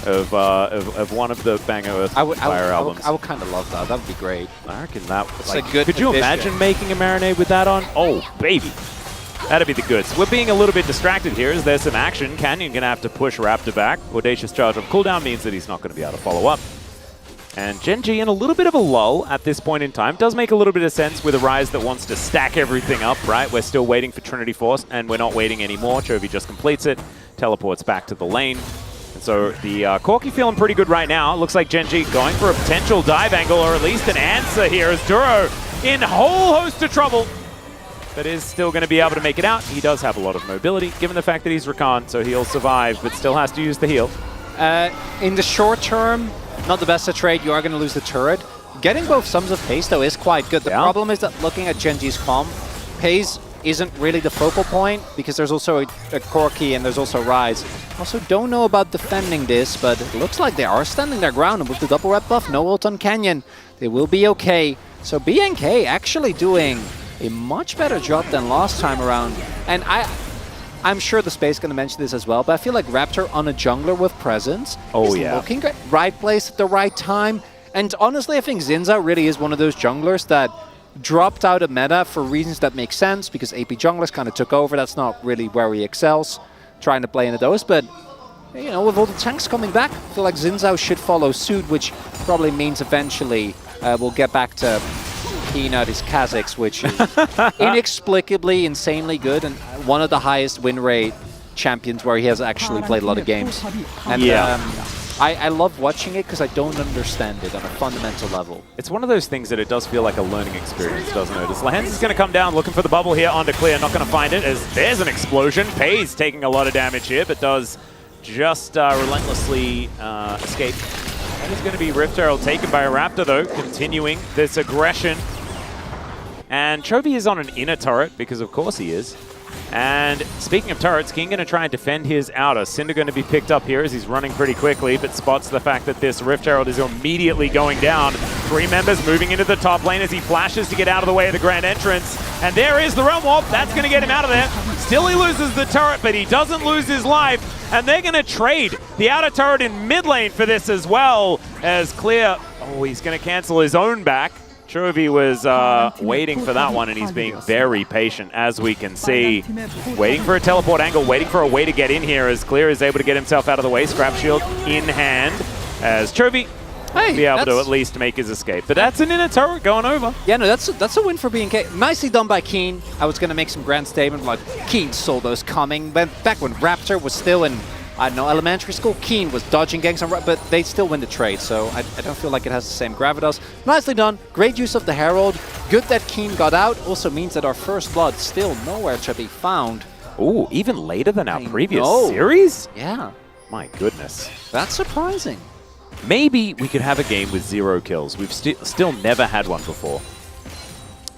of one of the Bang Earth Fire albums. I would kind of love that. That would be great. I reckon that. It's a good could you addition. imagine making a marinade with that on? Oh, baby. That'd be the goods. We're being a little bit distracted here as there's some action. Canyon going to have to push Raptor back. Audacious charge on cooldown means that he's not going to be able to follow up. And Gen G in a little bit of a lull at this point in time. Does make a little bit of sense with a Rise that wants to stack everything up, right? We're still waiting for Trinity Force, and we're not waiting anymore. Chovy just completes it, teleports back to the lane. And so the Corki feeling pretty good right now. Looks like Gen G going for a potential dive angle, or at least an answer here, as Duro in a whole host of trouble, but is still going to be able to make it out. He does have a lot of mobility, given the fact that he's Rakan, so he'll survive, but still has to use the heal. In the short term, not the best of trade. You are going to lose the turret. Getting both Sums of Pace, though, is quite good. The problem is that looking at Gen G's comp, Pace isn't really the focal point, because there's also a Corki and there's also Rise. Also, don't know about defending this, but it looks like they are standing their ground, and with the double red buff, no ult on Canyon, they will be okay. So BNK actually doing a much better job than last time around. And I'm sure the space is going to mention this as well, but I feel like Raptor on a jungler with presence is looking great. Right place at the right time. And honestly, I think Zinza really is one of those junglers that dropped out of meta for reasons that make sense, because AP junglers kind of took over. That's not really where he excels, trying to play into those. But, you know, with all the tanks coming back, I feel like Zinzao should follow suit, which probably means eventually we'll get back to Peanut is Kazakhs, which is inexplicably insanely good and one of the highest win rate champions where he has actually played a lot of games. And I love watching it because I don't understand it on a fundamental level. It's one of those things that it does feel like a learning experience, doesn't it? As Lehens is going to come down looking for the bubble here onto Clear, not going to find it as there's an explosion. Pays taking a lot of damage here, but does just relentlessly escape. That is going to be Rift Herald taken by a Raptor, though, continuing this aggression. And Chovy is on an inner turret, because of course he is. And speaking of turrets, King going to try and defend his outer. Cinder going to be picked up here as he's running pretty quickly, but spots the fact that this Rift Herald is immediately going down. 3 members moving into the top lane as he flashes to get out of the way of the grand entrance. And there is the Realm Warp. That's going to get him out of there. Still he loses the turret, but he doesn't lose his life. And they're going to trade the outer turret in mid lane for this as well, as Clear, he's going to cancel his own back. Chovy was waiting for that one, and he's being very patient, as we can see. Waiting for a teleport angle, waiting for a way to get in here, as Clear is able to get himself out of the way. Scrap shield in hand, as Chovy be able to at least make his escape. But that's an inner turret going over. Yeah, no, that's a win for BNK. Nicely done by Keen. I was going to make some grand statement like Keen saw those coming. But back when Raptor was still in, I don't know, elementary school, Keen was dodging ganks, but they still win the trade, so I don't feel like it has the same gravitas. Nicely done. Great use of the Herald. Good that Keen got out. Also means that our first blood still nowhere to be found. Ooh, even later than our previous series? Yeah. My goodness. That's surprising. Maybe we could have a game with 0 kills. We've still never had one before.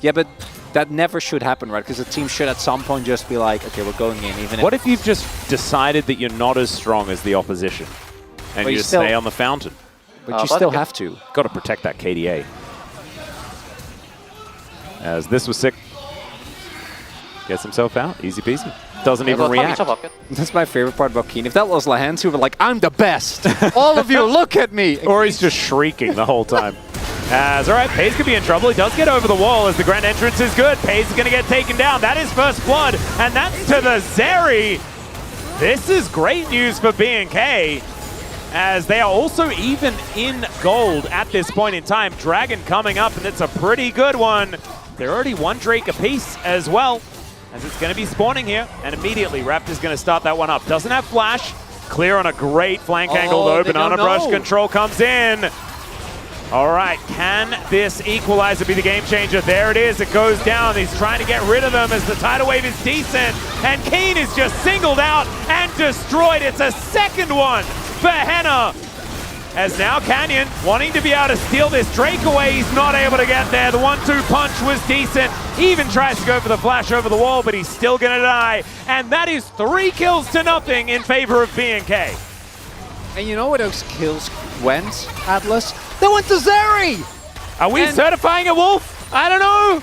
Yeah, but that never should happen, right? Because the team should at some point just be like, okay, we're going in. Even what if you've just decided that you're not as strong as the opposition and you just stay on the fountain? But you still have to. Got to protect that KDA. As this was sick. Gets himself out. Easy peasy. Doesn't even react. That's my favorite part about Keen. If that was Lehens, he would be like, I'm the best. All of you, look at me. Or he's just shrieking the whole time. As, all right, Paze could be in trouble. He does get over the wall as the grand entrance is good. Paze is going to get taken down. That is first blood, and that's to the Zeri. This is great news for B&K, as they are also even in gold at this point in time. Dragon coming up, and it's a pretty good one. They're already one Drake apiece as well, as it's going to be spawning here, and immediately Raptor's going to start that one up. Doesn't have flash. Clear on a great flank angle though. Banana Brush control comes in. All right, can this equalizer be the game changer? There it is, it goes down. He's trying to get rid of them as the tidal wave is decent. And Keen is just singled out and destroyed. It's a second one for Henna. As now Canyon wanting to be able to steal this Drake away. He's not able to get there. The 1-2 punch was decent. He even tries to go for the flash over the wall, but he's still gonna die. And that is 3 kills to nothing in favor of B&K. And you know where those kills went, Atlas? They went to Zeri! Are we certifying a Wolf? I don't know.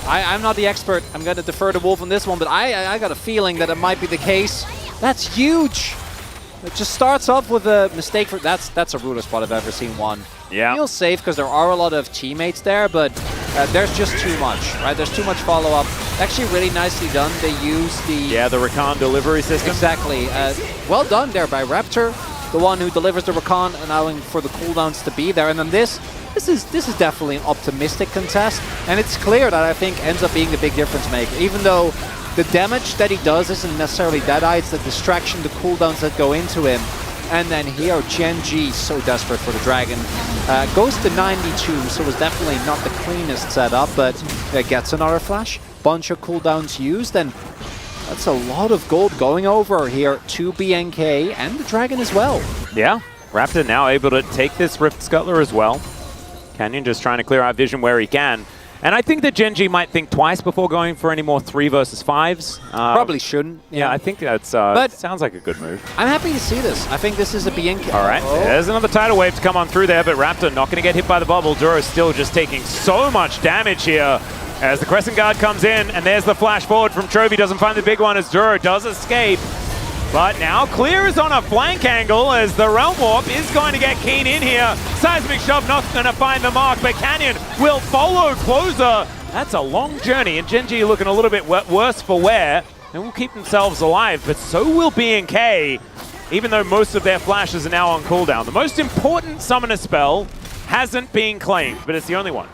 I'm not the expert. I'm going to defer to Wolf on this one, but I got a feeling that it might be the case. That's huge. It just starts off with a mistake. That's a ruler spot I've ever seen one. Yeah. Feels safe because there are a lot of teammates there, but there's just too much, right? There's too much follow-up. Actually really nicely done. They use the Rakan delivery system. Exactly. Well done there by Raptor, the one who delivers the Rakan, allowing for the cooldowns to be there. And then this is definitely an optimistic contest, and it's clear that I think ends up being the big difference maker. Even though the damage that he does isn't necessarily Deadeye, it's the distraction, the cooldowns that go into him. And then here, Gen G, so desperate for the Dragon. Goes to 92, so it's definitely not the cleanest setup, but gets another flash. Bunch of cooldowns used, and that's a lot of gold going over here to B&K and the Dragon as well. Yeah, Raptor now able to take this Rift Scuttler as well. Canyon just trying to clear out vision where he can. And I think that Gen G might think twice before going for any more 3 versus 5s. Probably shouldn't. Yeah, I think that's sounds like a good move. I'm happy to see this. I think this is a B&K. All right, there's another tidal wave to come on through there, but Raptor not going to get hit by the bubble. Duro's still just taking so much damage here as the Crescent Guard comes in, and there's the flash forward from Chovy. Doesn't find the big one as Duro does escape. But now Clear is on a flank angle as the Realm Warp is going to get Keen in here. Seismic Shove not going to find the mark, but Canyon will follow closer. That's a long journey, and Gen G looking a little bit worse for wear, and will keep themselves alive, but so will B&K, even though most of their flashes are now on cooldown. The most important summoner spell hasn't been claimed, but it's the only one.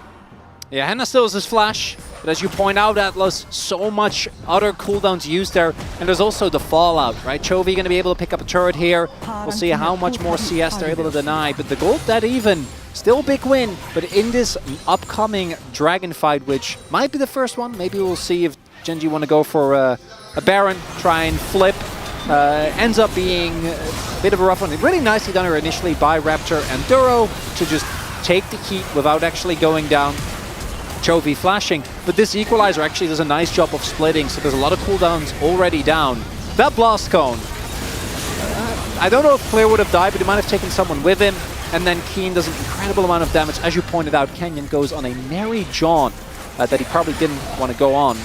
Yeah, Henna still has his flash, but as you point out, Atlas, so much other cooldowns used there, and there's also the fallout, right? Chovy going to be able to pick up a turret here. We'll see how much more CS they're able to deny, but the gold that even, still a big win, but in this upcoming Dragon fight, which might be the first one, maybe we'll see if Gen G want to go for a Baron, try and flip. Ends up being a bit of a rough one. Really nicely done here initially by Raptor and Duro to just take the heat without actually going down. Chovy flashing, but this equalizer actually does a nice job of splitting, so there's a lot of cooldowns already down. That blast cone, I don't know if Clear would have died, but he might have taken someone with him, and then Keen does an incredible amount of damage. As you pointed out, Kenyon goes on a merry jaunt that he probably didn't want to go on,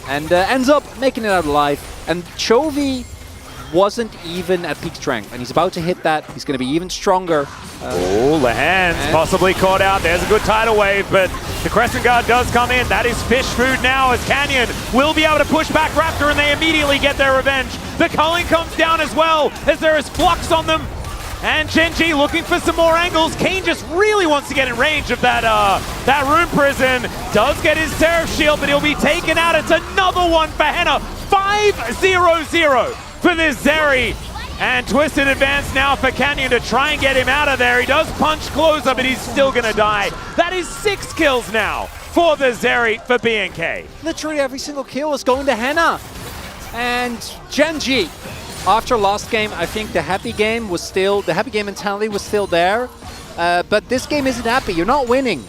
and ends up making it out alive. And Chovy wasn't even at peak strength, and he's about to hit that. He's going to be even stronger. The hands possibly caught out. There's a good tidal wave, but the Crescent Guard does come in. That is fish food now as Canyon will be able to push back Raptor, and they immediately get their revenge. The culling comes down as well as there is flux on them. And Gen G looking for some more angles. Kane just really wants to get in range of that Rune Prison. Does get his Seraph Shield, but he'll be taken out. It's another one for Henna. 5-0-0 for this Zeri. And Twisted advance now for Canyon to try and get him out of there. He does punch closer, but he's still going to die. That is 6 kills now for the Zeri for B&K. Literally every single kill is going to Henna. And Gen G, after last game, I think the happy game mentality was still there. But this game isn't happy. You're not winning.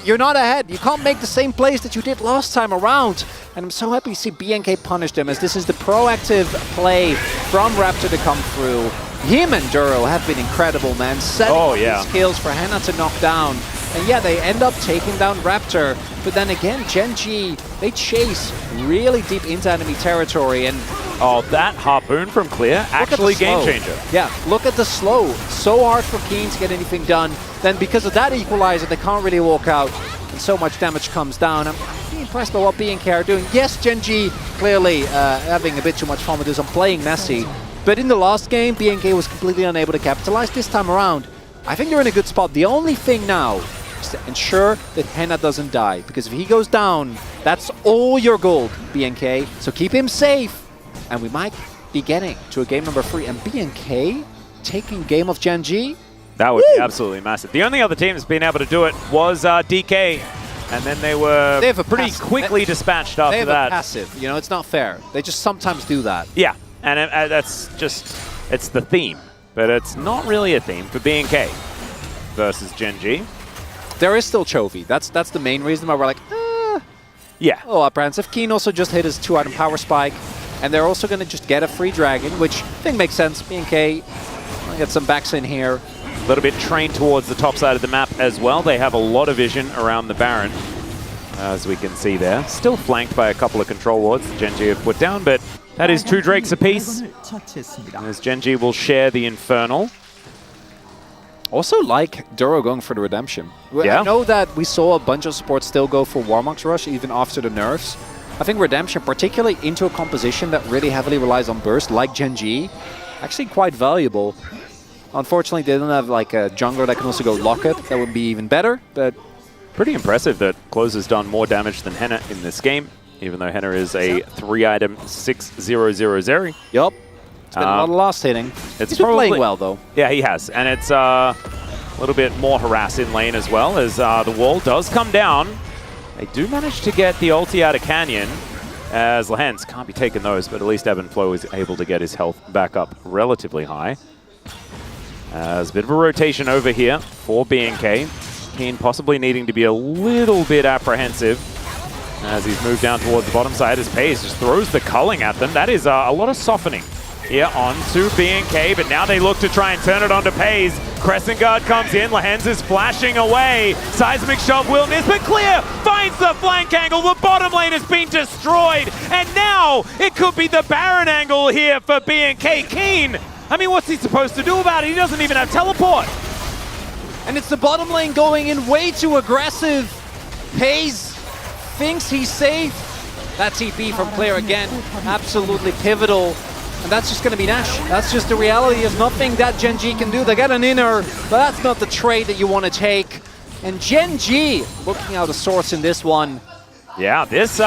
You're not ahead. You can't make the same plays that you did last time around. And I'm so happy to see B&K punish them, as this is the proactive play from Raptor to come through. Him and Duro have been incredible, man. Setting these kills for Henna to knock down. And yeah, they end up taking down Raptor. But then again, Gen G, they chase really deep into enemy territory. And Oh, that harpoon from Clear, actually game changer. Yeah, look at the slow. So hard for Keen to get anything done. Then because of that equalizer, they can't really walk out. And so much damage comes down. I'm pretty impressed by what BNK are doing. Yes, Gen G clearly having a bit too much fun with this and playing messy. But in the last game, BNK was completely unable to capitalize. This time around, I think they're in a good spot. The only thing now is to ensure that Henna doesn't die. Because if he goes down, that's all your gold, BNK. So keep him safe. And we might be getting to a game number 3. And BNK taking game of Gen G? That would be absolutely massive. The only other team that's been able to do it was DK. And then they were pretty quickly dispatched after that. They have a passive. You know, it's not fair. They just sometimes do that. Yeah, and that's just, it's the theme. But it's not really a theme for BNK versus Gen G. There is still Chovy. That's the main reason why we're like, yeah. Oh, apprehensive. Keen also just hit his 2-item power spike. And they're also going to just get a free dragon, which I think makes sense. BNK get some backs in here. A little bit trained towards the top side of the map as well. They have a lot of vision around the Baron, as we can see there. Still flanked by a couple of control wards Gen G have put down, but that is 2 Drakes apiece. As Gen G will share the Infernal. Also like Duro going for the Redemption. Yeah. I know that we saw a bunch of supports still go for Warmox Rush even after the nerfs. I think Redemption, particularly into a composition that really heavily relies on burst, like Gen G, actually quite valuable. Unfortunately, they don't have like a jungler that can also go lock it. That would be even better, but pretty impressive that Close has done more damage than Henna in this game, even though Henna is a 3-item 6-0-0-0. Yup. It's been a lot of lost hitting. He's been playing well, though. Yeah, he has. And it's a little bit more harass in lane as well, as the wall does come down. They do manage to get the ulti out of Canyon, as Lahens can't be taking those, but at least Ebb and Flow is able to get his health back up relatively high. As a bit of a rotation over here for BNK. Keen possibly needing to be a little bit apprehensive as he's moved down towards the bottom side as Paze just throws the culling at them. That is a lot of softening here onto BNK, but now they look to try and turn it onto Paze. Crescent Guard comes in, Lahens is flashing away. Seismic Shove will miss, but Clear finds the flank angle. The bottom lane has been destroyed, and now it could be the Baron angle here for BNK. Keen, I mean, what's he supposed to do about it? He doesn't even have teleport. And it's the bottom lane going in way too aggressive. Paze thinks he's safe. That TP from Clear again, absolutely pivotal. And that's just going to be Nash. That's just the reality. There's nothing that Gen G can do. They get an inner, but that's not the trade that you want to take. And Gen G looking out of sorts in this one. Yeah, this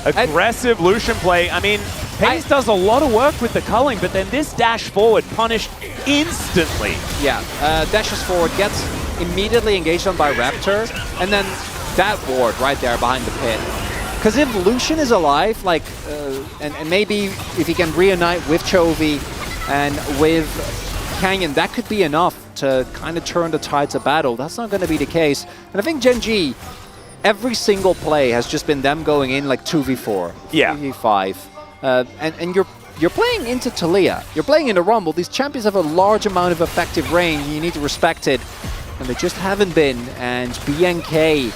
aggressive Lucian play. I mean, Pace does a lot of work with the culling, but then this dash forward punished instantly. Yeah, dashes forward, gets immediately engaged on by Raptor, and then that ward right there behind the pit. Because if Lucian is alive, like, and maybe if he can reunite with Chovy and with Canyon, that could be enough to kind of turn the tides of battle. That's not going to be the case. And I think Gen G, every single play has just been them going in like 2v4, yeah. 3v5. And you're playing into Taliyah. You're playing in the Rumble. These champions have a large amount of effective range. You need to respect it. And they just haven't been. And BNK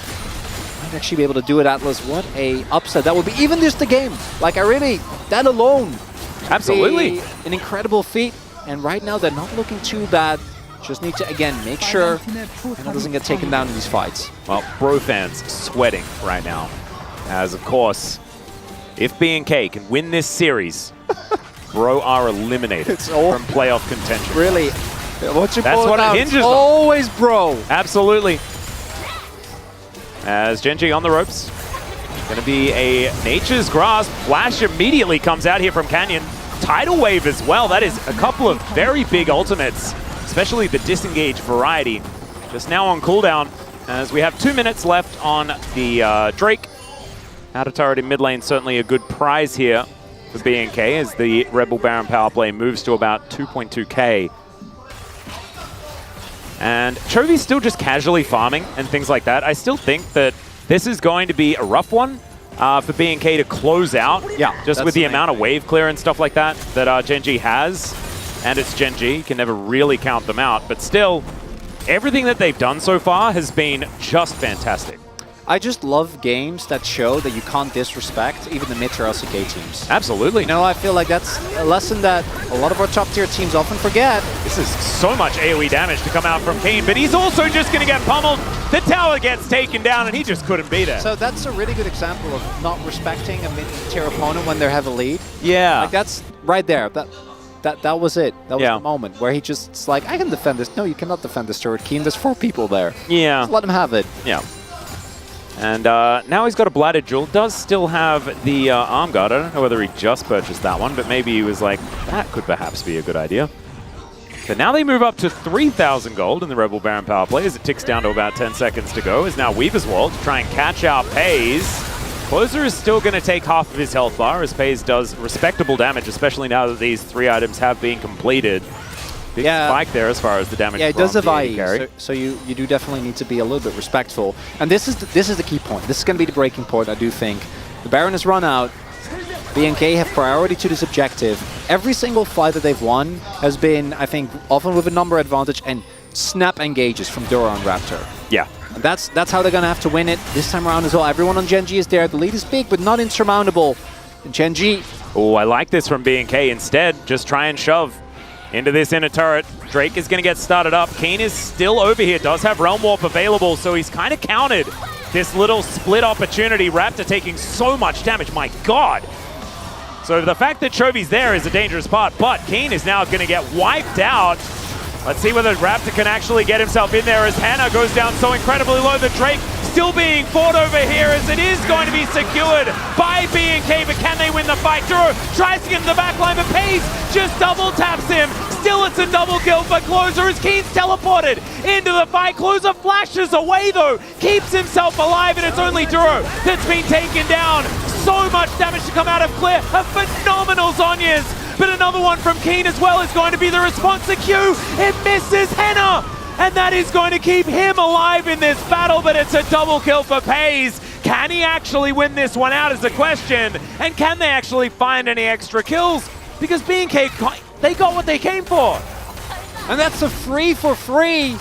might actually be able to do it, Atlas. What a upset that would be. Even just the game. Like, that alone. Absolutely. An incredible feat. And right now, they're not looking too bad. Just need to, again, make sure Henna doesn't get taken down in these fights. Well, Bro fans sweating right now. As, of course, if BNK can win this series, Bro are eliminated from playoff contention. Really? That's what it hinges on. Always Bro. Absolutely. As Gen G on the ropes. Going to be a Nature's Grasp. Flash immediately comes out here from Canyon. Tidal Wave as well. That is a couple of very big ultimates, especially the disengage variety. Just now on cooldown, as we have 2 minutes left on the Drake. Out of turret in mid lane, certainly a good prize here for BNK as the Rebel Baron power play moves to about 2.2k. And Chovy's still just casually farming and things like that. I still think that this is going to be a rough one for BNK to close out. Yeah, just with the amount of wave clear and stuff like that Gen G has. And it's Gen G, you can never really count them out. But still, everything that they've done so far has been just fantastic. I just love games that show that you can't disrespect even the mid-tier LCK teams. Absolutely. You know, I feel like that's a lesson that a lot of our top-tier teams often forget. This is so much AoE damage to come out from Keen, but he's also just going to get pummeled. The tower gets taken down, and he just couldn't be there. So that's a really good example of not respecting a mid-tier opponent when they have a lead. Yeah. Like, that's right there. That was it. That was the moment where he just like, I can defend this. No, you cannot defend this turret, Keen. There's 4 people there. Yeah. Just let him have it. Yeah. And now he's got a Bladed Jewel. Does still have the Arm Guard. I don't know whether he just purchased that one, but maybe he was like, that could perhaps be a good idea. But now they move up to 3,000 gold in the Rebel Baron power play as it ticks down to about 10 seconds to go. Is now Weaver's Wall to try and catch out Pays. Closer is still going to take half of his health bar as Pays does respectable damage, especially now that these 3 items have been completed. Big spike there as far as the damage. Yeah, it does have IE, carry. so you do definitely need to be a little bit respectful. And this is the key point. This is going to be the breaking point, I do think. The Baron has run out. BNK have priority to this objective. Every single fight that they've won has been, I think, often with a number advantage and snap engages from Dura and Raptor. Yeah. And that's how they're going to have to win it this time around as well. Everyone on Gen G is there. The lead is big, but not insurmountable. And Gen G... Oh, I like this from BNK. Instead, just try and shove into this inner turret. Drake is going to get started up. Keen is still over here, does have Realm Warp available, so he's kind of countered this little split opportunity. Raptor taking so much damage, my god. So the fact that Chovy's there is a dangerous part, but Keen is now going to get wiped out. Let's see whether Raptor can actually get himself in there as Hannah goes down so incredibly low. The Drake still being fought over here as it is going to be secured by BNK, but can they win the fight? Duro tries to get in the back line, but Pays just double taps him. Still it's a double kill for Closer as Keen's teleported into the fight. Closer flashes away though, keeps himself alive, and it's only Duro that's been taken down. So much damage to come out of Clear. A phenomenal Zhonya's, but another one from Keen as well is going to be the response to Q. It misses Henna, and that is going to keep him alive in this battle, but it's a double kill for Pays. Can he actually win this one out is the question, and can they actually find any extra kills? Because BNK, they got what they came for. And that's a free for free,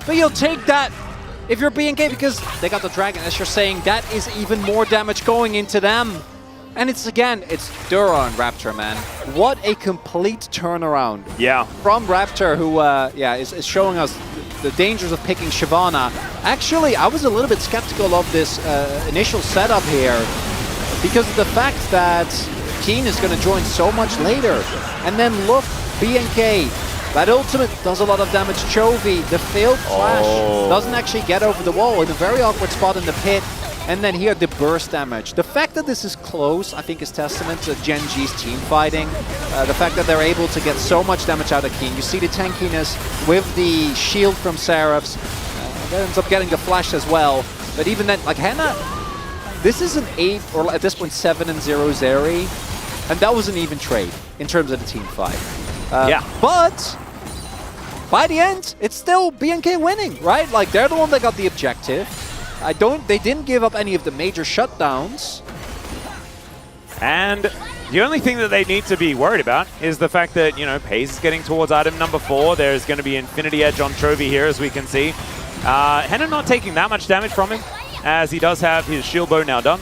but you'll take that if you're BNK because they got the Dragon. As you're saying, that is even more damage going into them. And it's Dura and Raptor, man. What a complete turnaround. Yeah. From Raptor, who is showing us the dangers of picking Shyvana. Actually, I was a little bit skeptical of this initial setup here because of the fact that Keen is going to join so much later. And then look, BNK, that ultimate does a lot of damage. Chovy, the failed flash, doesn't actually get over the wall in a very awkward spot in the pit. And then here, the burst damage. The fact that this is close, I think, is testament to Gen G's team fighting. The fact that they're able to get so much damage out of Keen. You see the tankiness with the shield from Seraphs. That ends up getting the flash as well. But even then, like Hannah, this is an 8, or at this point 7-0 Zeri. And that was an even trade in terms of the team fight. But by the end, it's still BNK winning, right? Like, they're the one that got the objective. They didn't give up any of the major shutdowns. And the only thing that they need to be worried about is the fact that, you know, Pays is getting towards item number 4. There's going to be Infinity Edge on Chovy here, as we can see. Henna not taking that much damage from him, as he does have his shield bow now done.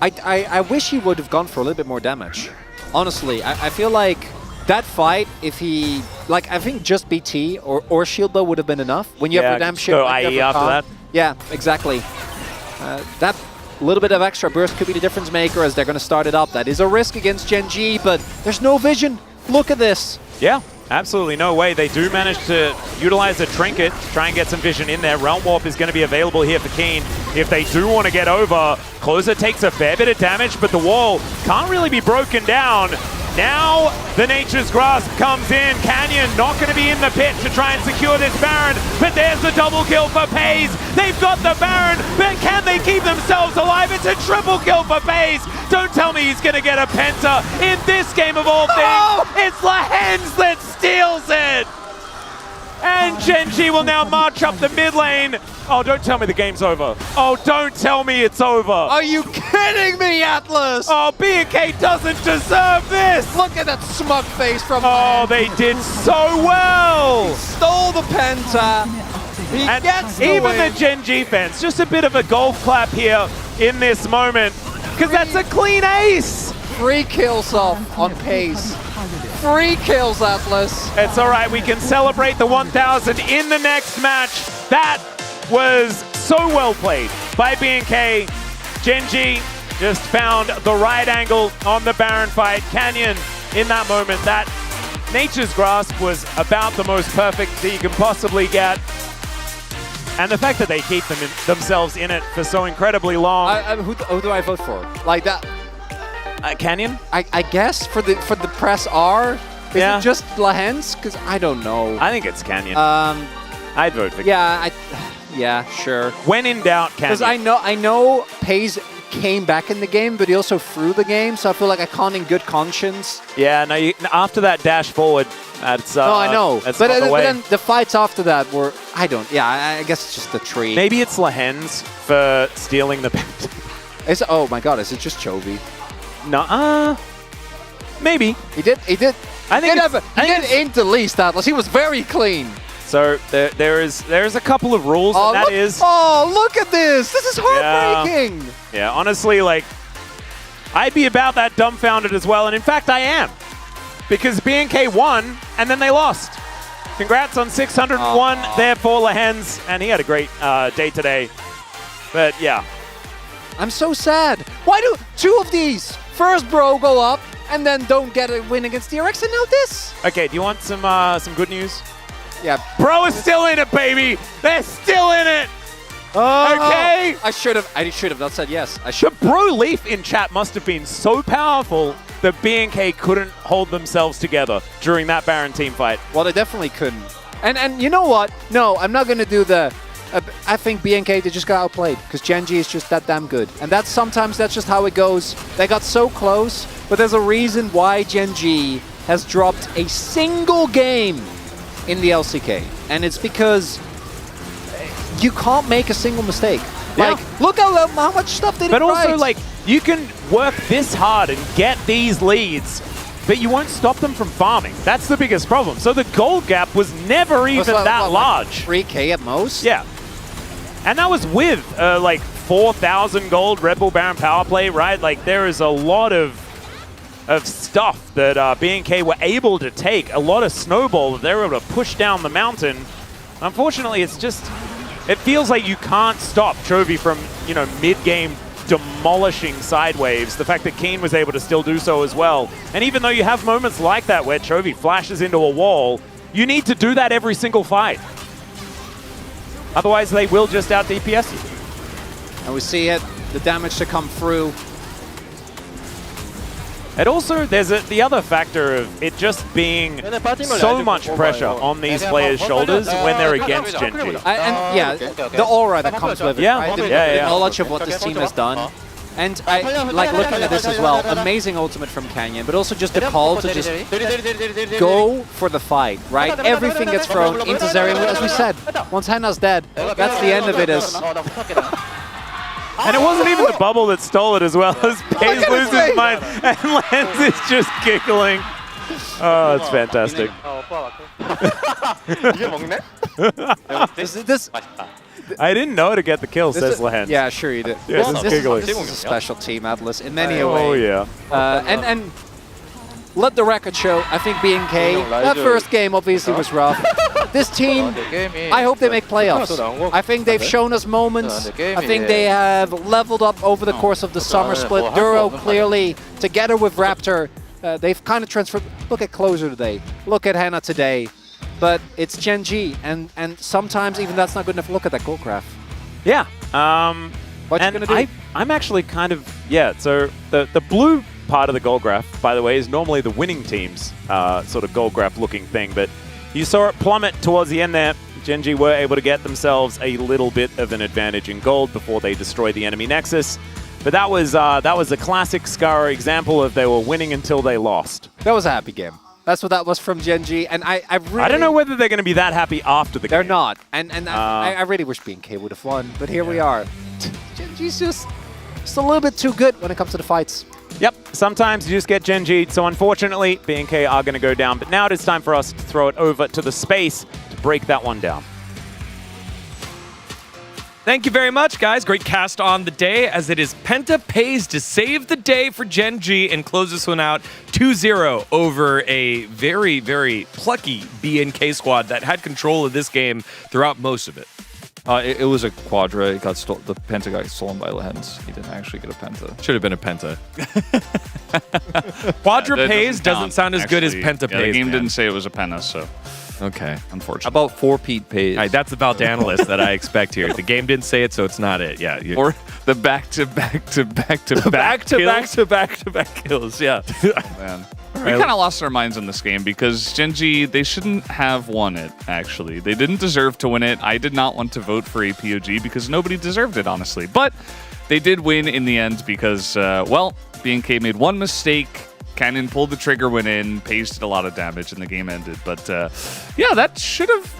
I wish he would have gone for a little bit more damage. Honestly, I feel like that fight, if he, like, I think just BT or shield bow would have been enough. When you have redemption, go IE after that. Yeah, exactly. That little bit of extra burst could be the difference maker as they're going to start it up. That is a risk against Gen G, but there's no vision. Look at this. Yeah, absolutely no way. They do manage to utilize a trinket to try and get some vision in there. Realm Warp is going to be available here for Keen. If they do want to get over, Closer takes a fair bit of damage, but the wall can't really be broken down. Now the Nature's Grasp comes in. Canyon not going to be in the pit to try and secure this Baron, but there's the double kill for Pays. They've got the Baron, but can they keep themselves alive? It's a triple kill for Pays. Don't tell me he's going to get a penta in this game of all things. It's Lahens that steals it. And Gen G will now march up the mid lane. Oh, don't tell me the game's over. Oh, don't tell me it's over. Are you kidding me, Atlas? Oh, BNK doesn't deserve this. Look at that smug face from they did so well. He stole the penta. And gets the even win. the Gen G fans, just a bit of a golf clap here in this moment, because that's a clean ace. 3 kills off on pace. 3 kills, Atlas. It's all right. We can celebrate the 1,000 in the next match. That was so well played by BNK. Gen G just found the right angle on the Baron fight. Canyon, in that moment, that Nature's Grasp was about the most perfect that you can possibly get. And the fact that they keep themselves in it for so incredibly long. Who do I vote for? Like that? Canyon? I guess for the press R. Is Yeah. it just Lahens? Because I don't know. I think it's Canyon. I'd vote for Yeah, yeah, sure. When in doubt, Canyon. Because I know Pays came back in the game, but he also threw the game, so I feel like I can't in good conscience. Yeah, no, after that dash forward, that's no, I know. That's but, not the way. Then the fights after that were, I guess it's just the tree. Maybe it's Lahens for stealing the Oh my god, is it just Chovy? No, maybe. He did. I think he did into least Atlas. He was very clean. So there's a couple of rules, Oh, and that look, is. Oh, look at this! This is heartbreaking. Yeah, honestly, like, I'd be about that dumbfounded as well, and in fact, I am, because BNK won and then they lost. Congrats on 601 there for Lahens, and he had a great day today. But yeah, I'm so sad. Why do 2 of these first bro go up and then don't get a win against DRX, and now this? Okay, do you want some good news? Yeah. Bro is still in it, baby. They're still in it. Okay. I should have not said yes. The bro leaf in chat must have been so powerful that BNK couldn't hold themselves together during that Baron team fight. Well, they definitely couldn't. And you know what? No, I'm not going to do the... I think BNK, they just got outplayed because Gen G is just that damn good. And sometimes that's just how it goes. They got so close, but there's a reason why Gen G has dropped a single game in the LCK. And it's because you can't make a single mistake. Like, look how much stuff they did But also, right. like, you can work this hard and get these leads, but you won't stop them from farming. That's the biggest problem. So the gold gap was never even that large. Like 3K at most? Yeah. And that was with, like, 4,000 gold Red Bull Baron power play, right? Like, there is a lot of stuff that BNK were able to take, a lot of snowball that they were able to push down the mountain. Unfortunately, it's just, it feels like you can't stop Chovy from, mid-game demolishing side waves. The fact that Keen was able to still do so as well. And even though you have moments like that where Chovy flashes into a wall, you need to do that every single fight. Otherwise, they will just out-DPS you. And we see it, the damage to come through. And also, there's the other factor of it just being so much pressure on these players' shoulders when they're against Gen G. The aura that comes with it, right? The knowledge of what this team has done. And I like looking at this as well. Amazing ultimate from Canyon, but also just the call to just go for the fight, right? Everything gets thrown into Zeri. As we said, once Henna's dead, that's the end of it. And it wasn't even the bubble that stole it as well, as Pays loses his mind and Lens is just giggling. Oh, it's fantastic. I didn't know to get the kill, says Lens. Yeah, sure you did. Yeah, This is a special team, Atlas, in many a way. Oh, yeah. And let the record show, I think BNK, that first game obviously was rough. This team, I hope they make playoffs. I think they've shown us moments. I think they have leveled up over the course of the summer split. Duro clearly, together with Raptor, they've kind of transferred. Look at Closer today. Look at Henna today. But it's Gen G, and sometimes even that's not good enough. Look at that gold graph. Yeah. What you gonna do? I'm actually kind of, so the blue part of the gold graph, by the way, is normally the winning team's sort of gold graph looking thing, but you saw it plummet towards the end there. Gen G were able to get themselves a little bit of an advantage in gold before they destroyed the enemy Nexus. But that was a classic Scar example of they were winning until they lost. That was a happy game. That's what that was from Gen G, and I really... I don't know whether they're going to be that happy after the game. They're not, and I really wish BNK would have won, but here we are. Gen G's just a little bit too good when it comes to the fights. Yep, sometimes you just get Gen G, so unfortunately, BNK are going to go down. But now it is time for us to throw it over to the space to break that one down. Thank you very much, guys. Great cast on the day, as it is Penta pays to save the day for Gen G and close this one out 2-0 over a very, very plucky BNK squad that had control of this game throughout most of it. It was a quadra. It got the penta got stolen by Lehens. He didn't actually get a penta. Should have been a penta. Quadra pays doesn't sound as good as penta pays. The game didn't say it was a penta, so. Okay. Unfortunately. How about 4-peat pays? That's about the analyst that I expect here. The game didn't say it, so it's not it. Yeah. Or the back-to-back kills. Yeah. Man. We kind of lost our minds in this game because Gen G, they shouldn't have won it, actually. They didn't deserve to win it. I did not want to vote for APOG because nobody deserved it, honestly. But they did win in the end because, well, BNK made one mistake. Cannon pulled the trigger, went in, pasted a lot of damage, and the game ended. But yeah,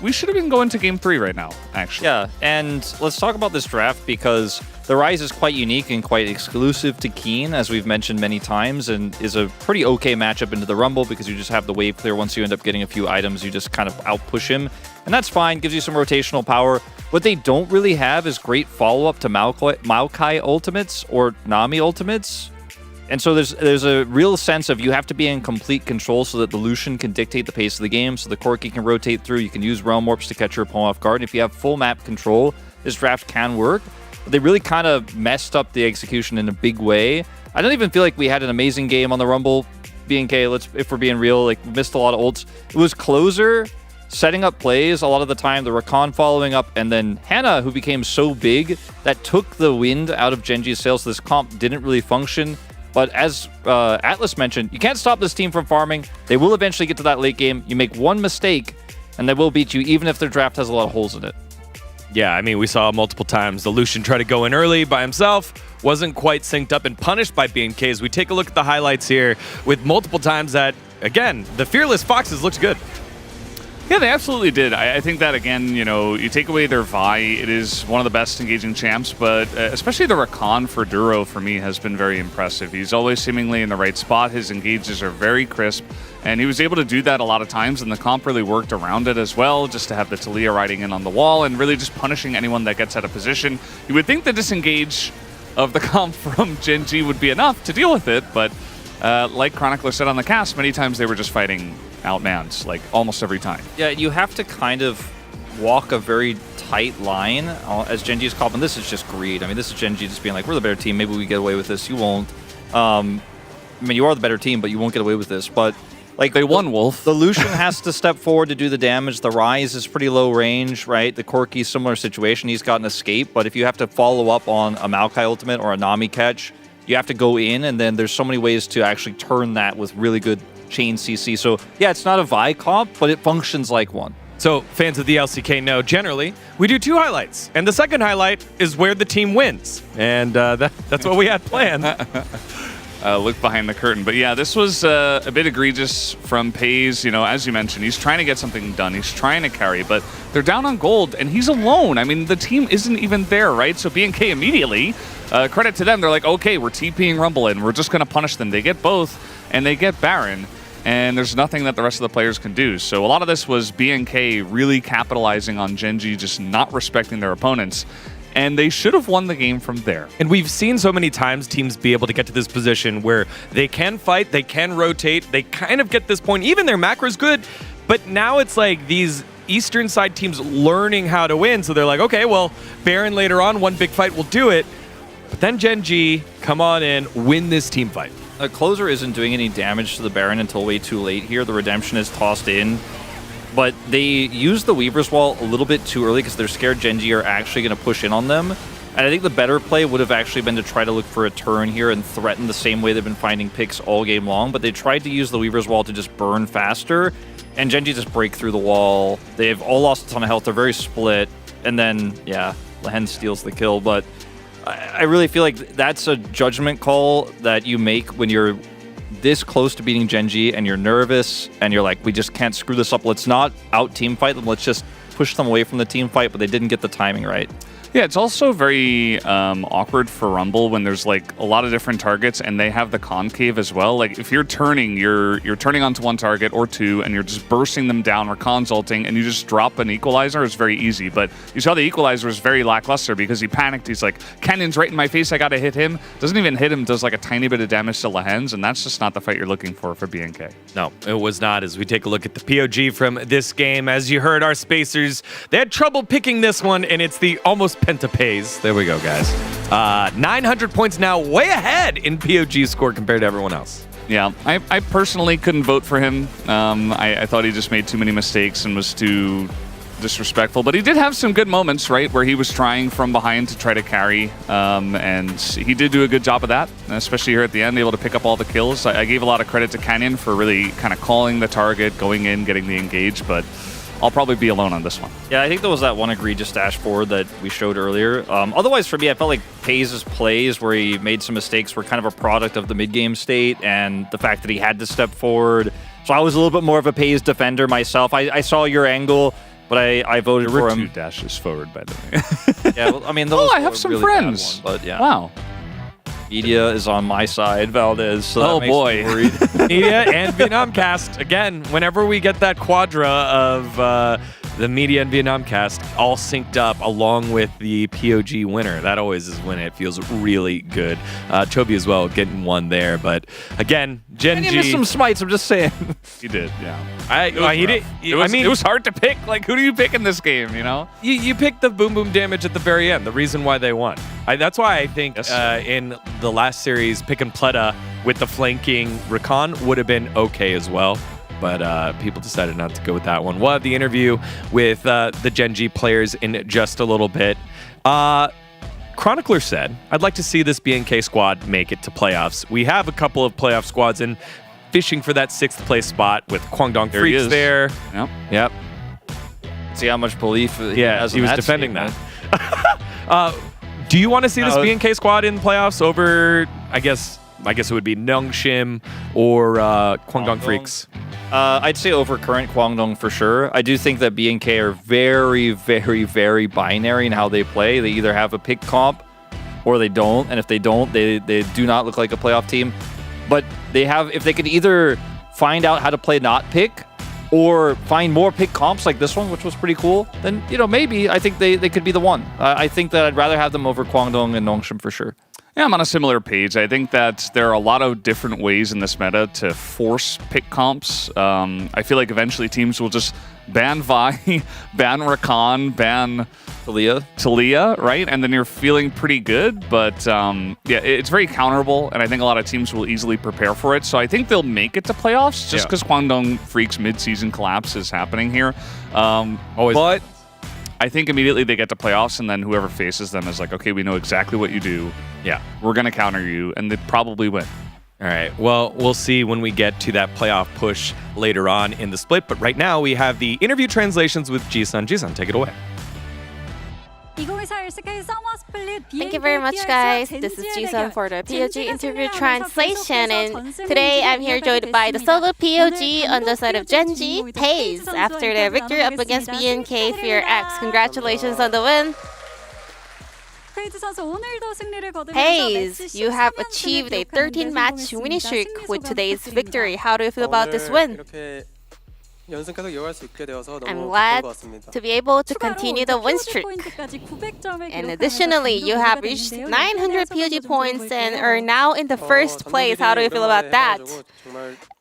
we should have been going to game 3 right now, actually. Yeah, and let's talk about this draft because the Rise is quite unique and quite exclusive to Keen, as we've mentioned many times, and is a pretty okay matchup into the Rumble because you just have the wave clear. Once you end up getting a few items, you just kind of outpush him, and that's fine, gives you some rotational power. What they don't really have is great follow-up to Maokai ultimates or Nami ultimates. And so there's a real sense of you have to be in complete control so that the Lucian can dictate the pace of the game, so the Corki can rotate through, you can use Realm Warps to catch your opponent off guard. And if you have full map control, this draft can work. But they really kind of messed up the execution in a big way. I don't even feel like we had an amazing game on the Rumble. BNK, if we're being real, like we missed a lot of ults. It was Closer setting up plays a lot of the time, the Rakan following up, and then Hannah, who became so big that took the wind out of Gen G's sails, so this comp didn't really function. But as Atlas mentioned, you can't stop this team from farming. They will eventually get to that late game. You make one mistake, and they will beat you, even if their draft has a lot of holes in it. Yeah, I mean, we saw multiple times the Lucian try to go in early by himself, wasn't quite synced up and punished by BNK. As we take a look at the highlights here, with multiple times that, again, the Fearless Foxes looks good. Yeah, they absolutely did. I think that, again, you take away their Vi, it is one of the best engaging champs, but especially the Rakan for Duro, for me, has been very impressive. He's always seemingly in the right spot. His engages are very crisp, and he was able to do that a lot of times, and the comp really worked around it as well, just to have the Talia riding in on the wall and really just punishing anyone that gets out of position. You would think the disengage of the comp from Gen G would be enough to deal with it, but like Chronicler said on the cast, many times they were just fighting outmanned, like almost every time. Yeah, you have to kind of walk a very tight line as Gen G's called, and this is just greed. I mean, this is Gen G just being like, we're the better team, maybe we get away with this. You won't. I mean, you are the better team, but you won't get away with this. But like they won, Wolf. The Lucian has to step forward to do the damage. The Rise is pretty low range, right? The Corki, similar situation. He's got an escape, but if you have to follow up on a Maokai ultimate or a Nami catch, you have to go in, and then there's so many ways to actually turn that with really good chain CC. So yeah, it's not a Vi comp, but it functions like one. So fans of the LCK know, generally, we do 2 highlights. And the second highlight is where the team wins. And that's what we had planned. Look behind the curtain. But yeah, this was a bit egregious from Pays. As you mentioned, he's trying to get something done. He's trying to carry, but they're down on gold, and he's alone. I mean, the team isn't even there, right? So BNK immediately, credit to them, they're like, okay, we're TPing Rumble in. We're just going to punish them. They get both, and they get Baron. And there's nothing that the rest of the players can do. So a lot of this was BNK really capitalizing on Gen G just not respecting their opponents. And they should have won the game from there. And we've seen so many times teams be able to get to this position where they can fight, they can rotate, they kind of get this point. Even their macro's good, but now it's like these Eastern side teams learning how to win. So they're like, okay, well, Baron later on, one big fight will do it. But then Gen G, come on in, win this team fight. Closer isn't doing any damage to the Baron until way too late here. The Redemption is tossed in. But they use the Weaver's Wall a little bit too early because they're scared Gen G are actually going to push in on them. And I think the better play would have actually been to try to look for a turn here and threaten the same way they've been finding picks all game long. But they tried to use the Weaver's Wall to just burn faster. And Gen G just break through the wall. They've all lost a ton of health. They're very split. And then, yeah, Lehen steals the kill. But I really feel like that's a judgment call that you make when you're this close to beating Gen G and you're nervous and you're like, we just can't screw this up. Let's not out team fight them. Let's just push them away from the team fight, but they didn't get the timing right. Yeah, it's also very awkward for Rumble when there's like a lot of different targets and they have the concave as well. Like if you're turning onto one target or two and you're just bursting them down or consulting and you just drop an equalizer, it's very easy. But you saw the equalizer was very lackluster because he panicked. He's like, Canyon's right in my face, I gotta hit him. Doesn't even hit him, does like a tiny bit of damage to Lahens, and that's just not the fight you're looking for BNK. No, it was not. As we take a look at the POG from this game, as you heard, our spacers, they had trouble picking this one, and it's the almost pentapays. There we go, guys. 900 points now, way ahead in POG score compared to everyone else. Yeah, I personally couldn't vote for him. I thought he just made too many mistakes and was too disrespectful, but he did have some good moments, right, where he was trying from behind to try to carry, and he did do a good job of that, especially here at the end, able to pick up all the kills. I gave a lot of credit to Canyon for really kind of calling the target, going in, getting the engage, but I'll probably be alone on this one. Yeah, I think there was that one egregious dash forward that we showed earlier. Otherwise, for me, I felt like Paze's plays where he made some mistakes were kind of a product of the mid-game state and the fact that he had to step forward. So I was a little bit more of a Paze defender myself. I saw your angle, but I voted for him. 2 dashes forward, by the way. Yeah, well, I mean, those I have some really friends. But yeah. Wow. Media is on my side, Valdez. So Oh that makes boy. me worried. Media and Vietnamcast. Again, whenever we get that quadra of the Media and Vietnamcast all synced up along with the POG winner, that always is when it feels really good. Chobi as well getting one there. But again, Gen G. He missed some smites, I'm just saying. He did, yeah. It was hard to pick. Like, who do you pick in this game, you know? You picked the boom boom damage at the very end, the reason why they won. That's why I think in the last series, pick and Pleta with the flanking Rakan would have been okay as well. But people decided not to go with that one. We'll have the interview with the Gen G players in just a little bit. Chronicler said, I'd like to see this BNK squad make it to playoffs. We have a couple of playoff squads in fishing for that 6th place spot with Kwangdong Freaks there. Yep. See how much belief he has he in was that defending statement. that. Do you want to see this BNK squad in playoffs over, I guess it would be Nongshim or Kwangdong Freaks? I'd say over current Kwangdong for sure. I do think that BNK are very, very, very binary in how they play. They either have a pick comp or they don't. And if they don't, they do not look like a playoff team. But they have, if they could either find out how to play not pick or find more pick comps like this one, which was pretty cool, then, maybe I think they could be the one. I think that I'd rather have them over Kwangdong and Nongshim for sure. Yeah, I'm on a similar page. I think that there are a lot of different ways in this meta to force pick comps. I feel like eventually teams will just ban Vi, ban Rakan, ban Talia, right? And then you're feeling pretty good. But yeah, it's very counterable, and I think a lot of teams will easily prepare for it. So I think they'll make it to playoffs just because Kwangdong Freaks mid-season collapse is happening here. But I think immediately they get to playoffs, and then whoever faces them is like, okay, we know exactly what you do. Yeah. We're going to counter you, and they probably win. All right. Well, we'll see when we get to that playoff push later on in the split. But right now, we have the interview translations with Ji-sun. Ji-sun, take it away. 2024 LCK Summer Split. Thank you very much, guys. This is Ji-sun for the POG interview translation, and today I'm here joined by the solo POG on the side of Gen G, Paze, after their victory up against BNK DRX. Congratulations on the win. Paze, you have achieved a 13-match winning streak with today's victory. How do you feel about this win? I'm glad to be able to continue the win streak. And additionally, you have reached 900 POG points and are now in the first place. How do you feel about that?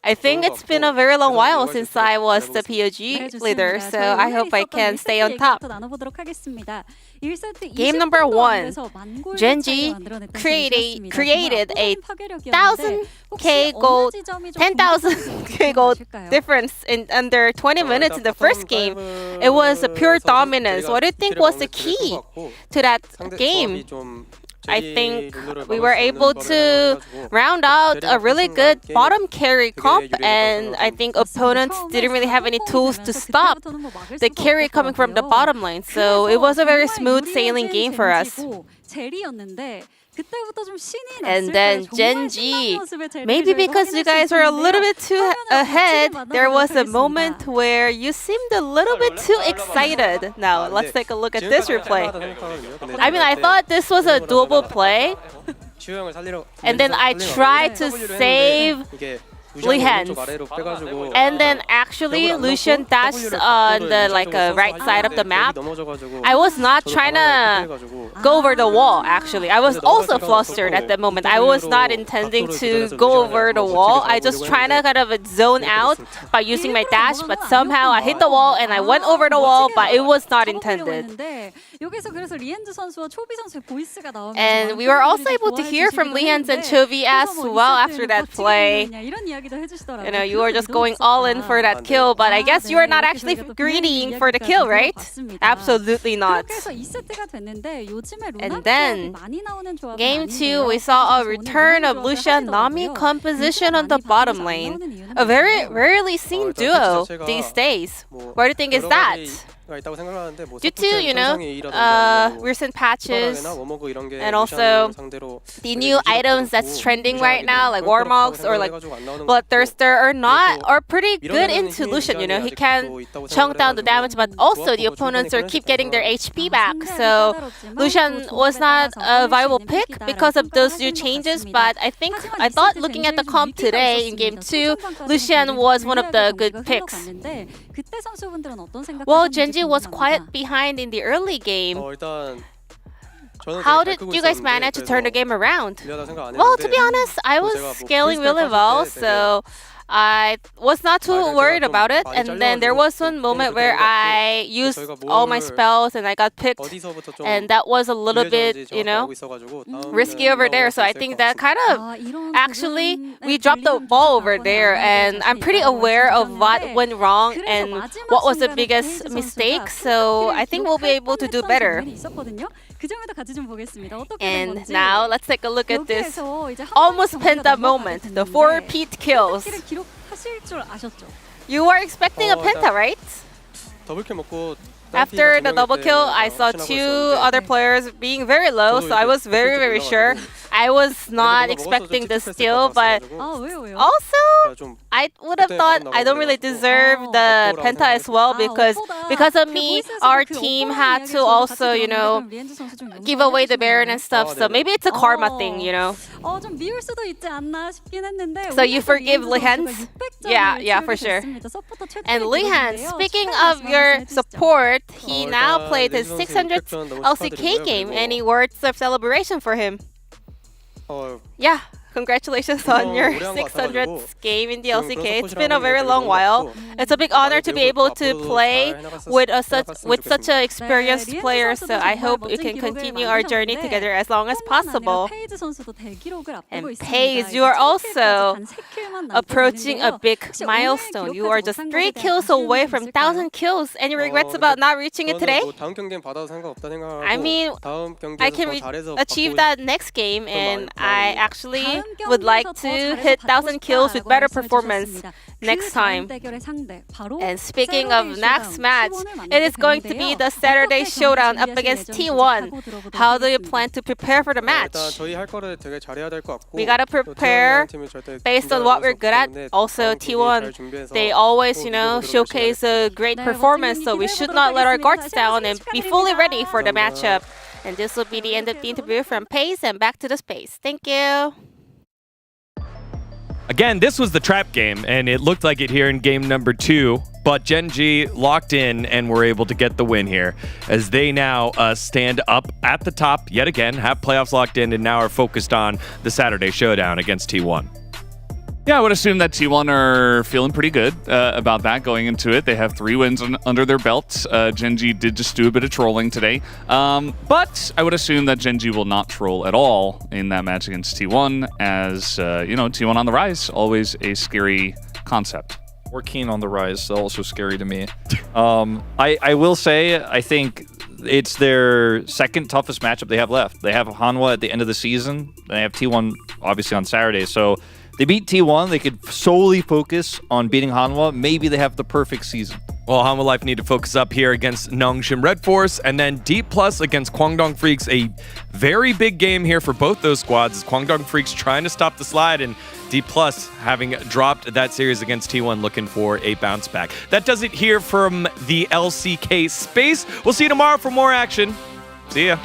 I think it's been a very long while since I was the POG leader, so I hope I can stay on top. Game number 1, Gen G created a 10,000k gold difference in under 20 minutes in the first game. It was a pure dominance. What do you think was the key to that game? I think we were able to round out a really good bottom carry comp, and I think opponents didn't really have any tools to stop the carry coming from the bottom lane. So it was a very smooth sailing game for us. And then Genji, maybe because you guys were a little bit too ahead, there was a moment where you seemed a little bit too excited. Now, let's take a look at this replay. I mean, I thought this was a doable play. And then I tried to save Lihan's. And then actually Lucian dashed on the right side of the map. I was not trying to go over the wall actually. I was also flustered at that moment. I was not intending to go over the wall. I just trying to kind of zone out by using my dash, but somehow I hit the wall and I went over the wall, but it was not intended. And we were also able to hear from Lihan's and Chovy as well after that play. You know, you were just going all in for that kill, but I guess you are not actually greedy for the kill, right? Absolutely not. And then, game 2, we saw a return of Lucian Nami composition on the bottom lane. A very rarely seen duo these days. What do you think is that? Due to, you know, recent patches and also the new items that's trending right now, like Warmogs or like Bloodthirster are pretty good into Lucian, you know. He can chunk down the damage, but also the opponents keep getting their HP back. So Lucian was not a viable pick because of those new changes, but I thought looking at the comp today in game 2, Lucian was one of the good picks. Well, Genji was quite behind in the early game. How did you guys manage to turn the game around? Well, to be honest, I was scaling really well, so I was not too worried about it. And then there was one moment where I used all my spells and I got picked, and that was a little bit, you know, risky over there. So I think that kind of actually we dropped the ball over there, and I'm pretty aware of what went wrong and what was the biggest mistake. So I think we'll be able to do better. And now let's take a look at this almost penta moment, the 4 repeat kills. You were expecting a penta, right? After the double kill, I saw 2 other players being very low, so I was very, very sure. I was not expecting this steal, but also I would have thought I don't really deserve the penta as well because of me, our team had to also, you know, give away the Baron and stuff. So maybe it's a karma thing, you know. So you forgive Lihan's? Yeah, for sure. And Lihan, speaking of your support, he now played his 600th LCK game. Any words of celebration for him? Yeah, congratulations on your 600th game in the LCK. It's been a very long while. It's a big honor to be able to play with such an experienced player, so I hope we can continue our journey together as long as possible. And Paige, you are also approaching a big milestone. You are just 3 kills away from 1,000 kills. Any regrets about not reaching it today? I mean, I can achieve that next game, and I actually would like to hit 1,000 kills with better performance next time. And speaking of next match, it is going to be the Saturday showdown up against T1. How do you plan to prepare for the match? We gotta prepare based on what we're good at. Also, T1, they always, you know, showcase a great performance, so we should not let our guards down and be fully ready for the matchup. And this will be the end of the interview from Pace, and back to the space. Thank you. Again, this was the trap game, and it looked like it here in game number 2. But Genji locked in and were able to get the win here, as they now stand up at the top yet again, have playoffs locked in, and now are focused on the Saturday showdown against T1. Yeah, I would assume that T1 are feeling pretty good about that going into it. They have 3 wins under their belts. Genji did just do a bit of trolling today. But I would assume that Genji will not troll at all in that match against T1, as, you know, T1 on the rise, always a scary concept. We're keen on the rise, also scary to me. I will say, I think it's their second toughest matchup they have left. They have Hanwha at the end of the season, and they have T1 obviously on Saturday, so they beat T1, they could solely focus on beating Hanwha. Maybe they have the perfect season. Well, Hanwha Life need to focus up here against Nongshim Red Force, and then Deep Plus against Kwangdong Freaks. A very big game here for both those squads, as Kwangdong Freaks trying to stop the slide, and Deep Plus having dropped that series against T1, looking for a bounce back. That does it here from the LCK space. We'll see you tomorrow for more action. See ya.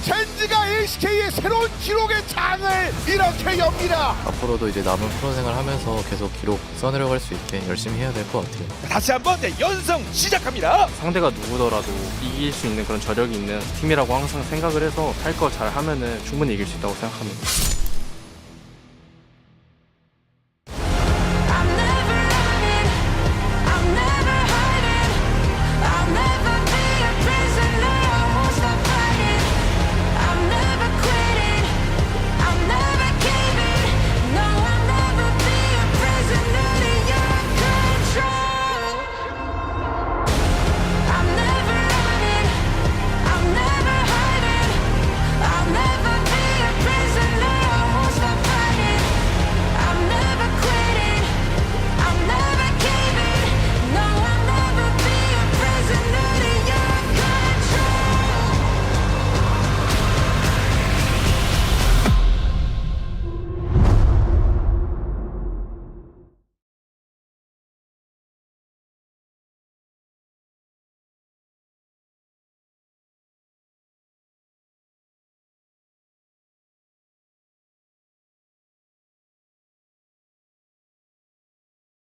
젠지가 LCK의 새로운 기록의 장을 이렇게 엽니다. 앞으로도 이제 남은 프로 생활하면서 계속 기록 써내려갈 수 있게 열심히 해야 될 것 같아요. 다시 한번 연성 시작합니다. 상대가 누구더라도 이길 수 있는 그런 저력이 있는 팀이라고 항상 생각을 해서 할 거 잘 하면은 충분히 이길 수 있다고 생각합니다.